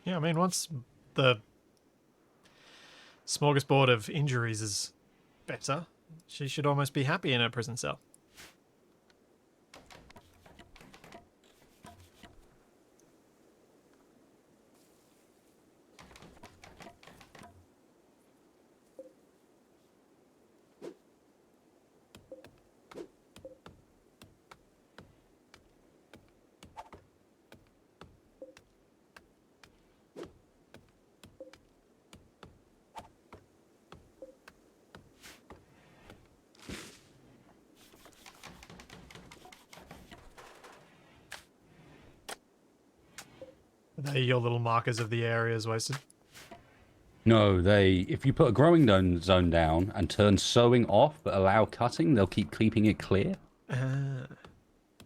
Yeah, I mean, once the smorgasbord of injuries is better, she should almost be happy in her prison cell. Are they your little markers of the areas wasted? No, if you put a growing zone down and turn sowing off but allow cutting, they'll keeping it clear.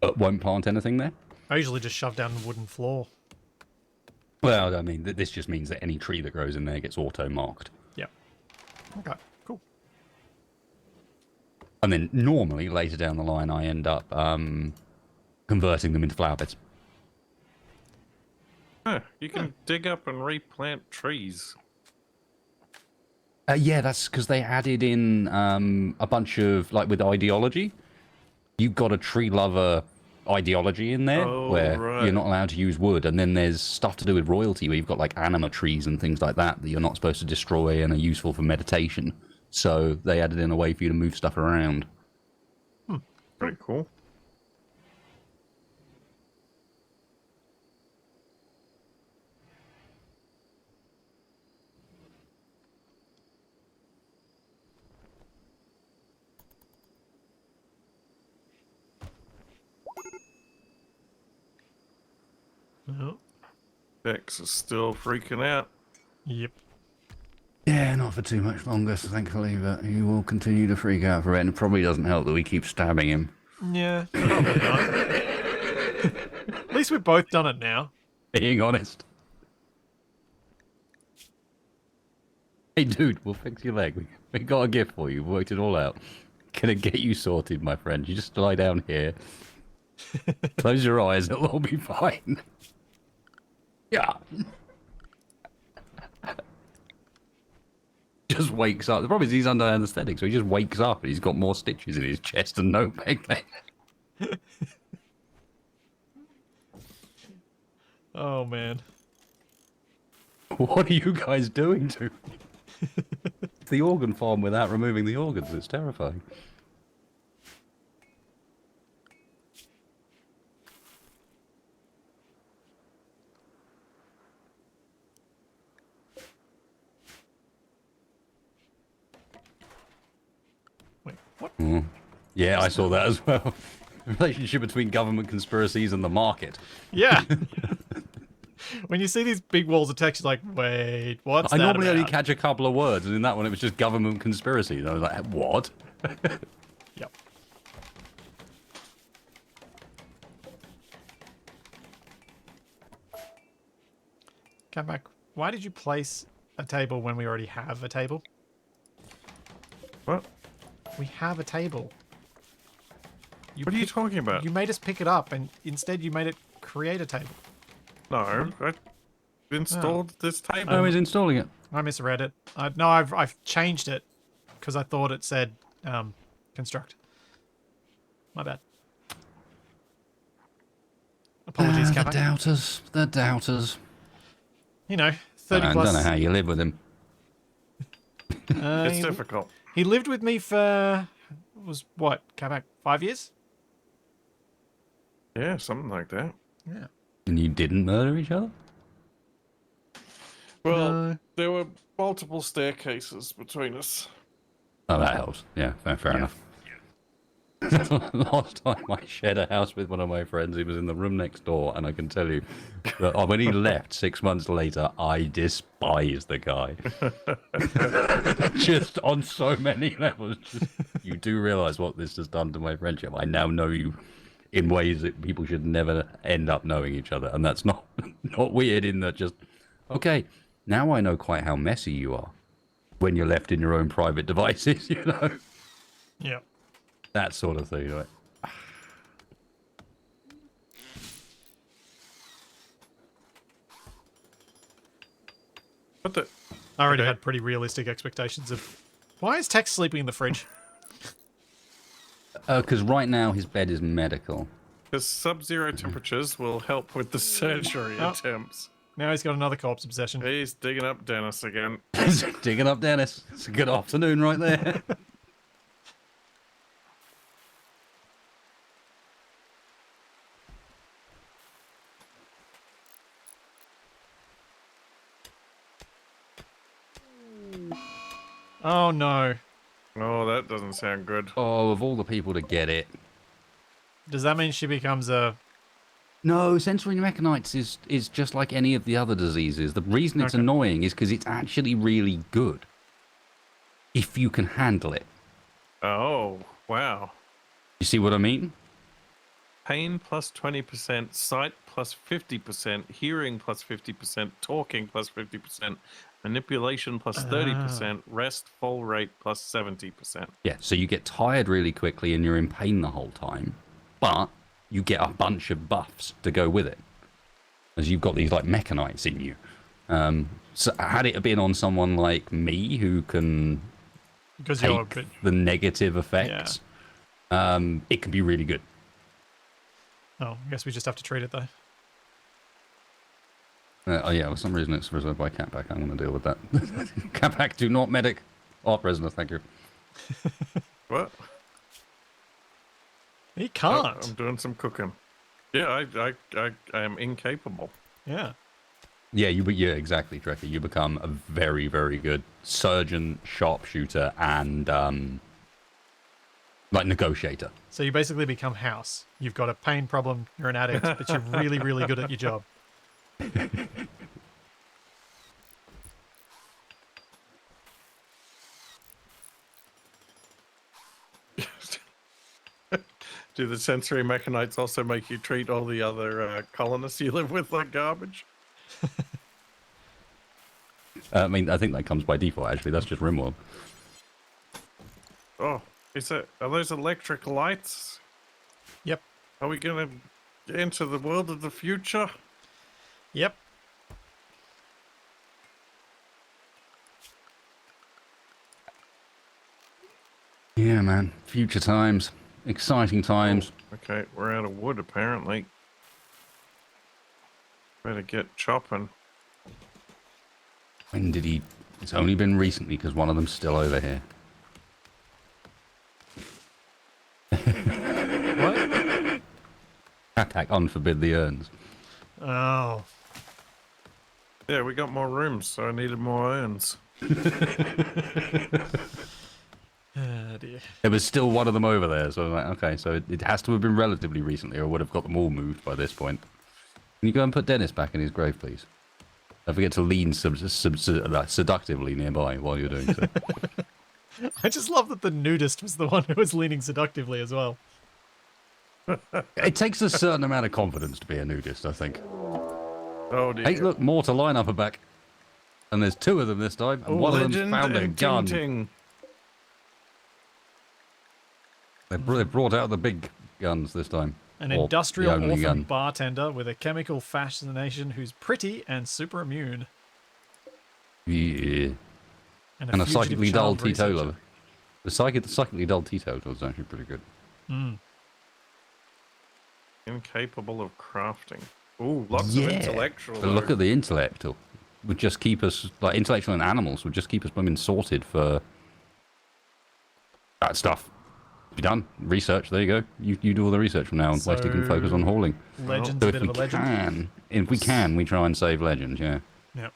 But won't plant anything there. I usually just shove down the wooden floor. Well, I mean, this just means that any tree that grows in there gets auto-marked. Yep. Okay, cool. And then normally, later down the line, I end up converting them into flower beds. Huh, you can dig up and replant trees. Yeah, that's because they added in a bunch of, like, with ideology. You've got a tree lover ideology in there where right. you're not allowed to use wood, and then there's stuff to do with royalty where you've got like anima trees and things like that you're not supposed to destroy and are useful for meditation. So they added in a way for you to move stuff around. Pretty cool. Oh. Dex is still freaking out. Yep. Yeah, not for too much longer, thankfully, but he will continue to freak out for it, and it probably doesn't help that we keep stabbing him. Yeah, probably not. At least we've both done it now. Being honest. Hey, dude, we'll fix your leg. We got a gift for you. We worked it all out. Gonna get you sorted, my friend. You just lie down here. Close your eyes. It'll all be fine. Yeah. Just wakes up. The problem is he's under anesthetic, so he just wakes up and he's got more stitches in his chest and no peg leg. Oh, man. What are you guys doing to me? It's the organ farm without removing the organs. It's terrifying. Wait, what? Mm. Yeah, I saw that as well. Relationship between government conspiracies and the market. Yeah. When you see these big walls of text, you're like, wait, what's I that normally only about? catch a couple of words, and in that one it was just government conspiracy. And I was like, what? Yep. Capac, why did you place a table when we already have a table? What? We have a table. What are you talking about? You made us pick it up, and instead you made it create a table. No, I installed this table. Oh, he's installing it. I misread it. No, I've changed it because I thought it said construct. My bad. Apologies, The Capac. doubters. The doubters. You know, 30 I plus. don't know how you live with him. It's he, difficult. he lived with me for, was what, Capac, 5 years? Yeah, something like that. Yeah. And you didn't murder each other? Well, there were multiple staircases between us. Oh, that helps. Yeah, fair enough. Last time I shared a house with one of my friends, he was in the room next door, and I can tell you that when he left 6 months later, I despised the guy. Just on so many levels. Just, you do realize what this has done to my friendship. I now know you in ways that people should never end up knowing each other, and that's not weird. In that, just okay, now I know quite how messy you are when you're left in your own private devices. You know, Yeah. that sort of thing. Right? What the? I already Okay. had pretty realistic expectations of. Why is Tex sleeping in the fridge? Because right now his bed is medical. Because sub-zero temperatures will help with the surgery Oh. attempts. Now he's got another corpse obsession. He's digging up Dennis again. Digging up Dennis. It's a good afternoon right there. Oh no. Oh, that doesn't sound good. Oh, of all the people to get it. Does that mean she becomes a? No, sensory mechanitis is just like any of the other diseases. The reason it's Okay. annoying is because it's actually really good. If you can handle it. Oh, wow. You see what I mean? Pain plus 20%, sight plus 50%, hearing plus 50%, talking plus 50%, manipulation plus 30%, rest fall rate plus 70%. Yeah, so you get tired really quickly and you're in pain the whole time. But you get a bunch of buffs to go with it. As you've got these like mechanites in you. So had it been on someone like me who can Because you're a take bit. the negative effects, it can be really good. Oh, I guess we just have to treat it though. Oh yeah, for some reason it's reserved by Capac. I'm going to deal with that. Capac, do not medic. Oh, prisoner, thank you. What? He Oh, can't. I'm doing some cooking. Yeah, I am incapable. Yeah. Yeah, yeah, exactly, Trekker. You become a very, very good surgeon, sharpshooter, and like negotiator. So you basically become House. You've got a pain problem. You're an addict, but you're really, really good at your job. Do the sensory mechanites also make you treat all the other colonists you live with like garbage? I mean, I think that comes by default. Actually, that's just Rimworld. Oh, are those electric lights? Yep. Are we gonna get into the world of the future? Yep. Yeah, man. Future times, exciting times. Okay, we're out of wood apparently. Better get chopping. When did he? It's only been recently because one of them's still over here. What? Attack unforbid the urns. Oh. Yeah, we got more rooms, so I needed more urns. Oh dear. There was still one of them over there, so I was like, okay, so it has to have been relatively recently, or I would have got them all moved by this point. Can you go and put Dennis back in his grave, please? Don't forget to lean seductively nearby while you're doing so. I just love that the nudist was the one who was leaning seductively as well. It takes a certain amount of confidence to be a nudist, I think. Oh dear. Hey, look, more to line up a back. And there's two of them this time, and one of them's found a gun. Ting. They brought out the big guns this time. An Or the industrial only orphan gun. bartender with a chemical fascination who's pretty and super immune. Yeah. And And a fugitive psychically dull child researcher. teetotaler. The psychically dull teetotaler is actually pretty good. Mm. Incapable of crafting. Ooh, lots Yeah. of intellectual. But look though. at the intellectual. Would just keep us, like, intellectual and animals would just keep us blooming sorted for that stuff. Be done. Research, there you go. You do all the research from now on. Westy can focus on hauling. Legend's So a if bit we of a legend. we try and save Legend, yeah. Yep.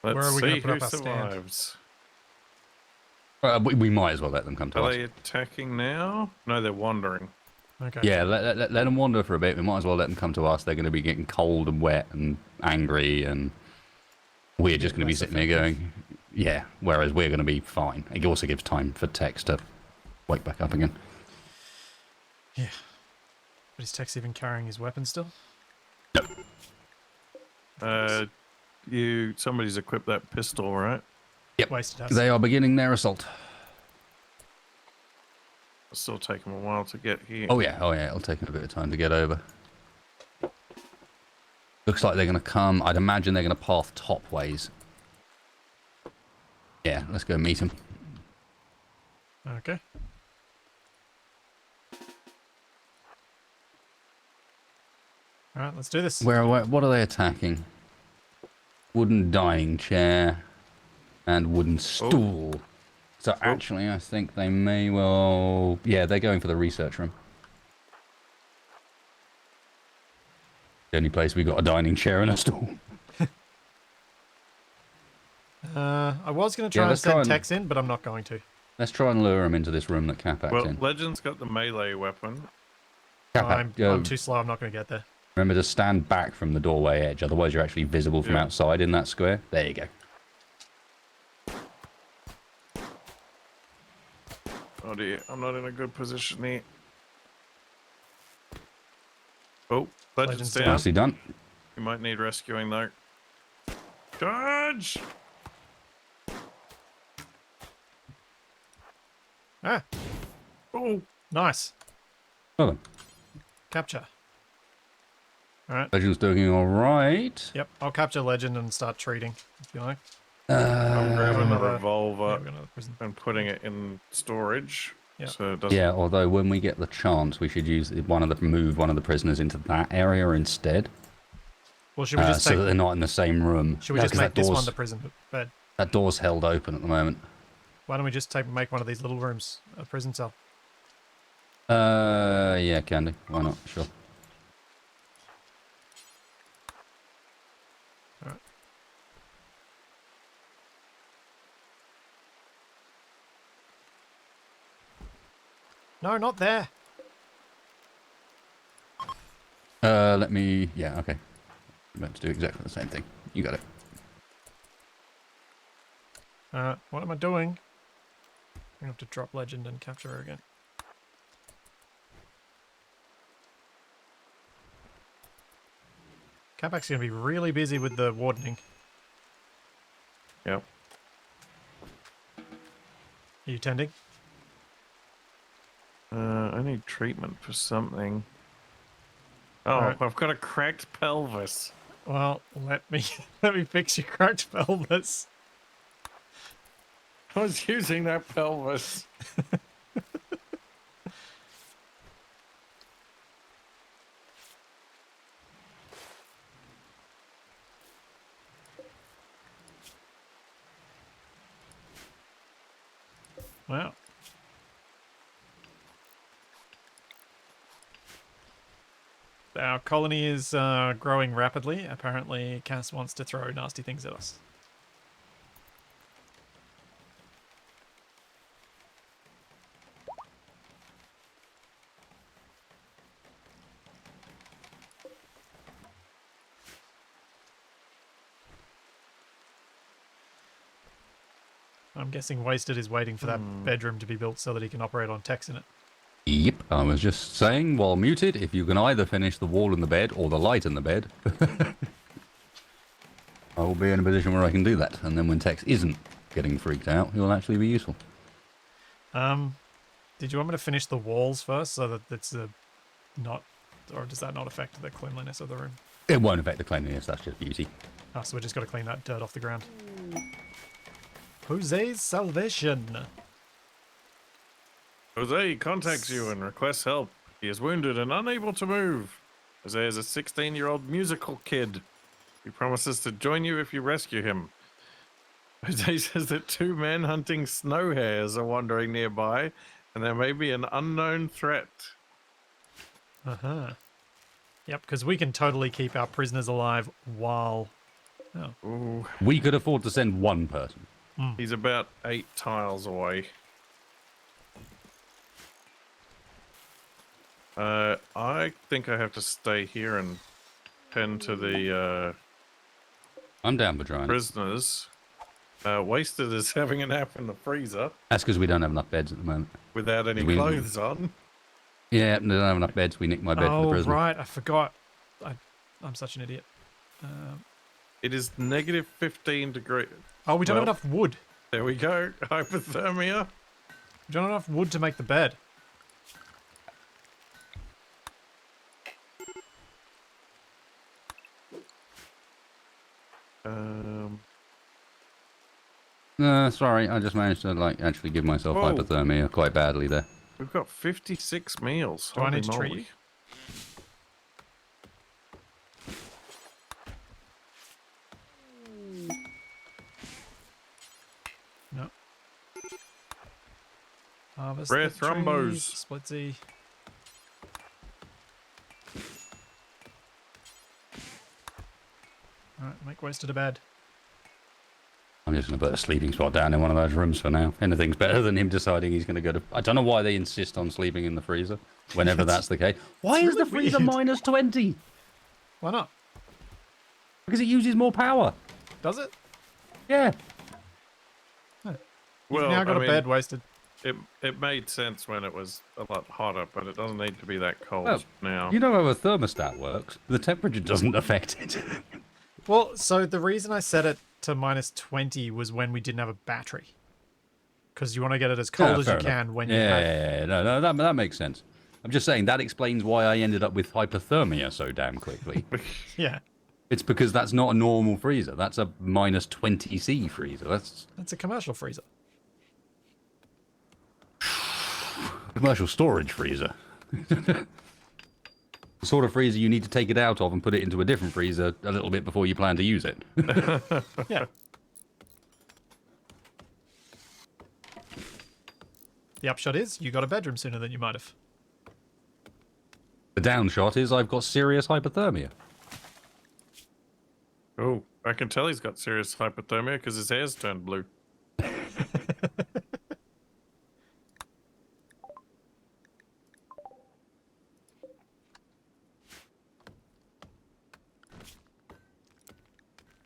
Let's Where are we gonna see put who up our stand? survives. We might as well let them come to Are us. they attacking now? No, they're wandering. Okay. Yeah, let them wander for a bit. We might as well let them come to us. They're going to be getting cold and wet and angry, and we're just going to be less sitting there going, yeah, whereas we're going to be fine. It also gives time for Tex to wake back up again. Yeah. But is Tex even carrying his weapon still? Somebody's equipped that pistol, right? Yep. Wasted us. They are beginning their assault. It'll still take them a while to get here. Oh yeah, it'll take them a bit of time to get over. Looks like they're going to come. I'd imagine they're going to path top ways. Yeah, let's go meet them. Okay. Alright, let's do this. What are they attacking? Wooden dining chair and wooden stool. So actually, I think they may well... Yeah, they're going for the research room. The only place we got a dining chair and a stool. I was going to try and send Tex in, but I'm not going to. Let's try and lure him into this room that Capac's in. Legend's got the melee weapon. Capac, I'm too slow. I'm not going to get there. Remember to stand back from the doorway edge, otherwise you're actually visible from outside in that square. There you go. Oh dear, I'm not in a good position here. Oh, Legend's down. Nicely done. You might need rescuing though. Charge! Ah, Oh, nice. Well done. Capture. Alright. Legend's doing alright. Yep, I'll capture Legend and start treating, if you like. I'm grabbing the Yeah, revolver we're going to the prison. and putting it in storage. Yep. So it doesn't... Yeah, although when we get the chance, we should move one of the prisoners into that area instead. Well, should we just take... so that they're not in the same room. Should we just make this one the prison bed? That door's held open at the moment. Why don't we just make one of these little rooms a prison cell? Yeah, can do. Why not? Sure. Alright. No, not there. Let me... Yeah, okay. I'm about to do exactly the same thing. You got it. What am I doing? I have to drop Legend and capture her again. Capac's going to be really busy with the wardening. Yep. Are you tending? I need treatment for something. Oh, Alright. I've got a cracked pelvis. Well, let me fix your cracked pelvis. I was using that pelvis. Wow. Our colony is growing rapidly. Apparently, Cass wants to throw nasty things at us. I'm guessing Wasted is waiting for that bedroom to be built so that he can operate on Tex in it. Yep, I was just saying, while muted, if you can either finish the wall in the bed or the light in the bed, I will be in a position where I can do that. And then when Tex isn't getting freaked out, he'll actually be useful. Did you want me to finish the walls first so that it's not, or does that not affect the cleanliness of the room? It won't affect the cleanliness, that's just beauty. Oh, so we just got to clean that dirt off the ground. Jose's salvation. Jose contacts you and requests help. He is wounded and unable to move. Jose is a 16-year-old musical kid. He promises to join you if you rescue him. Jose says that two men hunting snow hares are wandering nearby, and there may be an unknown threat. Uh-huh. Yep, because we can totally keep our prisoners alive while... Oh. Ooh, We could afford to send one person. he's about 8 tiles away. I think I have to stay here and tend to the I'm down for trying. prisoners. Wasted is having a nap in the freezer That's because we don't have enough beds at the moment. without any We- clothes on. Yeah, we don't have enough beds. We nicked my bed for the Oh, prisoner. right. I forgot. I'm such an idiot. It is negative 15 degrees. Oh, we don't Well- have enough wood. There we go. Hypothermia. We don't have enough wood to make the bed. No, sorry. I just managed to like actually give myself Whoa. hypothermia quite badly there. We've got 56 meals. Do I Holy need to treat moly. you? No. Harvest Rare the thrombos. trees, Splitsy. Alright, make wasted a bed. I'm just going to put a sleeping spot down in one of those rooms for now. Anything's better than him deciding he's going to go to... I don't know why they insist on sleeping in the freezer, whenever that's the case. Why is the really freezer weird. minus 20? Why not? Because it uses more power. Does it? Yeah. You've now got a bed wasted. It made sense when it was a lot hotter, but it doesn't need to be that cold Well, now. You know how a thermostat works? The temperature doesn't affect it. Well, so the reason I set it to minus 20 was when we didn't have a battery. Because you want to get it as cold as you fair enough. can when you yeah, have... yeah, no, that makes sense. I'm just saying that explains why I ended up with hypothermia so damn quickly. Yeah, It's because that's not a normal freezer. That's a minus 20C freezer. That's that's a commercial freezer. a commercial storage freezer. The sort of freezer you need to take it out of and put it into a different freezer a little bit before you plan to use it. Yeah. The upshot is, you got a bedroom sooner than you might have. The downshot is I've got serious hypothermia. Oh, I can tell he's got serious hypothermia because his hair's turned blue.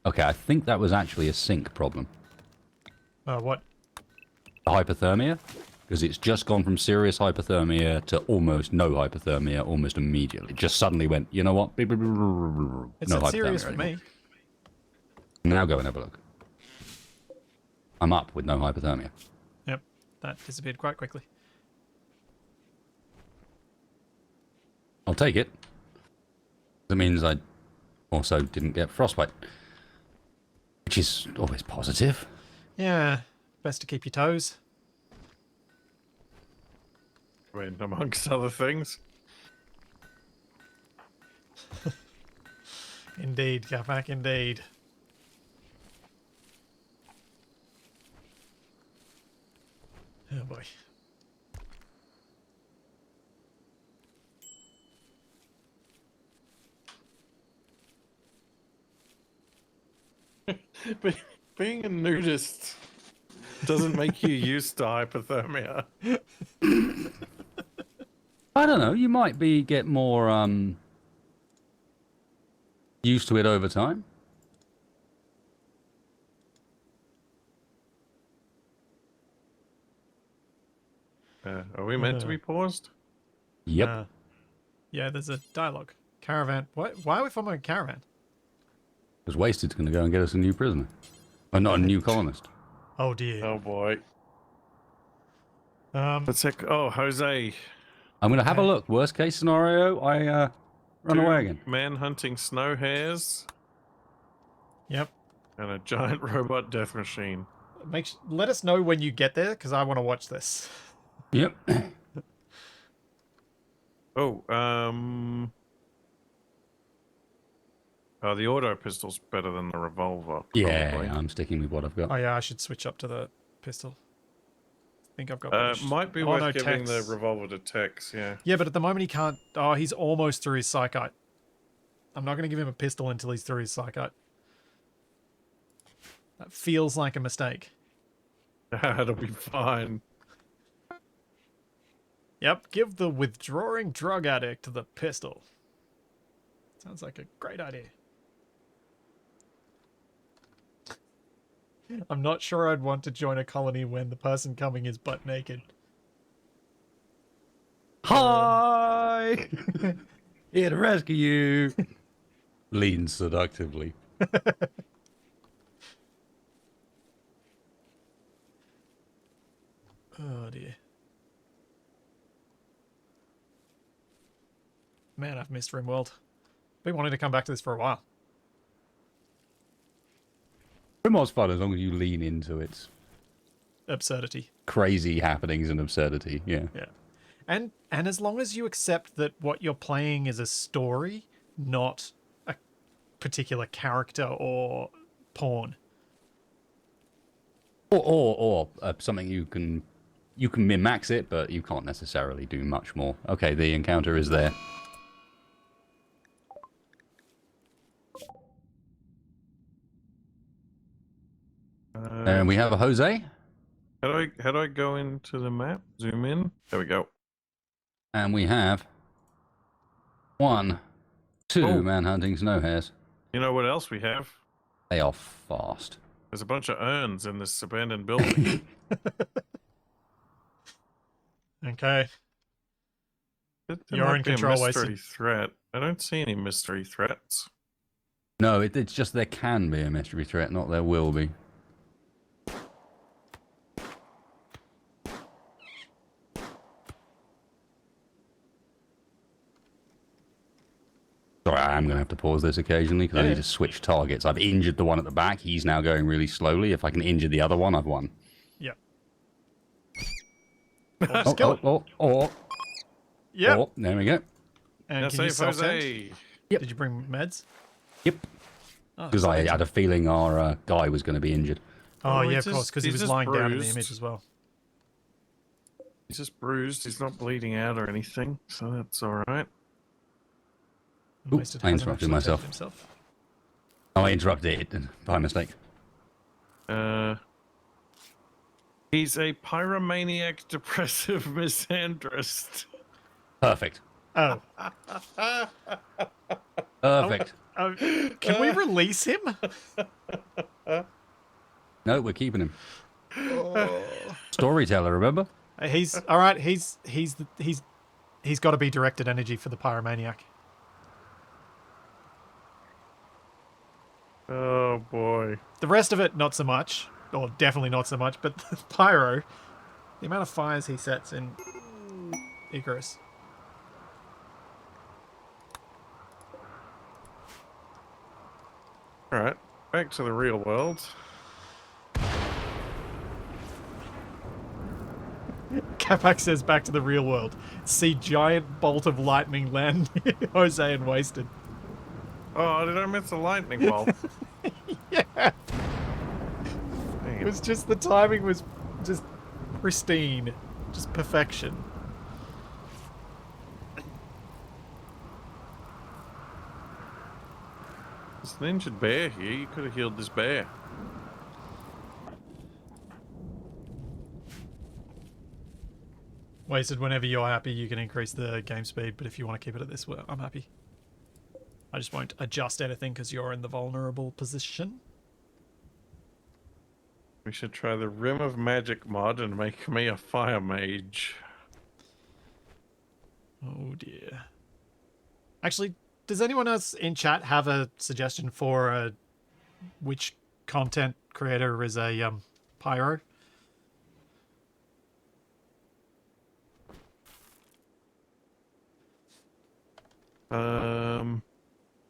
Okay, I think that was actually a sink problem. What? The hypothermia? Because it's just gone from serious hypothermia to almost no hypothermia almost immediately. It just suddenly went, you know what? It's No not serious hypothermia for anymore. me. Now go and have a look. I'm up with no hypothermia. Yep, that disappeared quite quickly. I'll take it. That means I also didn't get frostbite. Which is always positive. Yeah, best to keep your toes. I mean, amongst other things. Indeed, Capac, indeed. Oh boy. But being a nudist doesn't make you used to hypothermia. I don't know, you might get more used to it over time. Are we meant to be paused? Yep. Yeah, there's a dialogue. Caravan. Why are we following a caravan? Because Wasted's going to go and get us a new prisoner. Or not a new colonist. Oh dear. Oh boy. Um, Let's check. Oh, Jose. I'm going to have a look. Worst case scenario, I run away again. Man hunting snow hares yep. and a giant robot death machine. Let us know when you get there, because I want to watch this. Yep. Oh, the auto pistol's better than the revolver. Yeah, probably. I'm sticking with what I've got. Oh yeah, I should switch up to the pistol. I think I've got. Might be oh, worth no, giving Tex. the revolver to Tex, yeah. Yeah, but at the moment he can't. Oh, he's almost through his psychite. I'm not going to give him a pistol until he's through his psychite. That feels like a mistake. It'll be fine. Yep, give the withdrawing drug addict the pistol. Sounds like a great idea. I'm not sure I'd want to join a colony when the person coming is butt naked. Hi! Here to rescue you. Leans seductively. Oh dear. Man, I've missed Rimworld. Been wanting to come back to this for a while. Rimworld's fun as long as you lean into its Absurdity. crazy happenings and absurdity. Yeah. Yeah. And as long as you accept that what you're playing is a story, not a particular character or porn. Or something you can min-max it, but you can't necessarily do much more. Okay, the encounter is there. And we have a Jose. How do I go into the map? Zoom in. There we go. And we have 1, 2 Oh. manhunting snow hares. You know what else we have? They are fast. There's a bunch of urns in this abandoned building. Okay. There You're might in be a control, mystery Wasted. threat. I don't see any mystery threats. No, it's just there can be a mystery threat, not there will be. Sorry, I am going to have to pause this occasionally because I need to switch targets. I've injured the one at the back. He's now going really slowly. If I can injure the other one, I've won. Yep. Yep. Oh, there we go. And Now can you save self-tend? Jose. Yep. Did you bring meds? Yep. Oh, Because I sorry. had a feeling our guy was going to be injured. Oh, Oh, yeah, he's of course, just- because he he's was just lying down in the bruised. image as well. He's just bruised. He's not bleeding out or anything, so that's all right. Ooh, Wasted I hasn't interrupted actually myself. taken himself. Oh, I interrupted it by mistake. He's a pyromaniac, depressive misandrist. Perfect. Oh. Perfect. Can we release him? No, we're keeping him. Storyteller, remember? He's all right. He's got to be directed energy for the pyromaniac. Oh boy. The rest of it, not so much, or definitely not so much. But the pyro, the amount of fires he sets in Icarus. All right, back to the real world. Capac says back to the real world. See giant bolt of lightning land near Jose and Wasted. Oh, did I miss the lightning bolt? Yeah. It Damn. was just the timing was just pristine, just perfection. There's an injured bear here. You could have healed this bear. Wasted, whenever you're happy, you can increase the game speed, but if you want to keep it at this, well, I'm happy. I just won't adjust anything because you're in the vulnerable position. We should try the Rim of Magic mod and make me a fire mage. Oh dear. Actually, does anyone else in chat have a suggestion for which content creator is a pyro?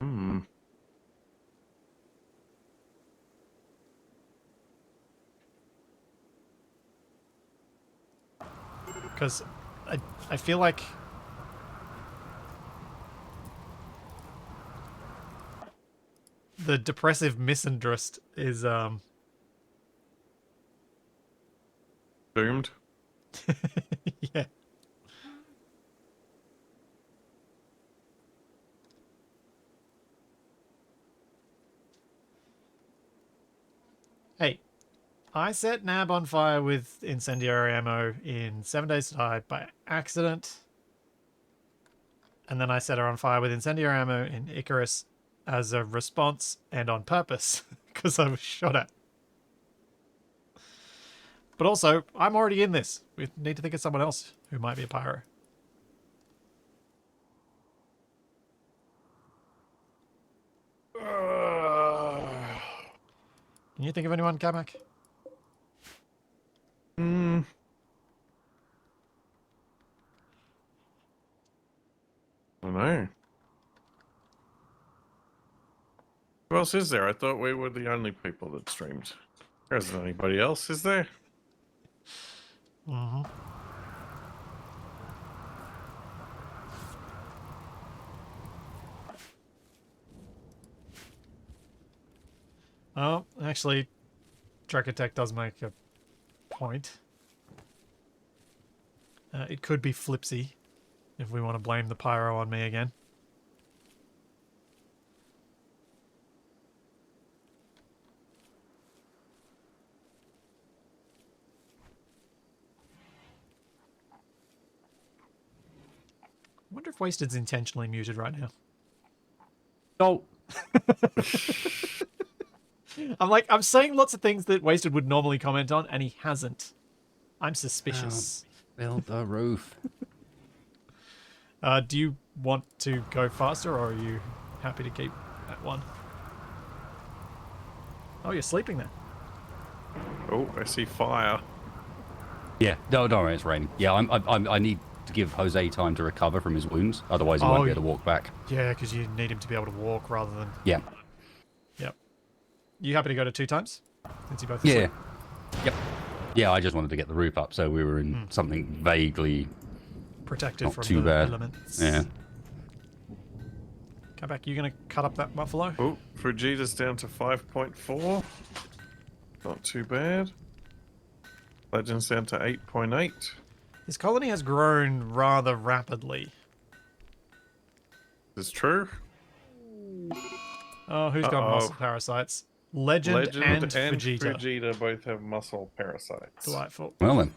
Hmm. Because I feel like the depressive misandrist is Doomed. yeah. Hey, I set Nab on fire with incendiary ammo in 7 Days to Die by accident. And then I set her on fire with incendiary ammo in Icarus as a response and on purpose because I was shot at. But also, I'm already in this. We need to think of someone else who might be a pyro. Can you think of anyone, Capac? I don't know. Who else is there? I thought we were the only people that streamed. There isn't anybody else, is there? Mm-hmm. Oh, actually, Trekatech does make a point. It could be Flipsy, if we want to blame the pyro on me again. I wonder if Wasted's intentionally muted right now. Oh, I'm saying lots of things that Wasted would normally comment on, and he hasn't. I'm suspicious. build the roof. Do you want to go faster, or are you happy to keep at one? Oh, you're sleeping there. Oh, I see fire. Yeah, no, don't worry, it's raining. Yeah, I need to give Jose time to recover from his wounds, otherwise he won't be able to walk back. Yeah, because you need him to be able to walk rather than... Yeah. Yep. You happy to go to 2 times? Since you both Yeah. asleep? Yep. Yeah, I just wanted to get the roof up, so we were in something vaguely Protected not from too the bad. elements. Yeah. Come back, you gonna cut up that buffalo? Oh, Frigita's down to 5.4. Not too bad. Legends down to 8.8. This colony has grown rather rapidly. Is this true? Oh, who's got muscle parasites? Legend and Vegeta. Frigita both have muscle parasites. Delightful. Well then.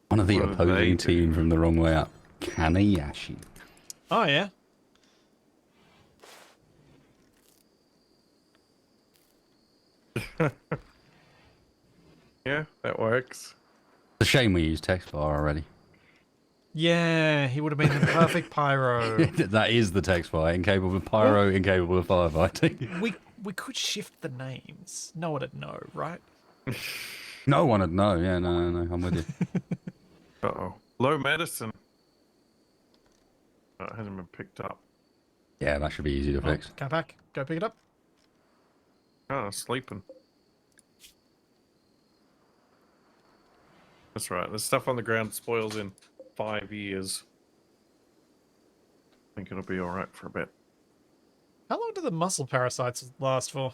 One of the What do they opposing do? team from the wrong way up. Kanayashi. Oh, yeah. Yeah, that works. It's a shame we used text bar already. Yeah, he would have been the perfect pyro. That is the text bar. Incapable of pyro, incapable of firefighting. We could shift the names. No one would know, right? No one would know. Yeah, no, I'm with you. Uh-oh. Low medicine. Oh, it hasn't been picked up. Yeah, that should be easy to fix. Capac, go pick it up. Oh, sleeping. That's right. The stuff on the ground spoils in 5 years. I think it'll be alright for a bit. How long do the muscle parasites last for?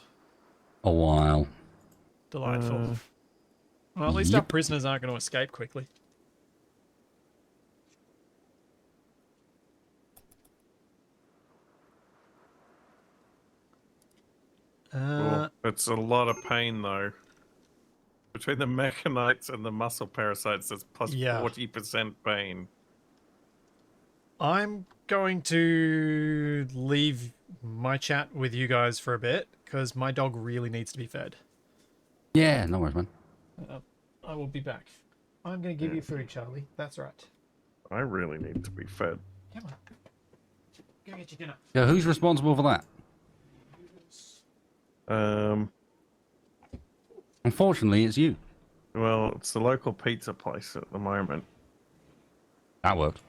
A while. Delightful. Well, at least our Yep. prisoners aren't going to escape quickly. Cool. It's a lot of pain, though. Between the mechanites and the muscle parasites, there's plus Yeah. 40% pain. I'm going to leave my chat with you guys for a bit, because my dog really needs to be fed. Yeah, no worries, man. I will be back. I'm going to give you food, Charlie. That's right. I really need to be fed. Come on. Go get your dinner. Yeah, who's responsible for that? Unfortunately, it's you. Well, it's the local pizza place at the moment. That worked.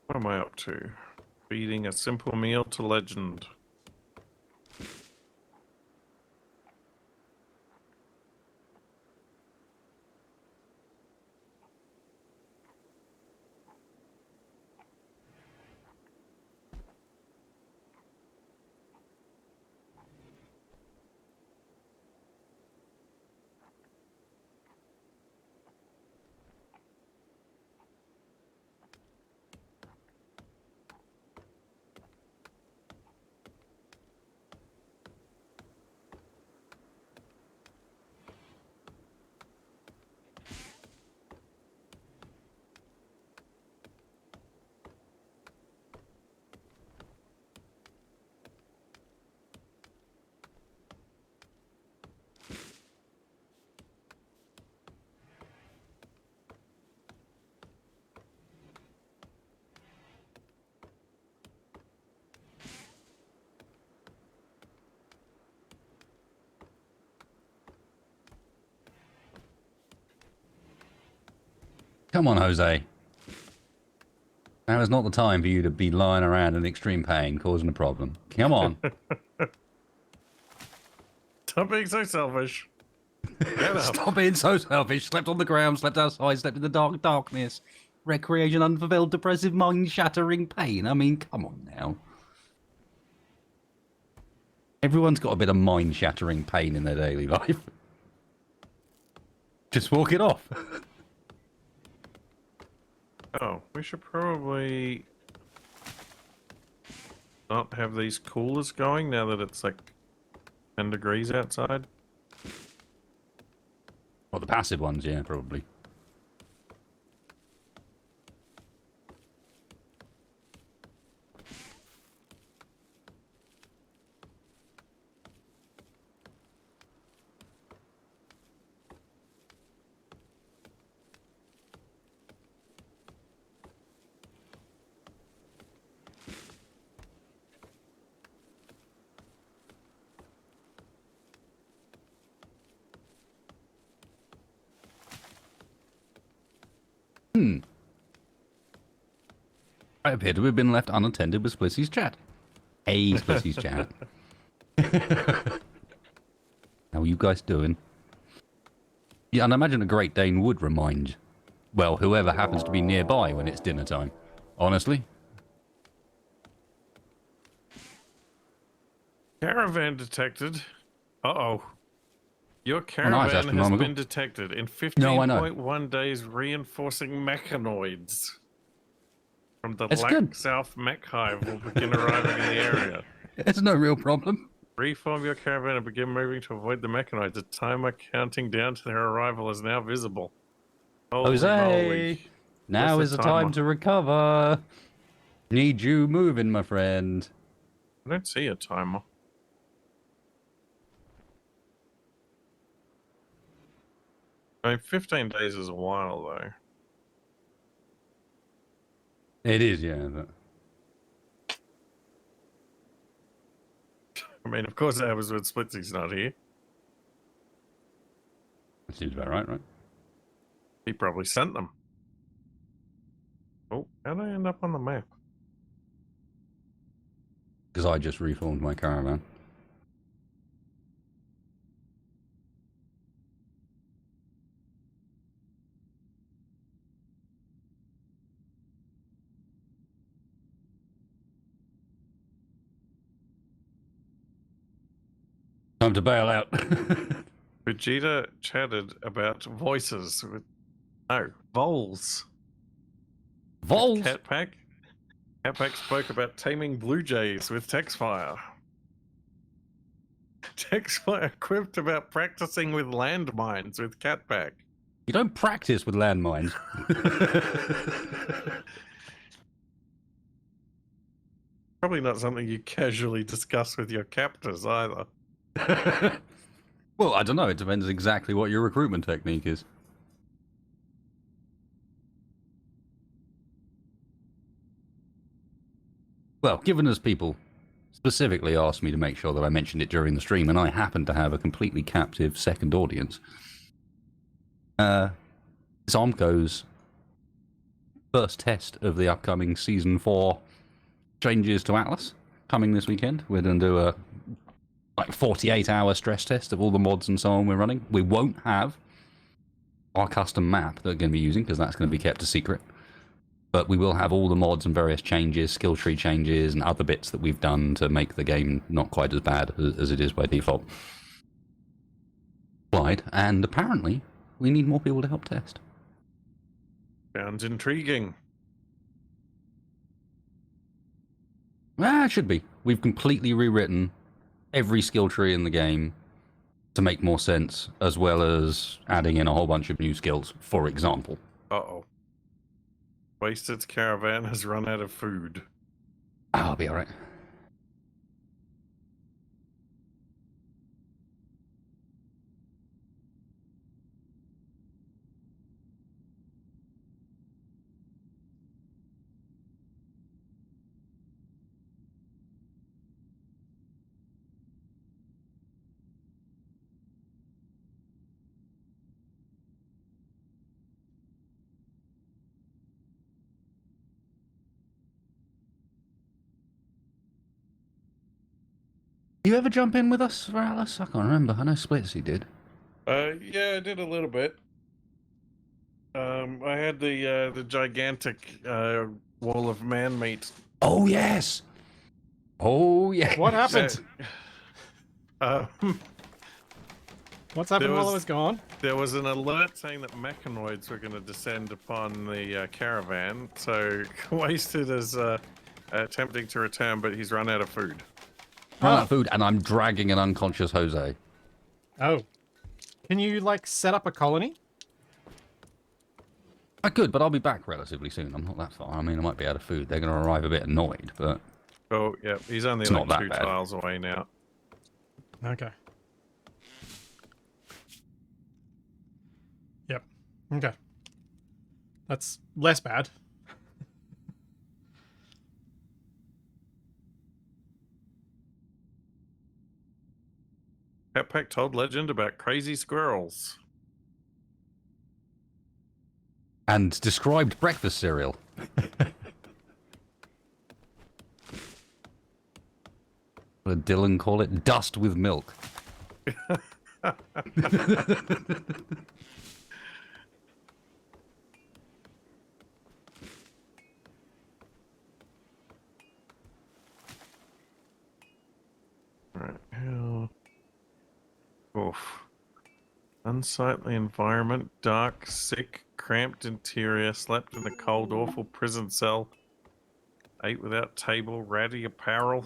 What am I up to? Feeding a simple meal to Legend. Come on, Jose. Now is not the time for you to be lying around in extreme pain, causing a problem. Come on. Stop being so selfish. Get up. Stop being so selfish. Slept on the ground, slept outside, slept in the darkness. Recreation, unfulfilled, depressive, mind-shattering pain. I mean, come on now. Everyone's got a bit of mind-shattering pain in their daily life. Just walk it off. Oh, we should probably not have these coolers going now that it's like 10 degrees outside. Well, the passive ones, yeah, probably. I appear to have been left unattended with Splissy's chat. Hey, Splissy's chat. How are you guys doing? Yeah, and I imagine a Great Dane would remind, well, whoever happens to be nearby when it's dinner time. Honestly. Caravan detected. Uh-oh. Your nice, caravan has astronomical. been detected in No, I know. 15.1 days reinforcing mechanoids. From the It's Lac good. South mech hive will begin arriving in the area. It's no real problem. Reform your caravan and begin moving to avoid the mechanoids. The timer counting down to their arrival is now visible. Holy Jose! moly. Now Where's is the the time timer? to recover. Need you moving, my friend. I don't see a timer. I mean, 15 days is a while, though. It is, yeah. But... I mean, of course it happens when Splitsy's not here. that seems about right, right? He probably sent them. Oh, how'd I end up on the map? Because I just reformed my caravan. Time to bail out. Vegeta chatted about voices with... No, voles. Vols! Capac. Capac spoke about taming blue jays with Texfire. Texfire quipped about practicing with landmines with Capac. You don't practice with landmines. Probably not something you casually discuss with your captors either. Well, I don't know. It depends exactly what your recruitment technique is. Well, given as people specifically asked me to make sure that I mentioned it during the stream, and I happen to have a completely captive second audience, Zomko's first test of the upcoming Season 4 changes to Atlas coming this weekend. We're going to do a 48-hour stress test of all the mods and so on we're running. We won't have our custom map that we're going to be using because that's going to be kept a secret. But we will have all the mods and various changes, skill tree changes, and other bits that we've done to make the game not quite as bad as it is by default. And apparently, we need more people to help test. Sounds intriguing. It should be. We've completely rewritten every skill tree in the game to make more sense, as well as adding in a whole bunch of new skills, for example. Uh-oh. Wasted's caravan has run out of food. I'll be alright. You ever jump in with us for Alice? I can't remember. I know Splitsy did. Yeah, I did a little bit. I had the gigantic wall of man meat. Oh yes. Oh yes. What happened? Um, What's happened while I was gone? There was an alert saying that mechanoids were going to descend upon the caravan, so Wasted is attempting to return, but he's run out of food. Run out of food, and I'm dragging an unconscious Jose. Oh. Can you, like, set up a colony? I could, but I'll be back relatively soon. I'm not that far. I mean, I might be out of food. They're going to arrive a bit annoyed, but... Oh, yeah, he's only It's like not that 2 bad. tiles away now. Okay. Yep. Okay. That's less bad. Capac told legend about crazy squirrels. And described breakfast cereal. What did Dylan call it? Dust with milk. Right. Oof. Unsightly environment, dark, sick, cramped interior, slept in a cold, awful prison cell, ate without table, ratty apparel.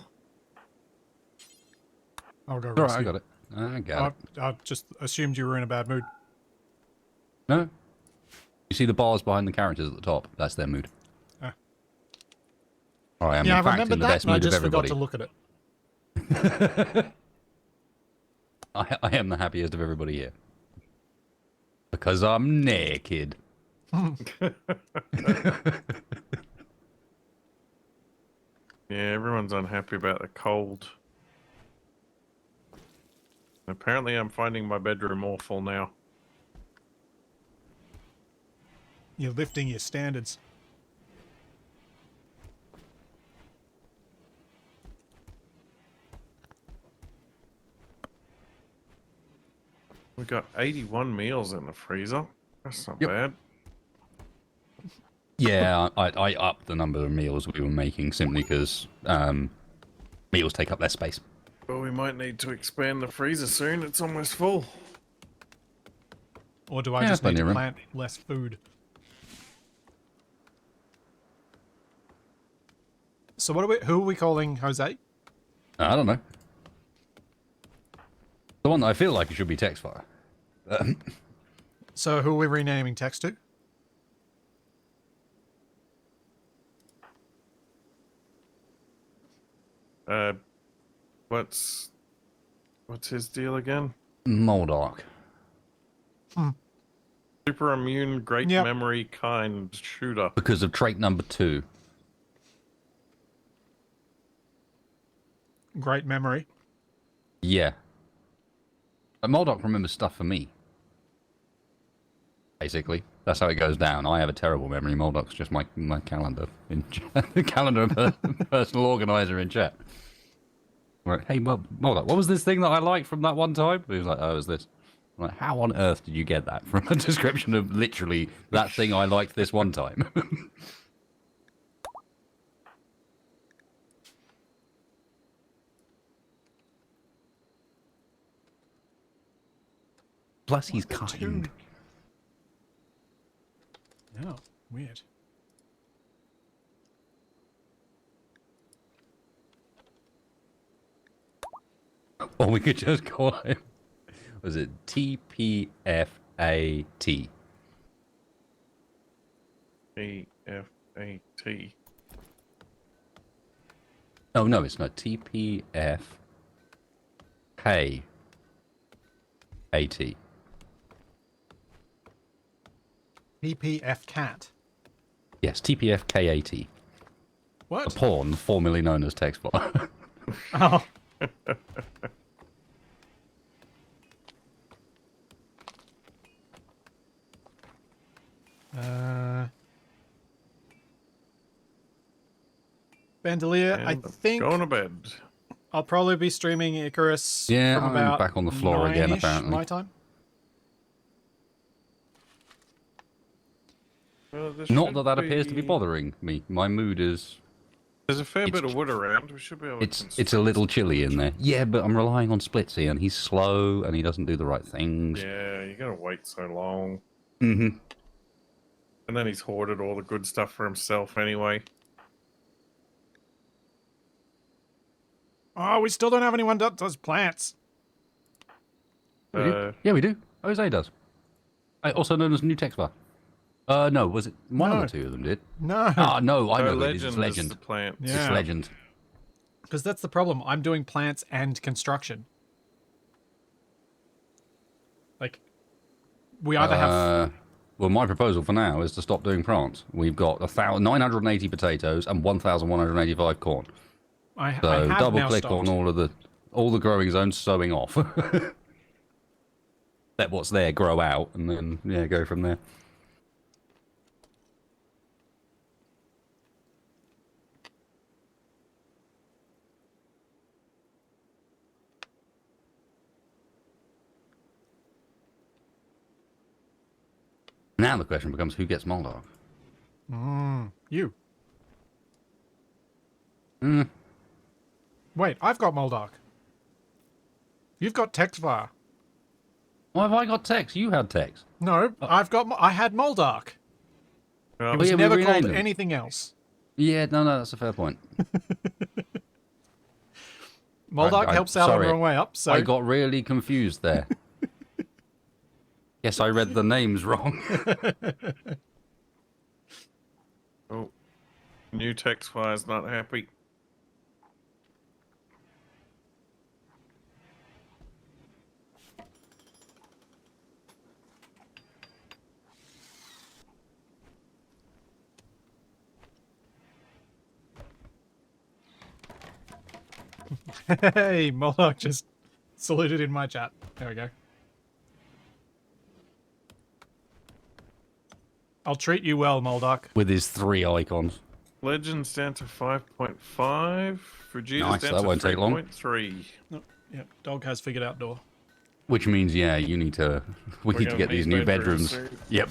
I'll go All right, rescue. I got it. I got it. I just assumed you were in a bad mood. No. You see the bars behind the characters at the top? That's their mood. Ah. I am Yeah, I in fact remembered in the that, best and I mood of just forgot everybody. to look at it. I am the happiest of everybody here. Because I'm naked. Yeah, everyone's unhappy about the cold. Apparently, I'm finding my bedroom awful now. You're lifting your standards. We got 81 meals in the freezer. That's not Yep. bad. Yeah, I upped the number of meals we were making simply because meals take up less space. Well, we might need to expand the freezer soon. It's almost full. Or do I Yeah, just need plenty to of room. plant less food? So who are we calling Jose? I don't know. The one that I feel like it should be Textfire. So who are we renaming Tex to? What's his deal again? Moldark. Super immune, great Yep. memory, kind shooter. Because of trait number 2. Great memory. Yeah. Moldark remembers stuff for me. Basically. That's how it goes down. I have a terrible memory. Moldark's just my calendar. The calendar and personal organizer in chat. Right. Hey, Moldark, what was this thing that I liked from that one time? He was like, oh, it was this. I'm like, how on earth did you get that from a description of literally that thing I liked this one time? Plus, he's kind. No, weird. Or we could just call him. Was it TPFAT? EFAT. Oh, no, it's not. TPFKAT. PPF cat. Yes, TPFKAT. What? A pawn formerly known as Textfire. Oh. Bandolier, I And think going to bed. I'll probably be streaming Icarus Yeah, from I'm about back on the floor again, 9-ish apparently. my time. Well, there Not should that appears to be bothering me. My mood is... There's a fair It's- bit of wood around. We should be able to. It's a little chilly in there. Yeah, but I'm relying on Splitsy, and he's slow, and he doesn't do the right things. Yeah, you gotta wait so long. Mm-hmm. And then he's hoarded all the good stuff for himself anyway. Oh, we still don't have anyone that does plants. Yeah, we do. Jose does. Also known as New Text Bar. No, was it one No. of the two of them did? No. Ah, no, I know who it is. Legend It's is Legend. the plant. Yeah. It's Legend. Because that's the problem. I'm doing plants and construction. Like, we either have... Well, my proposal for now is to stop doing plants. We've got 980 potatoes and 1,185 corn. I So have double now click stopped. on all the growing zones, sowing off. Let what's there grow out, and then yeah, go from there. Now the question becomes, who gets Moldog? You. Mm. Wait, I've got Moldark. You've got Texvar. Why have I got Tex? You had Tex. No, I had Moldark. Well, It was yeah, we never renamed called them. anything else. Yeah, no, that's a fair point. Moldark helps out on sorry. the wrong way up, so... I got really confused there. Guess I read the names wrong. oh, new text fire's not happy. Hey, Moldark just saluted in my chat. There we go. I'll treat you well, Moldark. With his 3 icons. Legends down to 5.5. Vegeta's Nice, down that to won't take long. 3.3. Oh, yeah, dog has figured out door. Which means, yeah, you need to... We We're need to gonna get these need new bedrooms bedrooms. soon. Yep.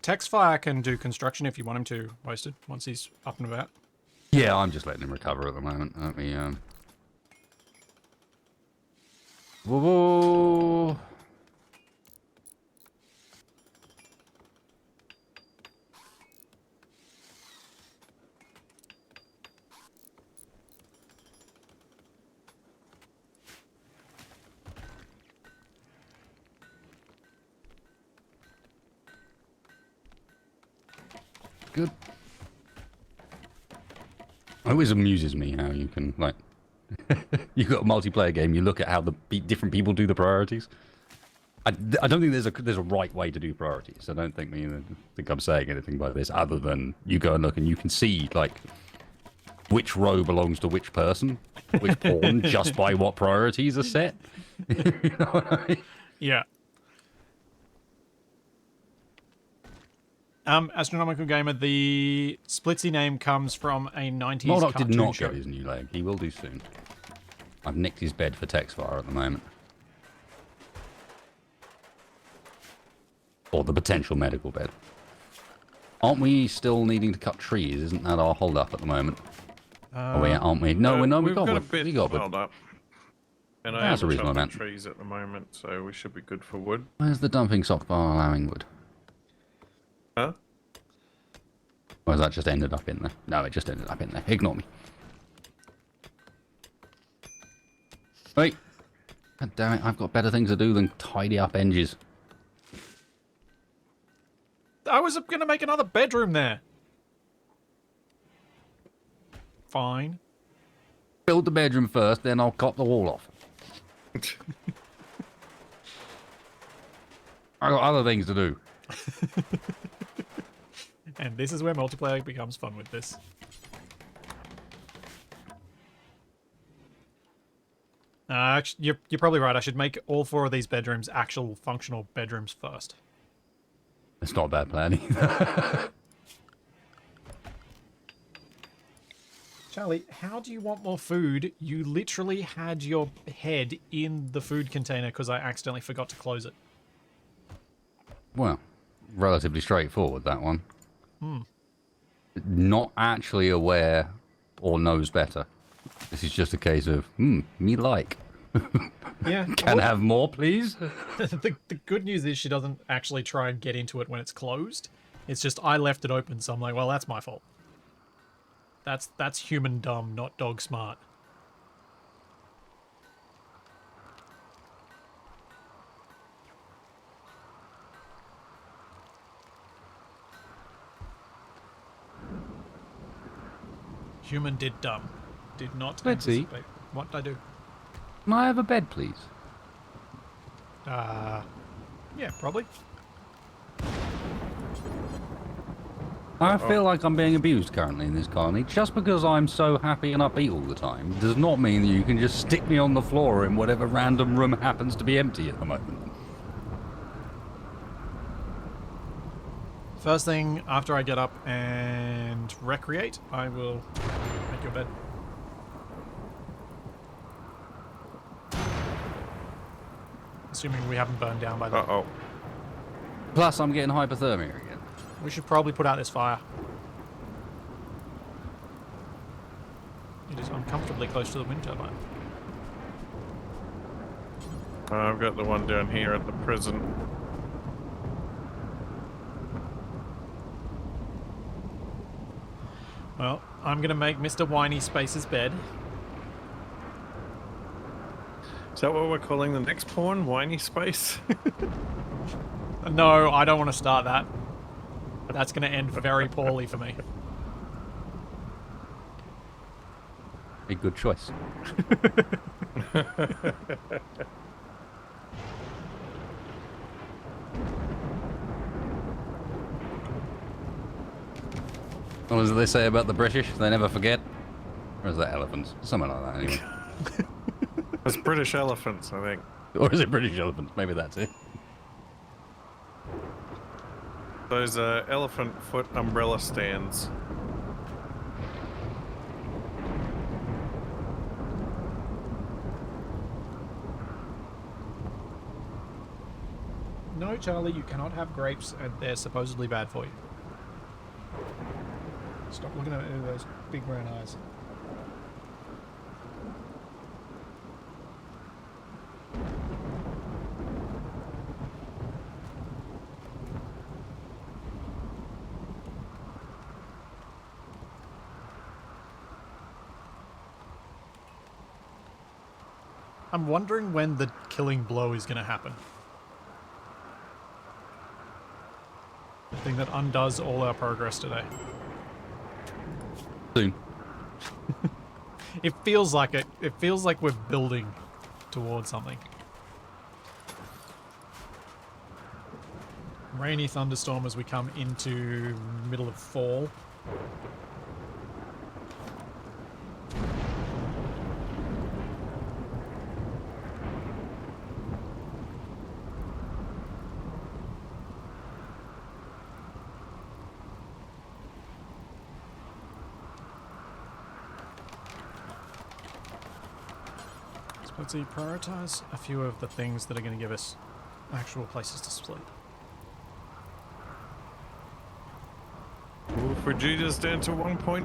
Texfire can do construction if you want him to, Wasted, once he's up and about. Yeah, I'm just letting him recover at the moment. Let me, Whoa, whoa. Good. It always amuses me how you can, like, you've got a multiplayer game, you look at how the different people do the priorities. I don't think there's a right way to do priorities. I don't think I'm saying anything by this other than you go and look and you can see, like, which row belongs to which person, which pawn, just by what priorities are set. You know what I mean? Yeah. Astronomical Gamer, the Splitsy name comes from a 90s Modoc cartoon did not show. get his new leg. He will do soon. I've nicked his bed for Texfire at the moment. Or the potential medical bed. Aren't we still needing to cut trees? Isn't that our hold up at the moment? Aren't we? No, we've got a wood. bit We got wood. held up. And I That's the am reason I chopping meant. trees at the moment, so we should be good for wood. Where's the dumping stockpile allowing wood? Huh? Or has that just ended up in there? No, it just ended up in there. Ignore me. Wait. God damn it, I've got better things to do than tidy up enges. I was going to make another bedroom there. Fine. Build the bedroom first, then I'll cut the wall off. I've got other things to do. And this is where multiplayer becomes fun with this. You're probably right. I should make all 4 of these bedrooms actual functional bedrooms first. It's not a bad plan either. Charlie, how do you want more food? You literally had your head in the food container because I accidentally forgot to close it. Well, relatively straightforward, that one. Not actually aware or knows better. This is just a case of, me like. Yeah. Can I have more, please? the good news is she doesn't actually try and get into it when it's closed. It's just I left it open, so I'm like, well, that's my fault. That's human dumb, not dog smart. Human did dumb. Did not Let's see. anticipate. What did I do? Can I have a bed, please? Yeah, probably. I feel like I'm being abused currently in this colony. Just because I'm so happy and upbeat all the time does not mean that you can just stick me on the floor in whatever random room happens to be empty at the moment. First thing after I get up and recreate, I will make your bed. Assuming we haven't burned down by then. Uh-oh. Plus, I'm getting hypothermia again. We should probably put out this fire. It is uncomfortably close to the wind turbine. I've got the one down here at the prison. Well, I'm going to make Mr. Whiny Space's bed. Is that what we're calling the next porn? Whiny Space? No, I don't want to start that. That's going to end very poorly for me. A good choice. What does they say about the British? They never forget? Or is that elephants? Something like that, anyway. It's British elephants, I think. Or is it British elephants? Maybe that's it. Those elephant foot umbrella stands. No, Charlie, you cannot have grapes, and they're supposedly bad for you. Stop looking at me with those big brown eyes. I'm wondering when the killing blow is going to happen. The thing that undoes all our progress today. Soon. It feels like it. It feels like we're building towards something. Rainy thunderstorm as we come into middle of fall. Let's see, prioritize a few of the things that are going to give us actual places to sleep. Ooh, Vegeta's down to 1.4.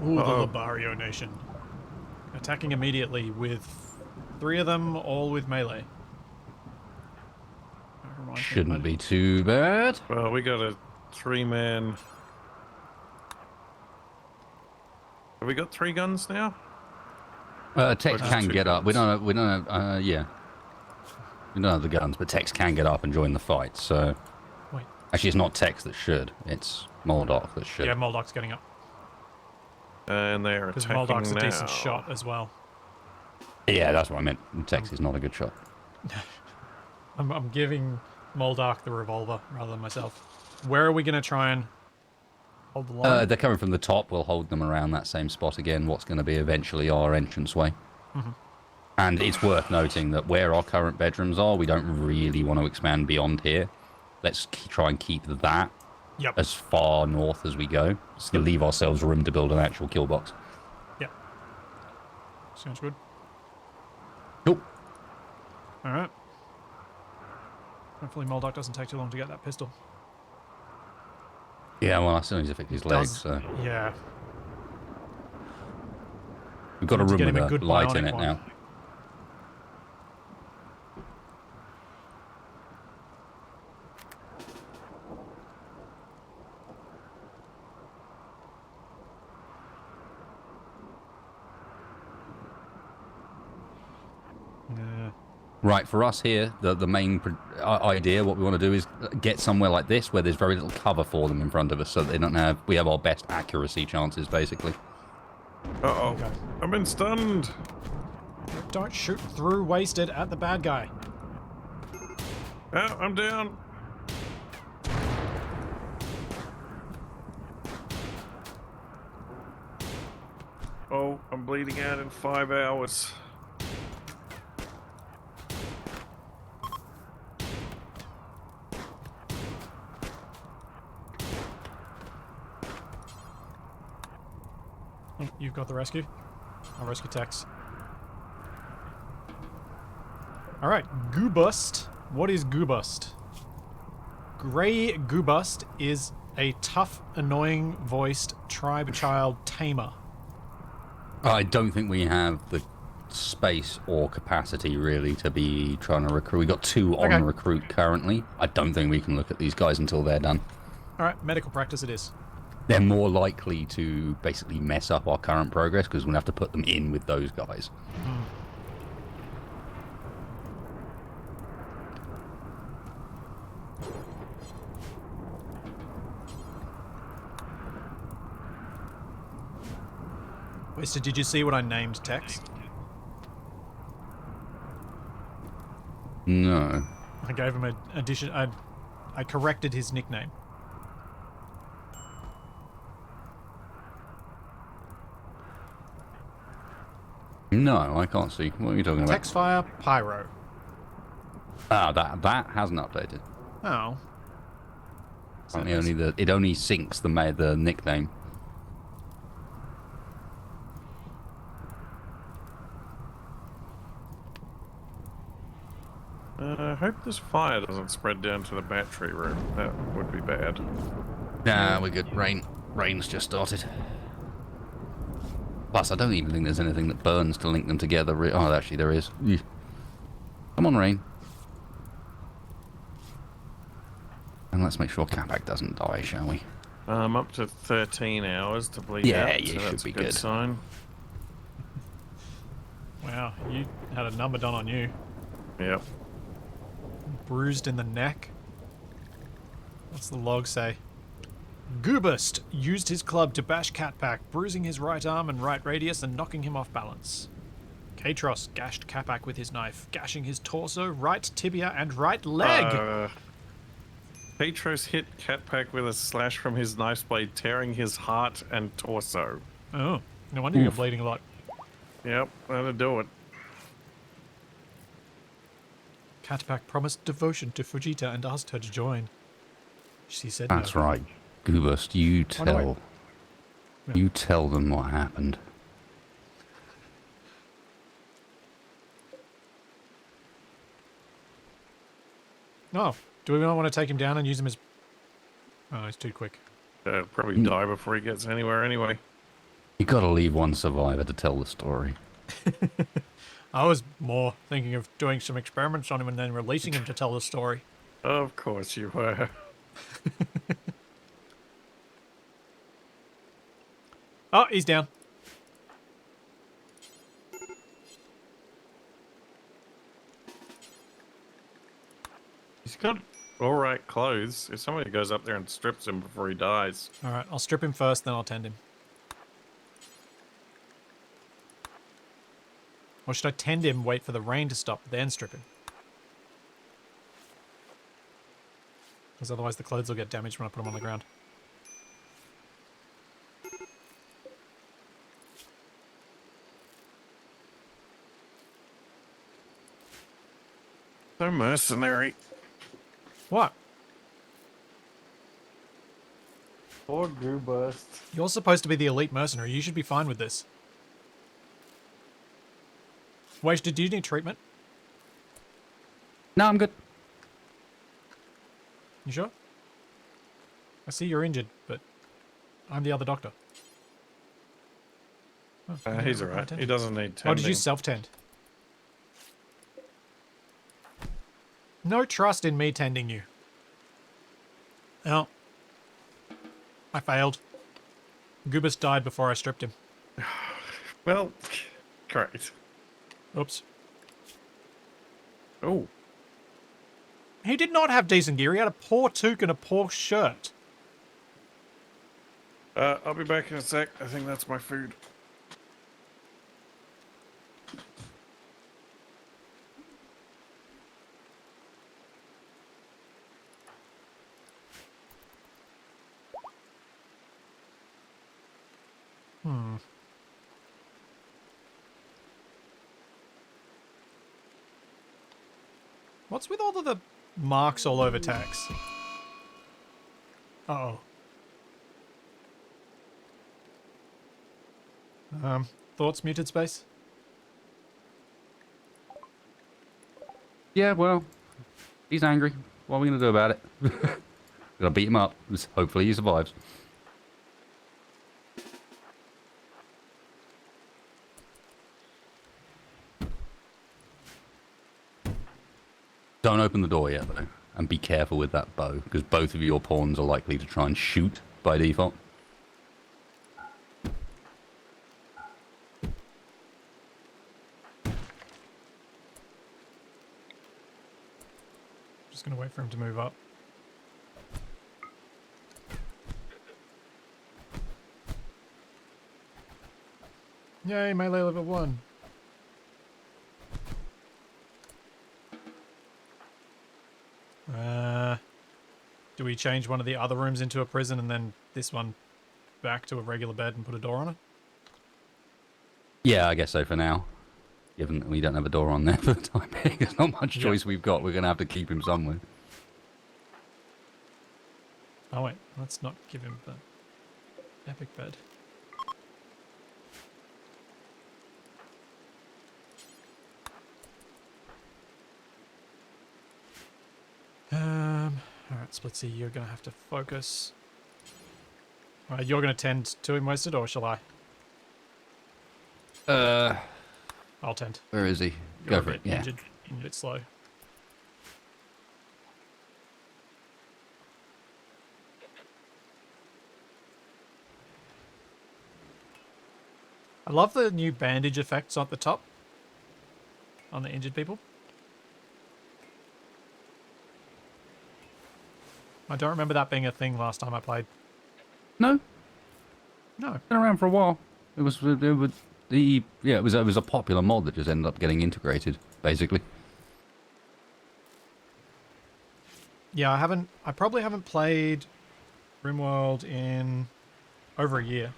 Ooh, Uh-oh. the Labario Nation. Attacking immediately with 3 of them, all with melee. That reminds me, Shouldn't be too bad. Well, we got a 3-man. Have we got 3 guns now? Tex Or just can 2 get up. We guns? don't have, yeah. We don't have the guns, but Tex can get up and join the fight, so... Wait. Actually, it's not Tex that should. It's Moldok that should. Yeah, Moldok's getting up. And they are Because attacking Moldok's a now. decent shot as well. Yeah, that's what I meant. Tex is not a good shot. I'm giving Moldok the revolver rather than myself. Where are we going to try and hold the line? They're coming from the top. We'll hold them around that same spot again. What's going to be eventually our entranceway. And it's worth noting that where our current bedrooms are, we don't really want to expand beyond here. Let's try and keep that Yep. as far north as we go. So leave ourselves room to build an actual kill box. Yep. Sounds good. Cool. All right. Hopefully Moldoc doesn't take too long to get that pistol. Yeah, well, I still need to fix his legs, so... Yeah. We've got a Need to room get him with a a good light in bionic it one. now. Yeah. Right, for us here, the main idea, what we want to do is get somewhere like this where there's very little cover for them in front of us, so that they don't have... We have our best accuracy chances, basically. Uh-oh. Okay. I've been stunned. Don't shoot through wasted at the bad guy. Oh, I'm down. Oh, I'm bleeding out in 5 hours. Oh, you've got the rescue. I'll rescue Tex. Alright, Goobust. What is Goobust? Grey Goobust is a tough, annoying voiced tribe child tamer. I don't think we have the space or capacity, really, to be trying to recruit. We've got 2 on Okay. recruit currently. I don't think we can look at these guys until they're done. Alright, medical practice it is. They're more likely to basically mess up our current progress because we'll have to put them in with those guys. Wasted, did you see what I named Tex? No. I gave him an addition. I corrected his nickname. No, I can't see. What are you talking about? Texfire Pyro. Ah, that hasn't updated. Oh. Apparently it only syncs the nickname. I hope this fire doesn't spread down to the battery room. That would be bad. Nah, we're good. Rain's just started. Plus, I don't even think there's anything that burns to link them together. Oh, actually, there is. Eesh. Come on, Rain. And let's make sure Capac doesn't die, shall we? Up to 13 hours to bleed Yeah, out. you So should that's be a good good. sign. Wow, you had a number done on you. Yep. Bruised in the neck. What's the log say? Goobust used his club to bash Capac, bruising his right arm and right radius and knocking him off balance. Katros gashed Capac with his knife, gashing his torso, right tibia, and right leg. Petros hit Capac with a slash from his knife blade, tearing his heart and torso. Oh, no wonder you're bleeding a lot. Yep, that'll do it. Capac promised devotion to Fujita and asked her to join. She said no. That's right. Goobust, you tell. You tell them what happened. Oh, do we not want to take him down and use him as... Oh, he's too quick. Probably die before he gets anywhere anyway. You gotta leave one survivor to tell the story. I was more thinking of doing some experiments on him and then releasing him to tell the story. Of course you were. Oh, he's down. He's got alright clothes. If somebody goes up there and strips him before he dies. Alright, I'll strip him first, then I'll tend him. Or should I tend him, wait for the rain to stop, then strip him? Because otherwise the clothes will get damaged when I put them on the ground. So mercenary. What? Poor goo burst. You're supposed to be the elite mercenary. You should be fine with this. Wait, did you need treatment? No, I'm good. You sure? I see you're injured, but I'm the other doctor. Oh, you don't He's require alright. He tending. doesn't need tending. Oh, did you self-tend? No trust in me tending you. Oh. I failed. Goobus died before I stripped him. Well, great. Oops. Oh, He did not have decent gear. He had a poor toque and a poor shirt. I'll be back in a sec. I think that's my food. Hmm. What's with all of the marks all over Tax? Uh-oh. Thoughts, muted space? Yeah, well, he's angry. What are we going to do about it? Gotta beat him up. Hopefully he survives. Don't open the door yet, though. And be careful with that bow, because both of your pawns are likely to try and shoot by default. Just gonna wait for him to move up. Yay, melee level 1. Do we change one of the other rooms into a prison and then this one back to a regular bed and put a door on it? Yeah, I guess so for now. Given that we don't have a door on there for the time being, there's not much choice we've got. We're going to have to keep him somewhere. Oh wait, let's not give him the epic bed. Alright, Splitsy, you're gonna have to focus. Alright, you're gonna tend to him, Wasted, or shall I? I'll tend. Where is he? You're Go a for bit it. Yeah. injured, a bit slow. I love the new bandage effects at the top on the injured people. I don't remember that being a thing last time I played. No, No. been around for a while. It was it was a popular mod that just ended up getting integrated, basically. Yeah, I probably haven't played Rimworld in over a year.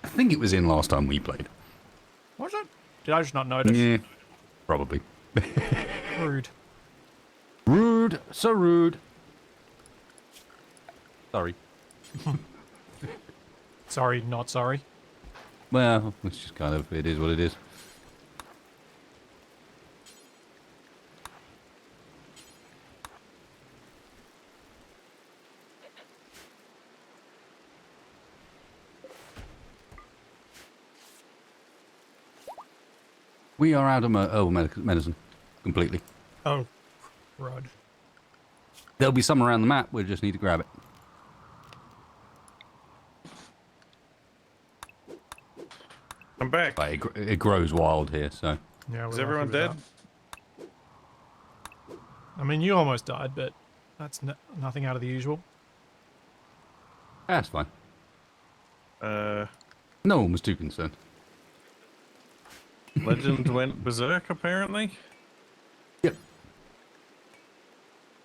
I think it was in last time we played. Was it? Did I just not notice? Yeah, probably. Rude. Rude, so rude. Sorry. Sorry, not sorry. Well, it's just kind of, it is what it is. We are out of herbal medicine, completely. Oh, crud. There'll be some around the map, we just need to grab it. I'm back. But it grows wild here, so... Yeah, Is we're everyone lucky dead? with that. I mean, you almost died, but that's nothing out of the usual. That's fine. Uh, No one was too concerned. Legend went berserk, apparently. Yep.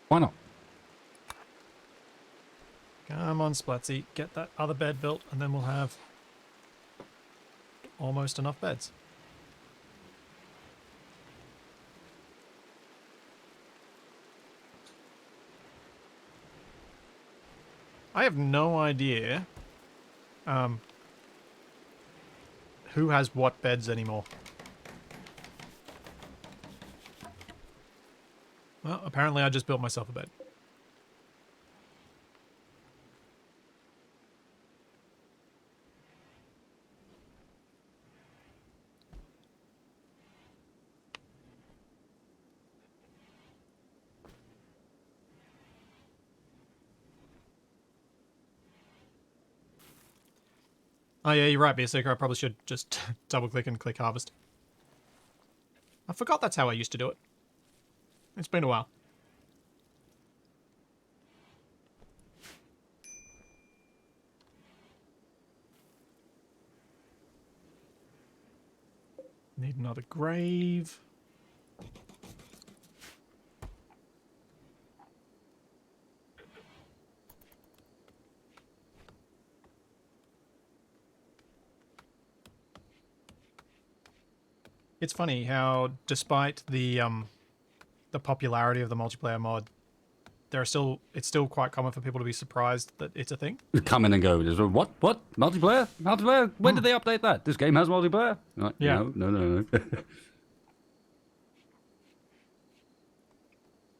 Why not? Come on, Splatsy. Get that other bed built, and then we'll have almost enough beds. I have no idea who has what beds anymore. Well, apparently I just built myself a bed. Oh yeah, you're right, Beerseeker. I probably should just double click and click harvest. I forgot that's how I used to do it. It's been a while. Need another grave. It's funny how, despite the popularity of the multiplayer mod, it's still quite common for people to be surprised that it's a thing. Come in and go. There's what? What? Multiplayer? Multiplayer? When did they update that? This game has multiplayer? Like, Yeah. No.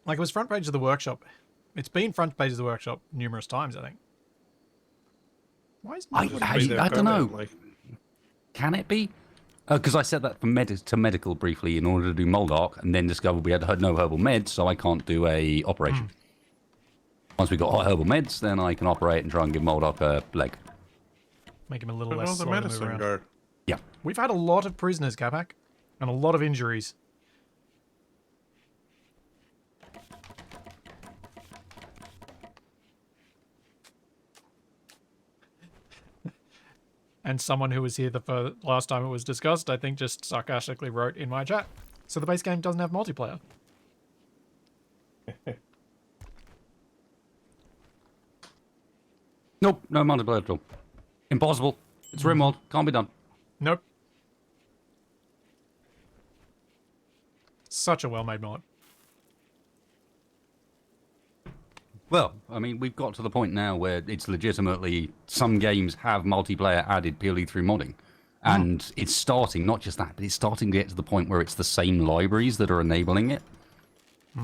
Like, it was front page of the workshop. It's been front page of the workshop numerous times, I think. Why is I don't know. Permanently. Can it be? Because I said that to medical briefly in order to do Moldoc, and then discovered we had no herbal meds, so I can't do a operation. Once we got hot herbal meds, then I can operate and try and give Moldoc a leg. Make him a little Where less did all slow the to move medicine around. go? Yeah. We've had a lot of prisoners, Capac, and a lot of injuries. And someone who was here the last time it was discussed, I think, just sarcastically wrote in my chat, so the base game doesn't have multiplayer. Nope, no multiplayer at all. Impossible. It's Rimworld. Can't be done. Nope. Such a well-made mod. Well, I mean, we've got to the point now where it's legitimately some games have multiplayer added purely through modding. And it's starting, not just that, but it's starting to get to the point where it's the same libraries that are enabling it.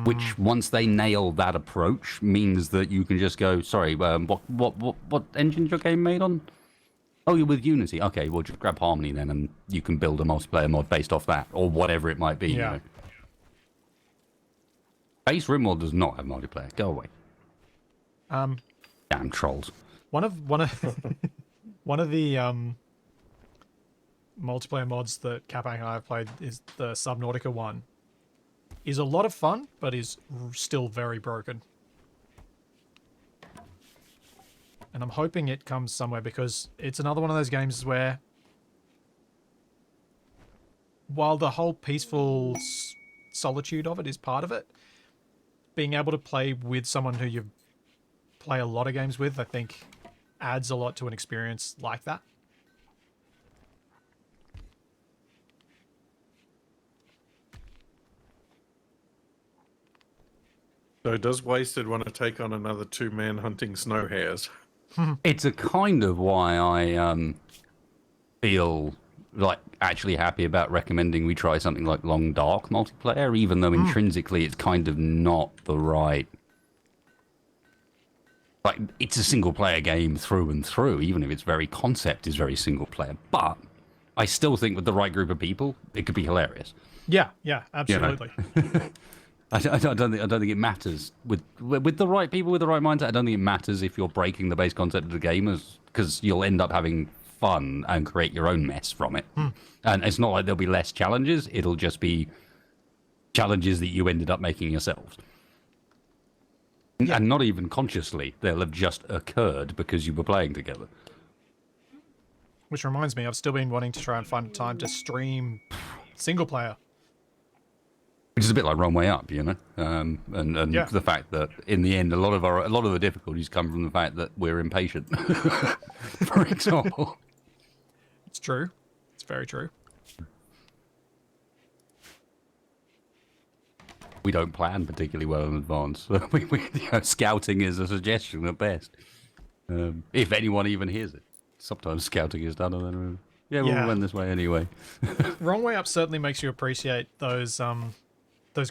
Which, once they nail that approach, means that you can just go, sorry, what engine's your game made on? Oh, you're with Unity. Okay, well, just grab Harmony then, and you can build a multiplayer mod based off that, or whatever it might be. Yeah. You know? Base Rimworld does not have multiplayer. Go away. Damn trolls. One of one of the multiplayer mods that Capac and I have played is the Subnautica one. Is a lot of fun, but is still very broken. And I'm hoping it comes somewhere, because it's another one of those games where, while the whole peaceful solitude of it is part of it, being able to play with someone who you play a lot of games with, I think, adds a lot to an experience like that. So does Wasted want to take on another two-man hunting snow hares? It's a kind of why I feel like actually happy about recommending we try something like Long Dark multiplayer, even though intrinsically it's kind of not the right. Like, it's a single player game through and through, even if its very concept is very single player. But I still think with the right group of people, it could be hilarious. Yeah, absolutely. I don't think it matters with the right people with the right mindset. I don't think it matters if you're breaking the base concept of the game, because you'll end up having fun and create your own mess from it. And it's not like there'll be less challenges; it'll just be challenges that you ended up making yourselves, and not even consciously. They'll have just occurred because you were playing together. Which reminds me, I've still been wanting to try and find time to stream single player. Which is a bit like Wrong Way Up, you know, and the fact that in the end, a lot of the difficulties come from the fact that we're impatient. For example, It's true. It's very true. we don't plan particularly well in advance. So scouting is a suggestion at best. If anyone even hears it. Sometimes scouting is done, and then yeah, we Yeah. went this way anyway. Wrong Way Up certainly makes you appreciate those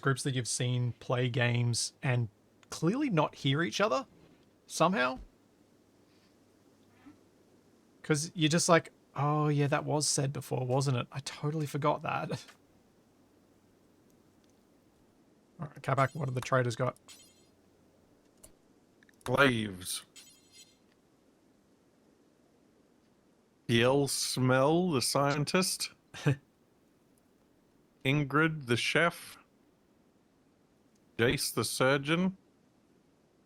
groups that you've seen play games and clearly not hear each other somehow. Because you're just like, oh yeah, that was said before, wasn't it? I totally forgot that. All right, Capac, what have the traders got? Slaves. Yell Smell, the scientist. Ingrid, the chef. Jace, the surgeon.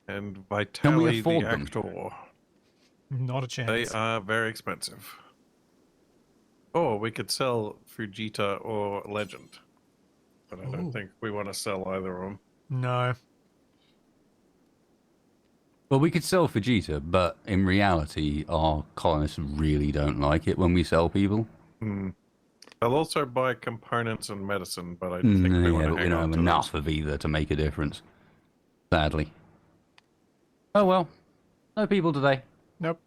And Can we Vitali, the afford them? actor. Not a They chance. are very expensive. Or we could sell Fujita or Legend. But I don't Ooh. think we want to sell either of them. No. Well, we could sell Vegeta, but in reality, our colonists really don't like it when we sell people. Hmm. They'll also buy components and medicine, but I think they Yeah, want to but we hang don't on have to enough those. of either to make a difference. Sadly. Oh well. No people today. Nope.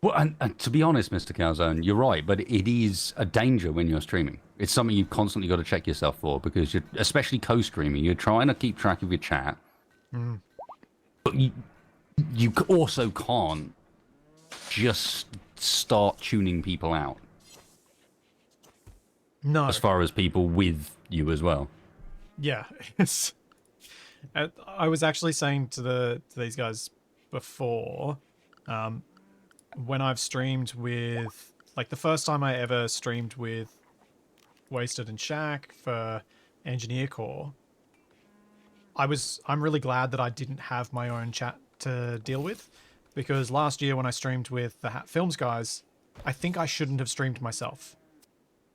Well, and to be honest, Mr. Calzone, you're right, but it is a danger when you're streaming. It's something you've constantly got to check yourself for because you're, especially co-streaming, you're trying to keep track of your chat, but you also can't just start tuning people out No. as far as people with you as well. Yeah. It's, I was actually saying to these guys before, when I've streamed with, like the first time I ever streamed with Wasted and Shaq for Engineer Core, I'm really glad that I didn't have my own chat to deal with, because last year when I streamed with the Hat Films guys, I think I shouldn't have streamed myself.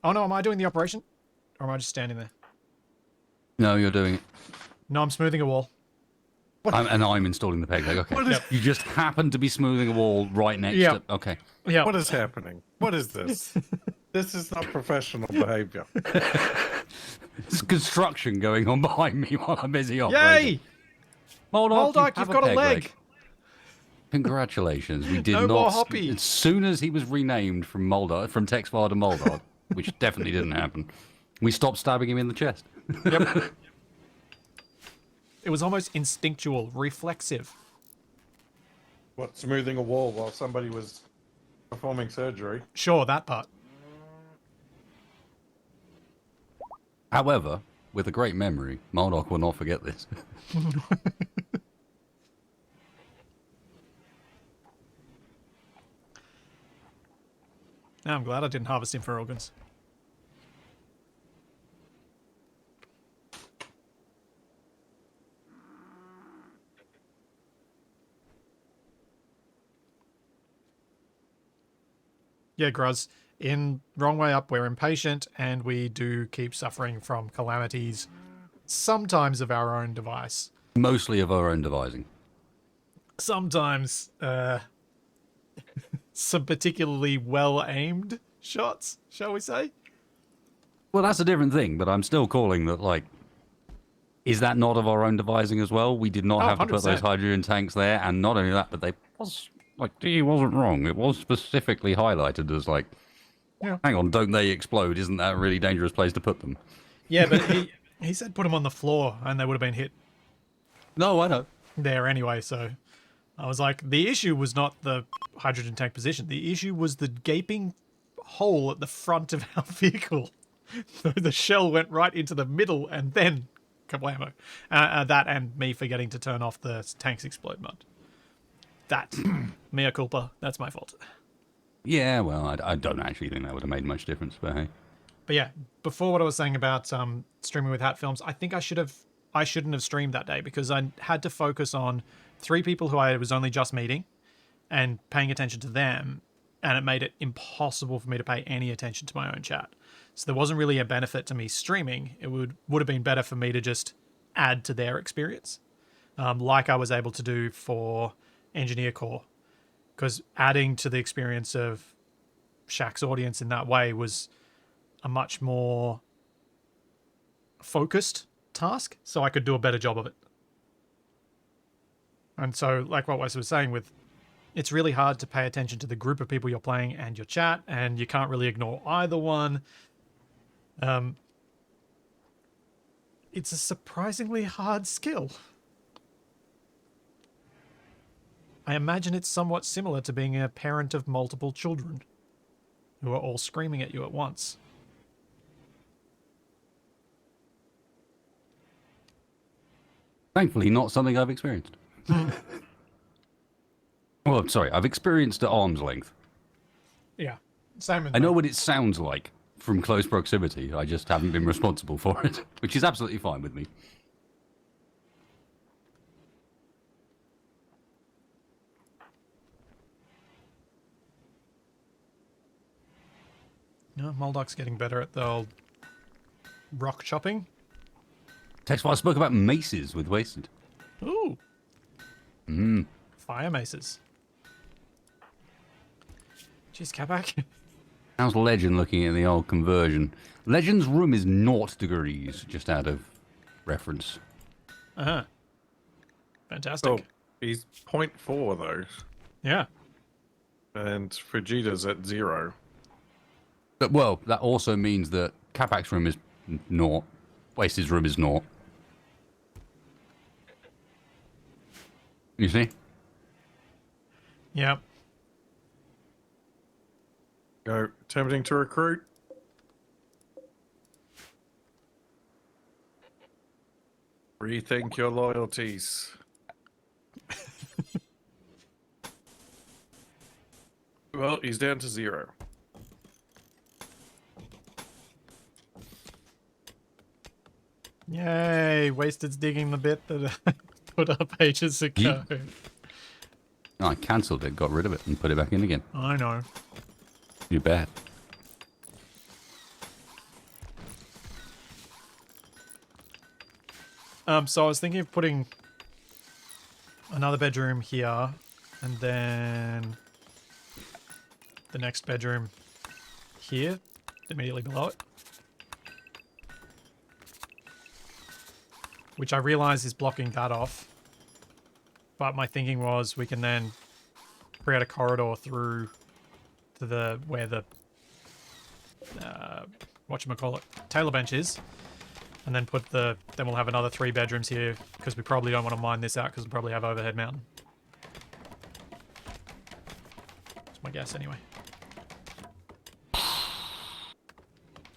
Oh no, am I doing the operation? Or am I just standing there? No, you're doing it. No, I'm smoothing a wall. And I'm installing the peg leg. Okay. What is- You just happen to be smoothing a wall right next Yep. to... Okay. Yeah. What is happening? What is this? This is not professional behavior. There's construction going on behind me while I'm busy operating. Yay! Moldoc, You've got a peg leg. Congratulations. We did No not... more Hoppy. As soon as he was renamed from Moldoc, from Texvar to Moldoc, which definitely didn't happen, we stopped stabbing him in the chest. Yep. It was almost instinctual, reflexive. What, smoothing a wall while somebody was performing surgery? Sure, that part. However, with a great memory, Moldoc will not forget this. Now I'm glad I didn't harvest him for organs. Yeah, Gruz. In Wrong Way Up, we're impatient and we do keep suffering from calamities, sometimes of our own device. Mostly of our own devising. Sometimes some particularly well-aimed shots, shall we say? Well, that's a different thing, but I'm still calling that, like, is that not of our own devising as well? We did not Oh, have to put 100%. those hydrogen tanks there, and not only that, but they was, like, he wasn't wrong. It was specifically highlighted as, like, Yeah. hang on, don't they explode? Isn't that a really dangerous place to put them? Yeah, but he said put them on the floor and they would have been hit No, I know. there anyway, so I was like, the issue was not the hydrogen tank position. The issue was the gaping hole at the front of our vehicle. So the shell went right into the middle and then kablamo. That and me forgetting to turn off the tanks explode mode. That, mea culpa, that's my fault. Yeah, well, I don't actually think that would have made much difference, but hey. But yeah, before what I was saying about streaming with Hat Films, I think I shouldn't have streamed that day because I had to focus on 3 people who I was only just meeting and paying attention to them, and it made it impossible for me to pay any attention to my own chat. So there wasn't really a benefit to me streaming. It would have been better for me to just add to their experience, like I was able to do for Engineer Core, because adding to the experience of Shaq's audience in that way was a much more focused task, so I could do a better job of it. And so, like what Wes was saying, with it's really hard to pay attention to the group of people you're playing and your chat, and you can't really ignore either one. It's a surprisingly hard skill. I imagine it's somewhat similar to being a parent of multiple children who are all screaming at you at once. Thankfully, not something I've experienced. Well, I'm sorry, I've experienced at arm's length. Yeah, same with I me. know what it sounds like from close proximity. I just haven't been responsible for it, which is absolutely fine with me. No, Moldok's getting better at the old rock chopping. That's why I spoke about maces with Wasted. Ooh. Fire maces. Jeez, Capac. How's Legend looking at the old conversion? Legend's room is 0 degrees, just out of reference. Uh-huh. Fantastic. Oh, he's 0.4 though, Yeah. and Fujita's at 0. But, well, that also means that Capac's room is 0. Wasted's room is 0. You see? Yeah. Go. Attempting to recruit. Rethink your loyalties. Well, he's down to 0. Yay, Wasted's digging the bit that I put up ages ago. Oh, I cancelled it, got rid of it, and put it back in again. I know. You bet. So I was thinking of putting another bedroom here, and then the next bedroom here, immediately below it. Which I realise is blocking that off. But my thinking was we can then create a corridor through to the where the whatchamacallit, tailor bench is. And then then we'll have another 3 bedrooms here, because we probably don't want to mine this out because we'll probably have overhead mountain. That's my guess anyway.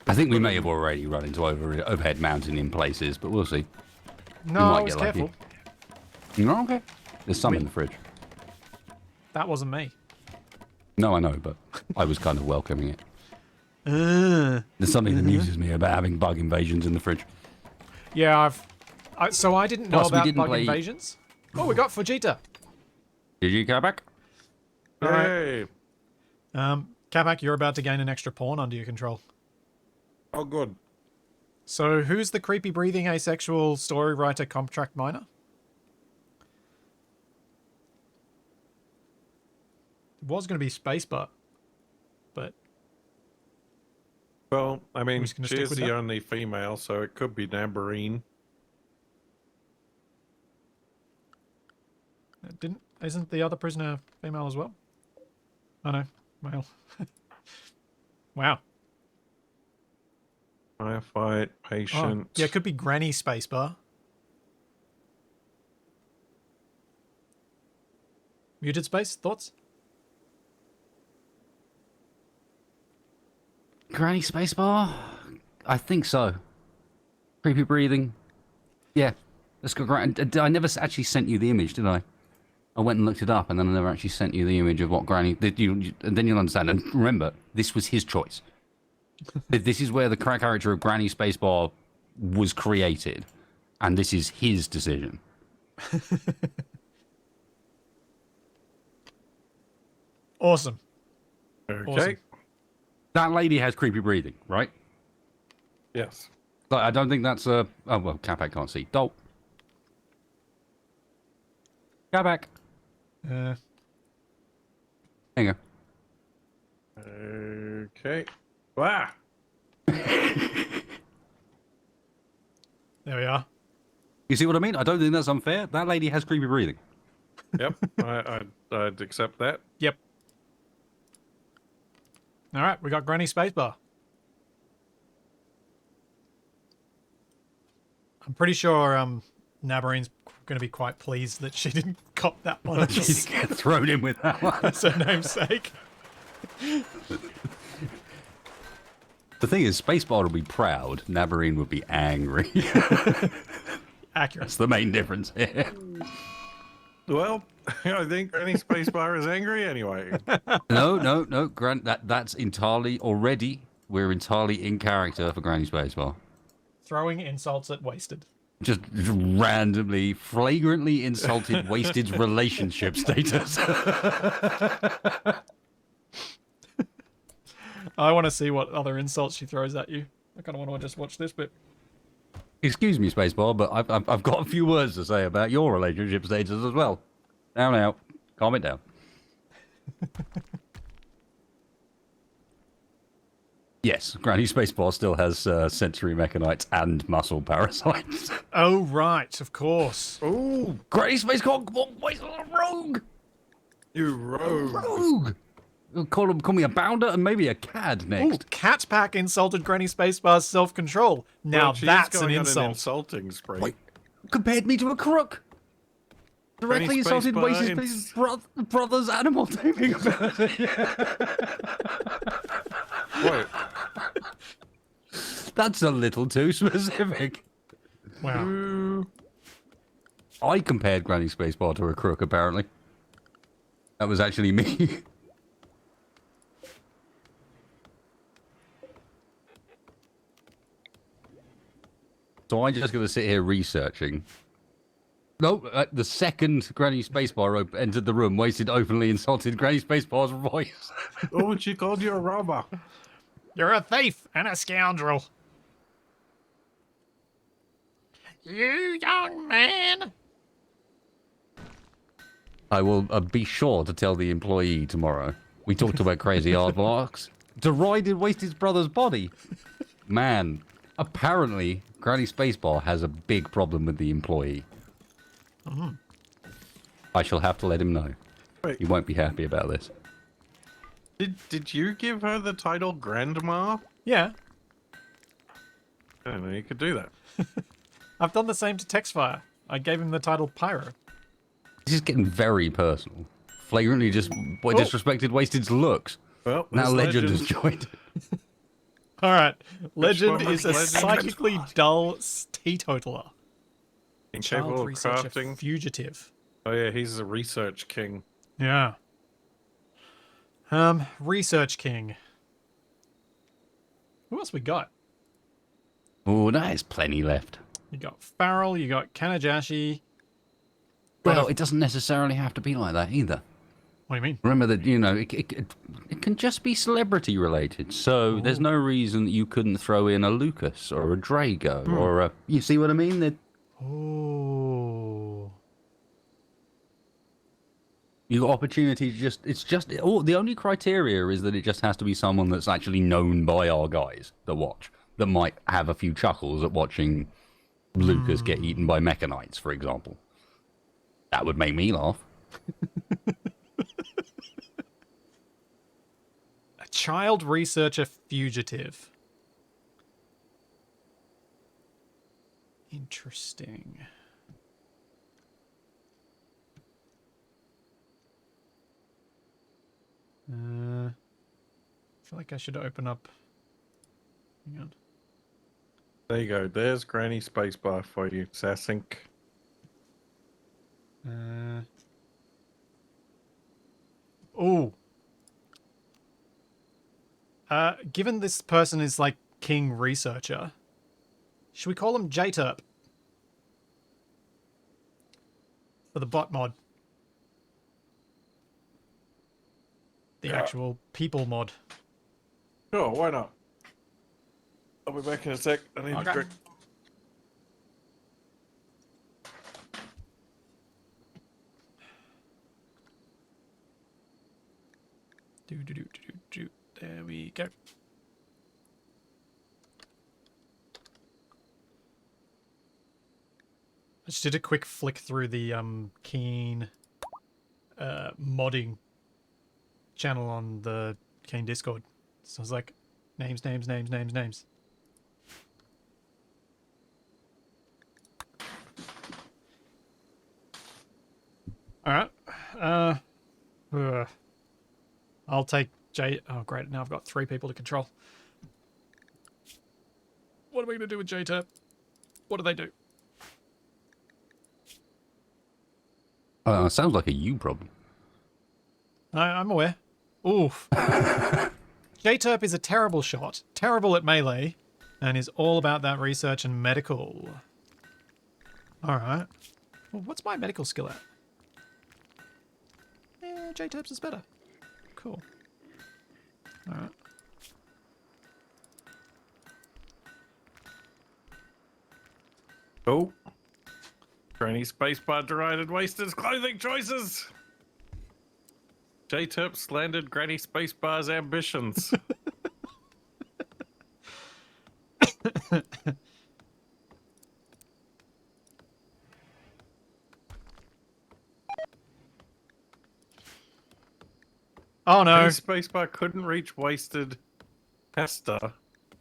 I think we may have already run into overhead mountain in places, but we'll see. No, might I was get lucky. careful. No, okay. There's some in the fridge. That wasn't me. No, I know, but I was kind of welcoming it. Uh, There's something that amuses me about having bug invasions in the fridge. yeah, so I didn't know Plus, we about didn't bug play- invasions. Oh, we got Fujita. Did you, Capac? All right. Hey! Capac, you're about to gain an extra pawn under your control. Oh, good. So who's the creepy breathing asexual story writer contract miner? It was going to be Spacebar, but Well, I mean, just gonna stick she's with the that? only female, so it could be Namborine. isn't the other prisoner female as well? Oh no, male. Wow. Firefight, Oh, patient. yeah, it could be Granny Spacebar. Muted space, thoughts? Granny spacebar? I think so. Creepy breathing. Yeah. Let's go. I never actually sent you the image, did I? I went and looked it up, and then I never actually sent you the image of what Granny. And then you'll understand. And remember, this was his choice. This is where the character of Granny Spacebar was created, and this is his decision. Awesome. Okay. Awesome. That lady has creepy breathing, right? Yes. Like, I don't think that's a. Oh well, Capac can't see. Dolt. Capac. Uh, There you go. Okay. Wow. There we are. You see what I mean? I don't think that's unfair. That lady has creepy breathing. Yep, I'd accept that. Yep. All right, we got Granny Spacebar. I'm pretty sure Nabarine's going to be quite pleased that she didn't cop that one She's get thrown in with that one. as her namesake. The thing is, Spacebar will be proud. Nabarine would be angry. Accurate. That's the main difference here. Well, I think Granny Spacebar is angry anyway. No. Grant, that's entirely already. We're entirely in character for Granny Spacebar. Throwing insults at Wasted. Just randomly, flagrantly insulted Wasted's relationship status. I want to see what other insults she throws at you. I kind of want to just watch this bit. Excuse me, Spacebar, but I've got a few words to say about your relationship status as well. Now, calm it down. Yes, Granny Spacebar still has sensory mechanites and muscle parasites. Oh, right, of course. Ooh, Granny Spacebar, come on, wait, rogue! you rogue. Rogue! Call me a bounder and maybe a cad Ooh, next. Capac insulted Granny Spacebar's self-control. Now Well, she's that's going an on insult. insulting spree. Wait, compared me to a crook. Directly Granny insulted Spacebar Wasted's brother's animal taming ability. Wait, That's a little too specific. Wow. ooh. I compared Granny Spacebar to a crook, apparently. That was actually me. So I'm just going to sit here researching. No, the second Granny Spacebar entered the room, Wasted openly insulted Granny Spacebar's voice. Oh, she called you a robber. You're a thief and a scoundrel. You young man. I will be sure to tell the employee tomorrow. We talked about crazy aardvarks. Derided Wasted's brother's body. Man, apparently Granny Spacebar has a big problem with the employee. I shall have to let him know. Wait. He won't be happy about this. Did you give her the title Grandma? Yeah, I didn't know you could do that. I've done the same to Textfire. I gave him the title Pyro. This is getting very personal. Flagrantly just disrespected Wasted's looks. Well, Now this Legend has joined. All right, Legend one is was a Legend? psychically dull teetotaler. Incapable Child of researcher crafting. fugitive. Oh yeah, he's a research king. Yeah. Research King. Who else we got? Oh, that is plenty left. You got Farrell, you got Kanajashi. Well, it doesn't necessarily have to be like that either. What do you mean? Remember that, you know, it can just be celebrity related. So there's no reason that you couldn't throw in a Lucas or a Drago or a... You see what I mean? Oh. You got opportunity to just... It's just... the only criteria is that it just has to be someone that's actually known by our guys that watch. That might have a few chuckles at watching Lucas get eaten by mechanites, for example. That would make me laugh. A child researcher fugitive. Interesting. I feel like I should open up. Hang on. There you go. There's Granny Spacebar for you, Sassink. Oh. Given this person is like king researcher, should we call him JTurp? For the bot mod. The actual people mod. Sure, why not? I'll be back in a sec. I need Okay. a drink. Do. There we go. just did a quick flick through the Keen modding channel on the Keen Discord. So I was like, names. Alright. I'll take J... Oh, great. Now I've got 3 people to control. What am I going to do with J-Turp? What do they do? Sounds like a you problem. I'm aware. Oof. J-Turp is a terrible shot, terrible at melee, and is all about that research and medical. Alright. Well, what's my medical skill at? J-Turp's is better. Cool. Alright. Oh. Granny spacebar derided wasted clothing choices. J-Turp slandered Granny Spacebar's ambitions. Oh no! Granny Spacebar couldn't reach wasted Hester,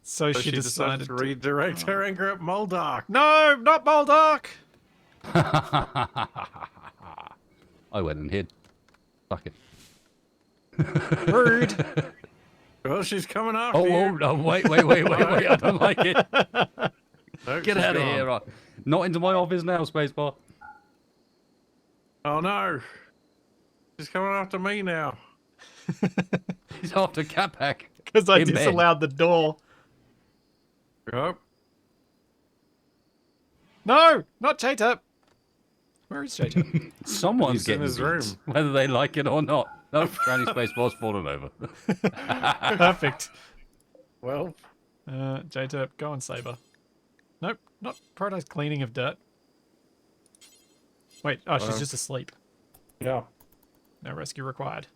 So so she decided to redirect her anger at Moldark. No, not Moldark! I went and hid. Fuck it. Rude! Well, she's coming after Oh, you. oh, no, wait. I don't like it. Nope, Get she's out of gone. here. Right. Not into my office now, Spacebar. Oh no. She's coming after me now. He's after Capac. Because I In bed. disallowed the door. Yep. No! Not J-Turp! Where is J-Turp? Someone's He's in getting his room. beats, whether they like it or not. No, Granny Spacebar's fallen over. Perfect. Well, J-Turp, go on Saber. Nope, not prioritize cleaning of dirt. Wait, oh, she's just asleep. yeah. No rescue required.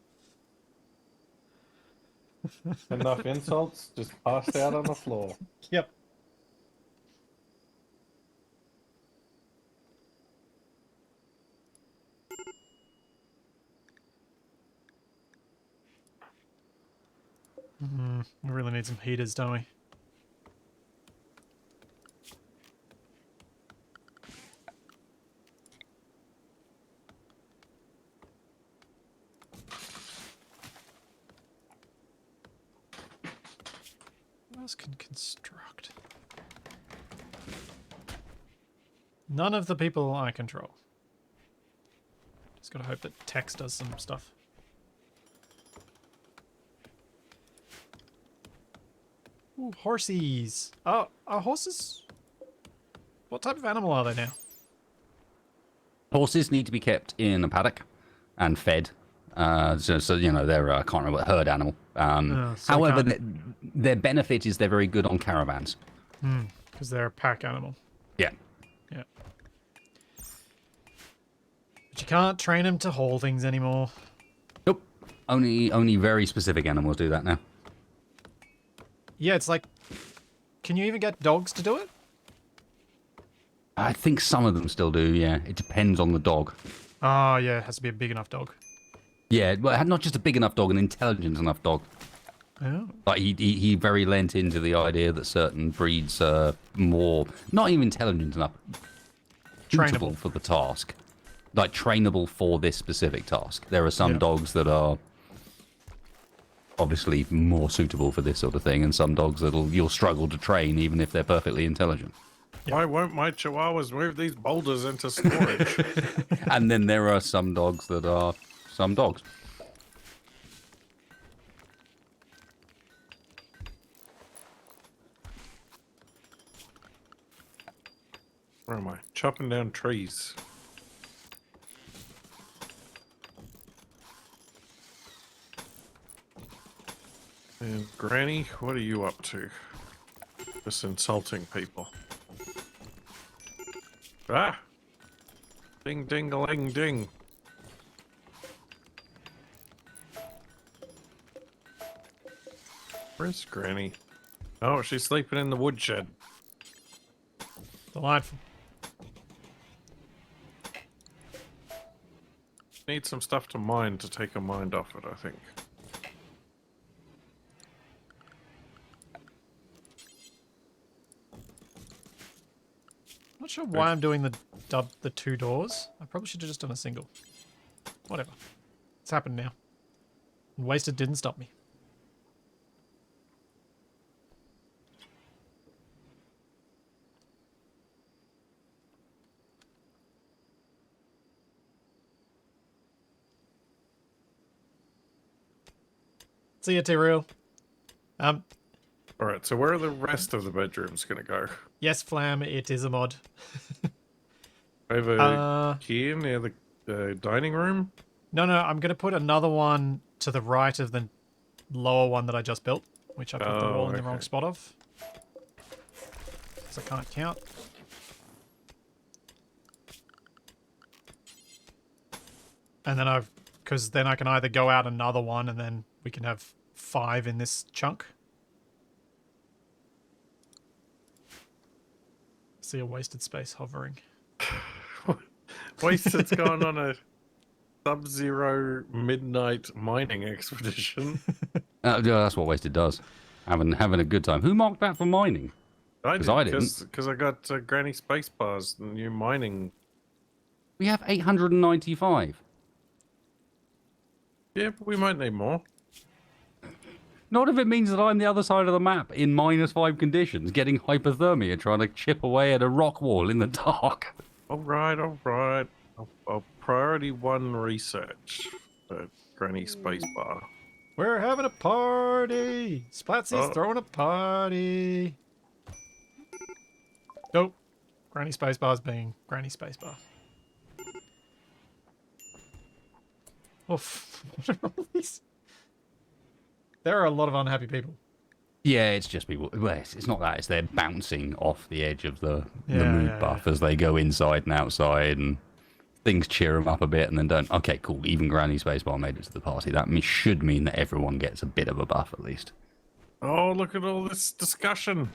Enough insults, just passed out on the floor. Yep. We really need some heaters, don't we? What else can construct? None of the people I control. Just gotta hope that Tex does some stuff. Ooh, horsies. Oh, are horses? What type of animal are they now? Horses need to be kept in a paddock and fed. So you know, they're, I can't remember, herd animal. So However, can't- their benefit is they're very good on caravans. Because they're a pack animal. Yeah. Yeah. But you can't train them to haul things anymore. Nope. Only very specific animals do that now. Yeah, it's like... Can you even get dogs to do it? I think some of them still do, yeah. It depends on the dog. Oh, yeah, it has to be a big enough dog. Yeah, well, not just a big enough dog, an intelligent enough dog. Oh. Like he very lent into the idea that certain breeds are more, not even intelligent enough, suitable Trainable. for the task. Like trainable for this specific task. There are some Yeah. dogs that are obviously more suitable for this sort of thing, and some dogs you'll struggle to train even if they're perfectly intelligent. Why won't my chihuahuas move these boulders into storage? And then there are some dogs that are some dogs. Where am I? Chopping down trees. And Granny, what are you up to? Just insulting people. Ah! Ding ding a ling ding. Where's Granny? Oh, she's sleeping in the woodshed. Delightful. Need some stuff to mine to take your mind off it, I think. Not sure why I'm doing the 2 doors. I probably should have just done a single. Whatever. It's happened now. And wasted didn't stop me. See ya, T-Real. Alright, so where are the rest of the bedrooms going to go? Yes, Flam, it is a mod. Over here near the dining room? No, I'm going to put another one to the right of the lower one that I just built, which I put the wall in the wrong spot of. Because I can't count. And then because then I can either go out another one and then we can have 5 in this chunk. See a wasted space hovering. Wasted's gone on a sub-zero midnight mining expedition. Yeah, that's what Wasted does. Having a good time. Who marked that for mining? I didn't. Because I got Granny Spacebar's new mining. We have 895. Yeah, but we might need more. Not if it means that I'm the other side of the map in -5 conditions, getting hypothermia, trying to chip away at a rock wall in the dark. Alright. I'll priority 1 research for Granny Spacebar. We're having a party! Splatsy's throwing a party! Nope. Granny Spacebar's being Granny Spacebar. Oof. What are all these? There are a lot of unhappy people. Yeah, it's just people. Well, it's not that. It's they're bouncing off the edge of the mood buff as they go inside and outside, and things cheer them up a bit, and then don't. Okay, cool. Even Granny Spacebar made it to the party. That should mean that everyone gets a bit of a buff at least. Oh, look at all this discussion.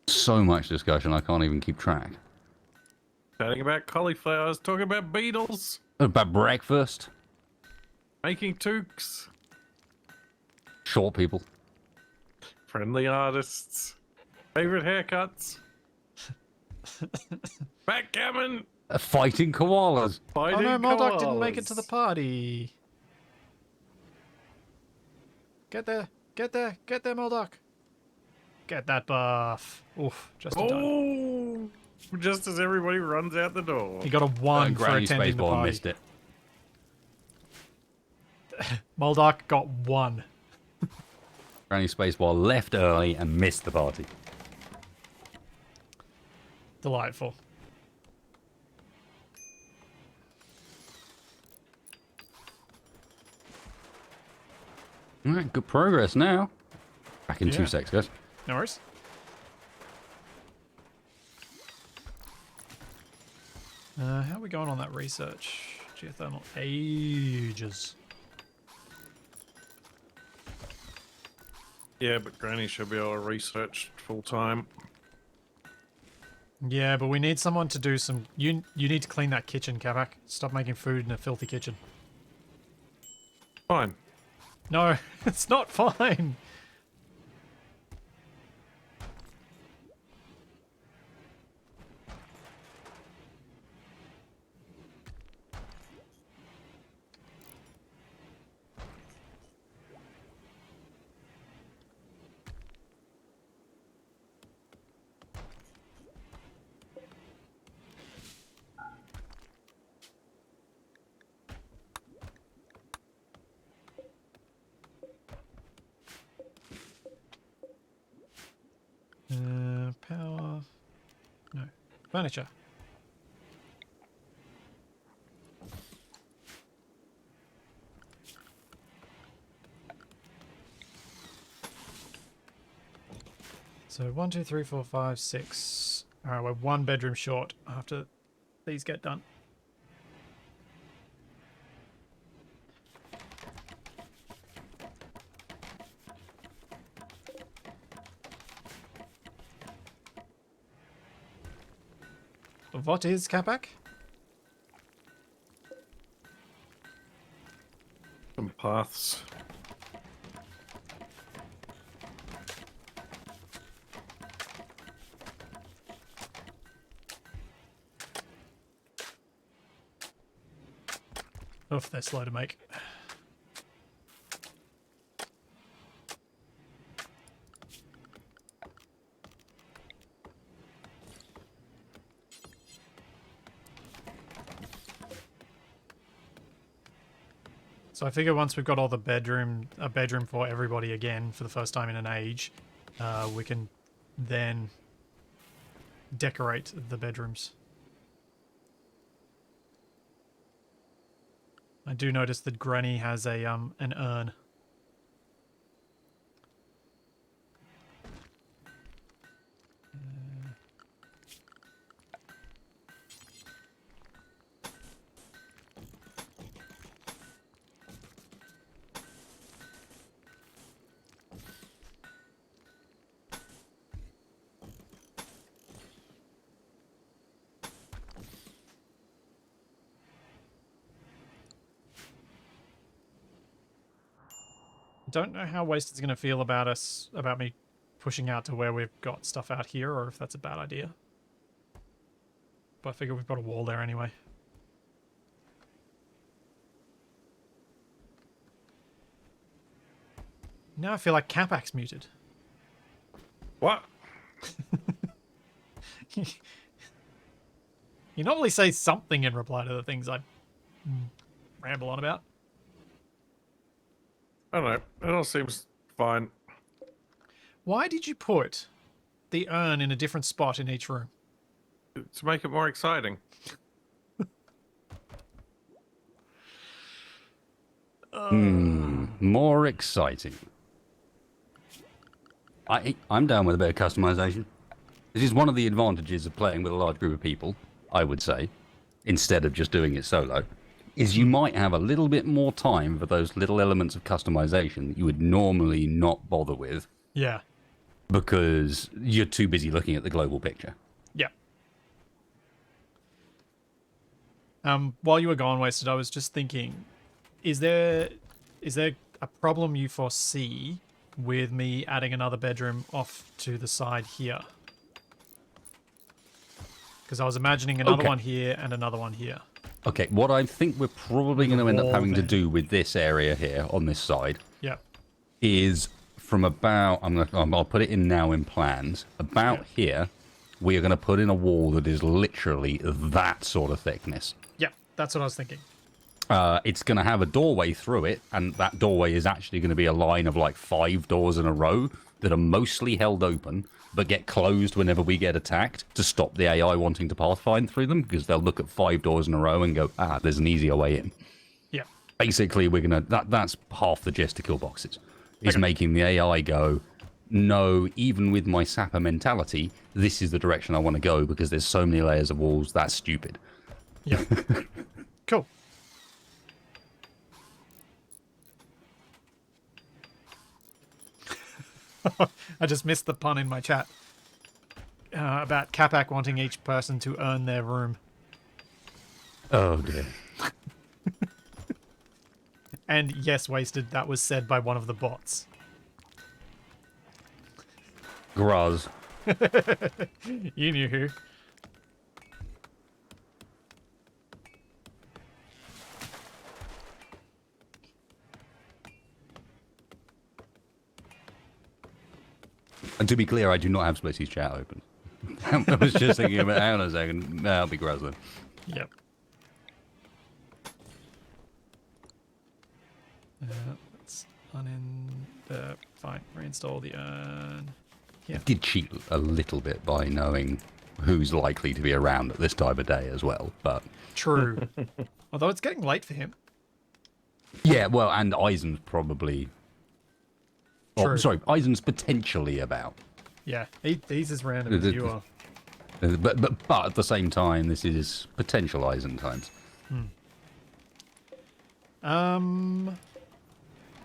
So much discussion, I can't even keep track. Chatting about cauliflowers, talking about beetles, About breakfast, making toques, short people, friendly artists, favorite haircuts, backgammon, fighting koalas. fighting Oh no, Moldoc koalas. didn't make it to the party. Get there, Moldoc. Get that buff. Oof, just a done. Oh, just as everybody runs out the door. He got a 1 for Granny attending the Spacebar party. missed it. Moldoc got 1. Granny Spacebar left early and missed the party. Delightful. All right, good progress now. Back in 2 secs, guys. No worries. How are we going on that research? Geothermal. Ages. Yeah, but Granny should be able to research full time. Yeah, but we need someone to do some... You need to clean that kitchen, Capac. Stop making food in a filthy kitchen. Fine. No, it's not fine. Power... No. Furniture. So 1, 2, 3, 4, 5, 6. Alright, we're 1 bedroom short after these get done. What is Capac? paths. Oof, they're slow to make. So I figure once we've got all a bedroom for everybody again for the first time in an age, we can then decorate the bedrooms. I do notice that Granny has a an urn. Don't know how Wasted's going to feel about me pushing out to where we've got stuff out here, or if that's a bad idea. But I figure we've got a wall there anyway. Now I feel like Capac's muted. What? You normally say something in reply to the things I ramble on about. I don't know. It all seems fine. Why did you put the urn in a different spot in each room? To make it more exciting. More exciting. I'm down with a bit of customization. This is one of the advantages of playing with a large group of people, I would say, instead of just doing it solo, is you might have a little bit more time for those little elements of customization that you would normally not bother with Yeah. because you're too busy looking at the global picture. Yeah. While you were gone, Wasted, I was just thinking, is there a problem you foresee with me adding another bedroom off to the side here? Because I was imagining another one here and another one here. Okay, what I think we're probably going to end up wall having to then. do with this area here on this side Yeah. is from about, I'll put it in now in plans, about here, we are going to put in a wall that is literally that sort of thickness. Yeah, that's what I was thinking. It's going to have a doorway through it, and that doorway is actually going to be a line of like 5 doors in a row that are mostly held open, but get closed whenever we get attacked to stop the AI wanting to pathfind through them, because they'll look at 5 doors in a row and go, there's an easier way in. Yeah. Basically, we're going to, that's half the gist to kill boxes, is Okay. making the AI go, no, even with my sapper mentality, this is the direction I want to go because there's so many layers of walls, that's stupid. Yeah. Cool. I just missed the pun in my chat about Capac wanting each person to earn their room. Oh, dear. And yes, Wasted, that was said by one of the bots. Graz. You knew who. And to be clear, I do not have Splitsy's chat open. I was just thinking about, hang on a second, I'll be Graz then. Yep. Let's fine, reinstall the urn. I did cheat a little bit by knowing who's likely to be around at this time of day as well, but... True. Although it's getting late for him. Yeah, well, and Eisen's probably... Oh, True. sorry, Eisen's potentially about. Yeah, he's as random as you are. But at the same time, this is potential Eisen times.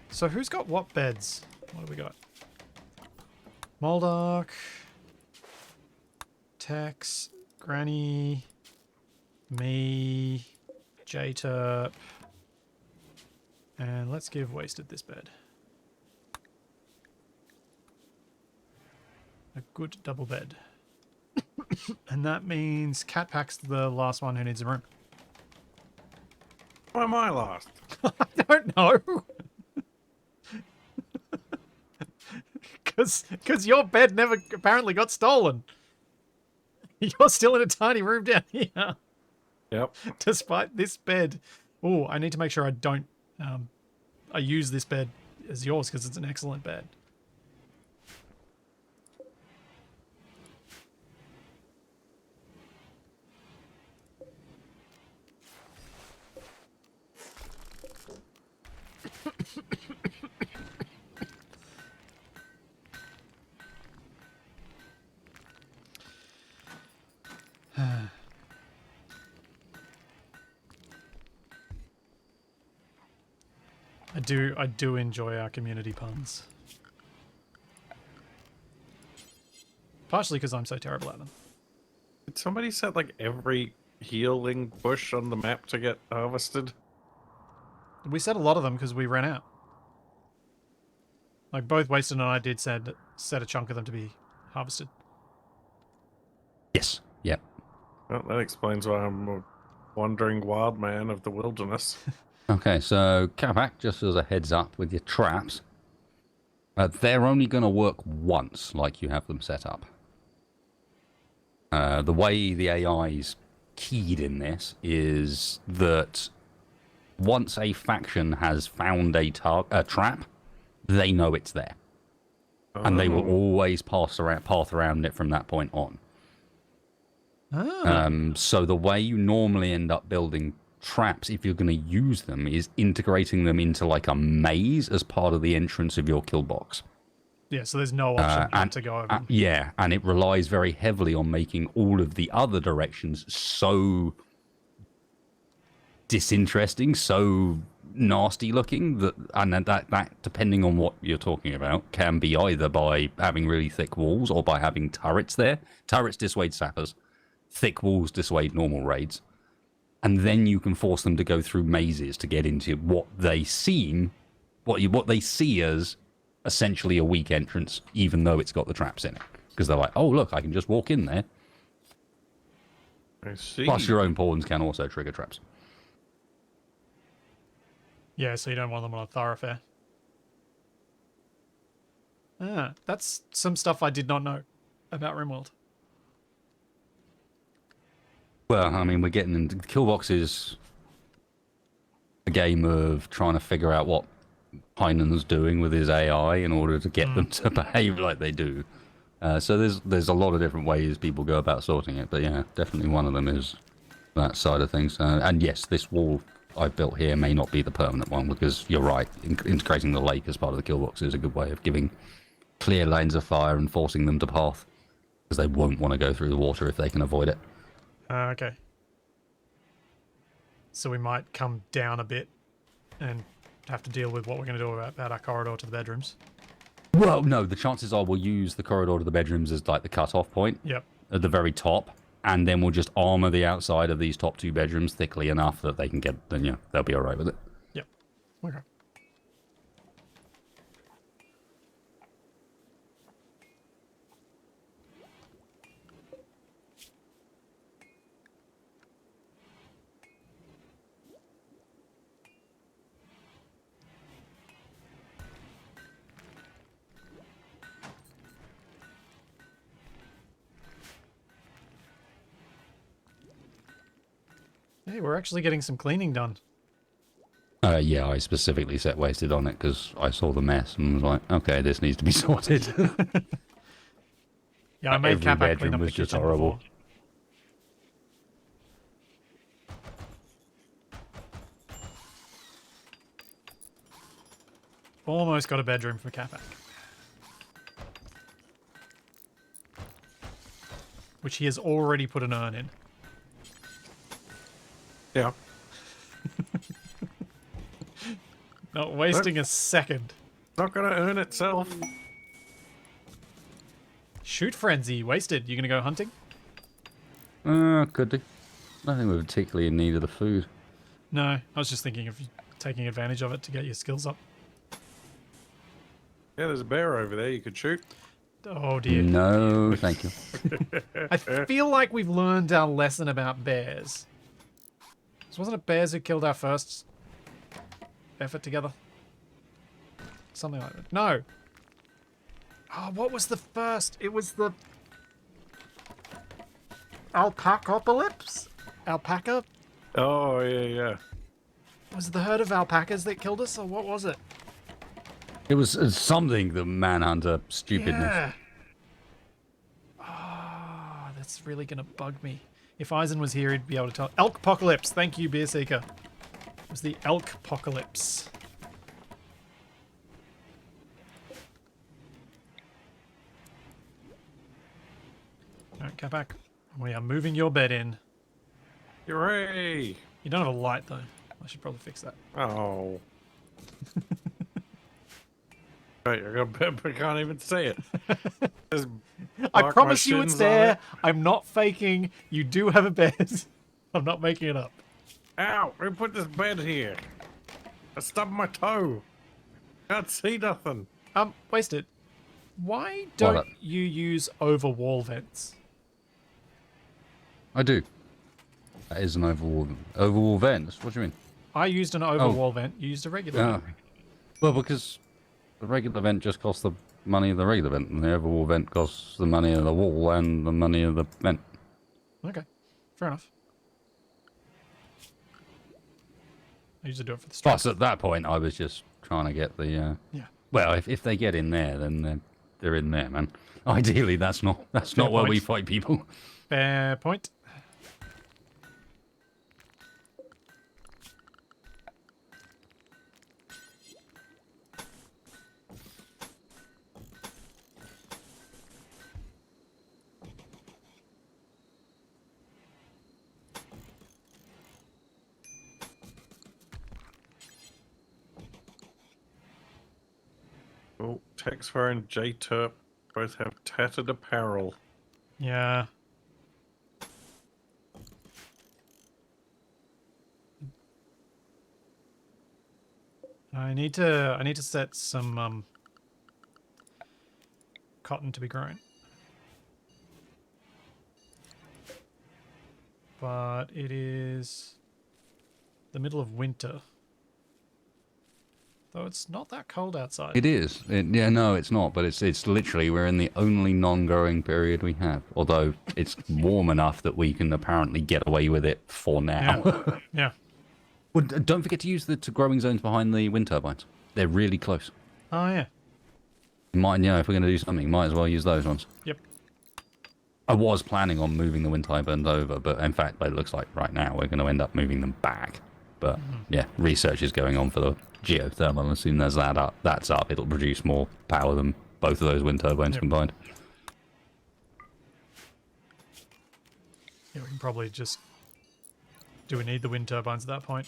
So who's got what beds? What do we got? Moldark, Tex, Granny, me, J-Terp, And let's give Wasted this bed. A good double bed. And that means Catpac's the last one who needs a room. Why am I last? I don't know. Because your bed never apparently got stolen. You're still in a tiny room down here. Yep. Despite this bed. Oh, I need to make sure I don't... I use this bed as yours because it's an excellent bed. I do enjoy our community puns. Partially because I'm so terrible at them. Did somebody set like every healing bush on the map to get harvested? We said a lot of them because we ran out. Like both Wasted and I did set a chunk of them to be harvested. Yes. Yep. Well, that explains why I'm a wandering wild man of the wilderness. Okay, so Capac, just as a heads up with your traps, they're only going to work once, like you have them set up. The way the AI's keyed in this is that once a faction has found a trap, they know it's there. And they will always path around it from that point on. Ah. So the way you normally end up building traps, if you're going to use them, is integrating them into like a maze as part of the entrance of your kill box. Yeah, so there's no option not to go over them. Yeah, and it relies very heavily on making all of the other directions so disinteresting, so nasty looking, that depending on what you're talking about, can be either by having really thick walls or by having turrets there. Turrets dissuade sappers. Thick walls dissuade normal raids. And then you can force them to go through mazes to get into what they see as essentially a weak entrance, even though it's got the traps in it. Because they're like, oh, look, I can just walk in there. I see. Plus, your own pawns can also trigger traps. Yeah, so you don't want them on a thoroughfare. Ah, that's some stuff I did not know about Rimworld. Well, I mean, we're getting into Killbox is a game of trying to figure out what Heinen's doing with his AI in order to get them to behave like they do. So there's a lot of different ways people go about sorting it, but yeah, definitely one of them is that side of things. And yes, this wall I built here may not be the permanent one, because you're right, integrating the lake as part of the Killbox is a good way of giving clear lanes of fire and forcing them to path, because they won't want to go through the water if they can avoid it. Okay. So we might come down a bit and have to deal with what we're going to do about our corridor to the bedrooms. Well, no, the chances are we'll use the corridor to the bedrooms as like the cut-off point. Yep. At the very top, and then we'll just armor the outside of these top two bedrooms thickly enough that they can get, then yeah, they'll be alright with it. Yep. Okay. Hey, we're actually getting some cleaning done. Yeah, I specifically set Wasted on it because I saw the mess and was like, okay, this needs to be sorted. Yeah, I made Every Capac clean bedroom up the was just kitchen horrible. before. Almost got a bedroom for Capac. Which he has already put an urn in. Yeah. Not wasting a second. It's not going to earn itself. Shoot Frenzy, Wasted. You gonna go hunting? Could do. I think we're particularly in need of the food. No, I was just thinking of taking advantage of it to get your skills up. Yeah, there's a bear over there you could shoot. Oh dear. No, thank you. I feel like we've learned our lesson about bears. So wasn't it bears who killed our first effort together? Something like that. No. Oh, what was the first? It was the alpacapocalypse? Alpaca? Oh, yeah. Was it the herd of alpacas that killed us, or what was it? It was something the Manhunter stupidness. Yeah. Oh, that's really gonna bug me. If Eisen was here, he'd be able to tell. Elk apocalypse. Thank you, Beer Seeker. It was the elk apocalypse. Alright, Capac. We are moving your bed in. Hooray! You don't have a light, though. I should probably fix that. Oh. Right, I can't even see it. Just I bark my promise you it's shins on there. it. I'm not faking. You do have a bed. I'm not making it up. Ow! Who put this bed here? I stubbed my toe. Can't see nothing. Wasted. Why don't What? you use over wall vents? I do. That is an overwall vent. What do you mean? I used an over wall vent. You used a regular Yeah. vent. Well, because the regular vent just costs the money of the regular vent, and the overwall vent costs the money of the wall and the money of the vent. Okay, fair enough. I usually do it for the Plus, stress. at that point, I was just trying to get the. Yeah. Well, if they get in there, then they're in there, man. Ideally, that's not Fair where we point. fight people. Fair point. Oh, Texfire and J-Turp both have tattered apparel. Yeah. I need to set some cotton to be grown. But it is the middle of winter. Though it's not that cold outside. It is. Yeah, no, it's not. But it's literally we're in the only non-growing period we have. Although it's warm enough that we can apparently get away with it for now. Yeah. Yeah. Well, don't forget to use the growing zones behind the wind turbines. They're really close. Oh yeah. Might, if we're going to do something, might as well use those ones. Yep. I was planning on moving the wind turbines over, but in fact, it looks like right now we're going to end up moving them back. But yeah, research is going on for the geothermal. As soon as that's up, it'll produce more power than both of those wind turbines Yep. combined. Yeah, we can probably just... Do we need the wind turbines at that point?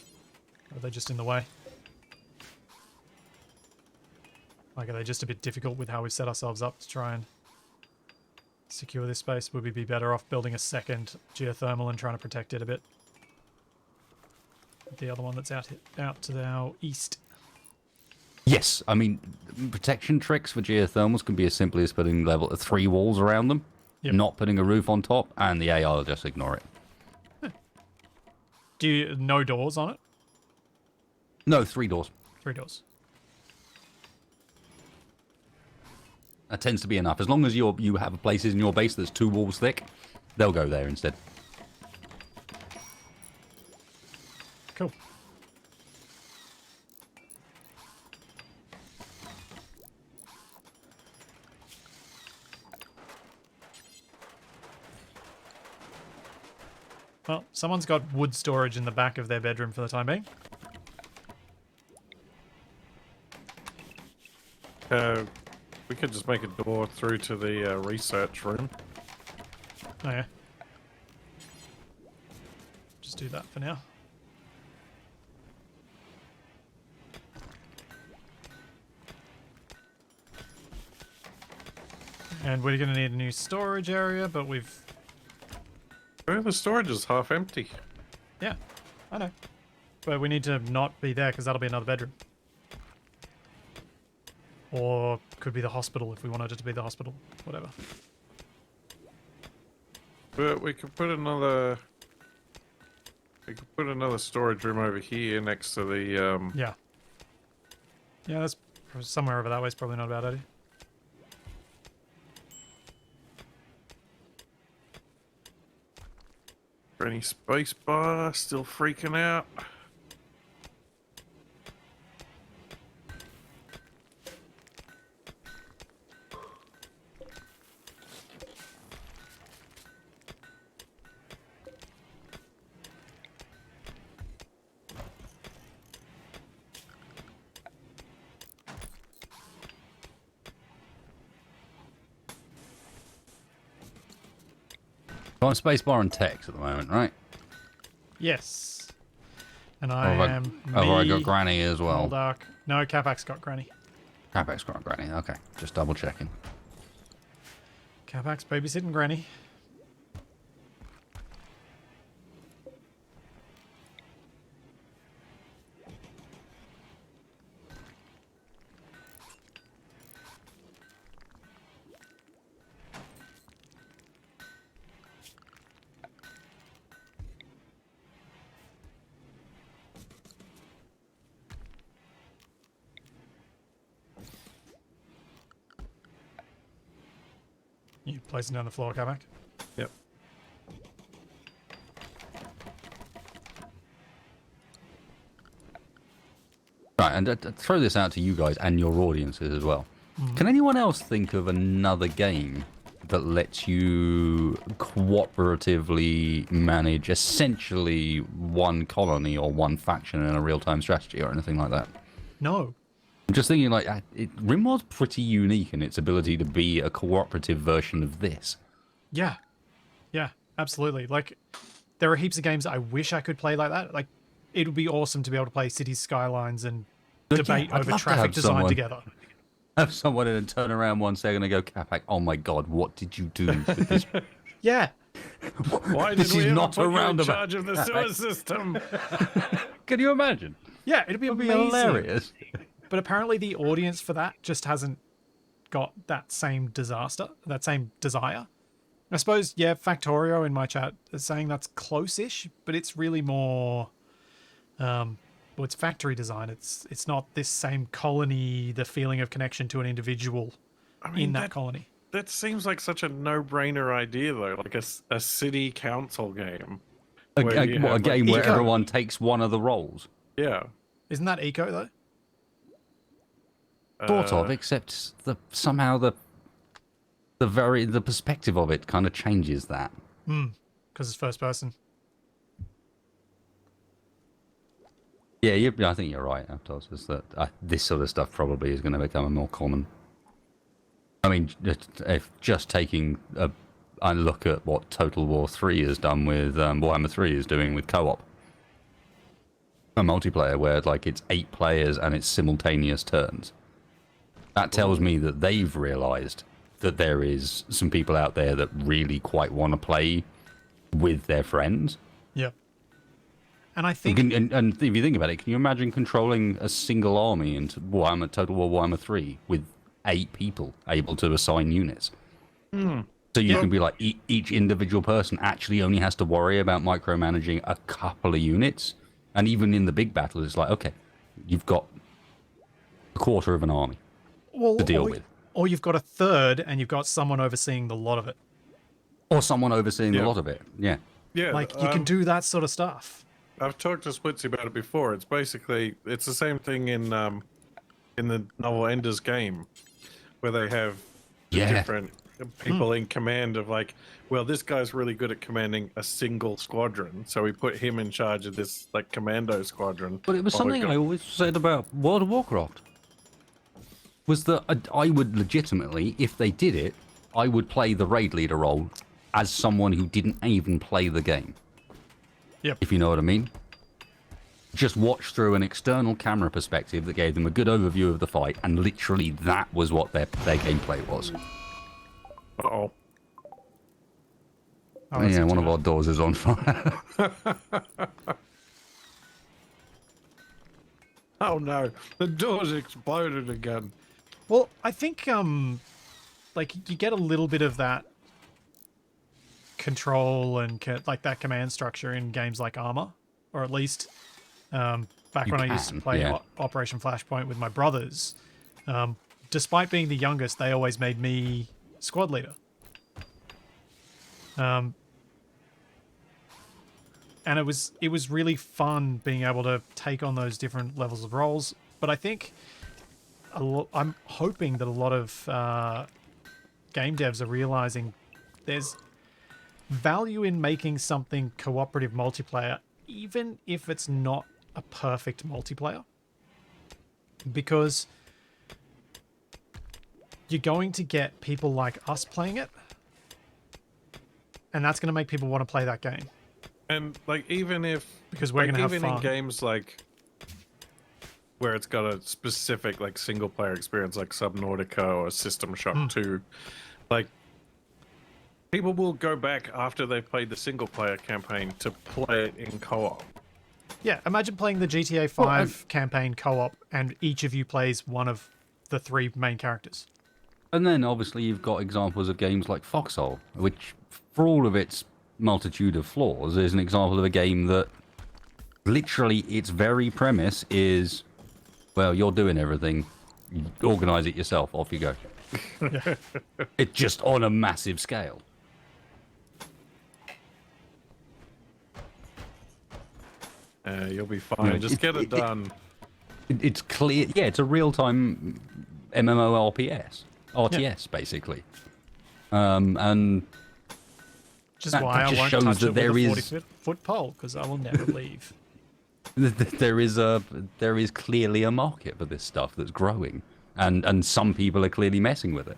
Or are they just in the way? Like, are they just a bit difficult with how we set ourselves up to try and secure this space? Would we be better off building a second geothermal and trying to protect it a bit? The other one that's out to our east. Yes, I mean, protection tricks for geothermals can be as simply as putting 3 walls around them, Yep. not putting a roof on top, and the AI will just ignore it. Do you... No doors on it? No, 3 doors. 3 doors. That tends to be enough. As long as you have places in your base that's 2 walls thick, they'll go there instead. Cool. Well, someone's got wood storage in the back of their bedroom for the time being. We could just make a door through to the research room. Oh yeah. Just do that for now. And we're going to need a new storage area, but we've... Oh, the storage is half empty. Yeah, I know. but we need to not be there because that'll be another bedroom. Or could be the hospital if we wanted it to be the hospital. Whatever. But we could put another. We could put another storage room over here next to the. Yeah. Yeah, that's somewhere over that way. Is probably not a bad idea. Any space bar still freaking out. Got a spacebar and text at the moment, right? Yes. And I am. Oh, I got Granny as well. Dark. No, Capac's got Granny. Capac's got Granny. Okay, just double checking. Capac's babysitting Granny. You placing down the floor, Capac? Yep. Right, and throw this out to you guys and your audiences as well. Can anyone else think of another game that lets you cooperatively manage essentially one colony or one faction in a real-time strategy or anything like that? No. I'm just thinking, like, Rimworld's pretty unique in its ability to be a cooperative version of this. Yeah. Yeah, absolutely. Like, there are heaps of games I wish I could play like that. Like, it would be awesome to be able to play Cities Skylines and debate I'd over love to traffic have design someone- together. Have someone in and turn around 1 second and go, Capac, oh my god, what did you do with this? Yeah. Why This did we is ever not put a you in roundabout. charge of the sewer system? Can you imagine? Yeah, it'd be It would be amazing. hilarious. But apparently the audience for that just hasn't got that same that same desire. I suppose, yeah, Factorio in my chat is saying that's close-ish, but it's really more, well, it's factory design. It's not this same colony, the feeling of connection to an individual in that colony. That seems like such a no-brainer idea, though. Like a city council game. where you A have, game like, where Eco. everyone takes one of the roles. Yeah. Isn't that eco, though? Sort of, except somehow the perspective of it kind of changes that. Because it's first person. Yeah, I think you're right, Aptos, is that this sort of stuff probably is going to become more common. I mean, if just taking a look at what Total War 3 has done with Warhammer 3 is doing with co-op. A multiplayer where like it's 8 players and it's simultaneous turns. That tells me that they've realised that there is some people out there that really quite want to play with their friends. Yep. And I think... And if you think about it, can you imagine controlling a single army into Total War Warhammer 3 with 8 people able to assign units? So you can be like, each individual person actually only has to worry about micromanaging a couple of units. And even in the big battles, it's like, okay, you've got a quarter of an army to deal with. Or you've got a third and you've got someone overseeing the lot of it. Or someone overseeing a lot of it, yeah. Yeah. Like, you can do that sort of stuff. I've talked to Splitsy about it before. It's basically the same thing in the novel Ender's Game, where they have different people in command of like, well, this guy's really good at commanding a single squadron, so we put him in charge of this like commando squadron. But it was while we've something got- I always said about World of Warcraft. Was that I would legitimately, if they did it, I would play the raid leader role as someone who didn't even play the game. Yep. If you know what I mean. Just watch through an external camera perspective that gave them a good overview of the fight, and literally that was what their gameplay was. Uh-oh. Oh, that's Yeah, not one too of bad. our doors is on fire. Oh no, the door's exploded again. Well, I think like you get a little bit of that control and like that command structure in games like Armor, or at least back You when I used to can, play yeah. Operation Flashpoint with my brothers. Despite being the youngest, they always made me squad leader. And it was really fun being able to take on those different levels of roles. But I think I'm hoping that a lot of game devs are realizing there's value in making something cooperative multiplayer, even if it's not a perfect multiplayer, because you're going to get people like us playing it, and that's going to make people want to play that game. And like, even if because we're like, going to have even fun. in games like where it's got a specific like single player experience, like Subnautica or System Shock 2, like people will go back after they've played the single player campaign to play it in co-op. Yeah, imagine playing the GTA 5 campaign co-op, and each of you plays one of the 3 main characters. And then obviously you've got examples of games like Foxhole, which, for all of its multitude of flaws, is an example of a game that literally its very premise is, well, you're doing everything, you organize it yourself, off you go. It's just on a massive scale. You'll be fine. Just get it done. It's clear. Yeah, it's a real-time MMORPG, RTS, basically. And Which is that why I just won't shows touch that it with there a is 40-foot pole, because I will never leave. there is clearly a market for this stuff that's growing, and some people are clearly messing with it.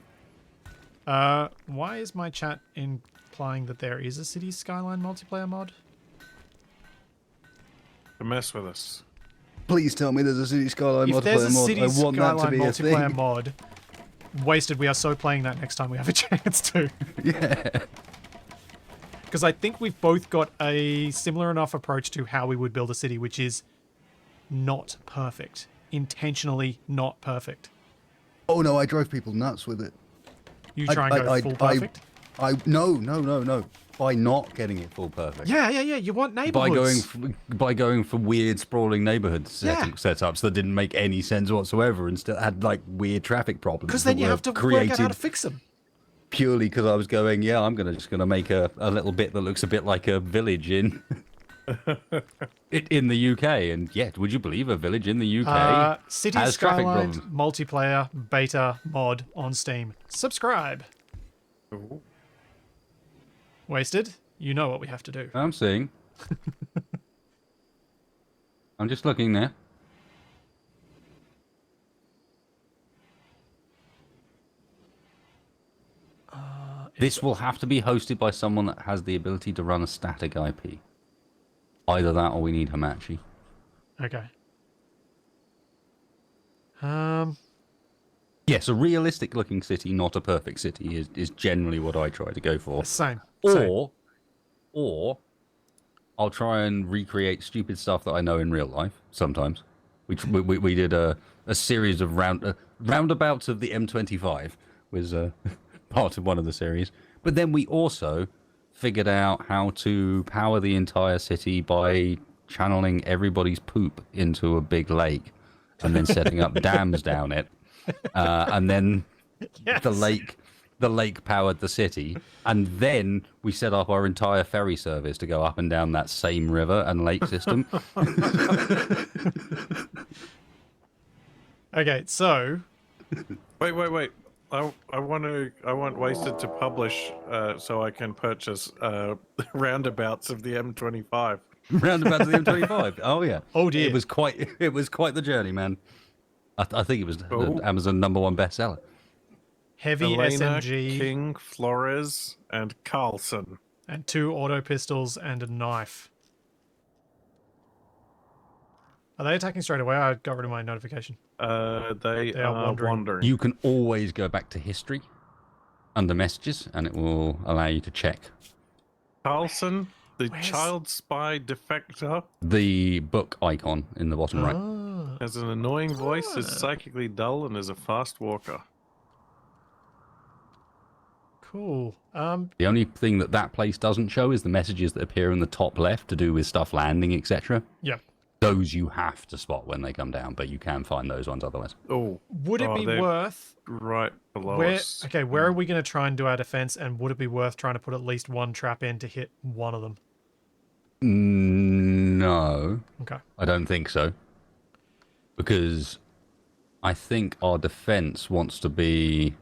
Why is my chat implying that there is a City Skyline multiplayer mod? To mess with us. Please tell me there's a City Skyline If there's a multiplayer mod. City I want that to Skyline be a multiplayer thing. mod, wasted. We are so playing that next time we have a chance to. Yeah. Because I think we've both got a similar enough approach to how we would build a city, which is not perfect. Intentionally not perfect. Oh no, I drove people nuts with it. You try and go full perfect? No. By not getting it full perfect. Yeah. You want neighborhoods. By going for weird sprawling neighborhood Yeah. setups that didn't make any sense whatsoever and still had like weird traffic problems. Because then you have to work out how to fix them. Purely because I was going, yeah, I'm just gonna make a little bit that looks a bit like a village in in the UK. And yet, would you believe a village in the UK City has traffic Skyline problems? multiplayer beta mod on Steam. Subscribe. Ooh. Wasted. You know what we have to do. I'm seeing. I'm just looking there. This will have to be hosted by someone that has the ability to run a static IP. Either that or we need Hamachi. Okay. Yes, a realistic looking city, not a perfect city, is generally what I try to go for. Same. Or I'll try and recreate stupid stuff that I know in real life sometimes. We did a series of roundabouts of the M25 was part of one of the series. But then we also figured out how to power the entire city by channeling everybody's poop into a big lake and then setting up dams down it. And then Yes. the lake powered the city, and then we set up our entire ferry service to go up and down that same river and lake system. Okay, so Wait. I want Wasted to publish so I can purchase roundabouts of the M25. Roundabout to the M25. Oh yeah. Oh, dear. It was quite the journey, man. I think it was Amazon #1 bestseller. heavy Elena, SMG King, Flores, and Carlson. and 2 auto pistols and a knife. Are they attacking straight away? I got rid of my notification. They are are wandering. wandering. You can always go back to history under messages, and it will allow you to check Carlson, the Where's- child spy defector. the book icon in the bottom right. Ah. Has an annoying voice, is Ah. psychically dull, and is a fast walker. Cool. The only thing that place doesn't show is the messages that appear in the top left to do with stuff landing, etc. Yeah. Those you have to spot when they come down, but you can find those ones otherwise. Oh, Would it be they're worth right below where? us? Okay, where are we going to try and do our defense? And would it be worth trying to put at least one trap in to hit one of them? No, Okay. I don't think so. Because I think our defense wants to be...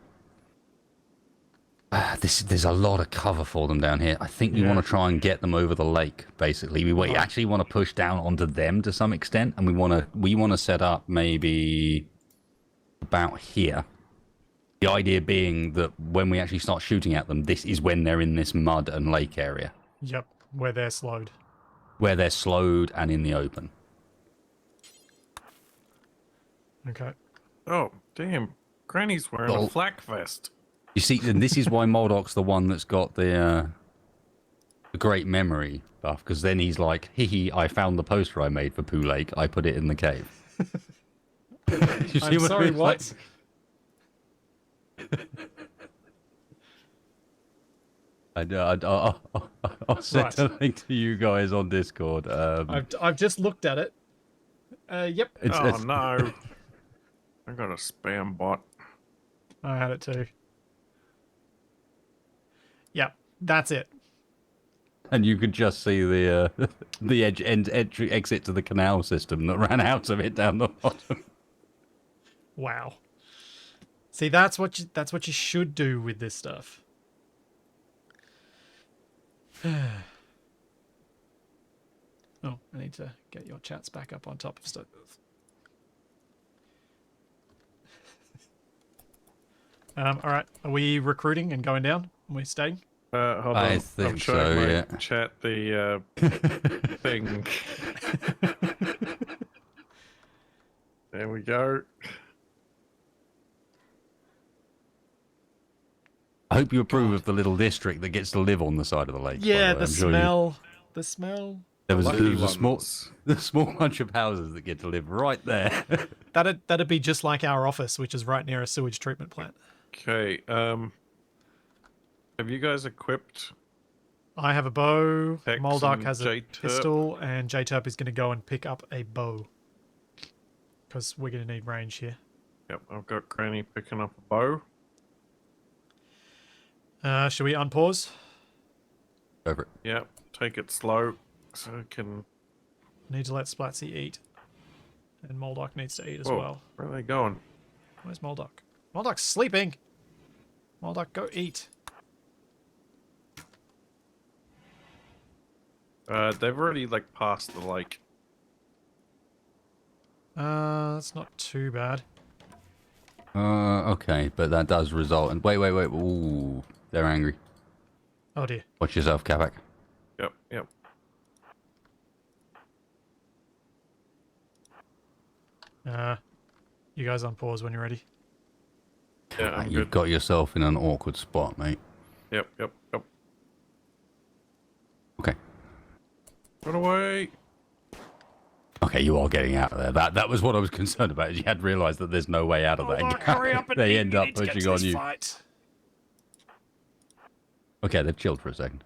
there's a lot of cover for them down here. I think we Yeah. want to try and get them over the lake, basically. We actually want to push down onto them to some extent, and we want to set up maybe about here. The idea being that when we actually start shooting at them, this is when they're in this mud and lake area. Yep, where they're slowed. Where they're slowed and in the open. Okay. Oh, damn. Granny's wearing a flak vest. You see, and this is why Moldok's the one that's got the great memory buff, because then he's like, hee, I found the poster I made for Pooh Lake. I put it in the cave. You see I'm what I sorry, mean? what? I'll send a link to you guys on Discord. I've just looked at it. Yep. Oh, no. I got a spam bot. I had it too. Yep, that's it. And you could just see the exit to the canal system that ran out of it down the bottom. Wow. See, that's what you should do with this stuff. Oh, I need to get your chats back up on top of stuff. All right, are we recruiting and going down? Are we staying? Hold on. I think I'm showing so, my yeah. chat the thing. There we go. I hope you approve of the little district that gets to live on the side of the lake. Yeah, by the way. the I'm sure smell. The smell. There was Lucky a small ones. bunch of houses that get to live right there. That'd be just like our office, which is right near a sewage treatment plant. Okay, have you guys equipped? I have a bow. Hex Moldark and has a J-Turp. pistol, and J-Turp is going to go and pick up a bow. Because we're going to need range here. Yep, I've got Granny picking up a bow. Should we unpause? Over it. Yep, take it slow so I can... Need to let Splatzy eat. And Moldark needs to eat as Whoa, well. where are they going? Where's Moldark? Moldark's sleeping! Moldark, go eat. They've already, like, passed the lake. That's not too bad. Okay, but that does result in... Wait. Ooh, they're angry. Oh dear. Watch yourself, Capac. Yep. You guys unpause when you're ready. Yeah, I'm You've good. got yourself in an awkward spot, mate. Yep. Okay. Run away! Okay, you are getting out of there. That was what I was concerned about. Is you had realised that there's no way out of that. Moldark, hurry up and They eat. end We up need to get pushing to on this you. fight. Okay, they've chilled for a second.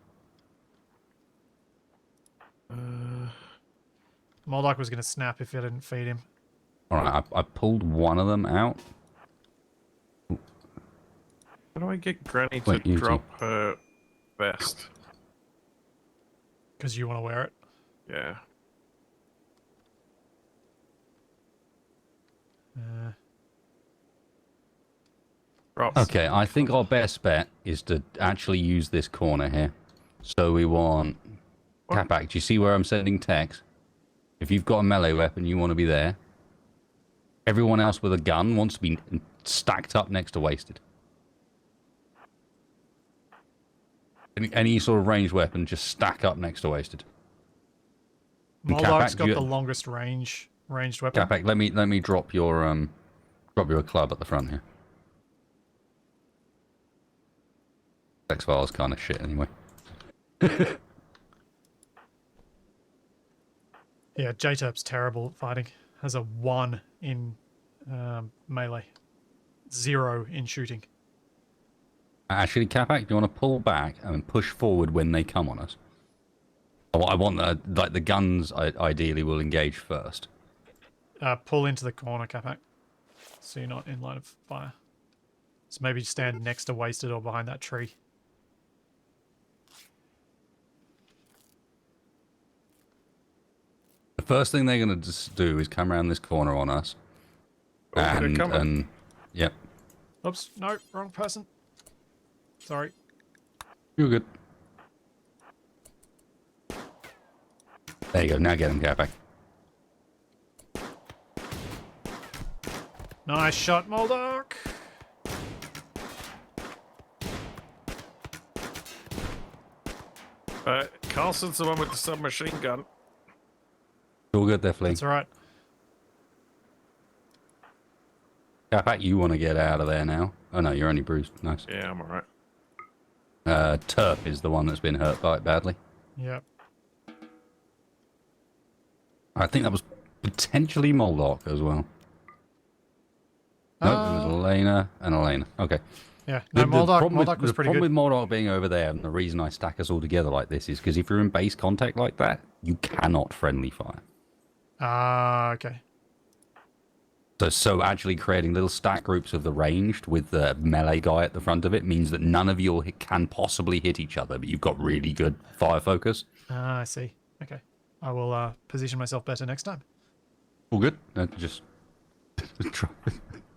Moldark was going to snap if I didn't feed him. All right, I pulled one of them out. How do I get Granny to Wait, you drop her vest? Because you want to wear it. Yeah. Drops. Okay, I think our best bet is to actually use this corner here. So we want... What? Capac, do you see where I'm sending text? If you've got a melee weapon, you want to be there. Everyone else with a gun wants to be stacked up next to Wasted. Any sort of ranged weapon, just stack up next to Wasted. And Moldark's Capac, got you- the longest ranged weapon. Capac, let me drop your club at the front here. X-Files kind of shit anyway. Yeah, J-Turp's terrible at fighting. has a 1 in melee, 0 in shooting. Actually, Capac, do you want to pull back and push forward when they come on us? I want the guns. Ideally, will engage first. Pull into the corner, Capac, so you're not in line of fire. So maybe stand next to Wasted or behind that tree. The first thing they're going to do is come around this corner on us. Oh, they're coming. Yep. Oops, no, wrong person. Sorry. You're good. There you go. Now get him, Capac. Nice shot, Moldok. Carlson's the one with the submachine gun. All good there, Flea. That's all right. Capac, you want to get out of there now? Oh no, you're only bruised. Nice. Yeah, I'm alright. Turp is the one that's been hurt quite badly. Yep. I think that was potentially Moldok as well. No, it was Elena and Elena. Okay. Yeah, no, Moldok was pretty good. The problem with Moldok being over there, and the reason I stack us all together like this, is because if you're in base contact like that, you cannot friendly fire. Ah, okay. So actually creating little stack groups of the ranged with the melee guy at the front of it means that none of you can possibly hit each other, but you've got really good fire focus. Ah, I see. Okay. I will position myself better next time. All good. Just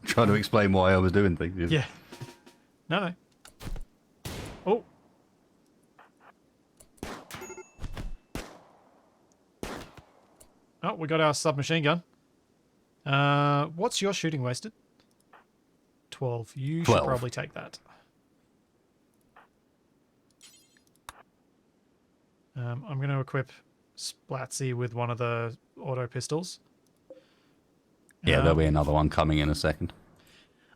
trying to explain why I was doing things. Yeah. No. Oh. Oh, we got our submachine gun. What's your shooting, Wasted? 12. You 12. should probably take that. I'm going to equip Splatsy with one of the auto pistols. Yeah, there'll be another one coming in a second.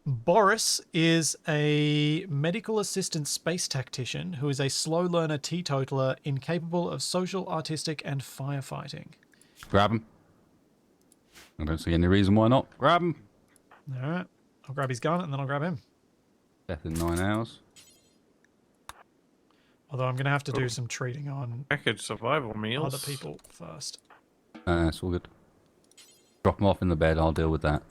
Boris is a medical assistant space tactician who is a slow learner teetotaler incapable of social, artistic, and firefighting. Grab him. I don't see any reason why not. Grab him. All right. I'll grab his gun and then I'll grab him. Death in 9 hours. Although I'm going to have to do some treating on Package survival meals. other people first. It's all good. Drop him off in the bed. I'll deal with that.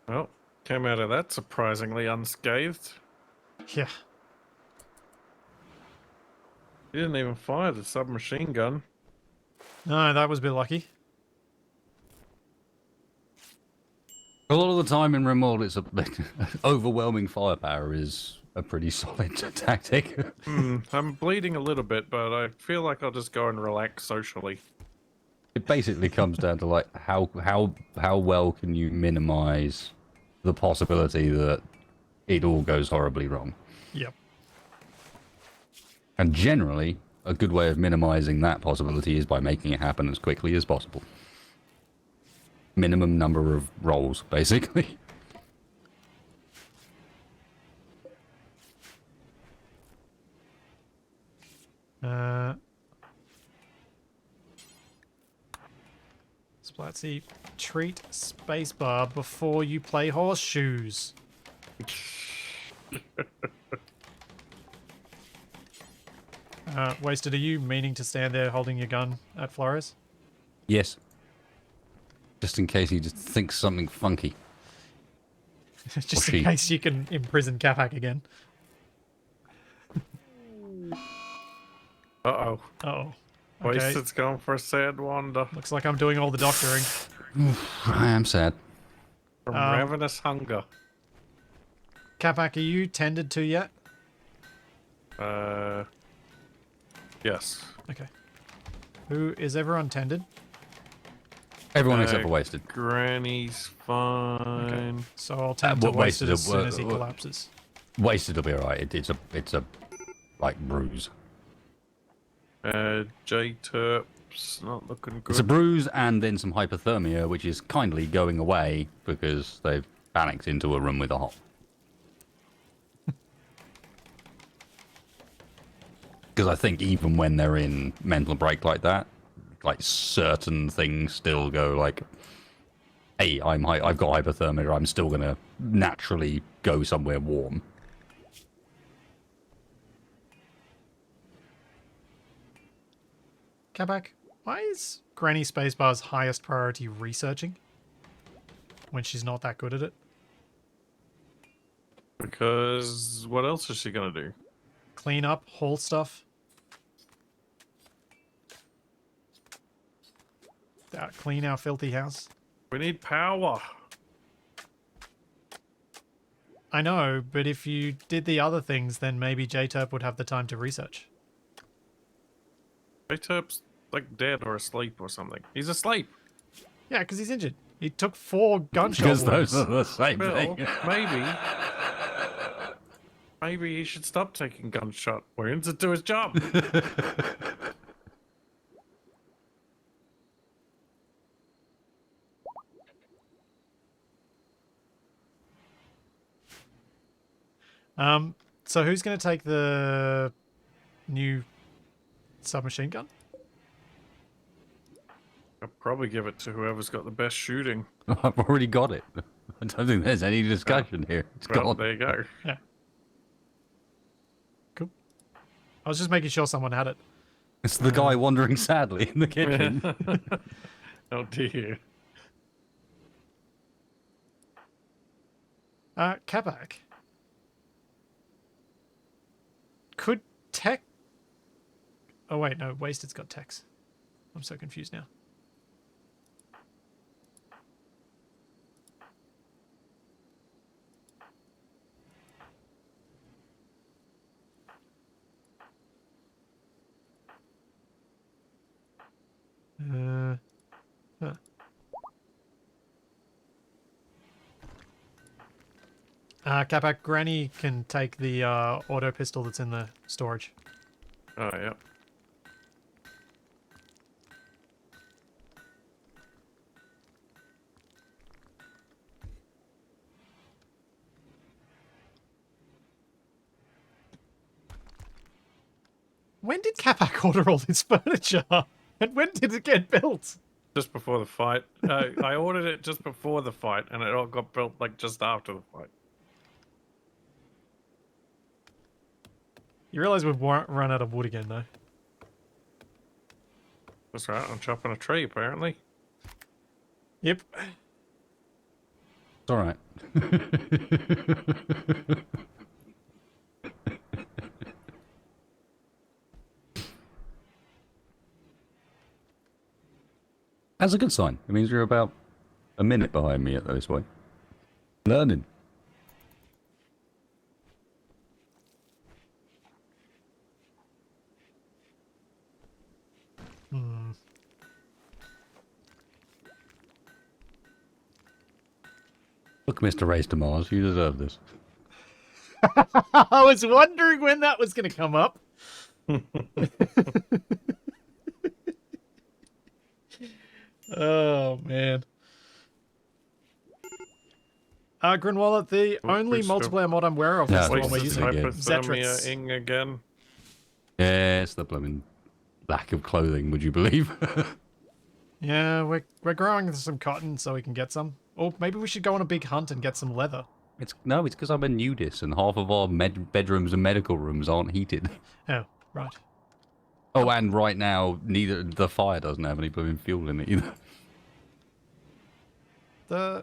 Well, came out of that surprisingly unscathed. Yeah. He didn't even fire the submachine gun. No, that was a bit lucky. A lot of the time in Rimworld, it's overwhelming firepower is a pretty solid tactic. I'm bleeding a little bit, but I feel like I'll just go and relax socially. It basically comes down to like how well can you minimize the possibility that it all goes horribly wrong. Yep. And generally, a good way of minimizing that possibility is by making it happen as quickly as possible. Minimum number of rolls, basically. Splatsy, treat spacebar before you play horseshoes. Wasted, are you meaning to stand there holding your gun at Flores? Yes. Just in case he just thinks something funky. Just in case you can imprison Capac again. Uh-oh. Uh-oh. Okay. Wasted's gone for a sad wander. Looks like I'm doing all the doctoring. I am sad. From ravenous hunger. Capac, are you tended to yet? Yes. Okay. Who is everyone tended? Everyone except for Wasted. Granny's fine. Okay. So I'll tend to Wasted as soon as he collapses. Wasted will be alright. It's a like bruise. J-Terp's not looking good. It's a bruise and then some hypothermia, which is kindly going away because they've panicked into a room with a hole. because I think even when they're in mental break like that, like certain things still go like, hey, I've got hypothermia, I'm still gonna naturally go somewhere warm. Capac, why is Granny Spacebar's highest priority researching when she's not that good at it? Because what else is she gonna do? Clean up, haul stuff. Clean our filthy house. We need power. I know, but if you did the other things, then maybe J-Terp would have the time to research. J-Terp's like dead or asleep or something. He's asleep. Yeah, because he's injured. He took 4 gunshot Because wounds. those are the same Well, thing. maybe he should stop taking gunshot wounds and do his job. So who's going to take the new submachine gun? I'll probably give it to whoever's got the best shooting. I've already got it. I don't think there's any discussion here. It's Well, gone. there you go. Yeah. Cool. I was just making sure someone had it. It's the guy wandering sadly in the kitchen. Oh dear. Capac. Could tech... Oh wait, no, Wasted's got techs. I'm so confused now. Huh. Capac, Granny can take the auto pistol that's in the storage. Oh yeah. When did Capac order all this furniture? And when did it get built? Just before the fight. I ordered it just before the fight, and it all got built like just after the fight. You realise we've run out of wood again, though. That's right. I'm chopping a tree apparently. Yep. It's alright. That's a good sign. It means you're about a minute behind me at this point. Learning. Look, Mr. Race to Mars, you deserve this. I was wondering when that was going to come up. Oh, man. Grinwalla, the only which stuff? multiplayer mod I'm aware of No, is the wait, one we're this is using. again. Zetrix. Hypothermia-ing again. Yeah, it's the blooming lack of clothing, would you believe? Yeah, we're growing some cotton so we can get some. Or maybe we should go on a big hunt and get some leather. It's because I'm a nudist and half of our bedrooms and medical rooms aren't heated. Oh, right. Oh, and right now, neither the fire doesn't have any blooming fuel in it either.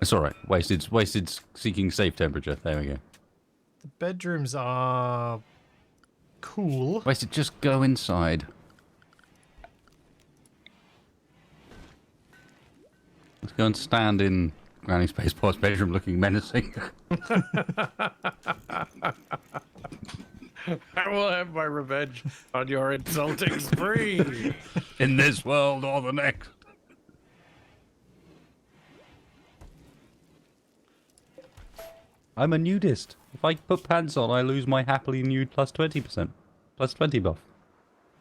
It's all right. Wasted seeking safe temperature. There we go. The bedrooms are cool. Wasted, just go inside. Let's go and stand in Granny Spaceport's bedroom looking menacing. I will have my revenge on your insulting spree. In this world or the next. I'm a nudist. If I put pants on, I lose my happily nude plus 20%. Plus 20 buff.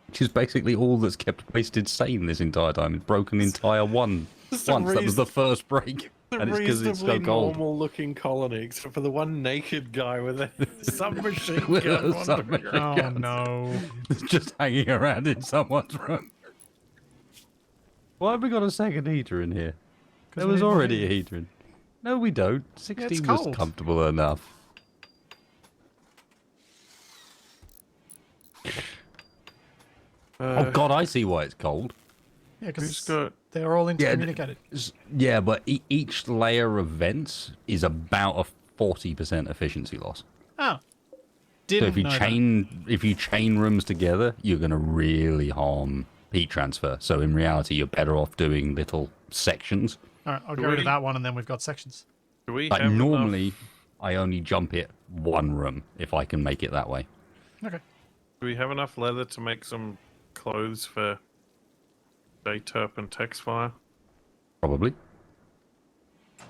Which is basically all that's kept Wasted sane this entire time. It's broken entire once. That was the first break. a And it's 'cause it's so reasonably cold. normal-looking colony, except for the one naked guy with a submachine With gun. a wandering submachine around. Oh gun. no. It's just hanging around in someone's room. Why have we got a second heater in here? 'Cause There we was need more already a heat. heater in. No, we don't. 16 was cold. comfortable enough. Oh god, I see why it's cold. Yeah, Who's because got? they're all Yeah, intercommunicated. Yeah, but each layer of vents is about a 40% efficiency loss. Oh. So Didn't if you know chain rooms together, you're going to really harm heat transfer. So in reality, you're better off doing little sections. that. Alright, I'll Do go to we- that one and then we've got sections. Do we Like have normally, enough? I only jump it one room if I can make it that way. Okay. Do we have enough leather to make some clothes for J-Turp and Texfire? Probably.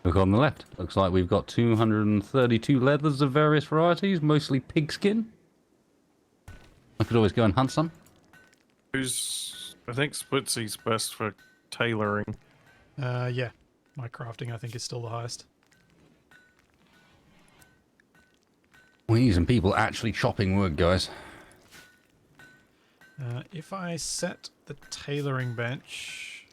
Look on the left. Looks like we've got 232 leathers of various varieties, mostly pigskin. I could always go and hunt some. I think Splitsy's best for tailoring. Yeah. My crafting, I think, is still the highest. We need some people actually chopping wood, guys. If I set the tailoring bench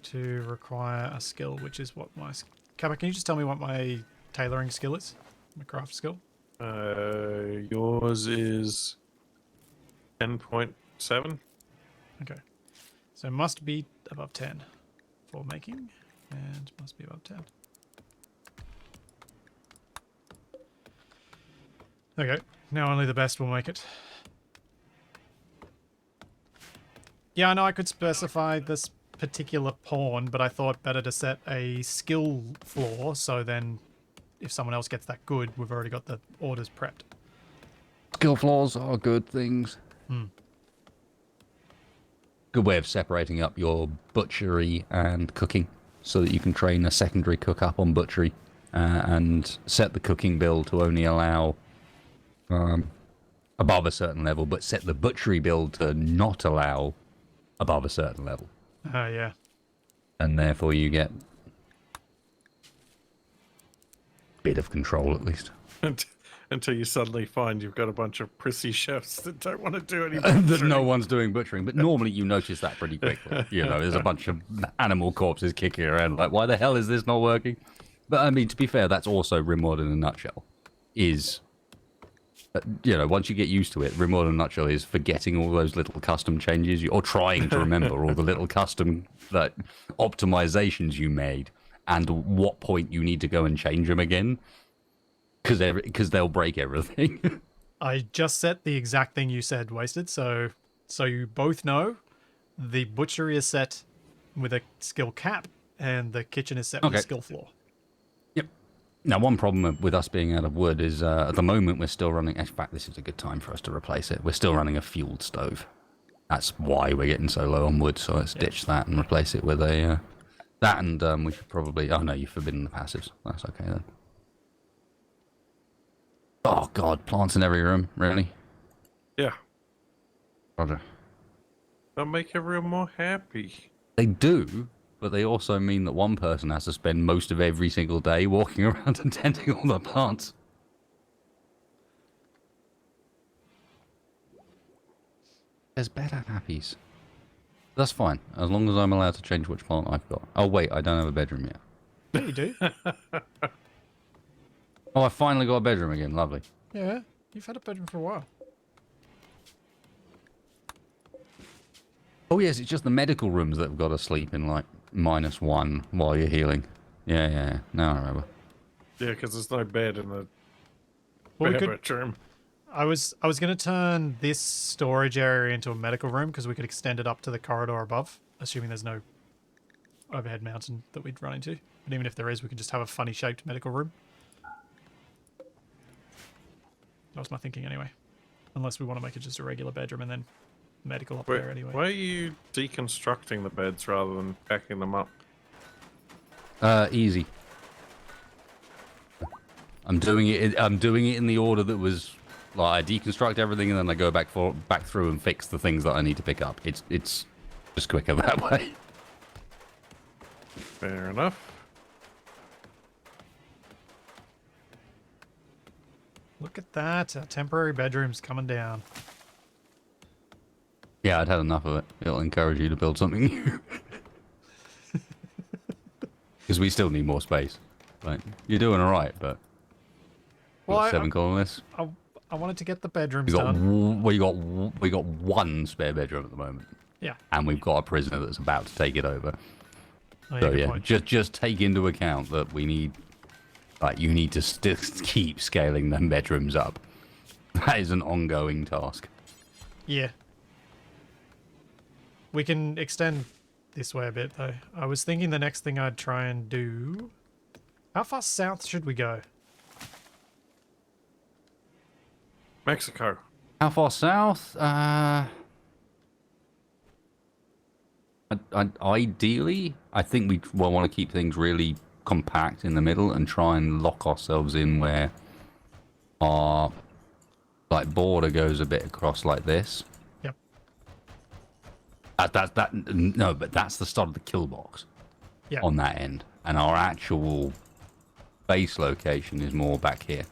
to require a skill, which is what my... Capac, can you just tell me what my tailoring skill is? My craft skill? Yours is 10.7. Okay. So must be above 10 for making, and must be above 10. Okay, now only the best will make it. Yeah, I know I could specify this particular pawn, but I thought better to set a skill floor, so then if someone else gets that good, we've already got the orders prepped. Skill flaws are good things. Good way of separating up your butchery and cooking so that you can train a secondary cook up on butchery and set the cooking build to only allow above a certain level, but set the butchery build to not allow above a certain level. Yeah. And therefore you get a bit of control at least. Until you suddenly find you've got a bunch of prissy chefs that don't want to do any That butchering. no one's doing butchering, but normally you notice that pretty quickly. You know, there's a bunch of animal corpses kicking around, like, why the hell is this not working? But I mean, to be fair, that's also Rimworld in a nutshell. Is, you know, once you get used to it, Rimworld in a nutshell is forgetting all those little custom changes, or trying to remember all the little custom optimizations you made, and what point you need to go and change them again, because they'll break everything. I just set the exact thing you said, Wasted, so you both know the butchery is set with a skill cap and the kitchen is set with a Okay. skill floor. Yep. Now, one problem with us being out of wood is at the moment we're still running... In fact, this is a good time for us to replace it. We're still running a fueled stove. That's why we're getting so low on wood, so let's ditch that and replace it with a... that, and we should probably... Oh, no, you've forbidden the passives. That's okay, then. Oh, God, plants in every room. Really? Yeah, Roger. they'll make everyone more happy. They do, but they also mean that one person has to spend most of every single day walking around and tending all the plants. There's better nappies. That's fine, as long as I'm allowed to change which plant I've got. Oh wait, I don't have a bedroom yet. Yeah, you do. Oh, I finally got a bedroom again, lovely. Yeah, you've had a bedroom for a while. Oh yes, it's just the medical rooms that have got to sleep in like -1 while you're healing. Yeah. Now I remember. Yeah, because there's no bed in the Well, we bare could, bedroom. I was going to turn this storage area into a medical room because we could extend it up to the corridor above, assuming there's no overhead mountain that we'd run into. But even if there is, we could just have a funny shaped medical room. That was my thinking anyway. Unless we want to make it just a regular bedroom and then medical up there anyway. Why are you deconstructing the beds rather than backing them up? Easy. I'm doing it in the order that was like I deconstruct everything and then I go back through and fix the things that I need to pick up. It's just quicker that way. Fair enough. Look at that. Our temporary bedroom's coming down. Yeah, I'd had enough of it. It'll encourage you to build something new. Because we still need more space. Like, you're doing all right, but Well, got 7 colonists. I wanted to get the bedrooms We got done. we got one spare bedroom at the moment, Yeah. and we've got a prisoner that's about to take it over. Oh, yeah, So good yeah, point. just take into account that we need, like, you need to keep scaling them bedrooms up. That is an ongoing task. Yeah. We can extend this way a bit, though. I was thinking the next thing I'd try and do... How far south should we go? Mexico. How far south? Ideally, I think we want to keep things really compact in the middle and try and lock ourselves in where our like border goes a bit across like this. Yep. No, but that's the start of the kill box. Yeah. On that end, and our actual base location is more back here.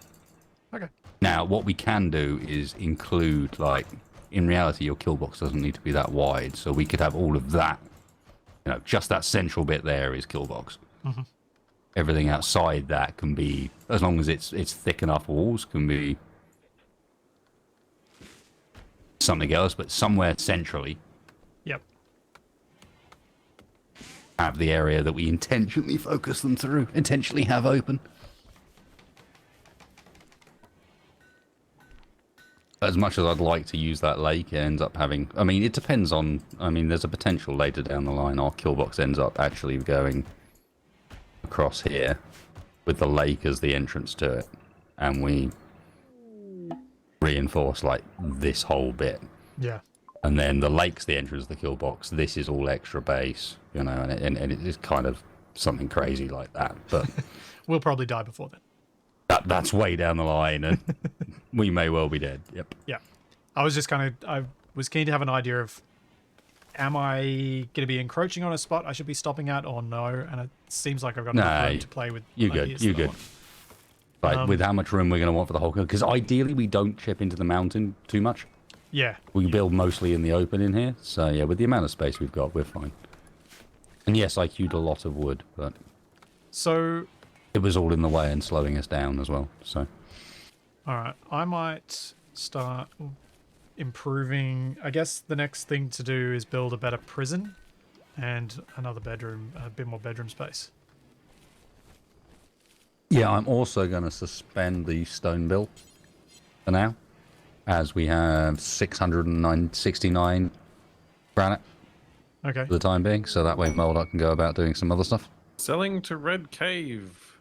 Okay. Now, what we can do is include, like, in reality, your kill box doesn't need to be that wide, so we could have all of that. You know, just that central bit there is kill box. Mm-hmm. Everything outside that can be, as long as it's thick enough walls, can be something else, but somewhere centrally Yep. have the area that we intentionally focus them through, intentionally have open. As much as I'd like to use that lake, it ends up having... I mean, it depends on... I mean, there's a potential later down the line our kill box ends up actually going across here with the lake as the entrance to it. And we reinforce, like, this whole bit. Yeah. And then the lake's the entrance to the kill box. This is all extra base, you know, and it is kind of something crazy like that. But We'll probably die before then. that's way down the line, and we may well be dead. Yep. Yeah. I was just I was keen to have an idea of, am I going to be encroaching on a spot I should be stopping at or no? And it seems like I've got enough room to play with. You're good. ideas You're that I good. want. Like, with how much room we're going to want for the whole... Because ideally, we don't chip into the mountain too much. Yeah. We build mostly in the open in here. So, yeah, with the amount of space we've got, we're fine. And yes, I queued a lot of wood, but... So... It was all in the way and slowing us down as well, so... Alright, I might start improving... I guess the next thing to do is build a better prison and another bedroom, a bit more bedroom space. Yeah, I'm also going to suspend the stone build for now, as we have 669 granite Okay. for the time being, so that way Moldart can go about doing some other stuff. Selling to Red Cave.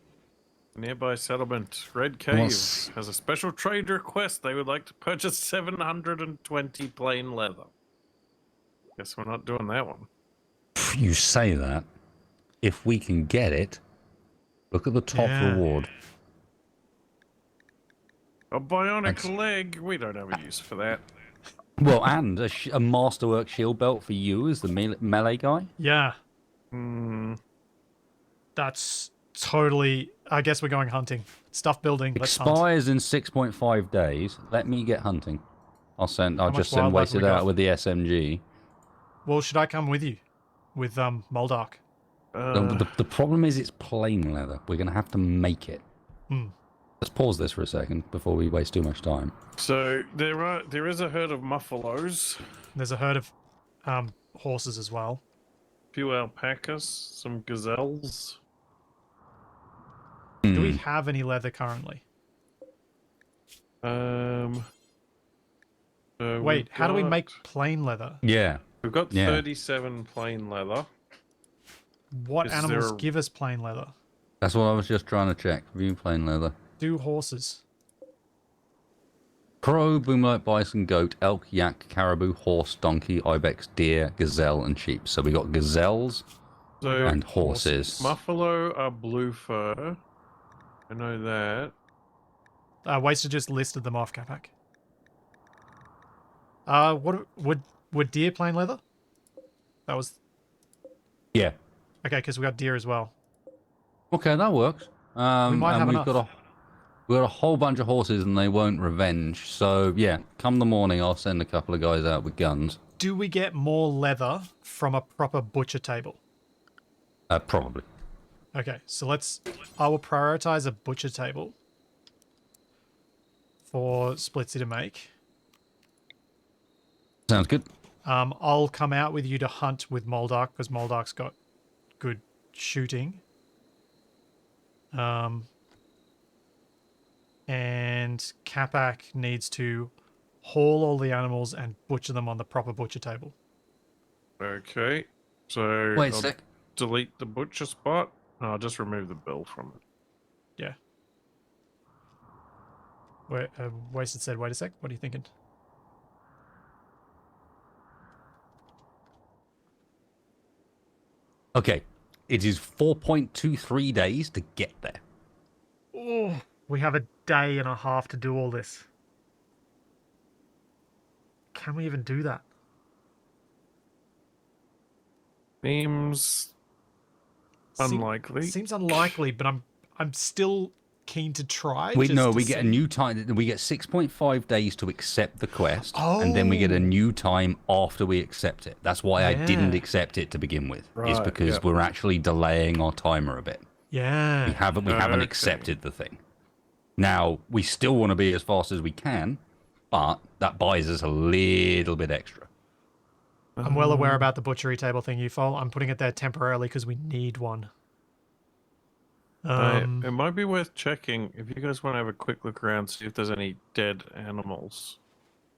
Nearby settlement. Red Cave What's- has a special trade request. They would like to purchase 720 plain leather. Guess we're not doing that one. You say that. If we can get it, look at the top Yeah. reward. A bionic Thanks. leg. We don't have a use for that. Well, and a masterwork shield belt for you as the melee guy. Yeah. Hmm. That's totally... I guess we're going hunting. Stuff building. Let's hunt. Expires in 6.5 days. Let me get hunting. I'll much just send wildlife have Wasted we got? out with the SMG. Well, should I come with you? With Moldark? The problem is it's plain leather. We're going to have to make it. Hmm. Let's pause this for a second before we waste too much time. So there is a herd of muffalos, There's a herd of horses as well. few alpacas, some gazelles. Do we have any leather currently? So Wait, we've how do we got- make plain leather? Yeah. We've got Yeah. 37 plain leather. What Is animals there- give us plain leather? That's what I was just trying to check. View plain leather. Do horses? Crow, boomlight, bison, goat, elk, yak, caribou, horse, donkey, ibex, deer, gazelle, and sheep. So we got gazelles So and horses. Muffalo are blue fur. I know that. Wasted just listed them off, Capac. What would deer plain leather? That was Yeah. Okay, because we got deer as well. Okay, that works. We might And have we've enough. got a whole bunch of horses, and they won't revenge. So yeah, come the morning, I'll send a couple of guys out with guns. Do we get more leather from a proper butcher table? Probably. Okay, so I will prioritize a butcher table for Splitsy to make. Sounds good. I'll come out with you to hunt with Moldark because Moldark's got good shooting. And Capac needs to haul all the animals and butcher them on the proper butcher table. Okay. So Wait a I'll sec. delete the butcher spot. And I'll just remove the bill from it. Yeah. Wasted said, wait a sec. What are you thinking? Okay, it is 4.23 days to get there. Oh, we have a day and a half to do all this. Can we even do that? Seems unlikely. Seems unlikely, but I'm still keen to try. We just to get a see. new time. We get 6.5 days to accept the quest, and then we get a new time after we accept it. That's why I didn't Yeah. accept it to begin with. Is Right, because yep. we're actually delaying our timer a bit. Yeah. We haven't Okay. accepted the thing. Now we still want to be as fast as we can, but that buys us a little bit extra. I'm well aware about the butchery table thing, Ufol. I'm putting it there temporarily because we need one. It might be worth checking if you guys want to have a quick look around, see if there's any dead animals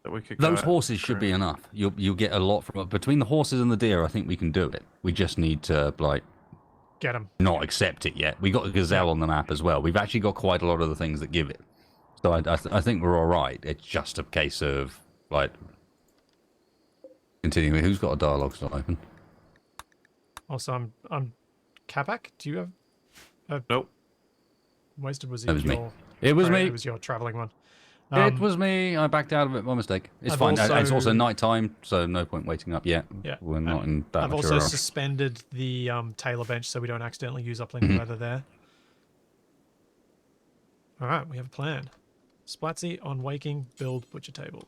that we could. Those go horses should be enough. You'll get a lot from between the horses and the deer. I think we can do it. We just need to Get them. not accept it yet. We got a gazelle on the map as well. We've actually got quite a lot of the things that give it. So I think we're all right. It's just a case of continuing. Who's got a dialogue slot open? Also, I'm Capac. Do you have? Nope. Wasted was That was me. your. It was Sorry, me. It was your traveling one. It was me. I backed out of it by mistake. It's I've fine. also- It's also night time, so no point waiting up yet. Yeah. We're not in that I've much also of a rush. suspended the Taylor bench so we don't accidentally use up any Mm-hmm. leather there. All right, we have a plan. Splatsy on waking, build butcher table.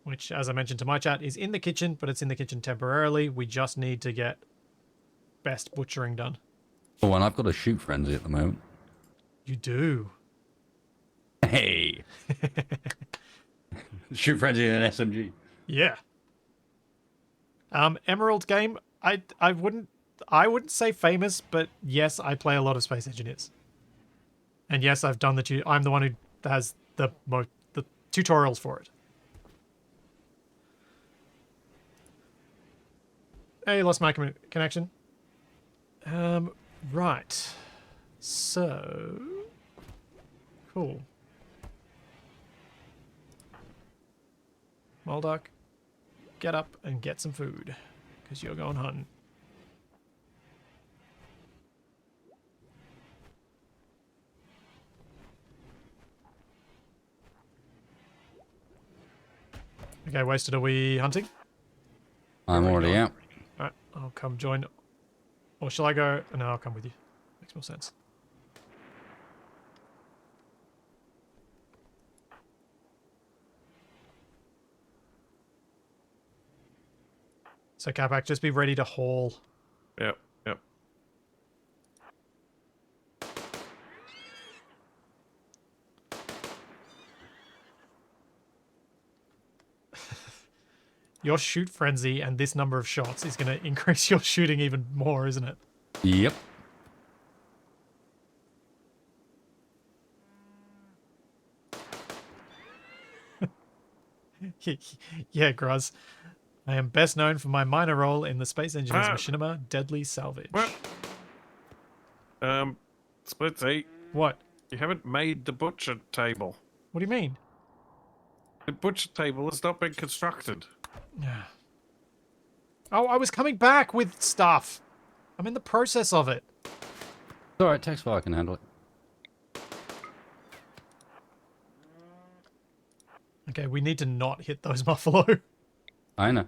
Which, as I mentioned to my chat, is in the kitchen, but it's in the kitchen temporarily. We just need to get best butchering done. Oh, and I've got a shoot frenzy at the moment. You do. Hey! Shoot frenzy and an SMG. Yeah. Emerald game. I wouldn't say famous, but yes, I play a lot of Space Engineers. And yes, I've done I'm the one who has the tutorials for it. Hey, lost my connection. Right. So cool. Moldark, get up and get some food, because you're going hunting. Okay, Wasted, are we hunting? I'm already out. Alright, I'll come join. Or shall I go? No, I'll come with you. Makes more sense. So, Capac, just be ready to haul. Yep. Yep. Your shoot frenzy and this number of shots is going to increase your shooting even more, isn't it? Yep. Yeah, Gruz. I am best known for my minor role in the Space Engineers Machinima Deadly Salvage. What? Splitsy, What? you haven't made the butcher table. What do you mean? The butcher table has not been constructed. Oh, I was coming back with stuff. I'm in the process of it. It's alright, text file can handle it. Okay, we need to not hit those buffalo. I know.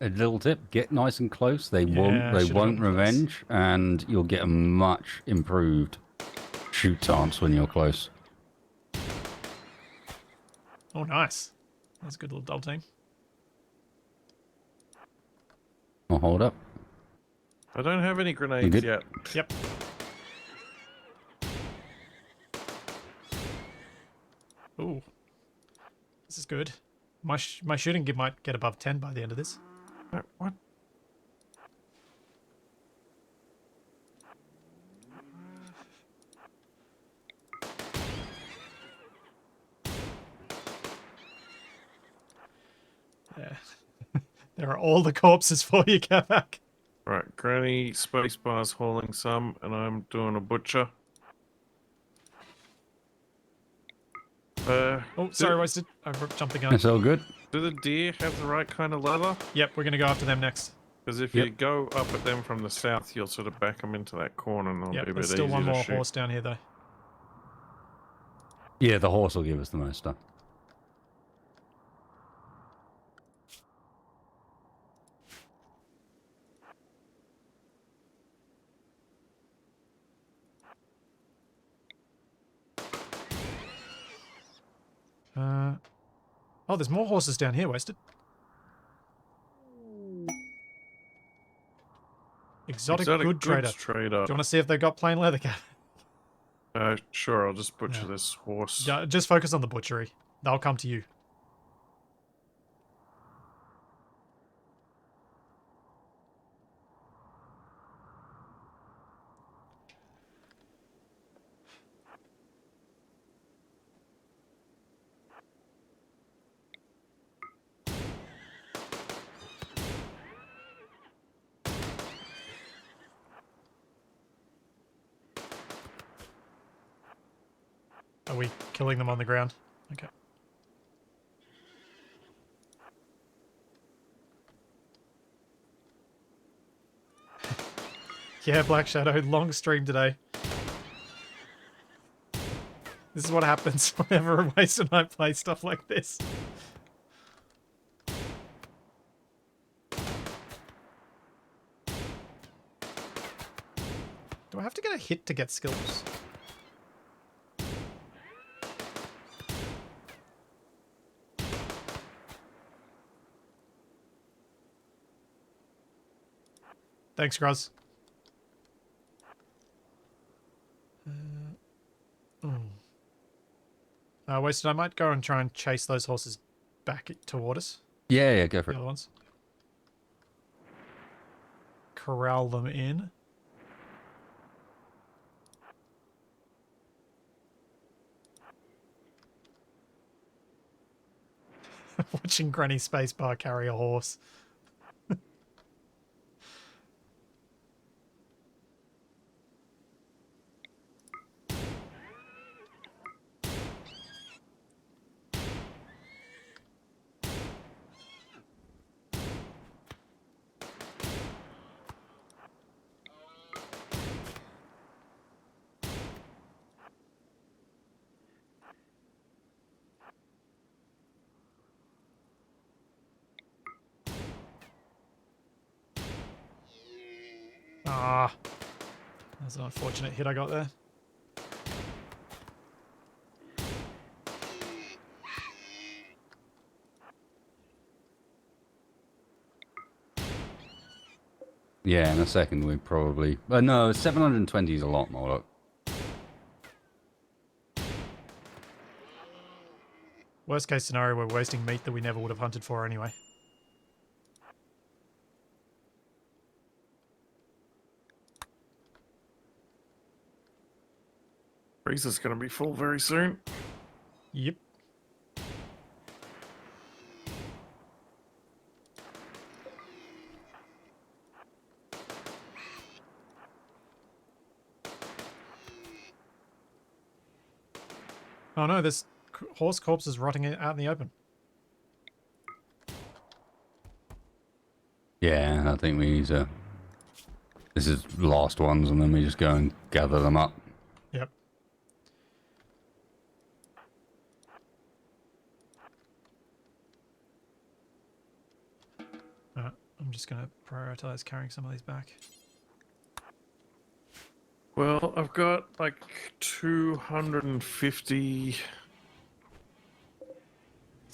a little tip: get nice and close. They won't. Yeah, I They should have won't gotten close. revenge, and you'll get a much improved shoot chance when you're close. Oh, nice. That's a good little double team. I'll hold up. I don't have any You grenades good? yet. Yep. Ooh. This is good. My shooting might get above 10 by the end of this. What? Yeah. There are all the corpses for you, Capac. Right, Granny spacebar's hauling some, and I'm doing a butcher. Oh, sorry, wasted. I jumped the gun. That's all good. Do the deer have the right kind of leather? Yep, we're going to go after them next. Because if Yep. you go up at them from the south, you'll sort of back them into that corner, and it'll Yep, be a bit there's easier still one to more shoot. horse down here, though. Yeah, the horse will give us the most stuff. Oh, there's more horses down here, wasted. Exotic goods trader. Do you want to see if they've got plain leather, Cap? Sure, I'll just butcher Yeah. this horse. Yeah, just focus on the butchery. They'll come to you. Are we killing them on the ground? Okay. Yeah, Black Shadow, long stream today. This is what happens whenever a Waste and I play stuff like this. Do I have to get a hit to get skills? Thanks, Gruz. Wasted, I might go and try and chase those horses back toward us. Yeah, go for The it. other ones. Corral them in. Watching Granny Spacebar carry a horse. Ah, that's an unfortunate hit I got there. Yeah, in a second we probably... no, 720 is a lot more. Look. Worst case scenario, we're wasting meat that we never would have hunted for anyway. Freezer's going to be full very soon. Yep. Oh no, there's horse corpses rotting out in the open. Yeah, I think we need to... This is the last ones, and then we just go and gather them up. Yep. I'm just going to prioritize carrying some of these back. Well, I've got like 250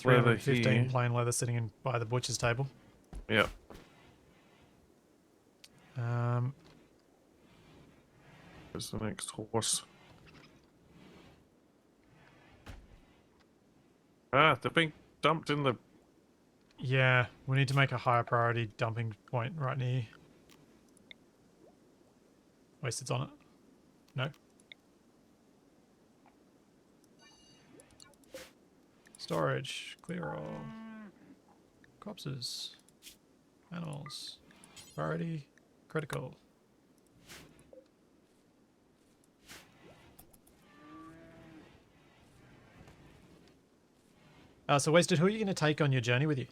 leather 315 here. plain leather sitting in by the butcher's table. Yep. Where's the next horse? Ah, they're being dumped in the... Yeah, we need to make a higher priority dumping point right near you. Wasted's on it. No. Storage. Clear all. Corpses. Animals. Priority. Critical. So Wasted, who are you going to take on your journey with you?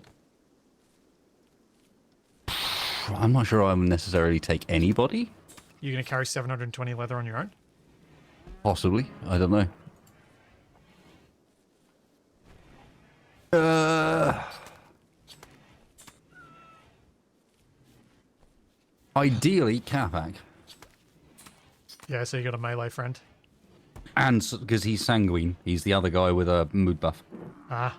I'm not sure I would necessarily take anybody. You're going to carry 720 leather on your own? Possibly. I don't know. Ideally, Capac. Yeah, so you got a melee friend. And because he's sanguine, he's the other guy with a mood buff. Ah.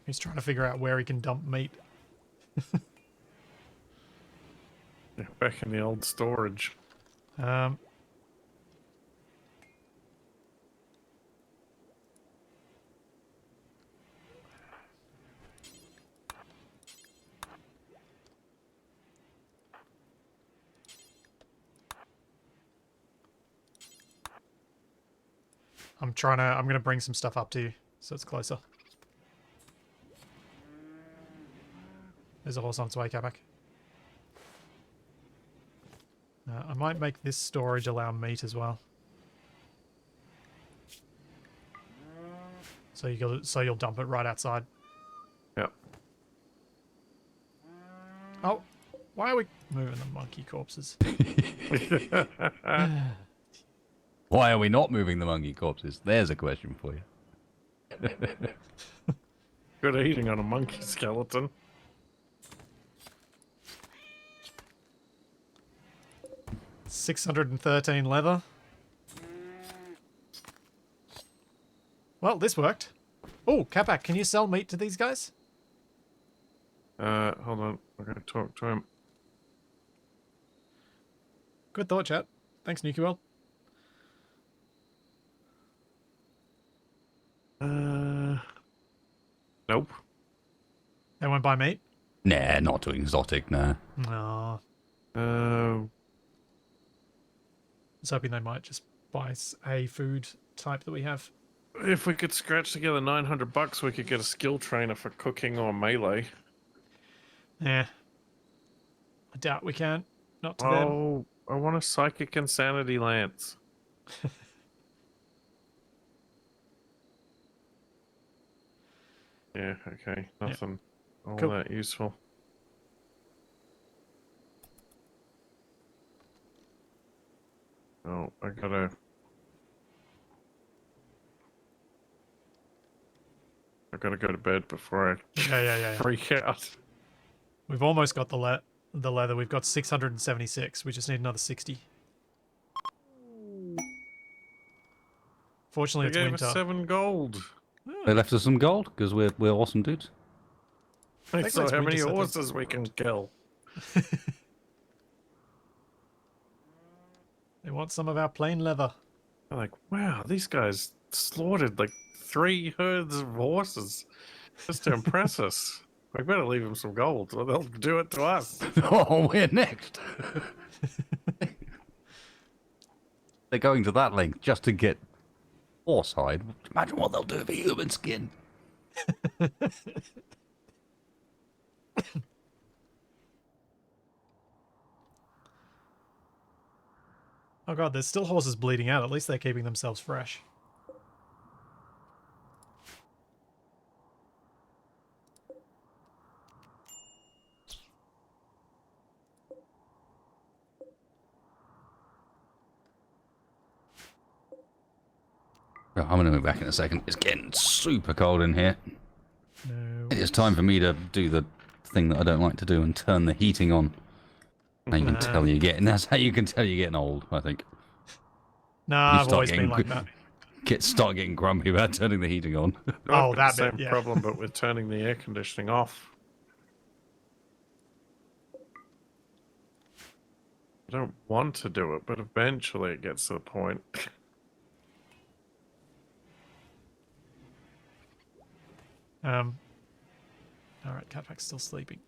He's trying to figure out where he can dump meat. Yeah, back in the old storage. I'm gonna bring some stuff up to you, so it's closer. There's a horse on its way, Capac. I might make this storage allow meat as well. So you'll dump it right outside. Yep. Oh, why are we moving the monkey corpses? Why are we not moving the monkey corpses? There's a question for you. Good eating on a monkey skeleton. $613 leather. Well, this worked. Oh, Capac, can you sell meat to these guys? Hold on. I'm going to talk to him. Good thought, chat. Thanks, NukiWorld. Nope. They won't buy meat? Nah, not too exotic, nah. No. Uh, I was hoping they might just buy a food type that we have. if we could scratch together $900, we could get a skill trainer for cooking or melee. Yeah. I doubt we can. Not to them. Oh, I want a psychic insanity lance. Yeah, okay. Nothing all Cool. that useful. Oh, I gotta go to bed before I Yeah. freak out. We've almost got the leather. We've got 676. We just need another 60. Fortunately, They it's gave winter. us 7 gold. They left us some gold because we're awesome dudes. They Technically, saw it's how many winter, so horses we can kill. They want some of our plain leather. They're like, wow, these guys slaughtered like 3 herds of horses just to impress us. We better leave them some gold, or they'll do it to us. Oh, we're next. They're going to that length just to get horsehide. Imagine what they'll do for human skin. Oh god, there's still horses bleeding out. At least they're keeping themselves fresh. Oh, I'm going to move back in a second. It's getting super cold in here. No It's time for me to do the thing that I don't like to do and turn the heating on. Now you can tell you're getting. That's how you can tell you're getting old. I think. Nah, You I've start always getting been like that. start getting grumpy about turning the heating on. I've Oh, got that the bit, same yeah. problem, but with turning the air conditioning off. I don't want to do it, but eventually it gets to the point. All right, Capac's still sleeping.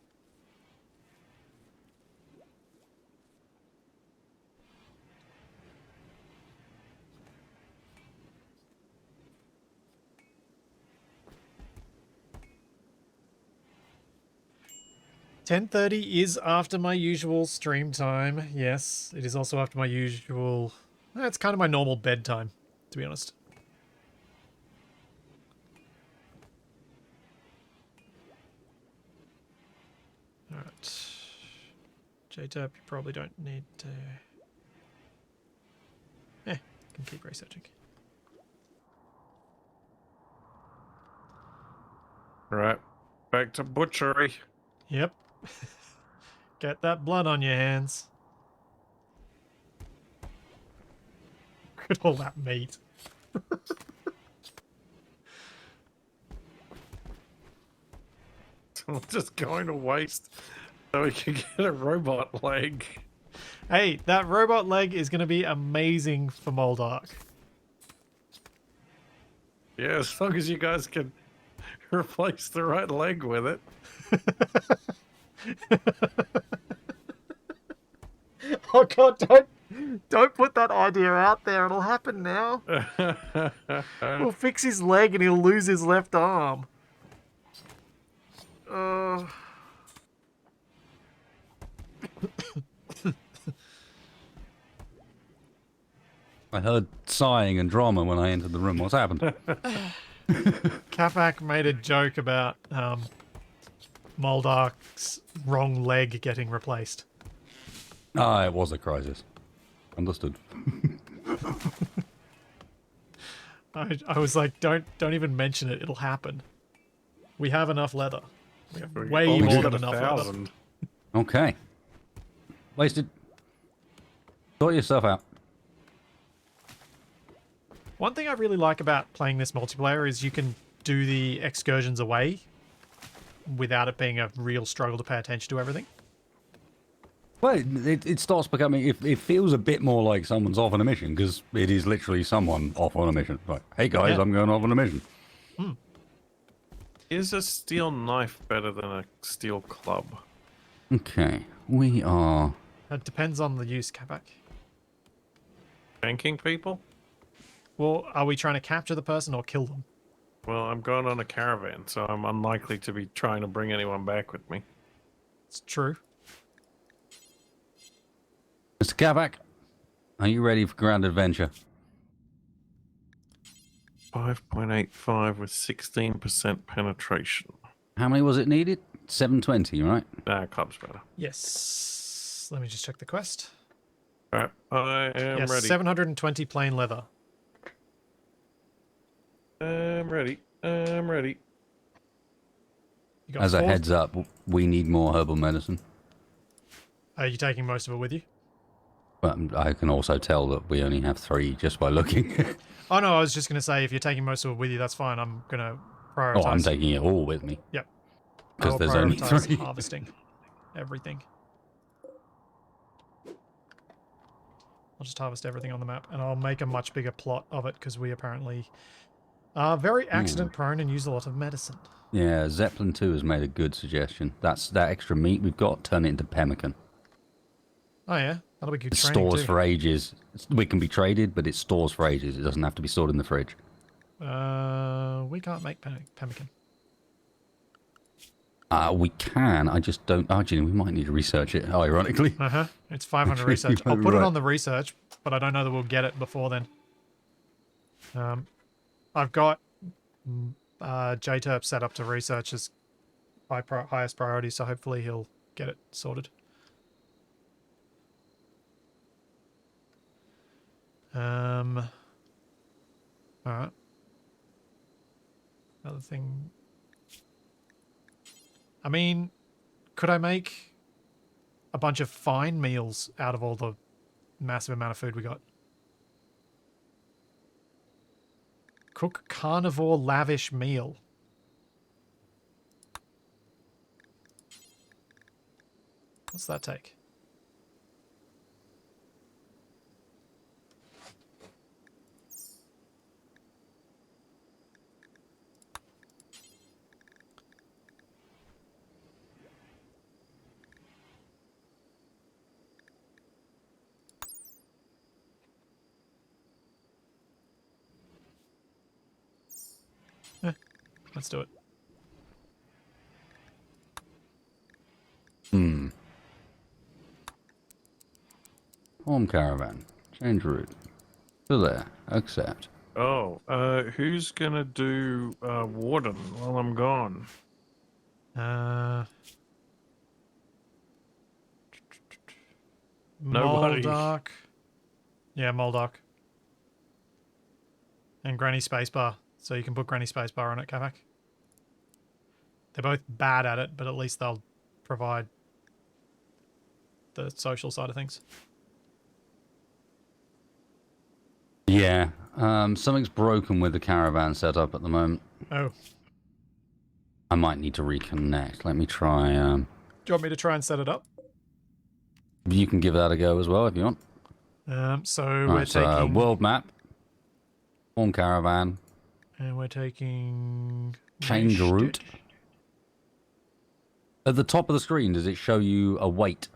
"10:30 is after my usual stream time. Yes, it is also after my usual... It's kind of my normal bedtime, to be honest. Alright. JTurp, you probably don't need to... can keep researching. Right, back to butchery. Yep. Get that blood on your hands. Look at all that meat. Just going to waste so we can get a robot leg. Hey, that robot leg is going to be amazing for Moldark. Yeah, as long as you guys can replace the right leg with it. Oh god, don't put that idea out there. It'll happen now. We'll fix his leg and he'll lose his left arm. I heard sighing and drama when I entered the room. What's happened? Capac made a joke about Moldark's wrong leg getting replaced. Ah, it was a crisis. Understood. I was like, don't even mention it. It'll happen. We have enough leather. We have way Almost more got than enough leather. 1,000. Okay. Wasted. Sort yourself out. One thing I really like about playing this multiplayer is you can do the excursions away without it being a real struggle to pay attention to everything. Well, it starts becoming... It feels a bit more like someone's off on a mission, because it is literally someone off on a mission. Like, hey guys, Yeah. I'm going off on a mission. Is a steel knife better than a steel club? Okay, we are... It depends on the use, Capac. Banking people? Well, are we trying to capture the person or kill them? Well, I'm going on a caravan, so I'm unlikely to be trying to bring anyone back with me. It's true. Mr. Capac, are you ready for grand adventure? 5.85 with 16% penetration. How many was it needed? 720, right? Nah, club's better. Yes. Let me just check the quest. Alright, I am Yes, ready. 720 plain leather. I'm ready. I'm ready. You got As a four... heads up, we need more herbal medicine. Are you taking most of it with you? But I can also tell that we only have 3 just by looking. Oh no, I was just going to say, if you're taking most of it with you, that's fine. I'm going to prioritize. Oh, I'm taking it all with me. Yep. Because I'll there's only prioritize 3. harvesting everything. I'll just harvest everything on the map, and I'll make a much bigger plot of it, because we apparently are very accident prone and use a lot of medicine. Yeah, Zeppelin 2 has made a good suggestion. That's that extra meat we've got, turn it into pemmican. Oh yeah, that'll be good It training stores too. for ages. We can be traded, but it stores for ages. It doesn't have to be stored in the fridge. We can't make pemmican. We can, I just don't... Actually, we might need to research it, ironically. It's 500 Actually, research. you I'll might put be it right. on the research, but I don't know that we'll get it before then. I've got JTurp set up to research as highest priority, so hopefully he'll get it sorted. Alright. Another thing. I mean, could I make a bunch of fine meals out of all the massive amount of food we got? Cook carnivore lavish meal. What's that take? Let's do it. Home caravan. Change route. To there. Accept. Oh, who's gonna do warden while I'm gone? Nobody. Moldark. Yeah, Moldark. And Granny Spacebar. So you can put Granny Spacebar on it, Capac. They're both bad at it, but at least they'll provide the social side of things. Yeah. Something's broken with the caravan setup at the moment. Oh. I might need to reconnect. Let me try. Do you want me to try and set it up? You can give that a go as well if you want. So Right, we're taking... world map. Home caravan. And we're taking... Change route. At the top of the screen, does it show you a weight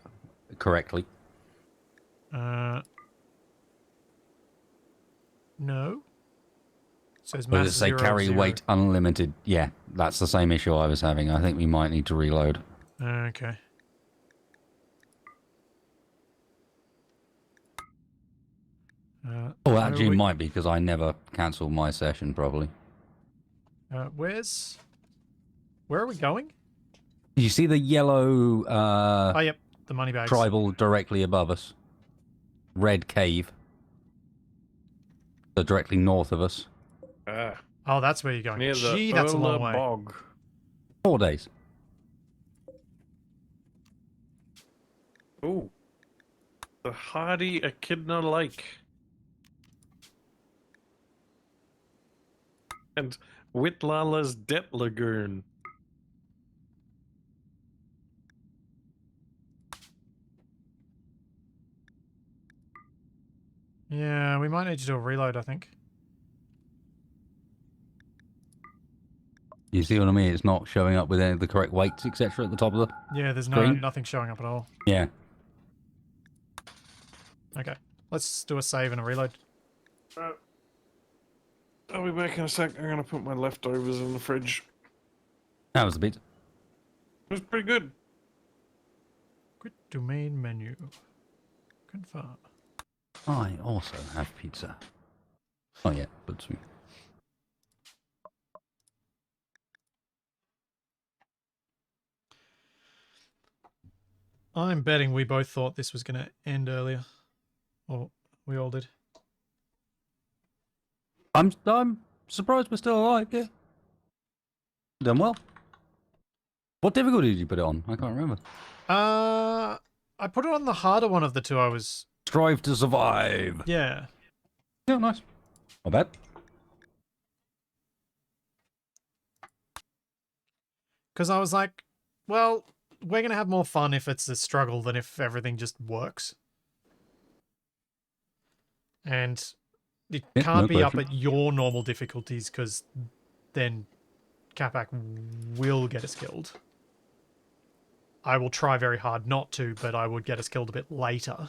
correctly? No. It says Or mass does it say 0 of carry 0. weight unlimited? Yeah, that's the same issue I was having. I think we might need to reload. Okay. Oh, actually, it might be because I never cancelled my session properly. Where are we going? You see the yellow Oh, yep. The money bags. tribal directly above us? Red cave. So directly north of us. Oh, that's where you're going. Near the Gee, that's a long way. bog. 4 days. Ooh. The hardy Echidna Lake. And Witlala's Det Lagoon. Yeah, we might need to do a reload, I think. You see what I mean? It's not showing up with any of the correct weights, etc. at the top of the Yeah, there's screen. nothing showing up at all. Yeah. Okay. Let's do a save and a reload. I'll be back in a sec. I'm gonna put my leftovers in the fridge. That was the bit. It was pretty good. Quit domain menu. Confirm. I also have pizza. Oh yeah, but some. I'm betting we both thought this was going to end earlier. Or we all did. I'm surprised we're still alive. Yeah. Done well. What difficulty did you put it on? I can't remember. I put it on the harder one of the two I was... Strive to survive. Yeah. Yeah, nice. Not bad. Because I was like, well, we're going to have more fun if it's a struggle than if everything just works. And it can't be up at your normal difficulties because then Capac will get us killed. I will try very hard not to, but I would get us killed a bit later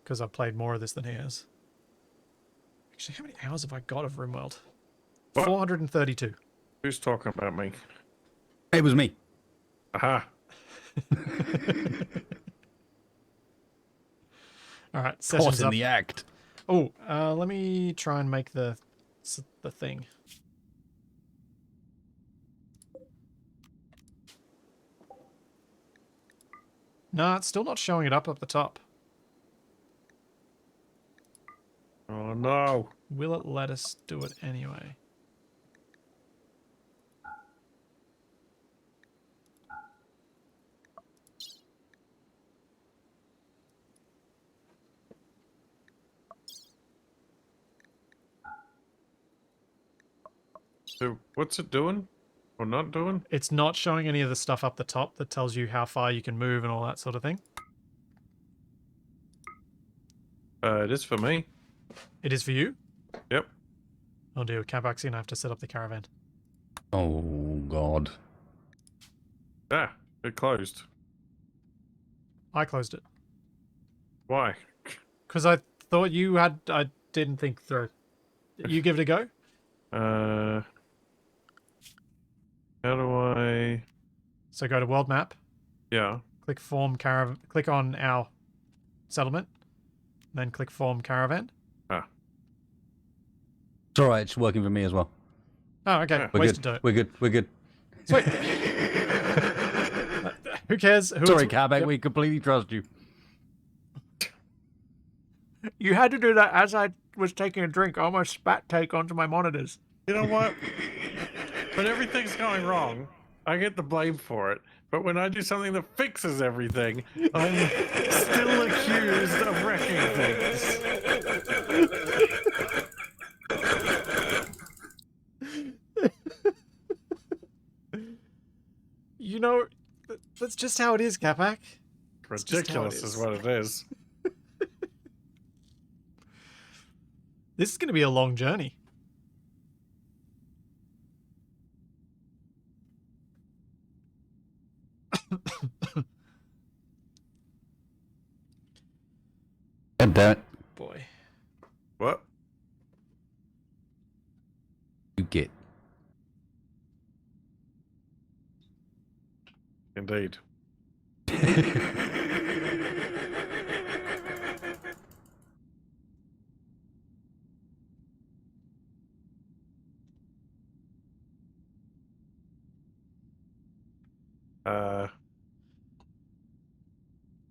because I've played more of this than he has. Actually, how many hours have I got of Rimworld? What? 432. Who's talking about me? It was me. Aha. All right, session's Caught in up. the act. Oh, let me try and make the thing. No, it's still not showing it up the top. Oh no. Will it let us do it anyway? So what's it doing? Or not doing? It's not showing any of the stuff up the top that tells you how far you can move and all that sort of thing. It is for me. It is for you? Yep. Oh dear, Capac's gonna have to set up the caravan. Oh, God. Ah, it closed. I closed it. Why? Because I thought you had... I didn't think through. You give it a go? How do I... So go to world map, Yeah. click form caravan, click on our settlement, then click form caravan. Ah. It's alright, it's working for me as well. Oh, okay. Yeah. We're Wasted good. dirt. We're good. We're good. Sweet. Who cares? Who Sorry, it's- Capac, Yep. we completely trust you. You had to do that as I was taking a drink. I almost spat take onto my monitors. You know what? When everything's going wrong, I get the blame for it. But when I do something that fixes everything, I'm still accused of wrecking things. You know, that's just how it is, Capac. It's just how it Ridiculous is is. what it is. This is going to be a long journey. God damn it. Boy. What? You get. Indeed.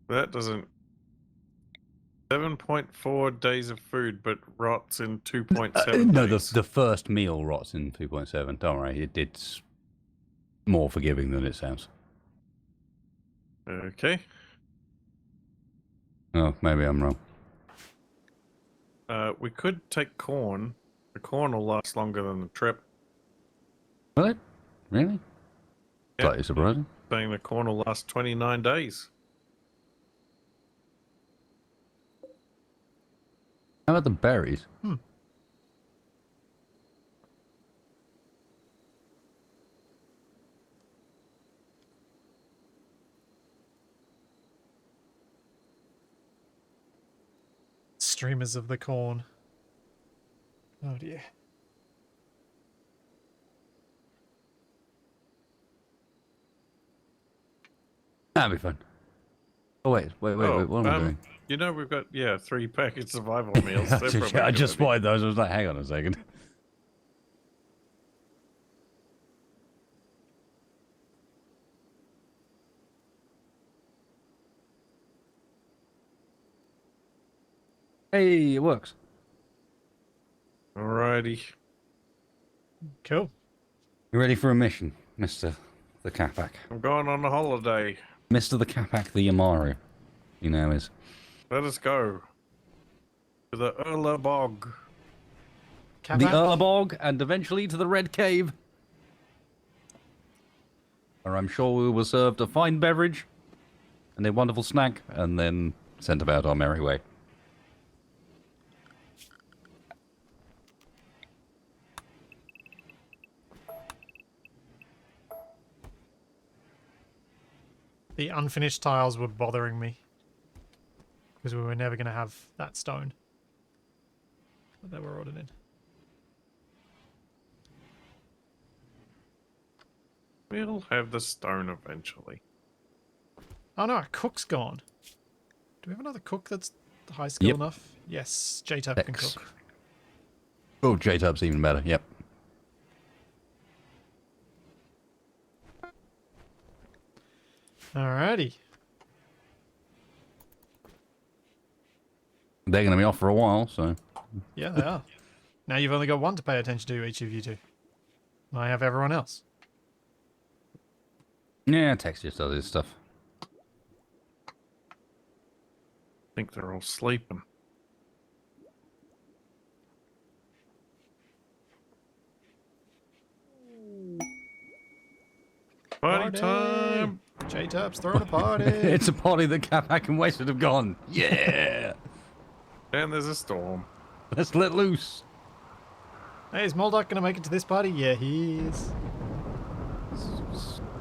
That doesn't... 7.4 days of food, but rots in 2.7 No, days. the first meal rots in 2.7. Don't worry, it's more forgiving than it sounds. Okay. Oh, maybe I'm wrong. We could take corn. The corn will last longer than the trip. Will it? Really? Yeah. Slightly surprising. Saying the corn will last 29 days. How about the berries? Streamers of the corn. Oh dear. That'll be fun. Oh, wait, what am I doing? You know, we've got, 3 packet survival meals. They're probably I gonna just be- spotted those. I was like, hang on a second. Hey, it works. Alrighty. Cool. You ready for a mission, Mr. the Capac? I'm going on a holiday. Mr. the Capac the Yamaru, he now is. Let us go. To the Urla Bog. The Capac? Urlabog, and eventually to the Red Cave. Where I'm sure we were served a fine beverage and a wonderful snack, and then sent about our merry way. The unfinished tiles were bothering me. Because we were never going to have that stone. But they were ordered in. We'll have the stone eventually. Oh no, our cook's gone. Do we have another cook that's high skill Yep. enough? Yes, J-Tub can X. cook. Oh, J-Tub's even better, yep. Alrighty. They're going to be off for a while, so... Yeah, they are. Now you've only got one to pay attention to, each of you two. I have everyone else. Yeah, Tex just does his stuff. I think they're all sleeping. Party time! J-Tub's throwing a party. It's a party that Capac and Wasted have gone. Yeah! And there's a storm. Let's let loose. Hey, is Moldoc going to make it to this party? Yeah, he is.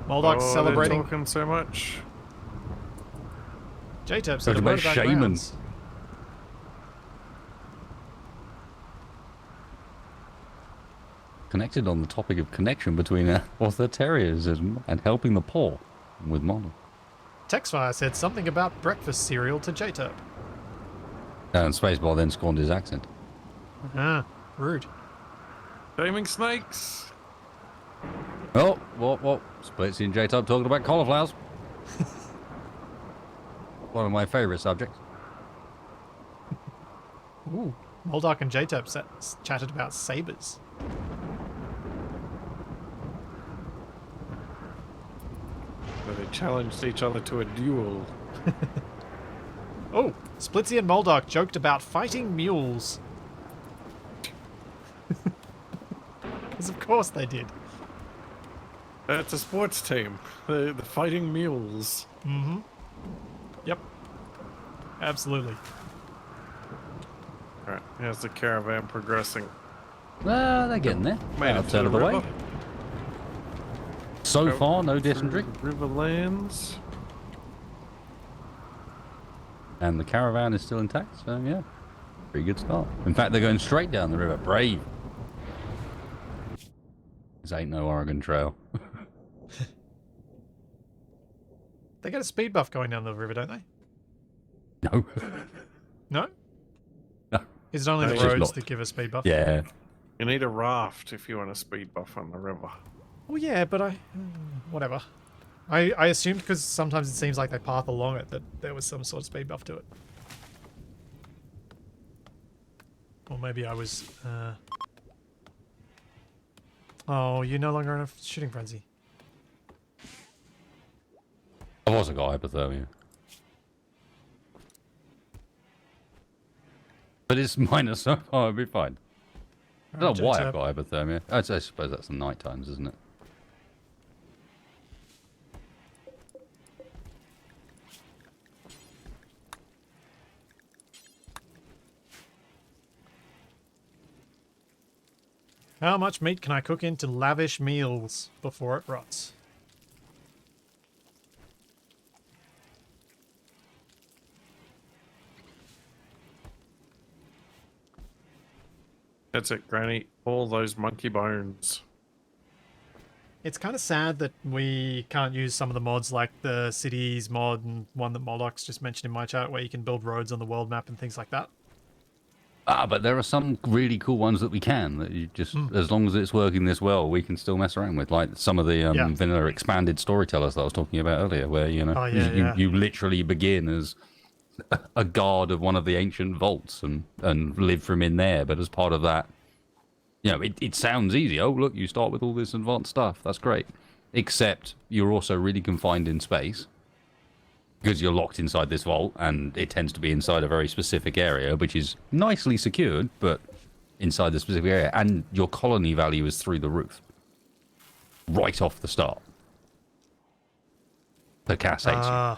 Moldoc's celebrating. They're talking so much. J-Tub said a Talking word about about shaman. grounds. Connected on the topic of connection between authoritarianism and helping the poor with model. Texfire said something about breakfast cereal to J-Tub. And Spacebar then scorned his accent. Ah, rude. Gaming snakes! Oh, what? Splitsy and J-Tub talking about cauliflowers. One of my favourite subjects. Ooh, Moldoc and J-Tub chatted about sabers. So they challenged each other to a duel. Oh, Splitsy and Moldoc joked about fighting mules. Because of course they did. It's a sports team. The Fighting Mules. Mm-hmm. Yep. Absolutely. Alright, here's the caravan progressing. Well, they're getting there. Made it Outside to of the way. river. So Go far, no through dysentery. the Riverlands. And the caravan is still intact, so yeah. Pretty good start. In fact, they're going straight down the river. Brave. This ain't no Oregon Trail. They get a speed buff going down the river, don't they? No. No? No. Is it only No, the it's just roads not. that give a speed buff? Yeah. You need a raft if you want a speed buff on the river. Well, yeah, but whatever. I assumed because sometimes it seems like they path along it that there was some sort of speed buff to it. Or maybe I was... Oh, you're no longer in a shooting frenzy. I've also got hypothermia. But it's minor, so I'll be fine. I don't know why I've got hypothermia. I suppose that's the night times, isn't it? How much meat can I cook into lavish meals before it rots? That's it, Granny. All those monkey bones. It's kind of sad that we can't use some of the mods like the cities mod and one that Moldoc's just mentioned in my chat where you can build roads on the world map and things like that. But there are some really cool ones that we can. That you just, as long as it's working this well, we can still mess around with. Like some of the vanilla expanded storytellers that I was talking about earlier, where you literally begin as a guard of one of the ancient vaults and live from in there. But as part of that, it sounds easy. Oh, look, you start with all this advanced stuff. That's great. Except you're also really confined in space. Because you're locked inside this vault, and it tends to be inside a very specific area, which is nicely secured, but inside the specific area. And your colony value is through the roof. Right off the start. The Cass hates you.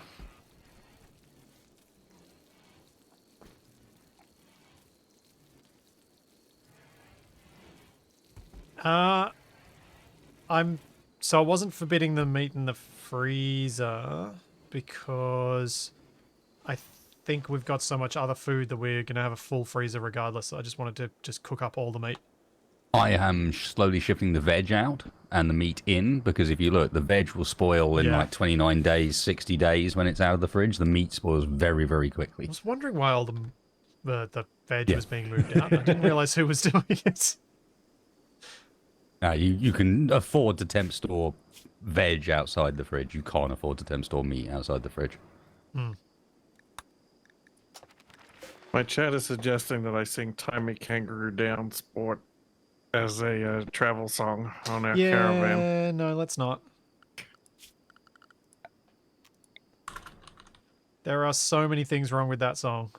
So I wasn't forbidding the meat in the freezer because I think we've got so much other food that we're going to have a full freezer regardless. So I just wanted to just cook up all the meat. I am slowly shifting the veg out and the meat in, because if you look, the veg will spoil in like 29 days, 60 days when it's out of the fridge. The meat spoils very, very quickly. I was wondering why all the veg was being moved out. I didn't realize who was doing it. You can afford to temp store veg outside the fridge. You can't afford to temp store meat outside the fridge. My chat is suggesting that I sing Tie Me Kangaroo Down Sport as a travel song on our caravan. Yeah, no, let's not. There are so many things wrong with that song.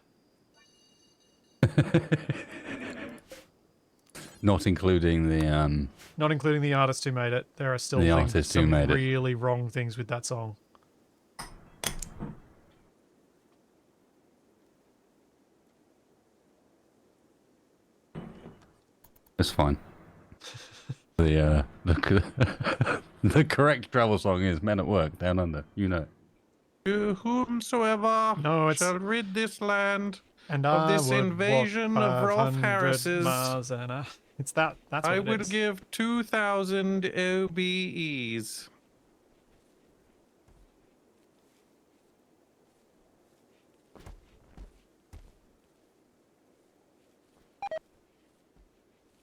Not including Not including the artist who made it. There are still the artist who some made it. really wrong things with that song. It's fine. The the correct travel song is "Men at Work Down Under." You know. To whomsoever No, it's shall rid this land and of I this would invasion walk of Rolf 500 Harris's, miles and it's that. That's what I it would is. give 2,000 OBEs.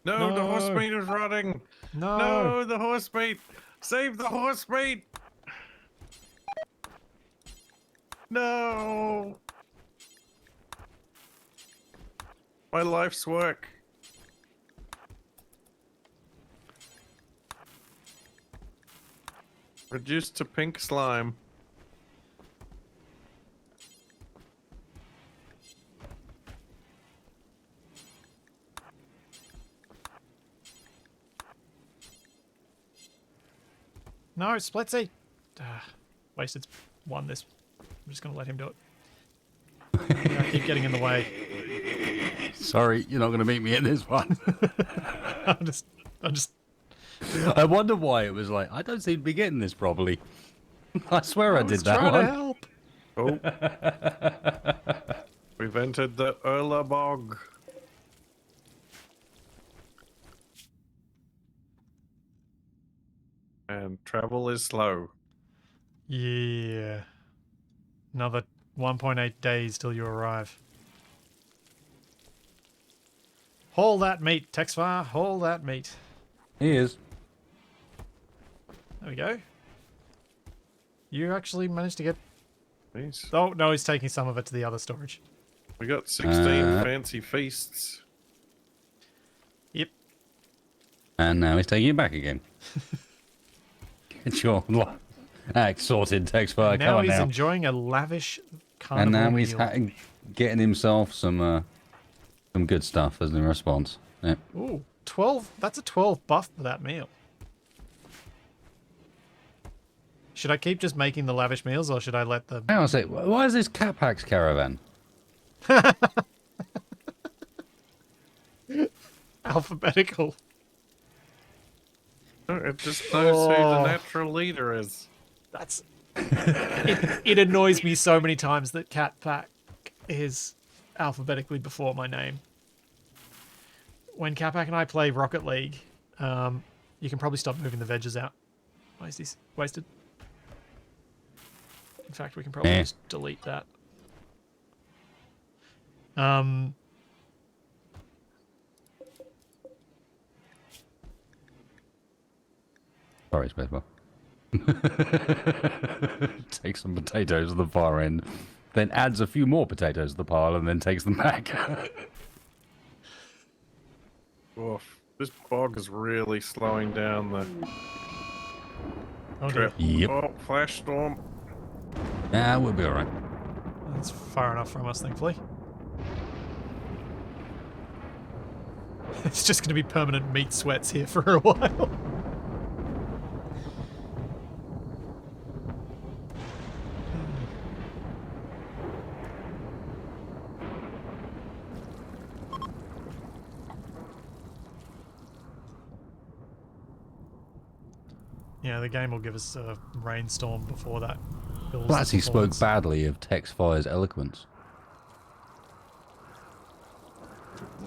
No, the horse No. meat is rotting. No. No, the horse meat. Save the horse meat. No. My life's work. Reduced to pink slime. No, Splitsy. Wasted one this. I'm just going to let him do it. I keep getting in the way. Sorry, you're not going to meet me in this one. I'm just. I wonder why it was like I don't seem to be getting this properly. I swear I did that trying one. to help. Oh. We've entered the Urla Bog. And travel is slow. Yeah. Another 1.8 days till you arrive. Haul that meat, Texfar. Haul that meat. He is. There we go. You actually managed to get... Jeez. Oh, no, he's taking some of it to the other storage. We got 16 fancy feasts. Yep. And now he's taking it back again. Get your act sorted, text fire. And Come now on he's now. enjoying a lavish carnival And now he's meal. getting himself some good stuff as a response. Yeah. Ooh, 12. That's a 12 buff for that meal. Should I keep just making the lavish meals, or should I let the... Hang on a sec. Why is this Capac's caravan? Alphabetical. It just knows who the natural leader is. That's... it annoys me so many times that Capac is alphabetically before my name. When Capac and I play Rocket League, you can probably stop moving the veggies out. Why is this wasted? In fact, we can probably just delete that. Sorry, Spacebar. Takes some potatoes at the far end, then adds a few more potatoes to the pile, and then takes them back. Oof. This bog is really slowing down the Oh dear. trip. Yep. Oh, flash storm. Yeah, we'll be alright. That's far enough from us, thankfully. It's just going to be permanent meat sweats here for a while. Yeah, the game will give us a rainstorm before that. Blatzy spoke badly of Texfire's eloquence.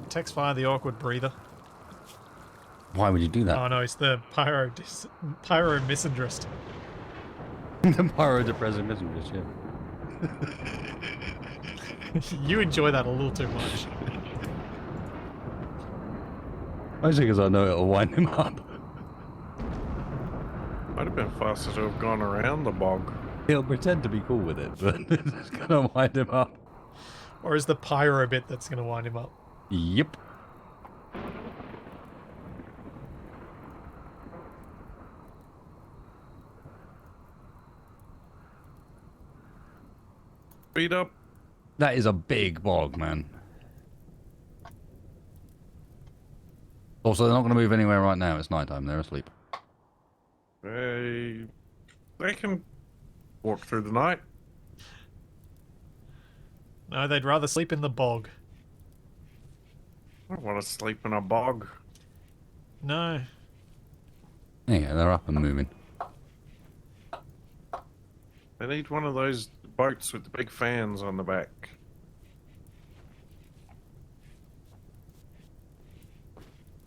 Texfire, the awkward breather. Why would you do that? Oh no, it's the pyro misandrist. The pyrodepressive messengerist, yeah. You enjoy that a little too much. Mostly because I know it'll wind him up. Might have been faster to have gone around the bog. He'll pretend to be cool with it, but it's gonna wind him up. Or is the pyro bit that's going to wind him up? Yep. Speed up. That is a big bog, man. Also, they're not going to move anywhere right now. It's nighttime. They're asleep. They can walk through the night. No, they'd rather sleep in the bog. I don't want to sleep in a bog. No. Yeah, they're up and moving. They need one of those boats with the big fans on the back.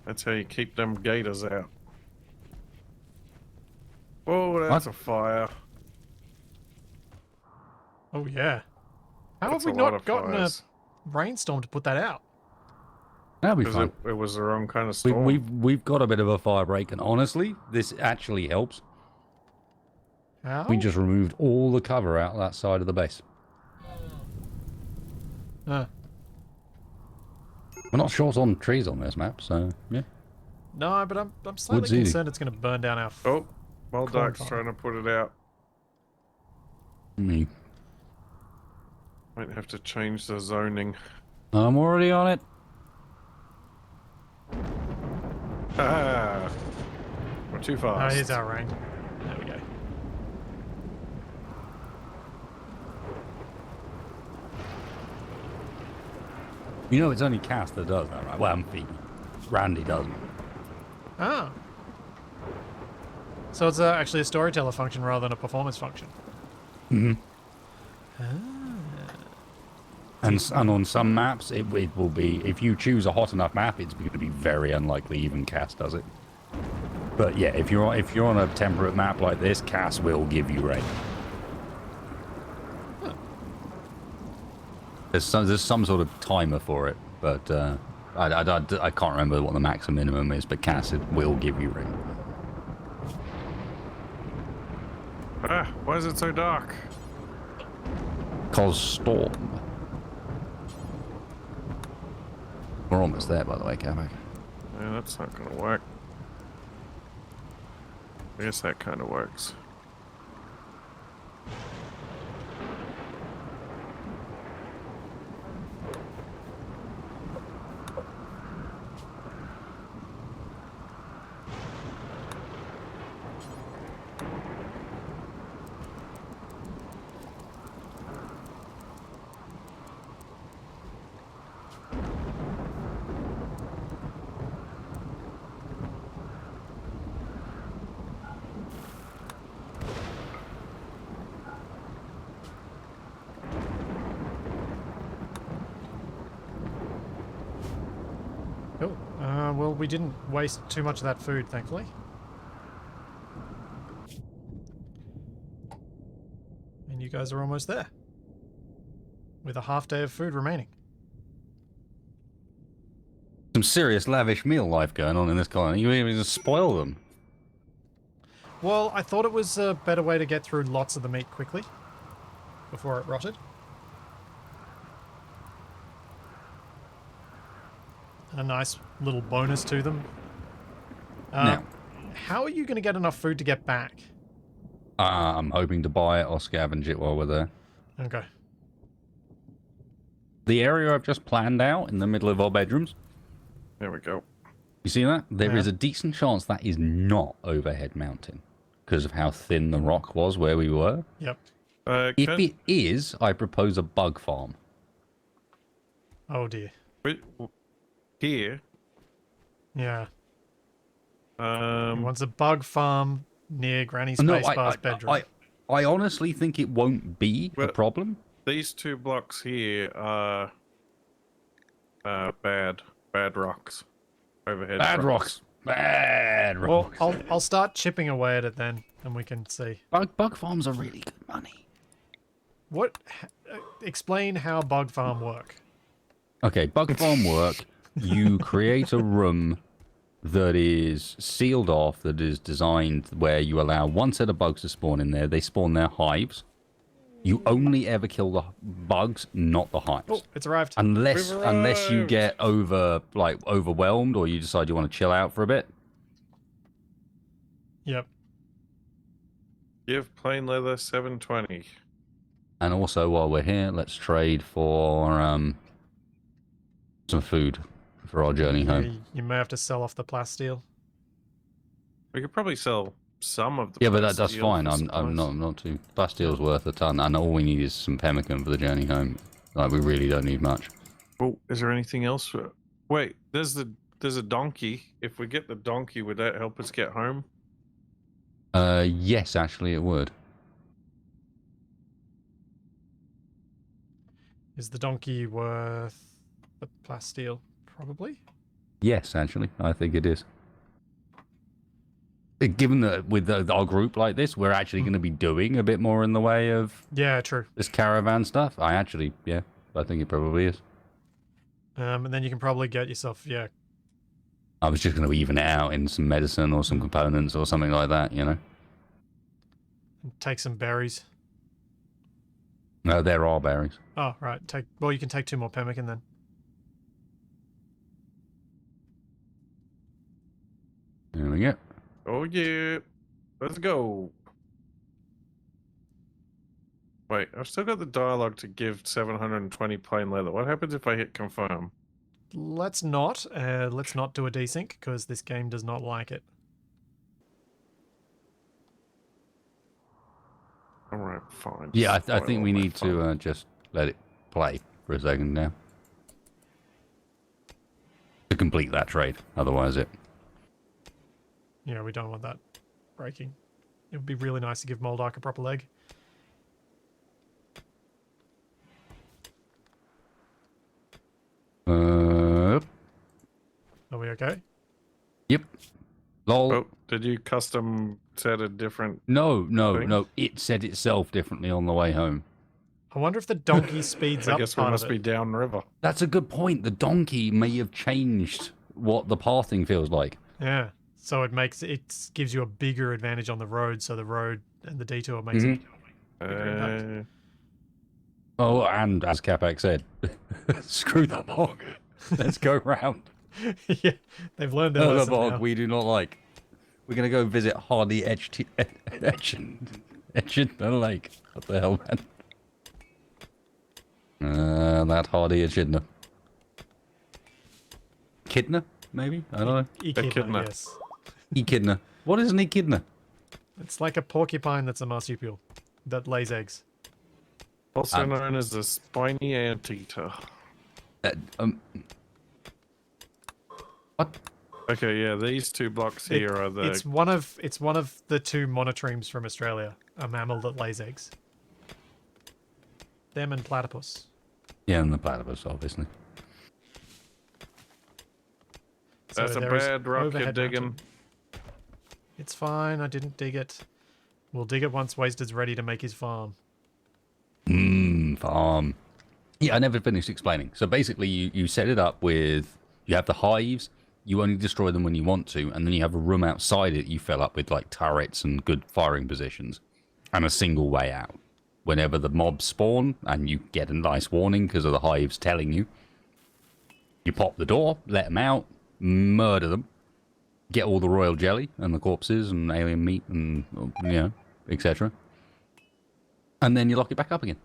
That's how you keep them gators out. Oh, that's a fire. Oh, yeah. How That's have we a lot not of gotten fires. a rainstorm to put that out? That'll be Because fine. it was the wrong kind of storm. We've got a bit of a fire break, and honestly, this actually helps. How? We just removed all the cover out that side of the base. Uh, We're not short on trees on this map, so yeah. no, but I'm slightly Wood's easy. concerned it's going to burn down our... Oh, Mulduck's Corn farm. trying to put it out. Me. Might have to change the zoning. I'm already on it. Ah, we're too Oh, fast. here's our rain. There we go. You know it's only Cass that does that, right? Well, and Phoebe. Randy doesn't. Ah. So it's actually a storyteller function rather than a performance function. Mm-hmm. Ah. And on some maps, it will be, if you choose a hot enough map, it's going to be very unlikely even Cass does it. But yeah, if you're on a temperate map like this, Cass will give you rain. Huh. There's some sort of timer for it, but I can't remember what the max and minimum is, but Cass it will give you rain. Ah, why is it so dark? Cause storm. We're almost there, by the way, Capac. Yeah, that's not gonna work. I guess that kind of works. Cool. Well, we didn't waste too much of that food, thankfully. And you guys are almost there. With a half day of food remaining. Some serious lavish meal life going on in this colony. You even just spoil them. Well, I thought it was a better way to get through lots of the meat quickly. Before it rotted. A nice little bonus to them. Now, How are you going to get enough food to get back? I'm hoping to buy it or scavenge it while we're there. Okay. The area I've just planned out in the middle of our bedrooms, There we go. you see that? There is Yeah. a decent chance that is not overhead mountain because of how thin the rock was where we were. Yep. If it is, I propose a bug farm. Oh dear. Here, Yeah. He um, wants a bug farm near Granny No, Spacebar's bedroom. I honestly think it won't be a Well- problem. these two blocks here are bad rocks. Overhead Bad rocks. Bad Well, rocks. I'll start chipping away at it then, and we can see. Bug farms are really good money. What? Explain how bug farm work. Okay, bug farm work. You create a room that is sealed off, that is designed where you allow one set of bugs to spawn in there. They spawn their hives. You only ever kill the bugs, not the hives. Oh, it's arrived. Unless you arrived. get overwhelmed or you decide you want to chill out for a bit. Yep. Give plain leather 720. And also while we're here, let's trade for some food. for our journey home. You may have to sell off the plasteel. We could probably sell some of the. Yeah, but that's plasteel fine. for I'm supplies. not too. Plasteel's worth a ton, and all we need is some pemmican for the journey home. Like we really don't need much. Oh, is there anything else? Wait, there's a donkey. If we get the donkey, would that help us get home? Yes, actually, it would. Is the donkey worth the plasteel? Probably. Yes, actually, I think it is. Given that with our group like this, we're actually going to be doing a bit more in the way of Yeah, true. this caravan stuff. I think it probably is. And then you can probably get yourself, yeah. I was just going to even it out in some medicine or some components or something like that, you know? Take some berries. No, there are berries. Oh, right. Well, you can take 2 more pemmican then. There we go. Oh yeah, let's go. Wait, I've still got the dialogue to give 720 plain leather. What happens if I hit confirm? Let's not do a desync because this game does not like it. All right, fine. Yeah, I Spoil think all we my need fun. to just let it play for a second now. To complete that trade, otherwise it... Yeah, we don't want that breaking. It would be really nice to give Moldark a proper leg. Are we okay? Yep. Lol. Oh, did you custom set a different? No. It said itself differently on the way home. I wonder if the donkey speeds I up guess we part must of be it. downriver. That's a good point. The donkey may have changed what the pathing feels like. Yeah. So it gives you a bigger advantage on the road, so the road and the detour makes it bigger impact. Oh, and as Capac said, screw the bog. Let's go round. Yeah, they've learned their The lesson bog now. we do not like. We're going to go visit Hardy Echidna Lake. What the hell, man? That Hardy Echidna. Echidna, maybe? I don't know. Echidna. Yes. Echidna. What is an echidna? It's like a porcupine that's a marsupial that lays eggs. Also known as the spiny anteater. What? Okay, yeah, these 2 blocks here are the. It's one of the 2 monotremes from Australia, a mammal that lays eggs. Them and platypus. Yeah, and the platypus, obviously. So That's a there is bad rock you're overhead digging. mountain. It's fine. I didn't dig it. We'll dig it once Wasted's ready to make his farm. Farm. Yeah, I never finished explaining. So basically, you set it up with... You have the hives. You only destroy them when you want to. And then you have a room outside it you fill up with, like, turrets and good firing positions. And a single way out. Whenever the mobs spawn, and you get a nice warning because of the hives telling you, you pop the door, let them out, murder them, get all the royal jelly and the corpses and alien meat and, you know, etc. And then you lock it back up again.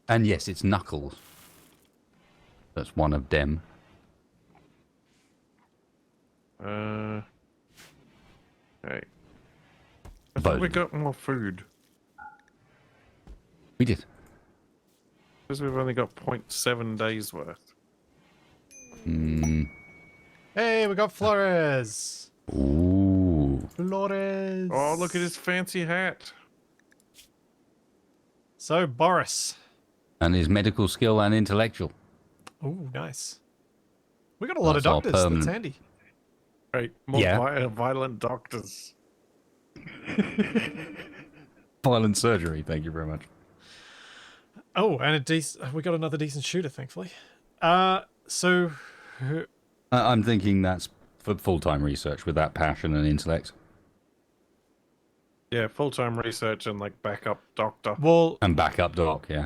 And yes, it's Knuckles. That's one of them. Okay. I But- thought we got more food. We did. Because we've only got 0.7 days worth. Hey, we got Flores. Ooh. Flores. Oh, look at his fancy hat. So, Boris. And his medical skill and intellectual. Ooh, nice. We got a lot of That's our doctors. That's permanent- handy. Right, more Yeah. violent doctors. Violent surgery, thank you very much. Oh, and we got another decent shooter, thankfully. So, I'm thinking that's for full-time research with that passion and intellect. Yeah, full-time research and like backup doctor. well, And backup doc, yeah.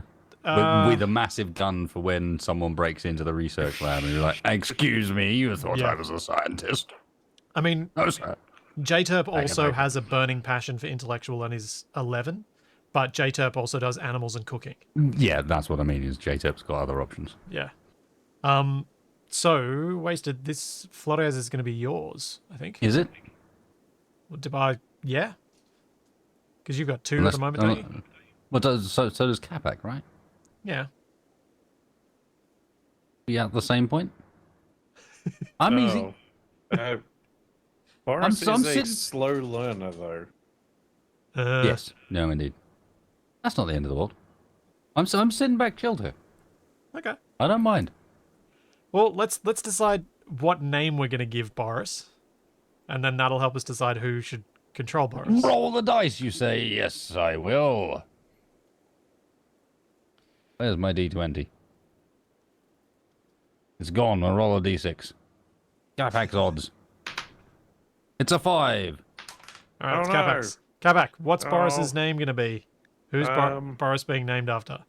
With a massive gun for when someone breaks into the research lab and you're like, excuse me, you thought Yeah. I was a scientist. I mean, No, sir. JTurp also back. has a burning passion for intellectual and is 11, but JTurp also does animals and cooking. Yeah, that's what I mean, is JTEP's got other options. Yeah. So, Wasted, this Flores is going to be yours, I think. Is it? Yeah? Because you've got two at the moment, don't you? Well, so does Capac, right? Yeah. Be at the same point. I'm easy. Boris I'm is a sitting. slow learner, though. Yes. No, indeed. That's not the end of the world. I'm sitting back chilled here. Okay. I don't mind. Well, let's decide what name we're going to give Boris, and then that'll help us decide who should control Boris. Roll the dice, you say. Yes, I will. There's my D20. It's gone. I'll roll a D6. Capac's odds. It's a 5. All right, it's no. Capac. Capac, what's Oh. Boris's name going to be? Who's Boris being named after?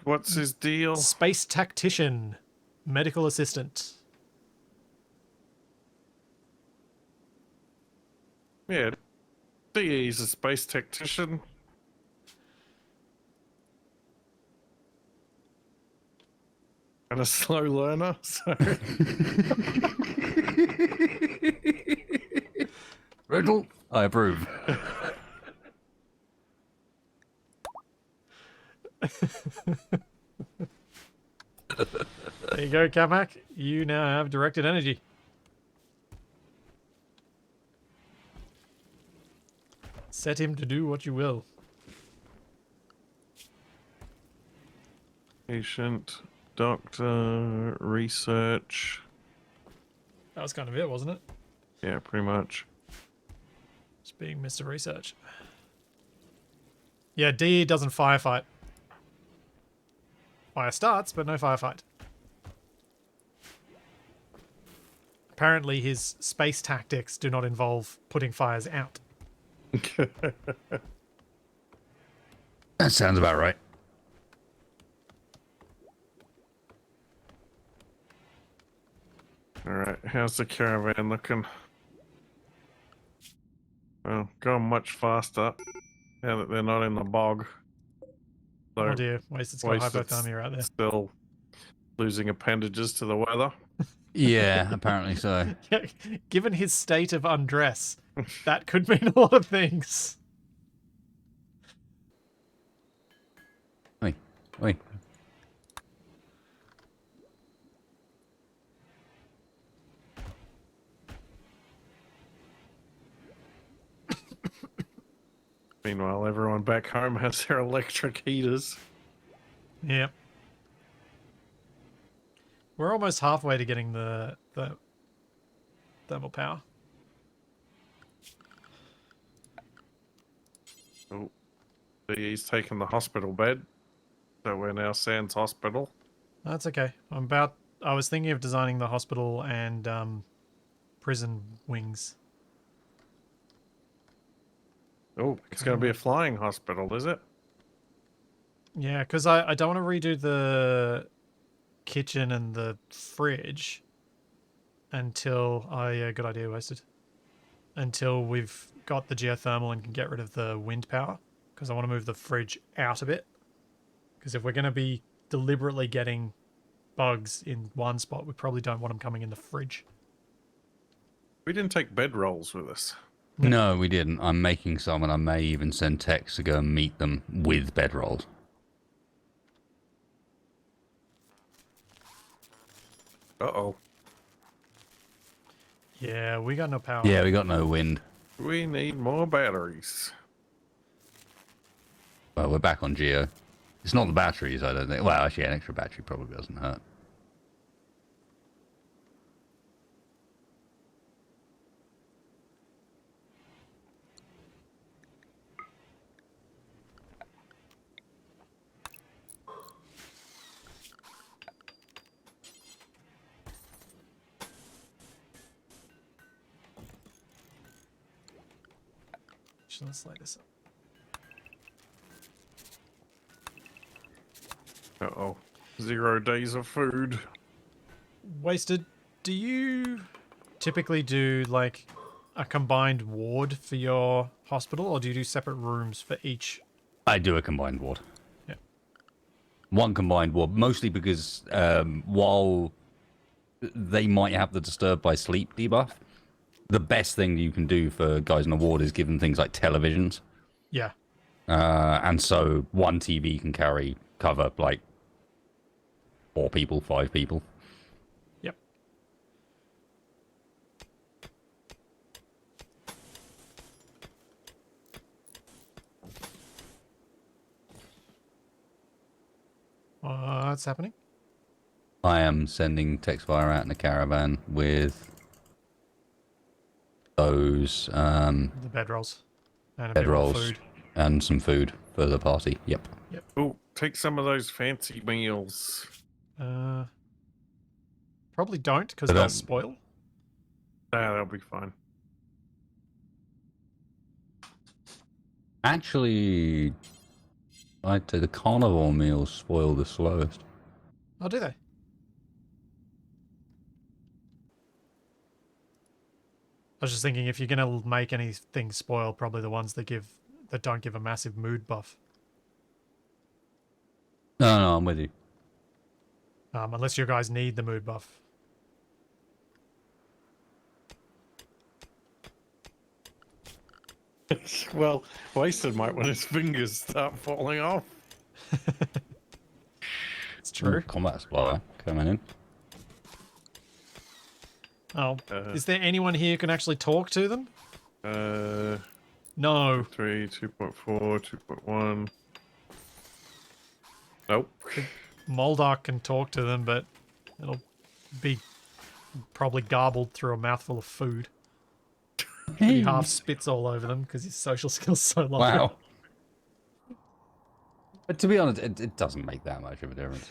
What's his deal? Space tactician, medical assistant. Yeah, he's a space tactician. And a slow learner, so... Riddle. I approve. There you go, Capac. You now have directed energy. Set him to do what you will. Patient, doctor, research. That was kind of it, wasn't it? Yeah, pretty much. Just being Mr. Research. Yeah, D doesn't firefight. Fire starts, but no firefight. Apparently his space tactics do not involve putting fires out. That sounds about right. Alright, how's the caravan looking? Well, going much faster now that they're not in the bog. So Oh dear, Wasted's got Wasted's hypothermia right there. still losing appendages to the weather. Yeah, apparently so. Given his state of undress, that could mean a lot of things. Wait. Meanwhile, everyone back home has their electric heaters. Yep. We're almost halfway to getting the thermal power. Oh, he's taken the hospital bed. So we're now Sans Hospital. That's okay. I was thinking of designing the hospital and prison wings. Oh, it's going to be a flying hospital, is it? Yeah, because I don't want to redo the kitchen and the fridge until good idea, Wasted. Until we've got the geothermal and can get rid of the wind power, because I want to move the fridge out a bit. Because if we're going to be deliberately getting bugs in one spot, we probably don't want them coming in the fridge. We didn't take bedrolls with us. No, we didn't. I'm making some, and I may even send techs to go and meet them with bedrolls. Uh-oh. Yeah, we got no power. Yeah, we got no wind. We need more batteries. Well, we're back on Geo. It's not the batteries, I don't think. Well, actually, an extra battery probably doesn't hurt. Let's light this up. Uh-oh. 0 days of food. Wasted, do you typically do like a combined ward for your hospital, or do you do separate rooms for each? I do a combined ward. Yeah. one combined warp, mostly because while they might have the Disturbed by Sleep debuff, the best thing you can do for guys in a ward is give them things like televisions. Yeah. And so one TV can cover like 4 people, 5 people. Yep. What's happening? I am sending Textfire out in a caravan with those The bedrolls. And a bit more bedrolls food. and some food for the party. Yep. Yep. Oh, take some of those fancy meals. Probably don't, because But, they'll spoil. Nah, that'll be fine. Actually, I'd say the carnivore meals spoil the slowest. Oh, do they? I was just thinking, if you're gonna make anything spoil, probably the ones that don't give a massive mood buff. No, I'm with you. Unless your guys need the mood buff. Well, Wasted might when his fingers start falling off. It's true. Combat supplier coming in. Oh, is there anyone here who can actually talk to them? No. 3, 2.4, 2.1. Nope. Moldark can talk to them, but it'll be probably garbled through a mouthful of food. He half spits all over them because his social skills so low. Wow. But to be honest, it doesn't make that much of a difference.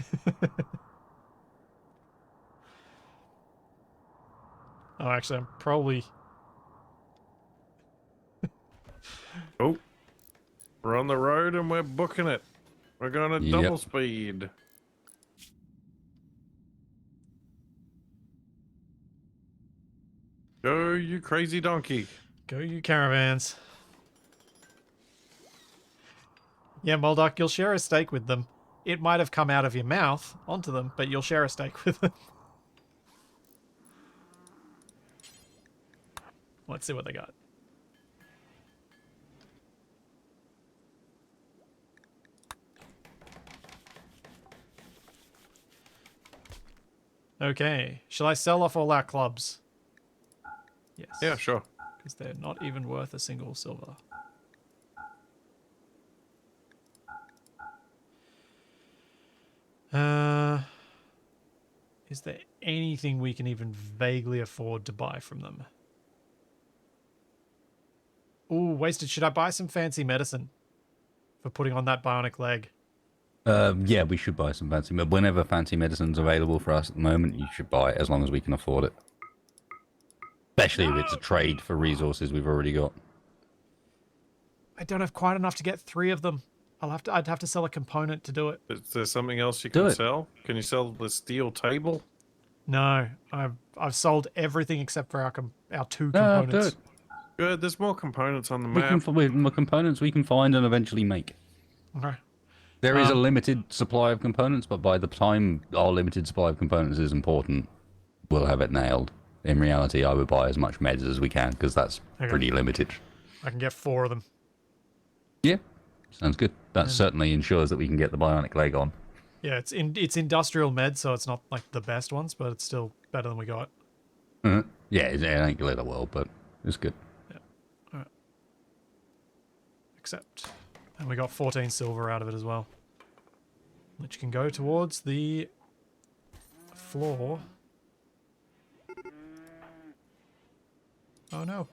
Oh, actually, I'm probably... Oh. We're on the road and we're booking it. We're going to Yep. double speed. Go, you crazy donkey. Go, you caravans. Yeah, Moldark, you'll share a steak with them. It might have come out of your mouth onto them, but you'll share a steak with them. Let's see what they got. Okay, shall I sell off all our clubs? Yes. Yeah, sure. Because they're not even worth a single silver. Is there anything we can even vaguely afford to buy from them? Ooh, Wasted, should I buy some fancy medicine for putting on that bionic leg? Yeah, we should buy some fancy medicine. Whenever fancy medicine's available for us at the moment, you should buy it as long as we can afford it. Especially if it's a trade for resources we've already got. I don't have quite enough to get 3 of them. I'd have to sell a component to do it. Is there something else you Do can it. sell? Can you sell the steel table? No, I've sold everything except for our 2 No, components. do it. Good, there's more components on the We map. can, with components we can find and eventually make. Okay. There is a limited supply of components, but by the time our limited supply of components is important, we'll have it nailed. In reality, I would buy as much meds as we can, because that's Okay. pretty limited. I can get 4 of them. Yeah, sounds good. That certainly ensures that we can get the bionic leg on. Yeah, it's industrial med, so it's not like the best ones, but it's still better than we got. Yeah, it ain't glitter world, but it's good. Except, and we got 14 silver out of it as well, which can go towards the floor. Oh no.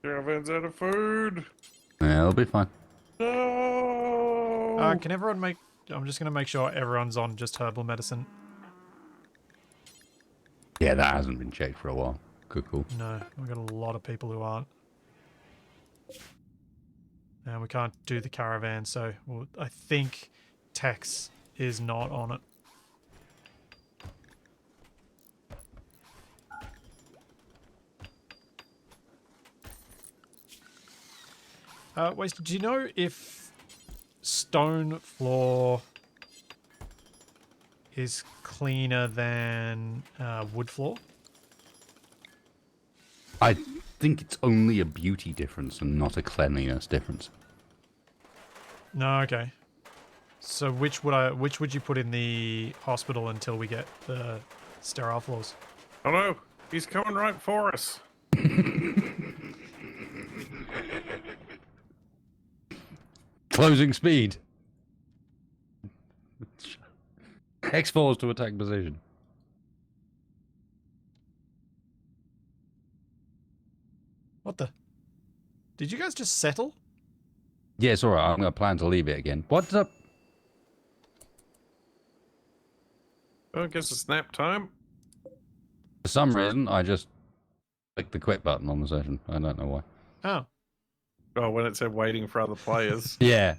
Caravan's out of food. Yeah, it'll be fine. No. Can everyone make... I'm just going to make sure everyone's on just herbal medicine. Yeah, that hasn't been checked for a while. Good, cool. No, we've got a lot of people who aren't. And we can't do the caravan, so I think Tex is not on it. Wasted, do you know if stone floor is cleaner than wood floor? I think it's only a beauty difference and not a cleanliness difference. No, okay. So which would you put in the hospital until we get the sterile floors? Oh no, he's coming right for us. Closing speed. X4s to attack position. What the? Did you guys just settle? Yeah, it's alright. I'm going to plan to leave it again. What's up? Oh, I guess it's nap time. For some reason, I just clicked the quit button on the session. I don't know why. Oh. Oh, when it said waiting for other players. Yeah.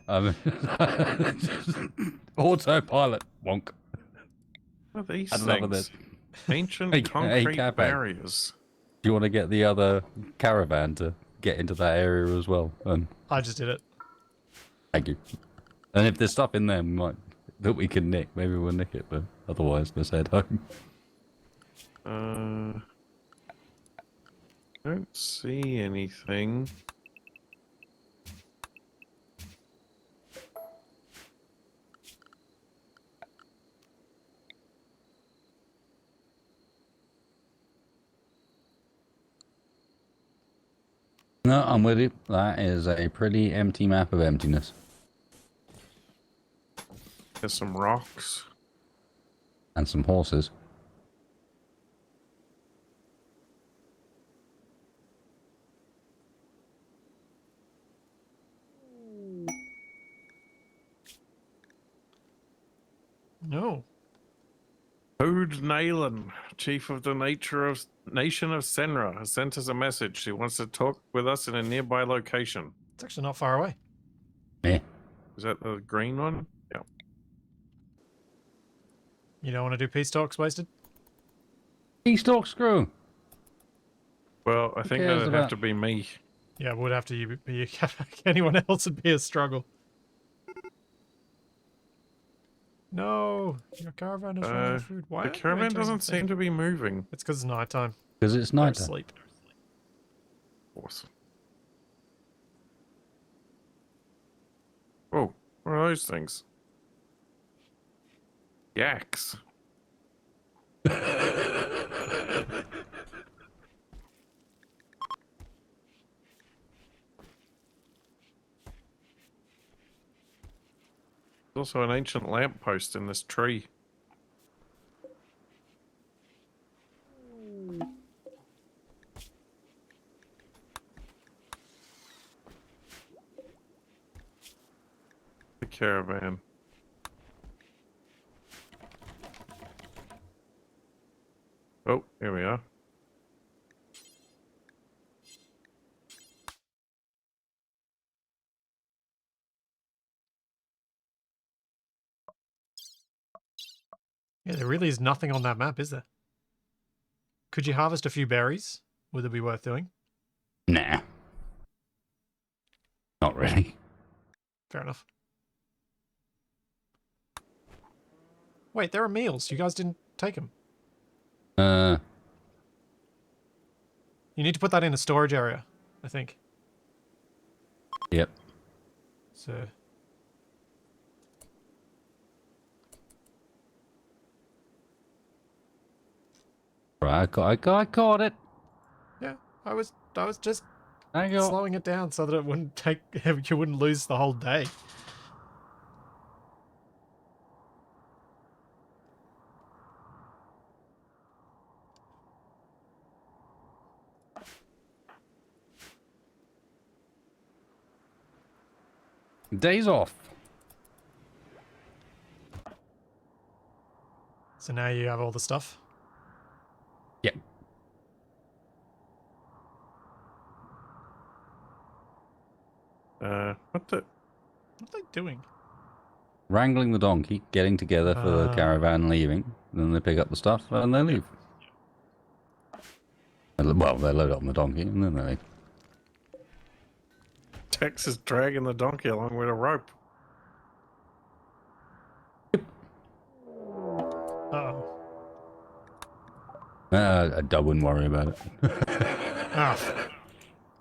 Autopilot. Wonk. What are these I'd love things? this. Ancient Hey, concrete Capac. barriers. Do you want to get the other caravan to get into that area as well? I just did it. Thank you. And if there's stuff in there that we can nick, maybe we'll nick it, but otherwise, let's head home. Don't see anything. No, I'm with you. That is a pretty empty map of emptiness. There's some rocks. And some horses. No. Ode Naylan, chief of the Nation of Senra, has sent us a message. She wants to talk with us in a nearby location. It's actually not far away. Yeah. Is that the green one? Yeah. You don't want to do peace talks, Wasted? Peace talk, screw. Well, I think cares that'd about- have to be me. Yeah, it would have to be anyone else would be a struggle. No, your caravan is running out of food. Why The aren't you caravan entering doesn't the thing? seem to be moving. It's because it's nighttime. Because it's They're night. asleep. Awesome. Oh, what are those things? Yaks. There's also an ancient lamppost in this tree. The caravan. Oh, here we are. Yeah, there really is nothing on that map, is there? Could you harvest a few berries? Would it be worth doing? Nah. Not really. Fair enough. Wait, there are meals. You guys didn't take them. You need to put that in a storage area, I think. Yep. So... Right, I caught it. Yeah, I was just Hang on. slowing it down so that it wouldn't take you wouldn't lose the whole day. Days off. So now you have all the stuff. Yep. What the? What are they doing? Wrangling the donkey, getting together for the caravan leaving, then they pick up the stuff and they leave. Well, they load up on the donkey and then they leave. Tex is dragging the donkey along with a rope. I wouldn't worry about it. Oh,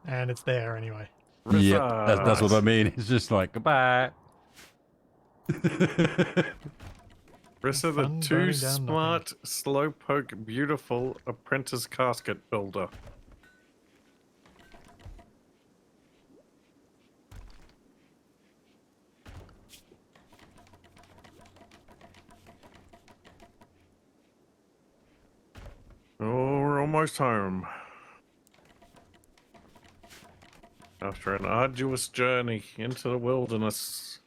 and it's there anyway. Yep, that's what I Rissa. mean. It's just like, goodbye. Rissa, the Fun too burning down smart, slowpoke, beautiful apprentice casket builder. Oh, we're almost home. After an arduous journey into the wilderness.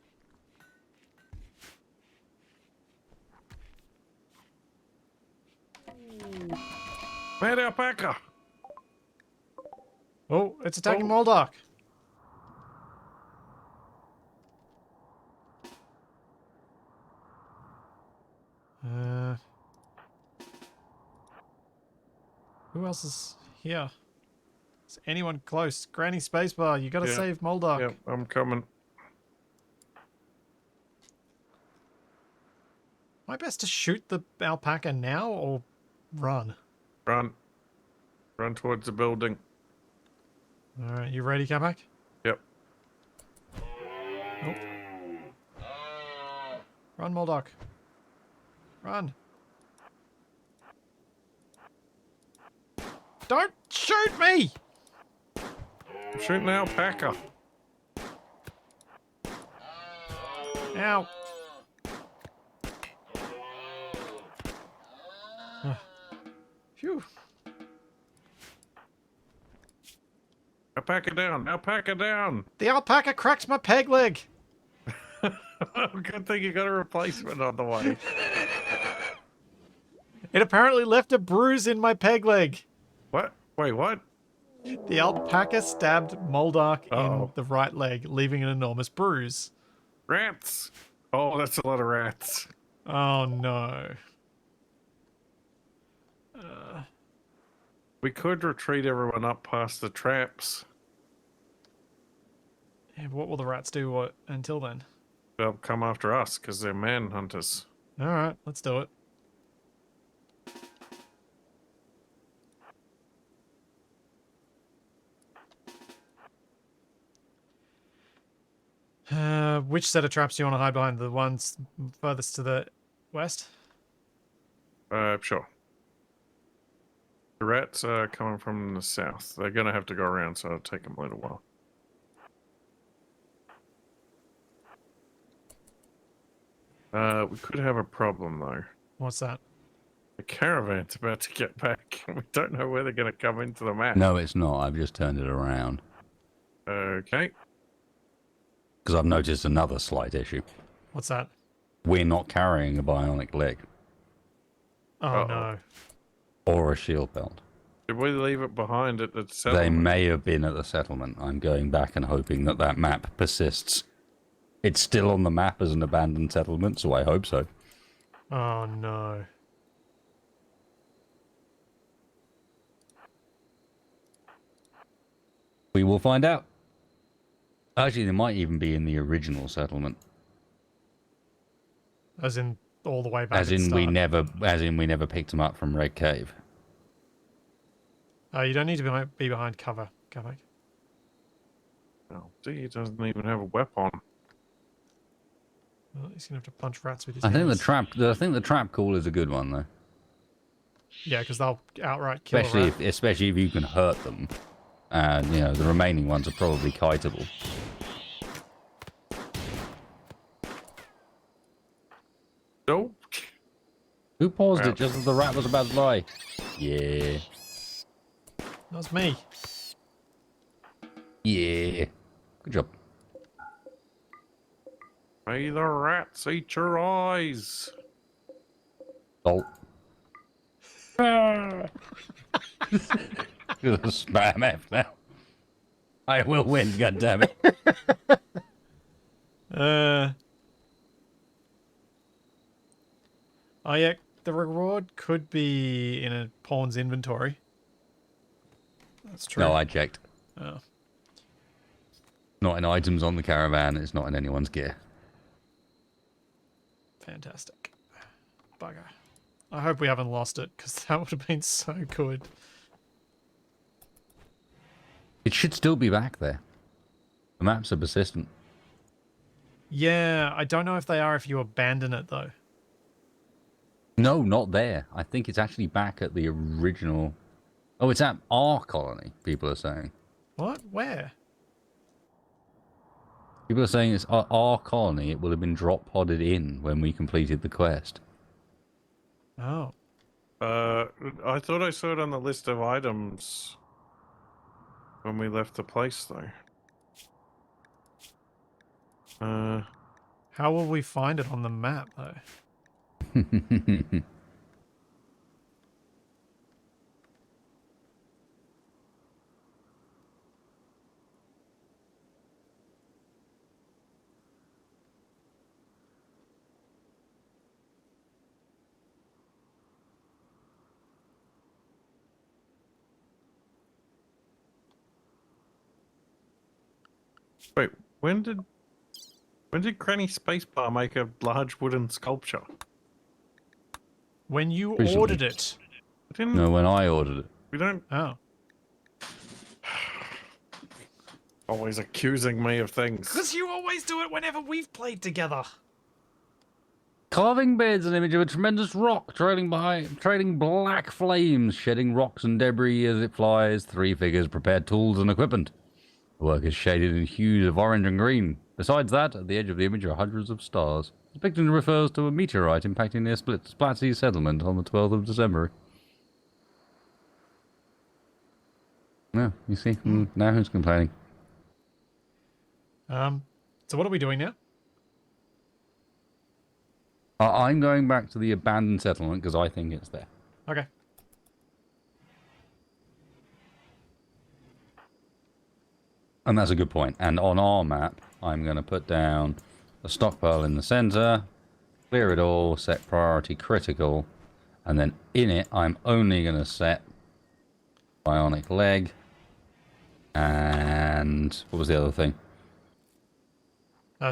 Mad alpaca! Oh, it's attacking Oh. Moldark. Who else is here? Is anyone close? Granny Spacebar, you gotta Yeah. save Moldark. Yep, I'm coming. Am I best to shoot the alpaca now or run? Run. Run towards the building. Alright, you ready, Capac? Yep. Oh. Run, Moldark. Run. Don't shoot me! I'm shooting the alpaca. Ow. Phew. Alpaca down. Alpaca down. The alpaca cracked my peg leg. Good thing you got a replacement on the way. It apparently left a bruise in my peg leg. What? Wait, what? The alpaca stabbed Moldark in Uh-oh. the right leg, leaving an enormous bruise. Rats. Oh, that's a lot of rats. Oh no. We could retreat everyone up past the traps. Yeah, what will the rats do until then? They'll come after us because they're manhunters. Alright, let's do it. Which set of traps do you want to hide behind? The ones furthest to the west? Sure. The rats are coming from the south. They're going to have to go around, so it'll take them a little while. We could have a problem, though. What's that? The caravan's about to get back. We don't know where they're going to come into the map. No, it's not. I've just turned it around. Okay. Because I've noticed another slight issue. What's that? We're not carrying a bionic leg. Oh Uh-oh. no. Or a shield belt. Did we leave it behind at the They settlement? may have been at the settlement. I'm going back and hoping that that map persists. It's still on the map as an abandoned settlement, so I hope so. Oh no. We will find out. Actually, they might even be in the original settlement. As in all the way back. As at the in we start. never picked them up from Red Cave. Oh, you don't need to be behind cover, Capac. Oh, gee, he doesn't even have a weapon. Well, he's gonna have to punch rats with his I think hands. the trap call is a good one though. Yeah, because they'll outright kill a rat. Especially if you can hurt them. And you know, the remaining ones are probably kiteable. Nope. Who paused Wow. it just as the rat was about to die? Yeah. That was me. Yeah. Good job. May the rats eat your eyes. Salt. Gonna spam F now. I will win, goddammit. Oh yeah, the reward could be in a pawn's inventory. That's true. No, I checked. Oh. Not in items on the caravan, it's not in anyone's gear. Fantastic. Bugger. I hope we haven't lost it, because that would have been so good. It should still be back there. The maps are persistent. Yeah, I don't know if they are if you abandon it, though. No, not there. I think it's actually back at the original... Oh, it's at our colony, people are saying. What? Where? People are saying it's our colony. It would have been drop-podded in when we completed the quest. Oh. I thought I saw it on the list of items when we left the place, though. How will we find it on the map, though? Wait, when did Granny Spacebar make a large wooden sculpture? When you Recently. ordered it. I didn't. No, when I ordered it. We don't. Oh. Always accusing me of things. Because you always do it whenever we've played together. Carving bears an image of a tremendous rock trailing black flames, shedding rocks and debris as it flies. 3 figures prepared tools and equipment. The work is shaded in hues of orange and green. Besides that, at the edge of the image are hundreds of stars. The picture refers to a meteorite impacting near Splatsea settlement on the 12th of December. Yeah, you see, now who's complaining? So what are we doing now? I'm going back to the abandoned settlement because I think it's there. Okay. And that's a good point. And on our map, I'm going to put down a stockpile in the center, clear it all, set priority critical, and then in it, I'm only going to set bionic leg and what was the other thing?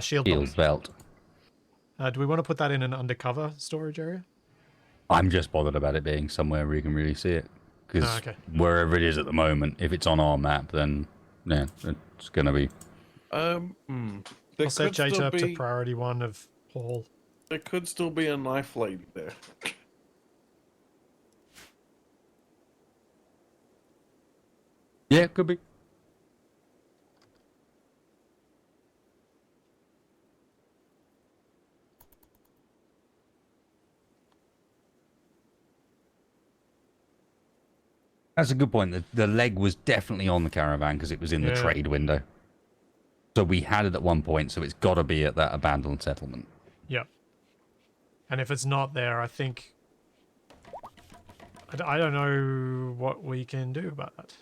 Shield belt. Do we want to put that in an undercover storage area? I'm just bothered about it being somewhere where you can really see it. Because okay. wherever it is at the moment, if it's on our map, then yeah, it's going to be... I'll set Jade up to priority 1 of Hall. There could still be a knife lady there. Yeah, it could be. That's a good point. The leg was definitely on the caravan because it was in the trade window. So we had it at one point, so it's got to be at that abandoned settlement. Yep. And if it's not there, I think... I don't know what we can do about that.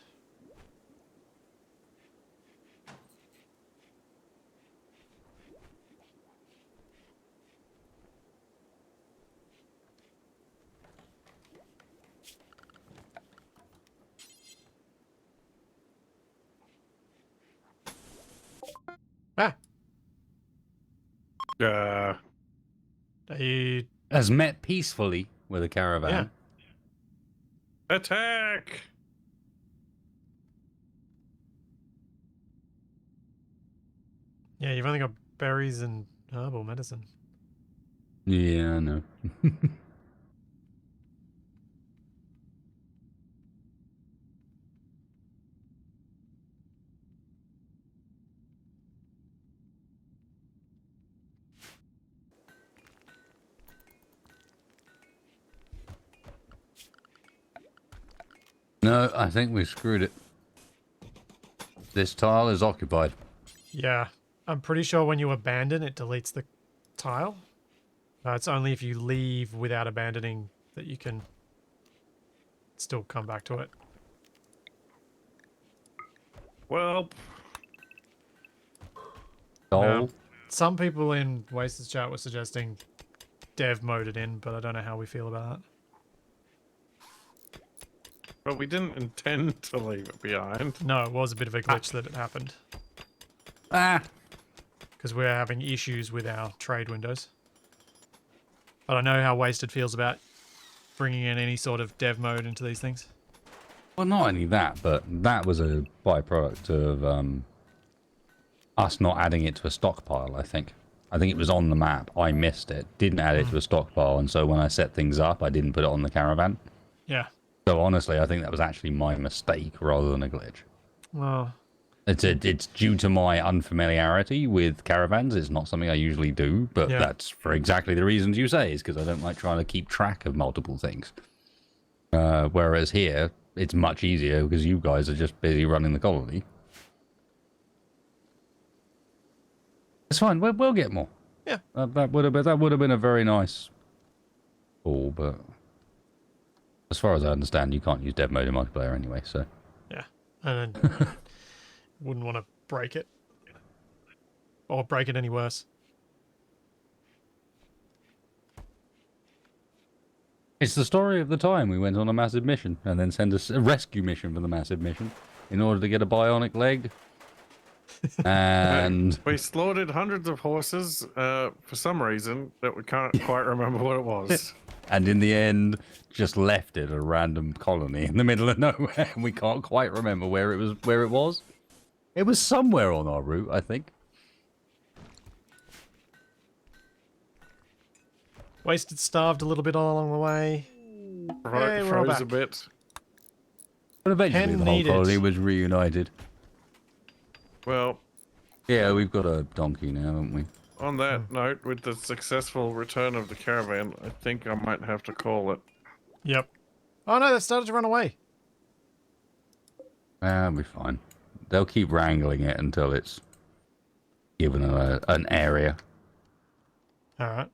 Ah! He has met peacefully with a caravan. Yeah. Attack! Yeah, you've only got berries and herbal medicine. Yeah, I know. No, I think we screwed it. This tile is occupied. Yeah, I'm pretty sure when you abandon, it deletes the tile. It's only if you leave without abandoning that you can still come back to it. Well... Some people in Wasted Chat were suggesting dev mode it in, but I don't know how we feel about that. But we didn't intend to leave it behind. No, it was a bit of a glitch that it happened. Because we're having issues with our trade windows. But I know how Wasted feels about bringing in any sort of dev mode into these things. Well, not only that, but that was a byproduct of us not adding it to a stockpile, I think. I think it was on the map. I missed it. Didn't add it to a stockpile, and so when I set things up, I didn't put it on the caravan. Yeah. So honestly, I think that was actually my mistake rather than a glitch. Well, It's due to my unfamiliarity with caravans. It's not something I usually do, but Yeah. that's for exactly the reasons you say, is because I don't like trying to keep track of multiple things. Whereas here, it's much easier because you guys are just busy running the colony. It's fine. We'll get more. Yeah. That would have been a very nice call, but as far as I understand, you can't use dev mode in multiplayer anyway. So yeah. And then wouldn't want to break it. Or break it any worse. it's the story of the time we went on a massive mission and then send a rescue mission for the massive mission in order to get a bionic leg. And We slaughtered hundreds of horses for some reason that we can't quite remember what it was. and in the end, just left it a random colony in the middle of nowhere. And we can't quite remember where it was. Where it was. It was somewhere on our route, I think. Wasted, starved a little bit all along the way. Right, Hey, we're all froze back. a bit. But eventually, Pen the whole needed. colony was reunited. Well, Yeah, we've got a donkey now, haven't we? on that note, with the successful return of the caravan, I think I might have to call it. Yep. Oh no, they started to run away. We'll be fine. They'll keep wrangling it until it's given an area. Alright.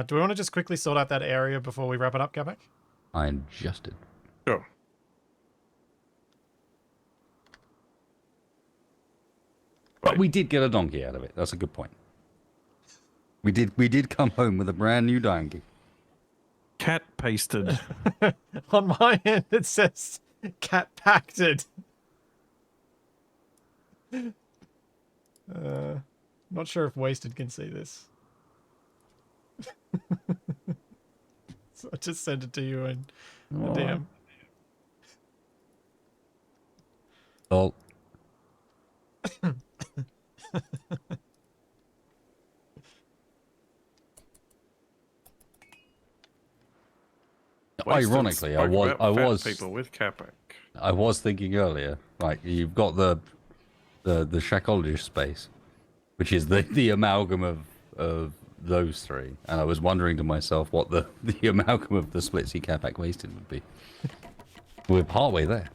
Do we want to just quickly sort out that area before we wrap it up, Capac? I adjusted. Sure. But we did get a donkey out of it. That's a good point. We did come home with a brand new donkey. Cat pasted. On my end, it says cat pacted. Not sure if Wasted can see this. So I just sent it to you in the DM. Well, ironically, I was people with Capac. I was thinking earlier, like you've got the shacologist space, which is the amalgam of those three, and I was wondering to myself what the amalgam of the Splitsy Capac Wasted would be. We're partway there.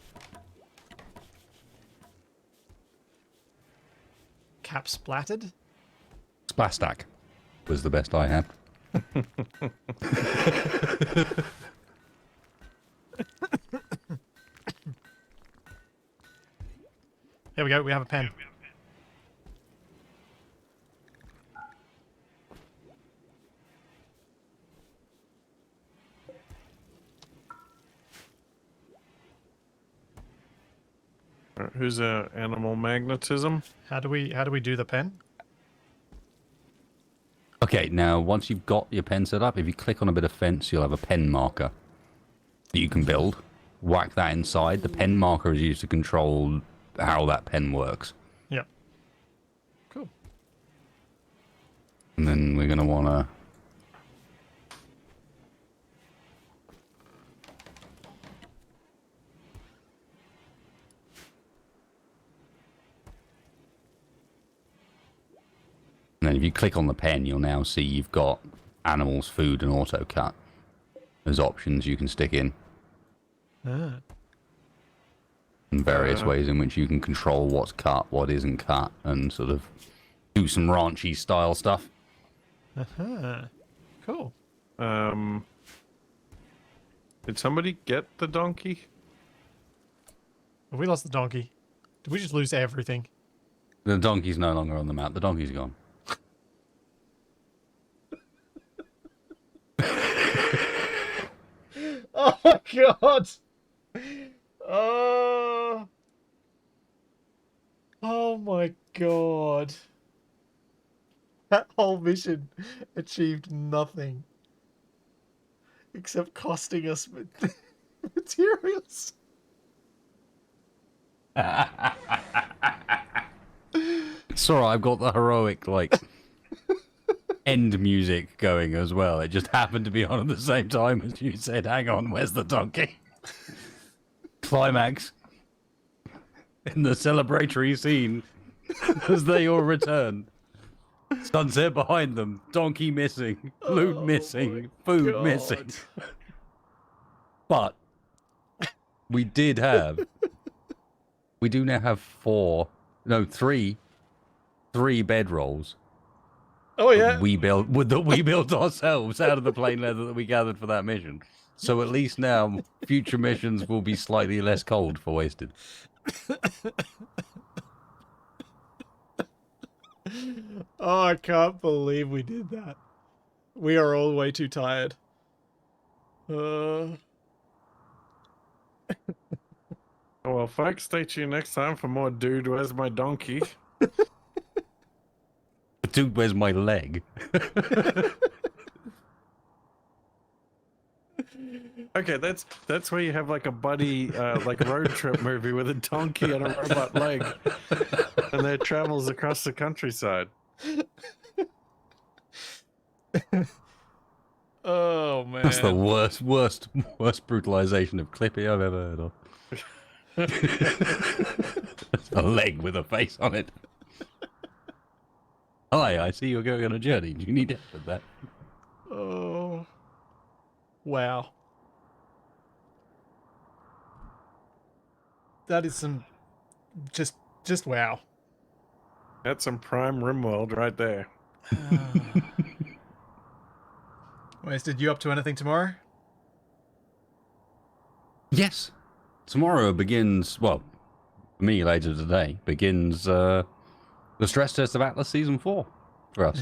Cap splattered? Splastack was the best I had. Here we go, we have a pen. Who's animal magnetism? How do we do the pen? Okay, now once you've got your pen set up, if you click on a bit of fence, you'll have a pen marker that you can build. Whack that inside. The pen marker is used to control how that pen works. Yep. Cool. And then we're going to want to... And then if you click on the pen, you'll now see you've got animals, food, and auto cut as options you can stick in. Ah. And various ways in which you can control what's cut, what isn't cut, and sort of do some ranchy style stuff. Uh-huh. Cool. Did somebody get the donkey? Have we lost the donkey? Did we just lose everything? The donkey's no longer on the map. The donkey's gone. Oh my god! Oh. Oh my god. That whole mission achieved nothing. except costing us materials. Sorry, I've got the heroic, like, end music going as well. It just happened to be on at the same time as you said, hang on, where's the donkey? Climax. In the celebratory scene as they all return. Sunset behind them, donkey missing, loot missing, food missing. But we do now have three bedrolls. Oh yeah. That we built ourselves out of the plain leather that we gathered for that mission. So at least now future missions will be slightly less cold for wasted. Oh, I can't believe we did that. We are all way too tired. Oh, well, folks, stay tuned next time for more Dude, Where's My Donkey? Dude, where's my leg? Okay, that's where you have like a buddy, like road trip movie with a donkey and a robot leg, and their travels across the countryside. Oh man. That's the worst brutalization of Clippy I've ever heard of. A leg with a face on it. Hi, I see you're going on a journey. Do you need help with that? Oh. Wow. That is some just wow. That's some prime Rimworld right there. Wasted, you up to anything tomorrow? Yes. Tomorrow begins, well, for me later today, begins the stress test of Atlas Season 4 for us.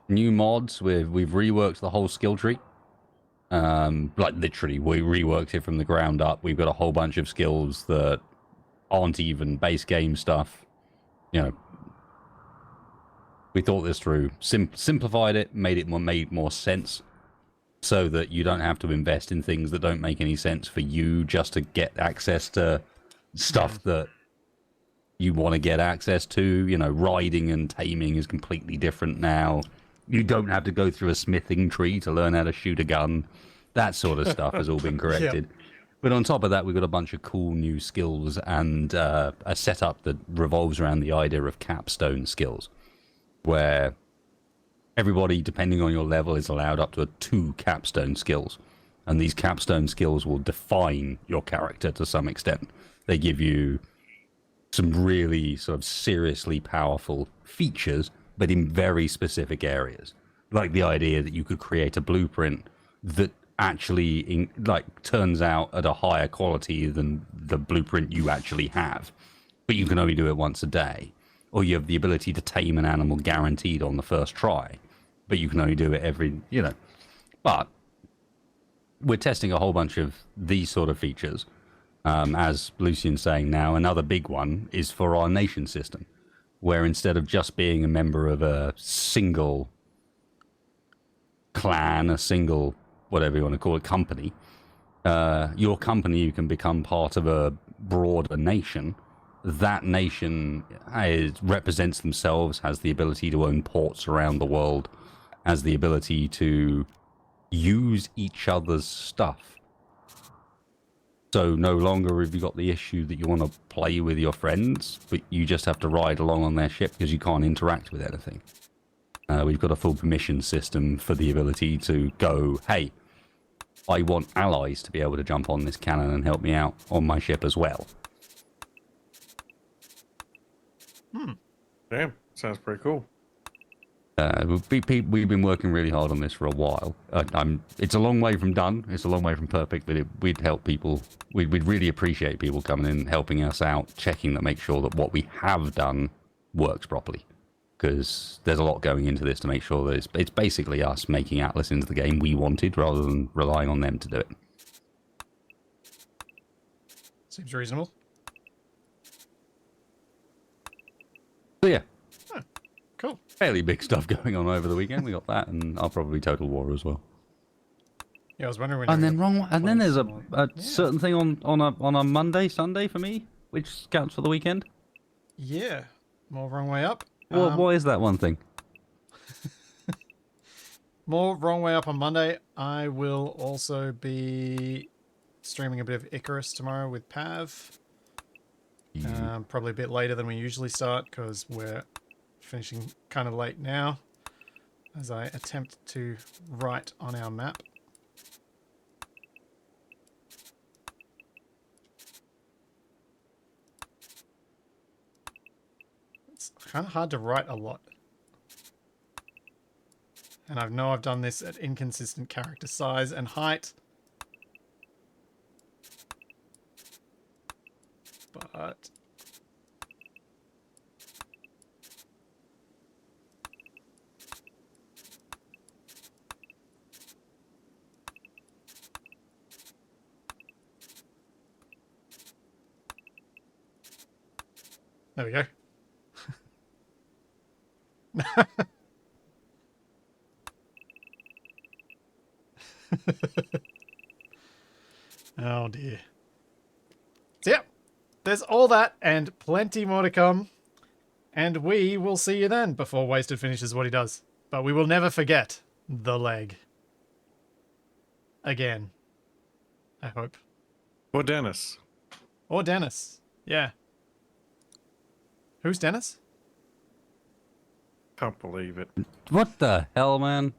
New mods, we've reworked the whole skill tree. Like literally, we reworked it from the ground up. We've got a whole bunch of skills that aren't even base game stuff. You know, we thought this through, simplified it, made more sense, so that you don't have to invest in things that don't make any sense for you just to get access to stuff that you want to get access to. You know, riding and taming is completely different now. You don't have to go through a smithing tree to learn how to shoot a gun. That sort of stuff has all been corrected. Yeah. But on top of that, we've got a bunch of cool new skills and a setup that revolves around the idea of capstone skills, where everybody, depending on your level, is allowed up to 2 capstone skills. And these capstone skills will define your character to some extent. They give you some really sort of seriously powerful features, but in very specific areas. Like the idea that you could create a blueprint that actually turns out at a higher quality than the blueprint you actually have, but you can only do it once a day. Or you have the ability to tame an animal guaranteed on the first try, but you can only do it every, But we're testing a whole bunch of these sort of features. As Lucian's saying now, another big one is for our nation system, where instead of just being a member of a single clan, a single, whatever you want to call it, company, your company, you can become part of a broader nation. That nation represents themselves, has the ability to own ports around the world, has the ability to use each other's stuff. So no longer have you got the issue that you want to play with your friends, but you just have to ride along on their ship because you can't interact with anything. We've got a full permission system for the ability to go, hey, I want allies to be able to jump on this cannon and help me out on my ship as well. Damn, sounds pretty cool. We've been working really hard on this for a while. It's a long way from done. It's a long way from perfect, but we'd help people. We'd really appreciate people coming in, helping us out, checking to make sure that what we have done works properly. Because there's a lot going into this to make sure that it's basically us making Atlas into the game we wanted rather than relying on them to do it. Seems reasonable. So yeah. Cool. Fairly big stuff going on over the weekend. We got that, and I'll probably Total War as well. Yeah, I was wondering when. And you then were wrong. And then place there's more. a Yeah. certain thing on a Monday, Sunday for me, which counts for the weekend. Yeah, more wrong way up. What is that one thing? More wrong way up on Monday. I will also be streaming a bit of Icarus tomorrow with Pav. Probably a bit later than we usually start because we're finishing kind of late now as I attempt to write on our map. It's kind of hard to write a lot. And I know I've done this at inconsistent character size and height. But there we go. Oh dear. So yeah, there's all that and plenty more to come. And we will see you then before Wasted finishes what he does. But we will never forget the leg. Again. I hope. Or Dennis. Or Dennis. Yeah. Who's Dennis? Can't believe it. What the hell, man?